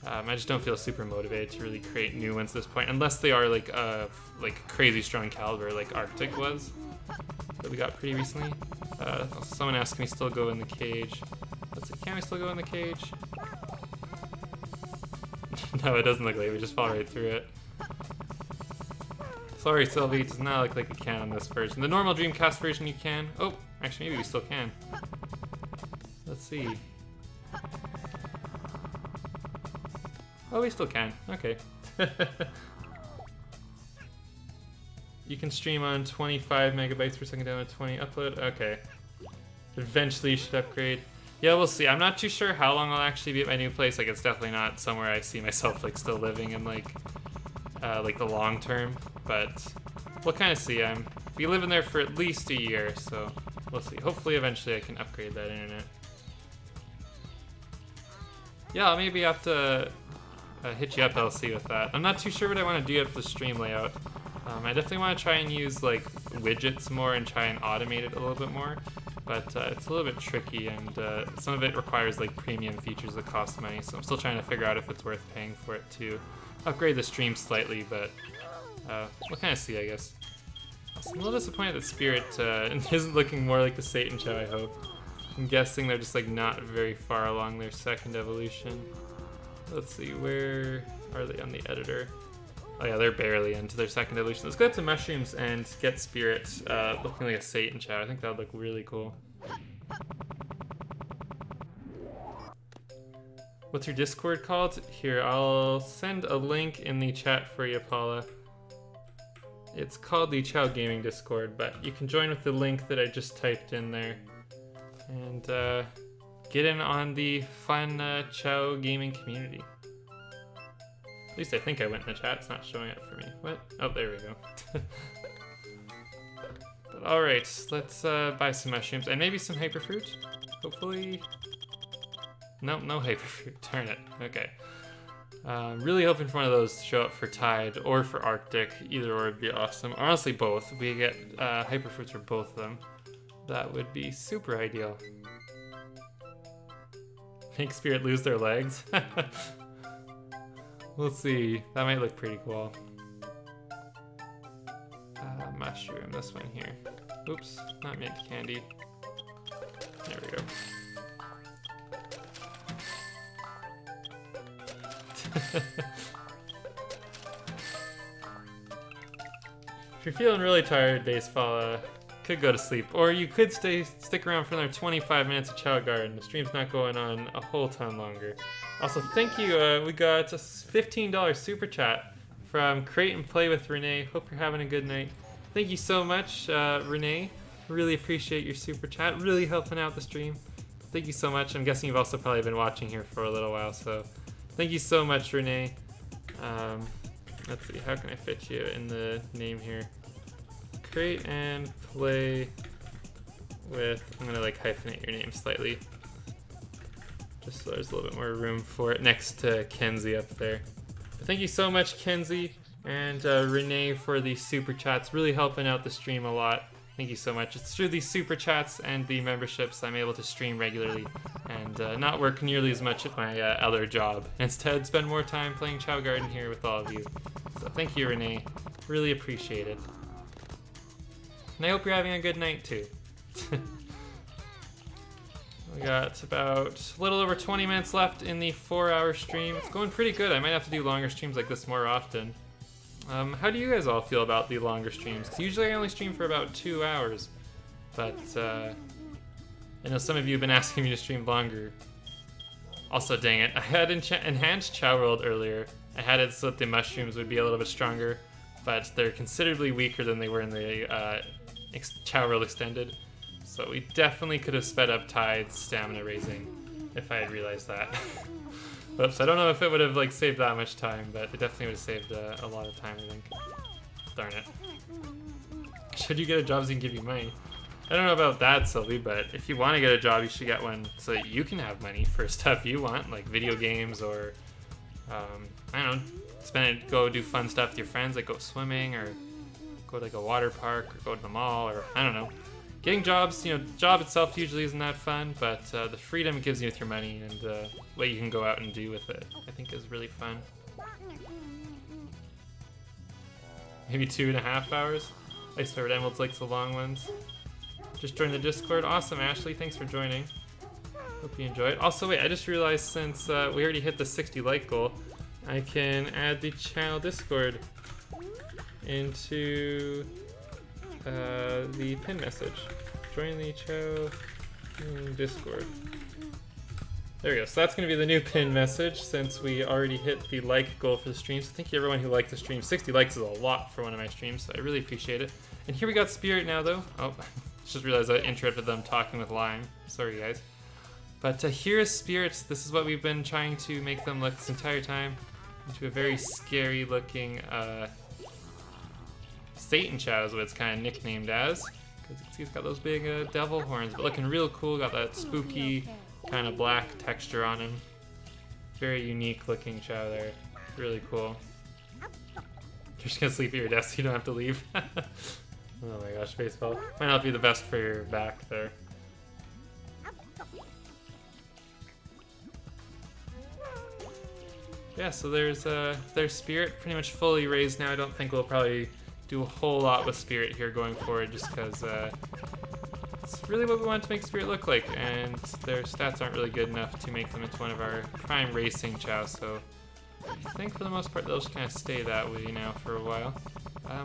Speaker 1: I just don't feel super motivated to really create new ones at this point, unless they are like crazy strong caliber like Arctic was that we got pretty recently. Someone asked me still go in the cage. Let's see, can we still go in the cage? No, it doesn't look like it. We just fall right through it. Sorry, Sylvie, it does not look like you can on this version. The normal Dreamcast version you can. Oh, actually maybe we still can. Let's see. Oh, we still can. Okay. You can stream on 25 megabytes per second down to 20 upload. Okay. Eventually you should upgrade. Yeah, we'll see. I'm not too sure how long I'll actually be at my new place. Like, it's definitely not somewhere I see myself like still living in like the long term, but we'll kind of see. I'm be living there for at least a year, so we'll see. Hopefully eventually I can upgrade that internet. Yeah, I'll maybe have to hit you up, LC, with that. I'm not too sure what I want to do yet for the stream layout. I definitely want to try and use like widgets more and try and automate it a little bit more, but it's a little bit tricky, and some of it requires like premium features that cost money, so I'm still trying to figure out if it's worth paying for it to upgrade the stream slightly, but we'll kind of see, I guess. I'm a little disappointed that Spirit isn't looking more like the Satan Chao, I hope. I'm guessing they're just like not very far along their second evolution. Let's see, where are they on the editor? Oh yeah, they're barely into their second evolution. Let's go to mushrooms and get Spirit looking like a Satan Chao. I think that would look really cool. What's your Discord called? Here, I'll send a link in the chat for you, Paula. It's called the Chao Gaming Discord, but you can join with the link that I just typed in there. And get in on the fun Chao gaming community. At least I think I went in the chat. It's not showing up for me. What? Oh, there we go. But alright, let's buy some mushrooms and maybe some hyperfruit. Hopefully. No, no hyperfruit. Darn it. Okay. Really hoping for one of those to show up for Tide or for Arctic. Either or would be awesome. Honestly, both. If we get hyperfruits for both of them, that would be super ideal. Make Spirit lose their legs? We'll see. That might look pretty cool. Mushroom, this one here. Oops, not mint candy. There we go. If you're feeling really tired, baseball, could go to sleep, or you could stick around for another 25 minutes of Chao Garden. The stream's not going on a whole ton longer. Also, thank you. We got a $15 super chat from Create and Play with Renee. Hope you're having a good night. Thank you so much, Renee. Really appreciate your super chat. Really helping out the stream. Thank you so much. I'm guessing you've also probably been watching here for a little while, so thank you so much, Renee. Let's see, how can I fit you in the name here? Create and Play with, I'm gonna like hyphenate your name slightly, just so there's a little bit more room for it next to Kenzie up there. But thank you so much, Kenzie and Renee, for the super chats, really helping out the stream a lot. Thank you so much. It's through these super chats and the memberships I'm able to stream regularly and not work nearly as much at my other job. Instead, spend more time playing Chao Garden here with all of you. So thank you, Renee. Really appreciate it. And I hope you're having a good night too. We got about a little over 20 minutes left in the 4-hour stream. It's going pretty good. I might have to do longer streams like this more often. How do you guys all feel about the longer streams? 'Cause usually I only stream for about 2 hours, but I know some of you have been asking me to stream longer. Also, dang it, I had enhanced Chao World earlier. I had it so that the mushrooms would be a little bit stronger, but they're considerably weaker than they were in the Chao World Extended. So we definitely could have sped up Tide's stamina raising if I had realized that. Whoops, I don't know if it would have like saved that much time, but it definitely would have saved a lot of time, I think. Darn it. Should you get a job so you can give you money? I don't know about that, Sylvie, but if you want to get a job, you should get one so that you can have money for stuff you want, like video games or, I don't know, go do fun stuff with your friends, like go swimming or go to like a water park or go to the mall or, I don't know. Getting jobs, you know, job itself usually isn't that fun, but the freedom it gives you with your money and what you can go out and do with it, I think is really fun. Maybe 2.5 hours? Ice Favorite Emeralds likes the long ones. Just joined the Discord. Awesome, Ashley. Thanks for joining. Hope you enjoyed. Also, wait, I just realized since we already hit the 60 like goal, I can add the channel Discord into the pin message. Join the Chao Discord. There we go. So that's going to be the new pin message since we already hit the like goal for the stream. So thank you everyone who liked the stream. 60 likes is a lot for one of my streams, so I really appreciate it. And here we got Spirit now, though. Oh, just realized I interrupted them talking with Lime. Sorry, guys. But here is Spirit. This is what we've been trying to make them look this entire time. Into a very scary looking Satan Chao is what it's kind of nicknamed as. Because he's got those big devil horns, but looking real cool. Got that spooky kind of black texture on him. Very unique looking Chao there. Really cool. You're just gonna sleep at your desk, you don't have to leave. Oh my gosh, baseball. Might not be the best for your back there. Yeah, so there's Spirit pretty much fully raised now. I don't think we'll probably do a whole lot with Spirit here going forward just because it's really what we want to make Spirit look like, and their stats aren't really good enough to make them into one of our prime racing Chao, so I think for the most part they'll just kind of stay that way now for a while.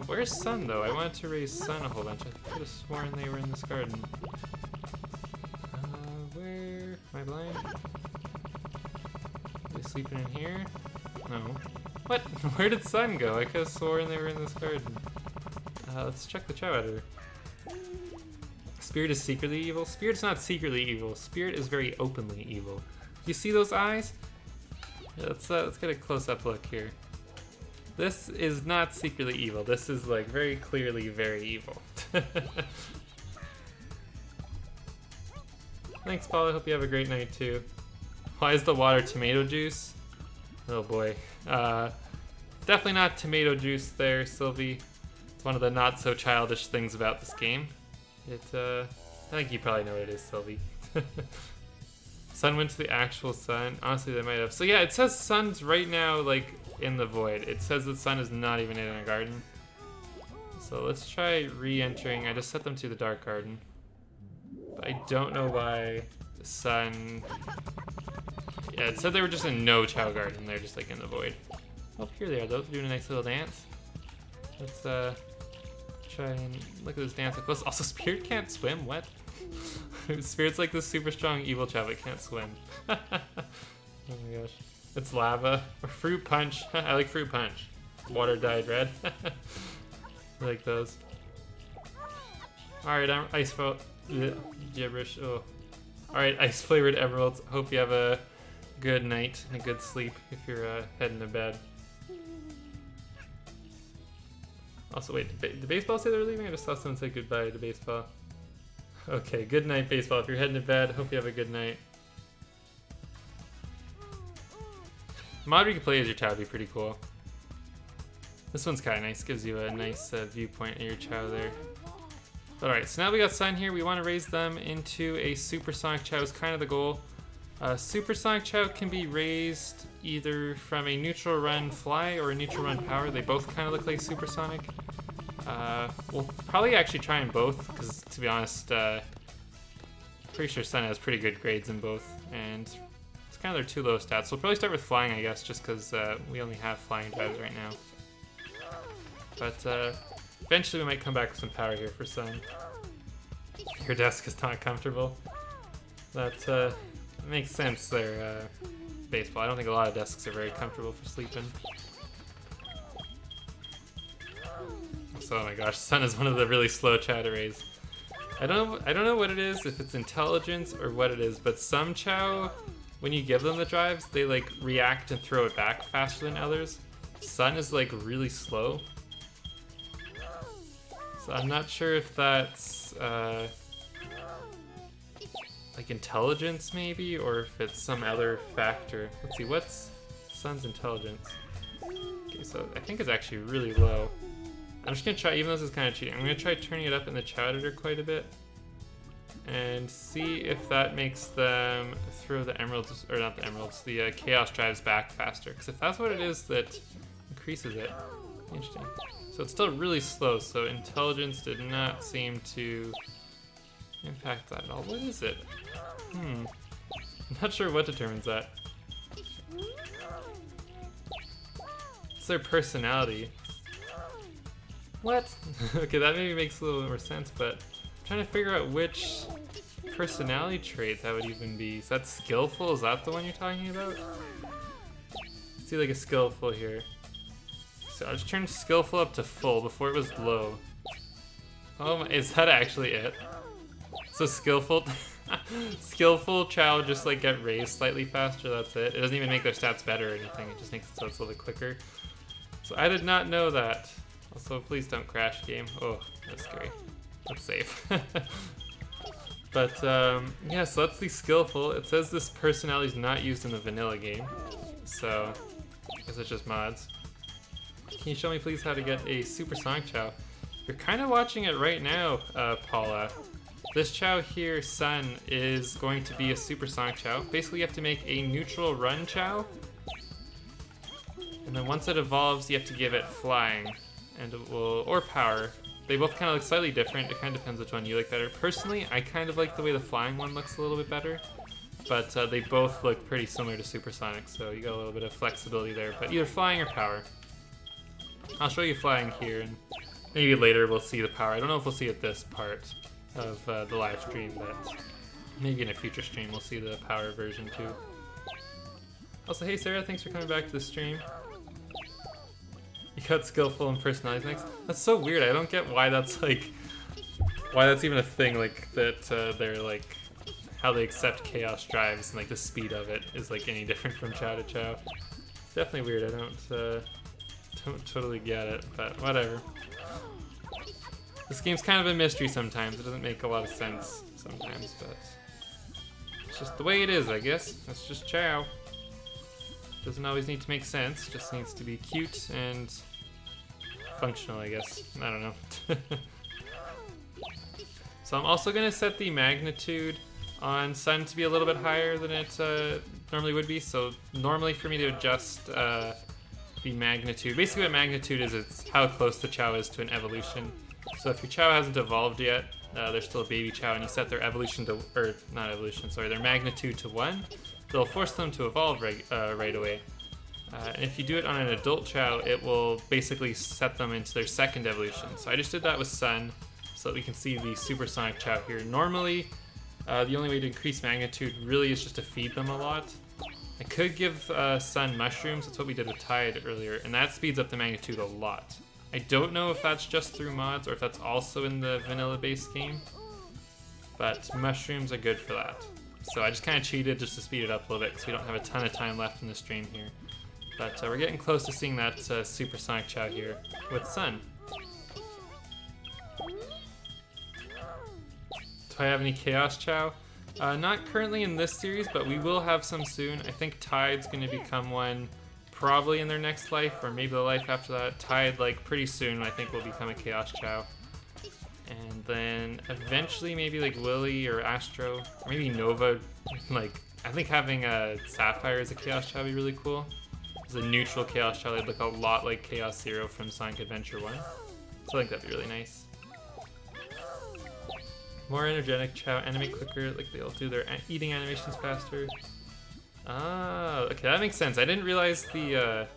Speaker 1: Where's Sun though? I wanted to raise Sun a whole bunch. I could have sworn they were in this garden. Where? Am I blind? Are they sleeping in here? No. What? Where did Sun go? I could have sworn they were in this garden. Let's check the Chao editor. Spirit is secretly evil. Spirit's not secretly evil. Spirit is very openly evil. You see those eyes? Yeah, let's get a close-up look here. This is not secretly evil. This is like very clearly very evil. Thanks, Paul. I hope you have a great night too. Why is the water tomato juice? Oh boy. Definitely not tomato juice there, Sylvie. It's one of the not so childish things about this game. I think you probably know what it is, Sylvie. Sun went to the actual sun. Honestly, they might have. So yeah, it says sun's right now like in the void. It says the sun is not even in a garden. So let's try re-entering. I just set them to the dark garden. But I don't know why the sun... Yeah, it said they were just in no Chao Garden. They're just like in the void. Oh, here they are though, doing a nice little dance. Let's try and look at this dance up close. Also, Spirit can't swim, what? Spirit's like this super strong evil Chao that can't swim. Oh my gosh. It's lava. Or fruit punch. I like fruit punch. Water dyed red. I like those. Alright, I'm ice gibberish. Oh. Alright, ice flavored emeralds. Hope you have a good night and a good sleep if you're heading to bed. Also, wait, did baseball say they were leaving? I just saw someone say goodbye to baseball. Okay, good night, baseball. If you're heading to bed, hope you have a good night. Mod you can play as your Chao would be pretty cool. This one's kind of nice, gives you a nice viewpoint of your Chao there. Alright, so now we got Sun here. We want to raise them into a Supersonic Chao is kind of the goal. Supersonic Chao can be raised either from a neutral run fly or a neutral run power. They both kind of look like supersonic. We'll probably actually try in both, because to be honest, pretty sure Sun has pretty good grades in both, and it's kind of their two lowest stats. So we'll probably start with flying, I guess, just because we only have flying drives right now. But eventually we might come back with some power here for Sun. Your desk is not comfortable. That makes sense there, baseball. I don't think a lot of desks are very comfortable for sleeping. So, oh my gosh, Sun is one of the really slow Chao to raise. I don't know what it is, if it's intelligence or what it is, but some Chao, when you give them the drives, they like react and throw it back faster than others. Sun is like really slow. So I'm not sure if that's like intelligence maybe, or if it's some other factor. Let's see, what's Sun's intelligence? Okay, so I think it's actually really low. I'm just gonna try, even though this is kind of cheating, I'm gonna try turning it up in the Chao editor quite a bit and see if that makes them throw the emeralds, or not the emeralds, the chaos drives back faster. Because if that's what it is that increases it, interesting. So it's still really slow, so intelligence did not seem to impact that at all. What is it? I'm not sure what determines that. It's their personality. What? Okay, that maybe makes a little more sense, but I'm trying to figure out which personality trait that would even be. Is that skillful? Is that the one you're talking about? Let's see like a skillful here. So I just turned skillful up to full. Before it was low. Oh my, is that actually it? So skillful, skillful Chao just like get raised slightly faster, that's it. It doesn't even make their stats better or anything, it just makes it so it's a little bit quicker. So I did not know that. Also, please don't crash game. Oh, that's scary. That's safe. But yeah, so that's the skillful. It says this personality is not used in the vanilla game. So I guess it's just mods. Can you show me please how to get a Supersonic Chao? You're kind of watching it right now, Paula. This Chao here, Sun, is going to be a Supersonic Chao. Basically, you have to make a neutral run Chao. And then once it evolves, you have to give it flying. And it will, or power. They both kind of look slightly different. It kind of depends which one you like better. Personally, I kind of like the way the flying one looks a little bit better. But they both look pretty similar to Supersonic, so you got a little bit of flexibility there. But either flying or power. I'll show you flying here, and maybe later we'll see the power. I don't know if we'll see it this part of the live stream, but maybe in a future stream we'll see the power version too. Also, hey Sarah, thanks for coming back to the stream. You got skillful and personality next. That's so weird. I don't get why that's like why that's even a thing, like, that they're, like, how they accept chaos drives and, like, the speed of it is, like, any different from Chao to Chao. It's definitely weird. I don't totally get it, but whatever. This game's kind of a mystery sometimes. It doesn't make a lot of sense sometimes, but it's just the way it is, I guess. That's just Chao. Doesn't always need to make sense, just needs to be cute and functional, I guess. I don't know. So I'm also going to set the magnitude on Sun to be a little bit higher than it normally would be. So normally for me to adjust the magnitude, basically what magnitude is, it's how close the Chao is to an evolution. So if your Chao hasn't evolved yet, they're still a baby Chao, and you set their evolution to, or not evolution, sorry, their magnitude to 1, they'll force them to evolve right away. And if you do it on an adult Chao, it will basically set them into their second evolution. So I just did that with Sun, so that we can see the supersonic Chao here. Normally, the only way to increase magnitude really is just to feed them a lot. I could give Sun mushrooms, that's what we did with Tide earlier, and that speeds up the magnitude a lot. I don't know if that's just through mods or if that's also in the vanilla-based game, but mushrooms are good for that. So I just kind of cheated just to speed it up a little bit because we don't have a ton of time left in the stream here. But we're getting close to seeing that supersonic Chao here with Sun. Do I have any Chaos Chao? Not currently in this series, but we will have some soon. I think Tide's going to become one probably in their next life, or maybe the life after that. Tide, like, pretty soon, I think, will become a Chaos Chao. And then eventually maybe, like, Willy or Astro, or maybe Nova. Like, I think having a Sapphire as a Chaos Chao would be really cool. As a neutral Chaos Chao, they'd look a lot like Chaos Zero from Sonic Adventure 1. So I think that'd be really nice. More energetic Chao, animate quicker, like they'll do their eating animations faster. Ah, okay, that makes sense. I didn't realize the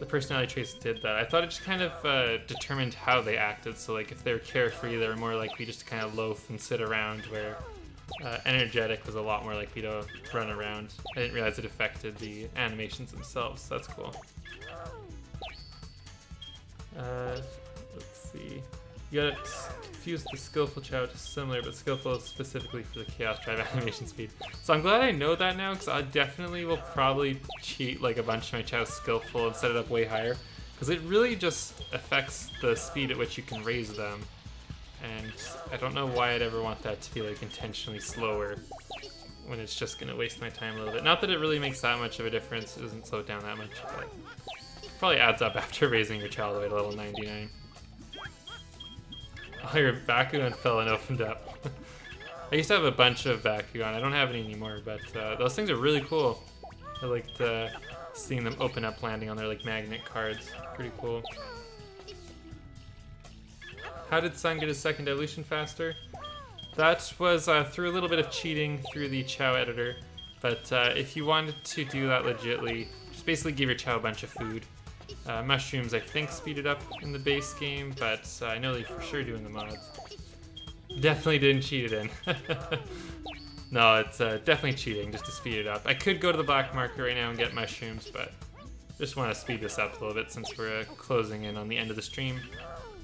Speaker 1: personality traits did that. I thought it just kind of determined how they acted. So like if they were carefree, they were more likely just to kind of loaf and sit around, where energetic was a lot more likely to run around. I didn't realize it affected the animations themselves, so that's cool. Let's see. You gotta confuse the skillful Chao to similar, but skillful is specifically for the Chaos Drive animation speed. So I'm glad I know that now, because I definitely will probably cheat like a bunch of my Chaos skillful and set it up way higher, because it really just affects the speed at which you can raise them. And I don't know why I'd ever want that to be like intentionally slower when it's just gonna waste my time a little bit. Not that it really makes that much of a difference, it doesn't slow it down that much, but it probably adds up after raising your Chao all the way to level 99. Oh, your Bakugan fell and opened up. I used to have a bunch of Bakugan. I don't have any anymore, but those things are really cool. I liked seeing them open up, landing on their like magnet cards. Pretty cool. How did Sun get his second evolution faster? That was through a little bit of cheating through the Chao editor. But if you wanted to do that legitly, just basically give your Chao a bunch of food. Mushrooms, I think, speed it up in the base game, but I know they for sure do in the mods. Definitely didn't cheat it in. No, it's definitely cheating just to speed it up. I could go to the black market right now and get mushrooms, but just want to speed this up a little bit since we're closing in on the end of the stream.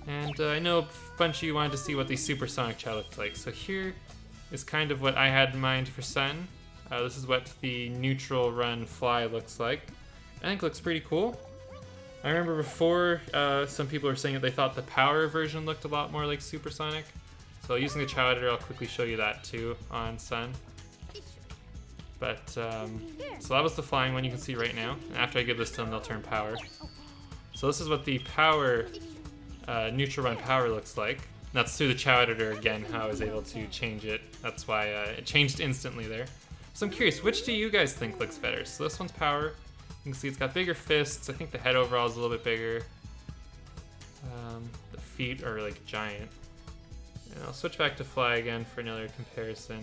Speaker 1: And I know a bunch of you wanted to see what the supersonic Chao looked like, so here is kind of what I had in mind for Sun. This is what the neutral run fly looks like. I think it looks pretty cool. I remember before, some people were saying that they thought the power version looked a lot more like supersonic. So using the Chao editor, I'll quickly show you that too on Sun. But, so that was the flying one you can see right now. And after I give this to them, they'll turn power. So this is what the power, neutral run power looks like. And that's through the Chao editor again, how I was able to change it. That's why it changed instantly there. So I'm curious, which do you guys think looks better? So this one's power. You can see it's got bigger fists. I think the head overall is a little bit bigger. The feet are like giant. And I'll switch back to fly again for another comparison.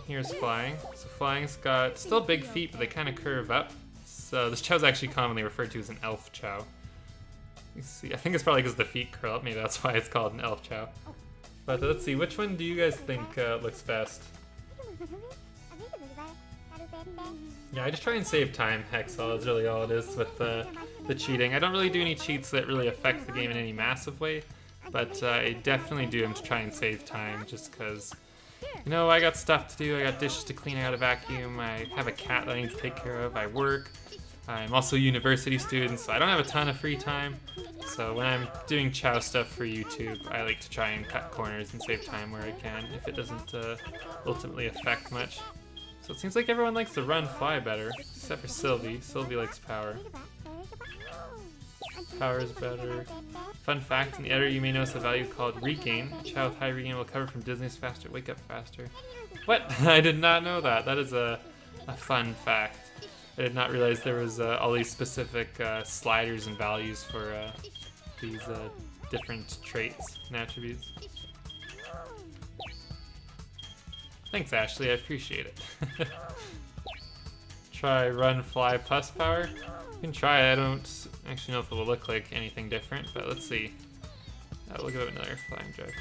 Speaker 1: Here's flying. So flying's got still big feet, but they kind of curve up. So this Chao's actually commonly referred to as an elf Chao. You see, I think it's probably because the feet curl up. Maybe that's why it's called an elf Chao. But let's see, which one do you guys think looks best? Yeah, I just try and save time, Hexall, is really all it is with the cheating. I don't really do any cheats that really affect the game in any massive way. but I definitely do them to try and save time, just because, you know, I got stuff to do, I got dishes to clean, I got a vacuum, I have a cat that I need to take care of, I work, I'm also a university student, so I don't have a ton of free time. So when I'm doing Chao stuff for YouTube, I like to try and cut corners and save time where I can, if it doesn't ultimately affect much. So it seems like everyone likes the run fly better, except for Sylvie. Sylvie likes power. Power is better. Fun fact, in the editor you may notice a value called regain. A Chao with high regain will recover from dizziness faster, wake up faster. What? I did not know that. That is a fun fact. I did not realize there was all these specific sliders and values for these different traits and attributes. Thanks, Ashley. I appreciate it. Try run, fly, plus power. You can try it. I don't actually know if it will look like anything different, but let's see. We'll give it another flying joke.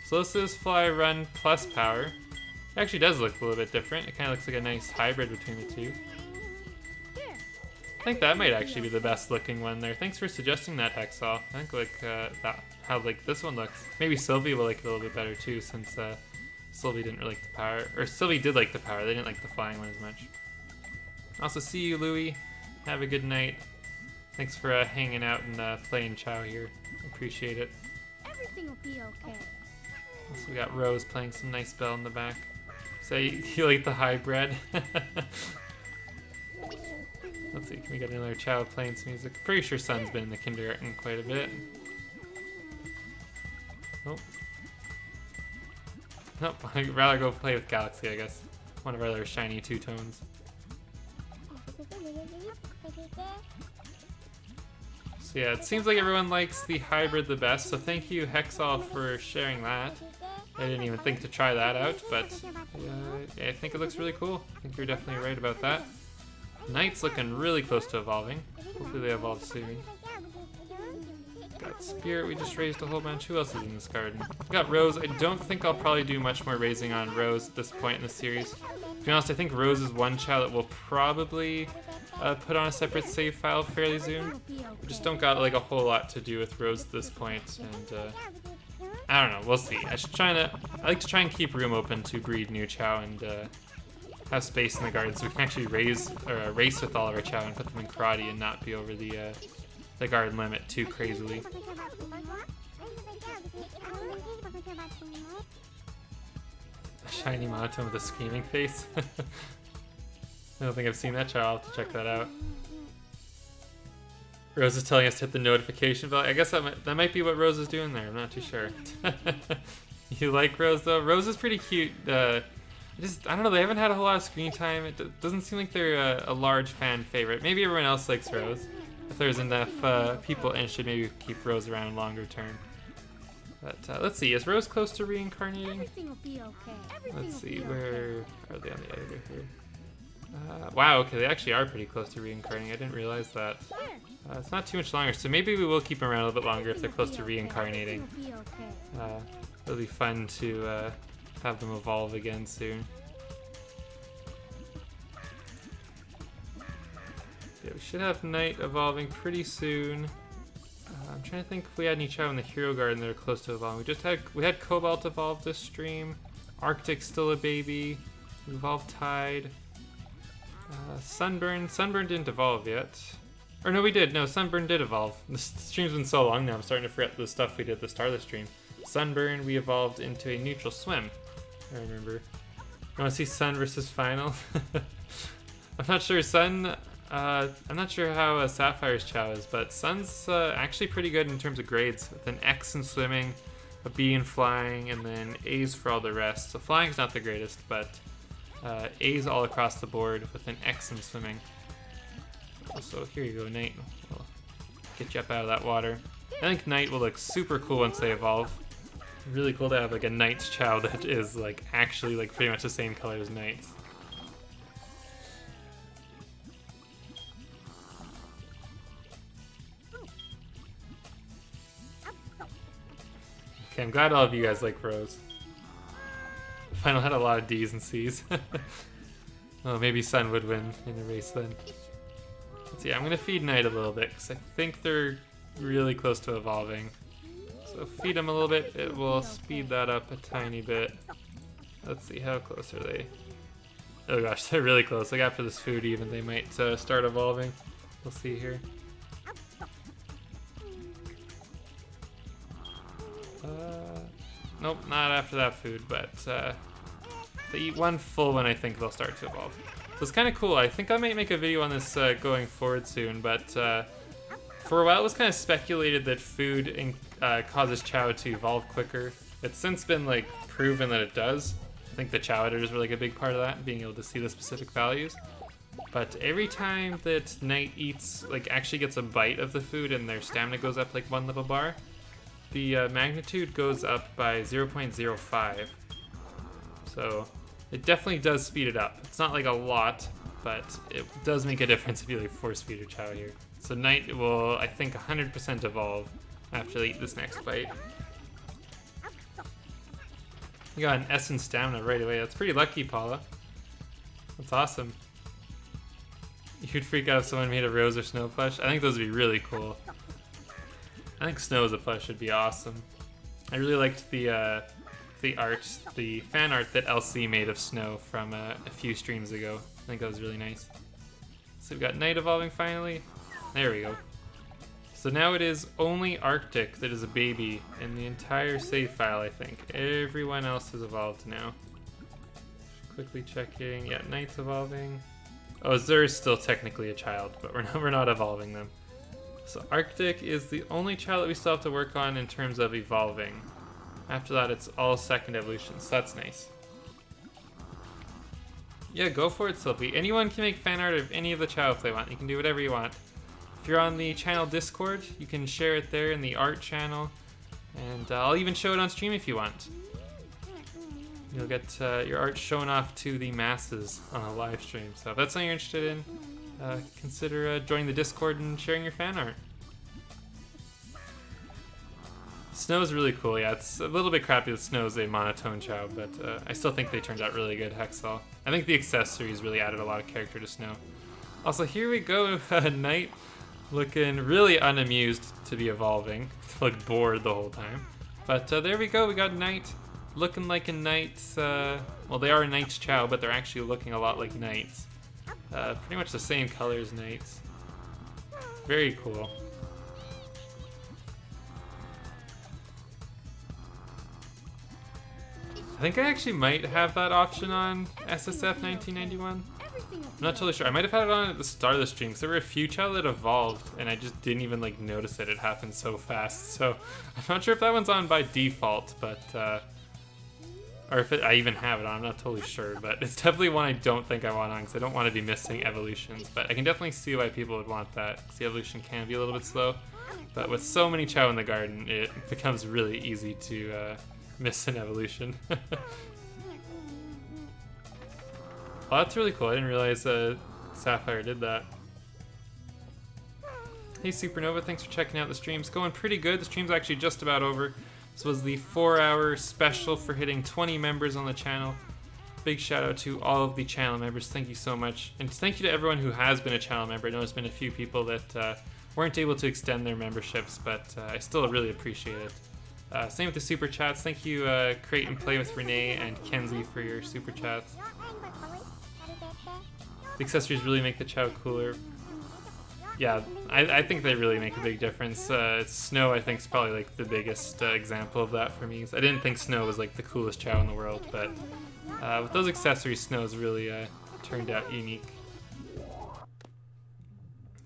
Speaker 1: So this is fly, run, plus power. It actually does look a little bit different. It kind of looks like a nice hybrid between the two. I think that might actually be the best looking one there. Thanks for suggesting that, Hexall. I think like how like this one looks. Maybe Sylvie will like it a little bit better too, since Sylvie didn't really like the power. Or Sylvie did like the power, they didn't like the flying one as much. Also, see you, Louie. Have a good night. Thanks for hanging out and playing Chao here. Appreciate it.
Speaker 2: Everything will be okay.
Speaker 1: Also, we got Rose playing some nice bell in the back. So you like the hybrid? Let's see, can we get another Chao playing some music? Pretty sure Sun's been in the kindergarten quite a bit. Oh. Nope, I'd rather go play with Galaxy, I guess. One of our other shiny two-tones. So yeah, it seems like everyone likes the hybrid the best, so thank you, Hexall, for sharing that. I didn't even think to try that out, but I think it looks really cool. I think you're definitely right about that. Knight's looking really close to evolving. Hopefully they evolve soon. Got Spirit, we just raised a whole bunch. Who else is in this garden? We got Rose. I don't think I'll probably do much more raising on Rose at this point in the series. To be honest, I think Rose is one Chao that we'll probably put on a separate save file fairly soon. We just don't got like a whole lot to do with Rose at this point, and I don't know, we'll see. I like to try and keep room open to breed new Chao and have space in the garden so we can actually race with all of our Chao and put them in karate and not be over the garden limit too crazily. A shiny monotone with a screaming face. I don't think I've seen that Chao. I'll have to check that out. Rose is telling us to hit the notification bell. I guess that might be what Rose is doing there. I'm not too sure. You like Rose though? Rose is pretty cute. I don't know. They haven't had a whole lot of screen time. It doesn't seem like they're a large fan favorite. Maybe everyone else likes Rose. If there's enough people interested, maybe keep Rose around longer term. But let's see. Is Rose close to reincarnating?
Speaker 2: Everything will be okay.
Speaker 1: Let's see. Where are they on the editor here? Wow. Okay, they actually are pretty close to reincarnating. I didn't realize that. It's not too much longer, so maybe we will keep them around a little bit longer if they're close to reincarnating. It'll be fun to have them evolve again soon. Yeah, we should have Knight evolving pretty soon. I'm trying to think if we had any Chao in the Hero Garden that are close to evolving. We had Cobalt evolve this stream. Arctic's still a baby. We evolved Tide. Sunburn didn't evolve yet. Or no, we did. No, Sunburn did evolve. The stream's been so long now, I'm starting to forget the stuff we did at the start of the stream. Sunburn, we evolved into a neutral swim. I remember. You want to see Sun versus Final? I'm not sure. Sun, I'm not sure how Sapphire's Chao is, but Sun's actually pretty good in terms of grades, with an X in swimming, a B in flying, and then A's for all the rest. So flying's not the greatest, but A's all across the board with an X in swimming. Also, here you go, Knight. We'll get you up out of that water. I think Knight will look super cool once they evolve. Really cool to have like a Knight's Chao that is like actually like pretty much the same color as Knight's. Okay, I'm glad all of you guys like Rose. Final had a lot of D's and C's. Oh, maybe Sun would win in the race then. Let's see, I'm gonna feed Knight a little bit because I think they're really close to evolving. So feed them a little bit, it will speed that up a tiny bit. Let's see, how close are they? Oh gosh, they're really close. Like after this food even, they might start evolving. We'll see here. Nope, not after that food, but if they eat one full one, I think they'll start to evolve. So it's kind of cool. I think I might make a video on this going forward soon, but for a while it was kind of speculated that food causes Chao to evolve quicker. It's since been like proven that it does. I think the Chao editors were like a big part of that, being able to see the specific values. But every time that Knight eats, like actually gets a bite of the food and their stamina goes up like one little bar, the magnitude goes up by 0.05. So it definitely does speed it up. It's not like a lot, but it does make a difference if you like force feed your Chao here. So Knight will, I think, 100% evolve after they eat this next bite. You got an S in stamina right away. That's pretty lucky, Paula. That's awesome. You'd freak out if someone made a Rose or Snow plush. I think those would be really cool. I think Snow as a plush would be awesome. I really liked the art, the fan art that LC made of Snow from a few streams ago. I think that was really nice. So we've got Knight evolving finally. There we go. So now it is only Arctic that is a baby in the entire save file, I think. Everyone else has evolved now. Quickly checking. Yeah, Knight's evolving. Oh, Zur is still technically a child, but we're not evolving them. So Arctic is the only child that we still have to work on in terms of evolving. After that, it's all second evolutions, so that's nice. Yeah, go for it, Sylvie. Anyone can make fan art of any of the Chao if they want. You can do whatever you want. If you're on the channel Discord, you can share it there in the art channel, and I'll even show it on stream if you want. You'll get your art shown off to the masses on a live stream. So if that's something you're interested in, consider joining the Discord and sharing your fan art. Snow is really cool. Yeah, it's a little bit crappy that Snow is a monotone Chao, but I still think they turned out really good, Hexall. I think the accessories really added a lot of character to Snow. Also, here we go, Knight looking really unamused to be evolving. Looked bored the whole time. But there we go, we got Knight looking like a Knight. Well, they are Knight's Chao, but they're actually looking a lot like Knights. Pretty much the same color as Knights. Very cool. I think I actually might have that option on SSF 1991. I'm not totally sure. I might have had it on at the start of the stream because there were a few Chao that evolved and I just didn't even like notice it. It happened so fast. So I'm not sure if that one's on by default, but or if I even have it on. I'm not totally sure, but it's definitely one I don't think I want on because I don't want to be missing evolutions. But I can definitely see why people would want that because the evolution can be a little bit slow. But with so many Chao in the garden, it becomes really easy to miss an evolution. Oh, that's really cool. I didn't realize Sapphire did that. Hey Supernova, thanks for checking out the stream. It's going pretty good. The stream's actually just about over. This was the 4-hour special for hitting 20 members on the channel. Big shout out to all of the channel members. Thank you so much. And thank you to everyone who has been a channel member. I know there's been a few people that weren't able to extend their memberships, but I still really appreciate it. Same with the super chats. Thank you, Create and Play with Renee and Kenzie for your super chats. The accessories really make the Chao cooler. Yeah, I think they really make a big difference. Snow, I think, is probably like the biggest example of that for me. I didn't think Snow was like the coolest Chao in the world, but with those accessories, Snow's really turned out unique.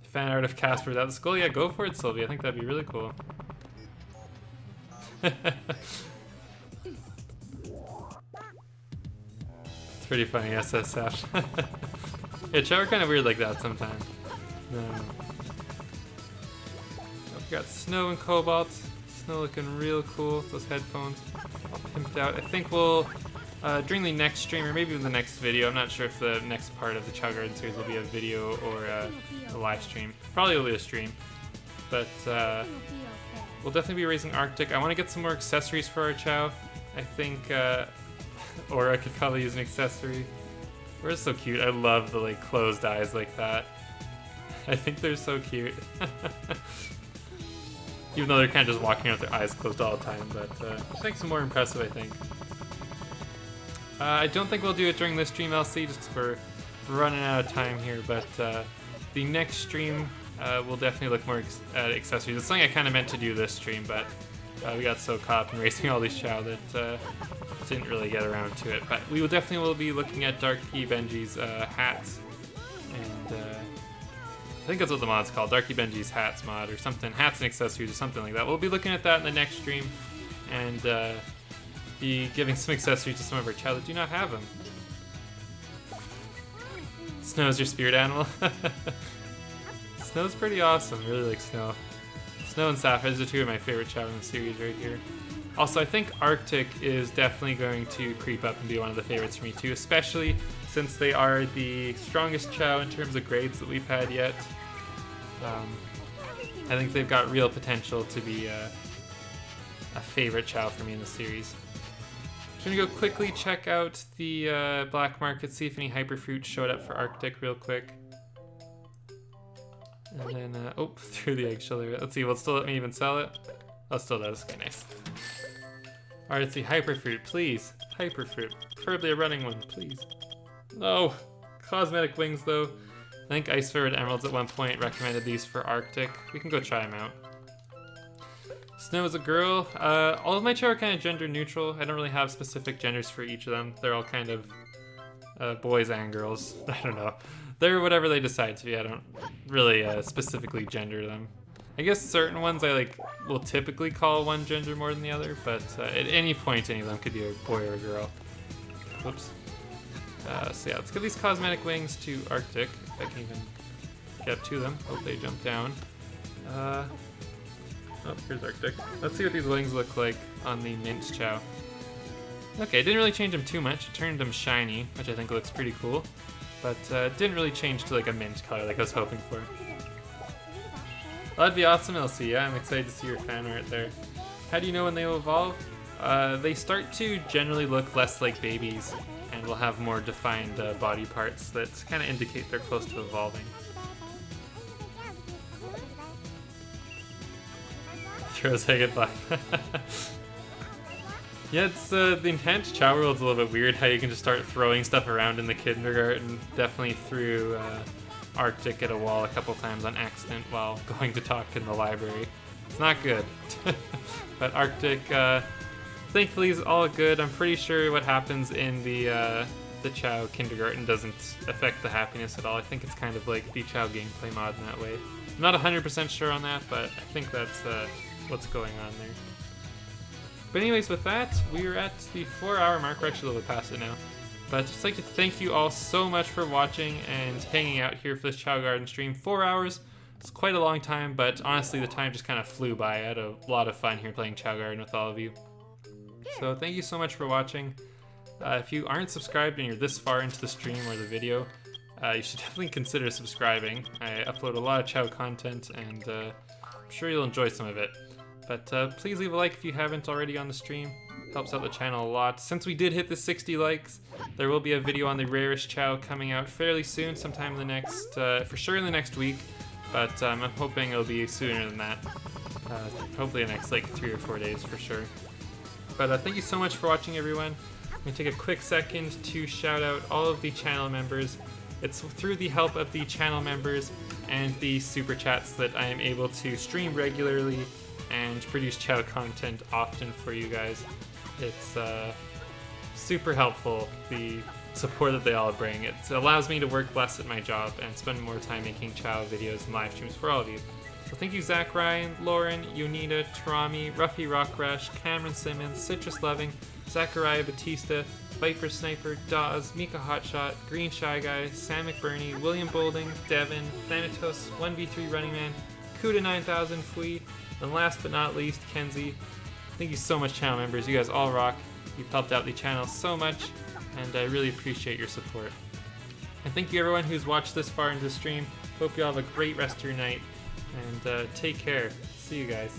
Speaker 1: Fan art of Casper without the skull? Yeah, go for it, Sylvie. I think that'd be really cool. It's pretty funny, SSF. Yeah, Chao are kind of weird like that sometimes. We got Snow and Cobalt. Snow looking real cool. Those headphones pimped out. I think we'll, during the next stream, or maybe in the next video, I'm not sure if the next part of the Chao Garden series will be a video or a live stream. Probably will be a stream. But we'll definitely be raising Arctic. I want to get some more accessories for our Chao. I think, or I could probably use an accessory. We're so cute. I love the like closed eyes like that. I think they're so cute. even though they're kind of just walking around with their eyes closed all the time, but just makes them more impressive, I think. I don't think we'll do it during this stream, LC, just 'cause we're running out of time here, but the next stream we'll definitely look more at accessories. It's something I kind of meant to do this stream, but we got so caught up in racing all these Chao that didn't really get around to it. But we will definitely be looking at Darky Benji's hats, and I think that's what the mod's called, Darky Benji's hats mod or something, hats and accessories or something like that. We'll be looking at that in the next stream, and be giving some accessories to some of our Chao that do not have them. Snow's your spirit animal. Snow's pretty awesome. I really like Snow. Snow and Sapphire, those are two of my favorite Chao in the series right here. Also, I think Arctic is definitely going to creep up and be one of the favorites for me too, especially since they are the strongest Chao in terms of grades that we've had yet. I think they've got real potential to be a favorite Chao for me in the series. I'm gonna go quickly check out the black market, see if any hyperfruit showed up for Arctic real quick. And then, oh, through the eggshell there. Let's see, will it still let me even sell it? Oh, it still does. Okay, nice. Alright, let's see, hyperfruit, please. Hyperfruit. Preferably a running one, please. No! Cosmetic wings, though. I think Ice Faired Emeralds at one point recommended these for Arctic. We can go try them out. Snow is a girl. All of my Chao are kind of gender neutral. I don't really have specific genders for each of them. They're all kind of boys and girls. I don't know. They're whatever they decide to be. I don't really specifically gender them. I guess certain ones I will typically call one gender more than the other, but at any point any of them could be a boy or a girl. Whoops. So yeah, let's give these cosmetic wings to Arctic, if I can even get up to them. Hope they jump down. Oh, here's Arctic. Let's see what these wings look like on the mint Chao. Okay, it didn't really change them too much. It turned them shiny, which I think looks pretty cool. But it didn't really change to a mint color like I was hoping for. Well, that'd be awesome, LC. Yeah, I'm excited to see your fan art there. How do you know when they will evolve? They start to generally look less like babies and will have more defined body parts that kind of indicate they're close to evolving. Throws Haggard by. Yeah, it's the intent Chao World's a little bit weird how you can just start throwing stuff around in the kindergarten. Definitely threw Arctic at a wall a couple times on accident while going to talk in the library. It's not good. But Arctic, thankfully, is all good. I'm pretty sure what happens in the Chao kindergarten doesn't affect the happiness at all. I think it's kind of like the Chao gameplay mod in that way. I'm not 100% sure on that, but I think that's what's going on there. But anyways, with that, we're at the 4-hour mark. We're actually a little bit past it now. But I'd just like to thank you all so much for watching and hanging out here for this Chao Garden stream. 4 hours, it's quite a long time, but honestly the time just kind of flew by. I had a lot of fun here playing Chao Garden with all of you. So thank you so much for watching. If you aren't subscribed and you're this far into the stream or the video, you should definitely consider subscribing. I upload a lot of Chao content, and I'm sure you'll enjoy some of it. But please leave a like if you haven't already on the stream. Helps out the channel a lot. Since we did hit the 60 likes, there will be a video on the rarest Chao coming out fairly soon, sometime in the next, for sure in the next week. But I'm hoping it'll be sooner than that. Hopefully the next 3 or 4 days for sure. But thank you so much for watching, everyone. I'm going to take a quick second to shout out all of the channel members. It's through the help of the channel members and the super chats that I am able to stream regularly and produce Chao content often for you guys. It's super helpful, the support that they all bring. It allows me to work less at my job and spend more time making Chao videos and live streams for all of you. So thank you Zach Ryan, Lauren, Yonita, Tarami, Ruffy Rockrush, Cameron Simmons, Citrus Loving, Zachariah Batista, Viper Sniper, Dawes, Mika Hotshot, Green Shy Guy, Sam McBurney, William Bolding, Devin, Thanatos, 1v3 Running Man, Kuda 9000 Fui, and last but not least, Kenzie. Thank you so much, channel members. You guys all rock. You've helped out the channel so much, and I really appreciate your support. And thank you everyone who's watched this far into the stream. Hope you all have a great rest of your night, and take care. See you guys.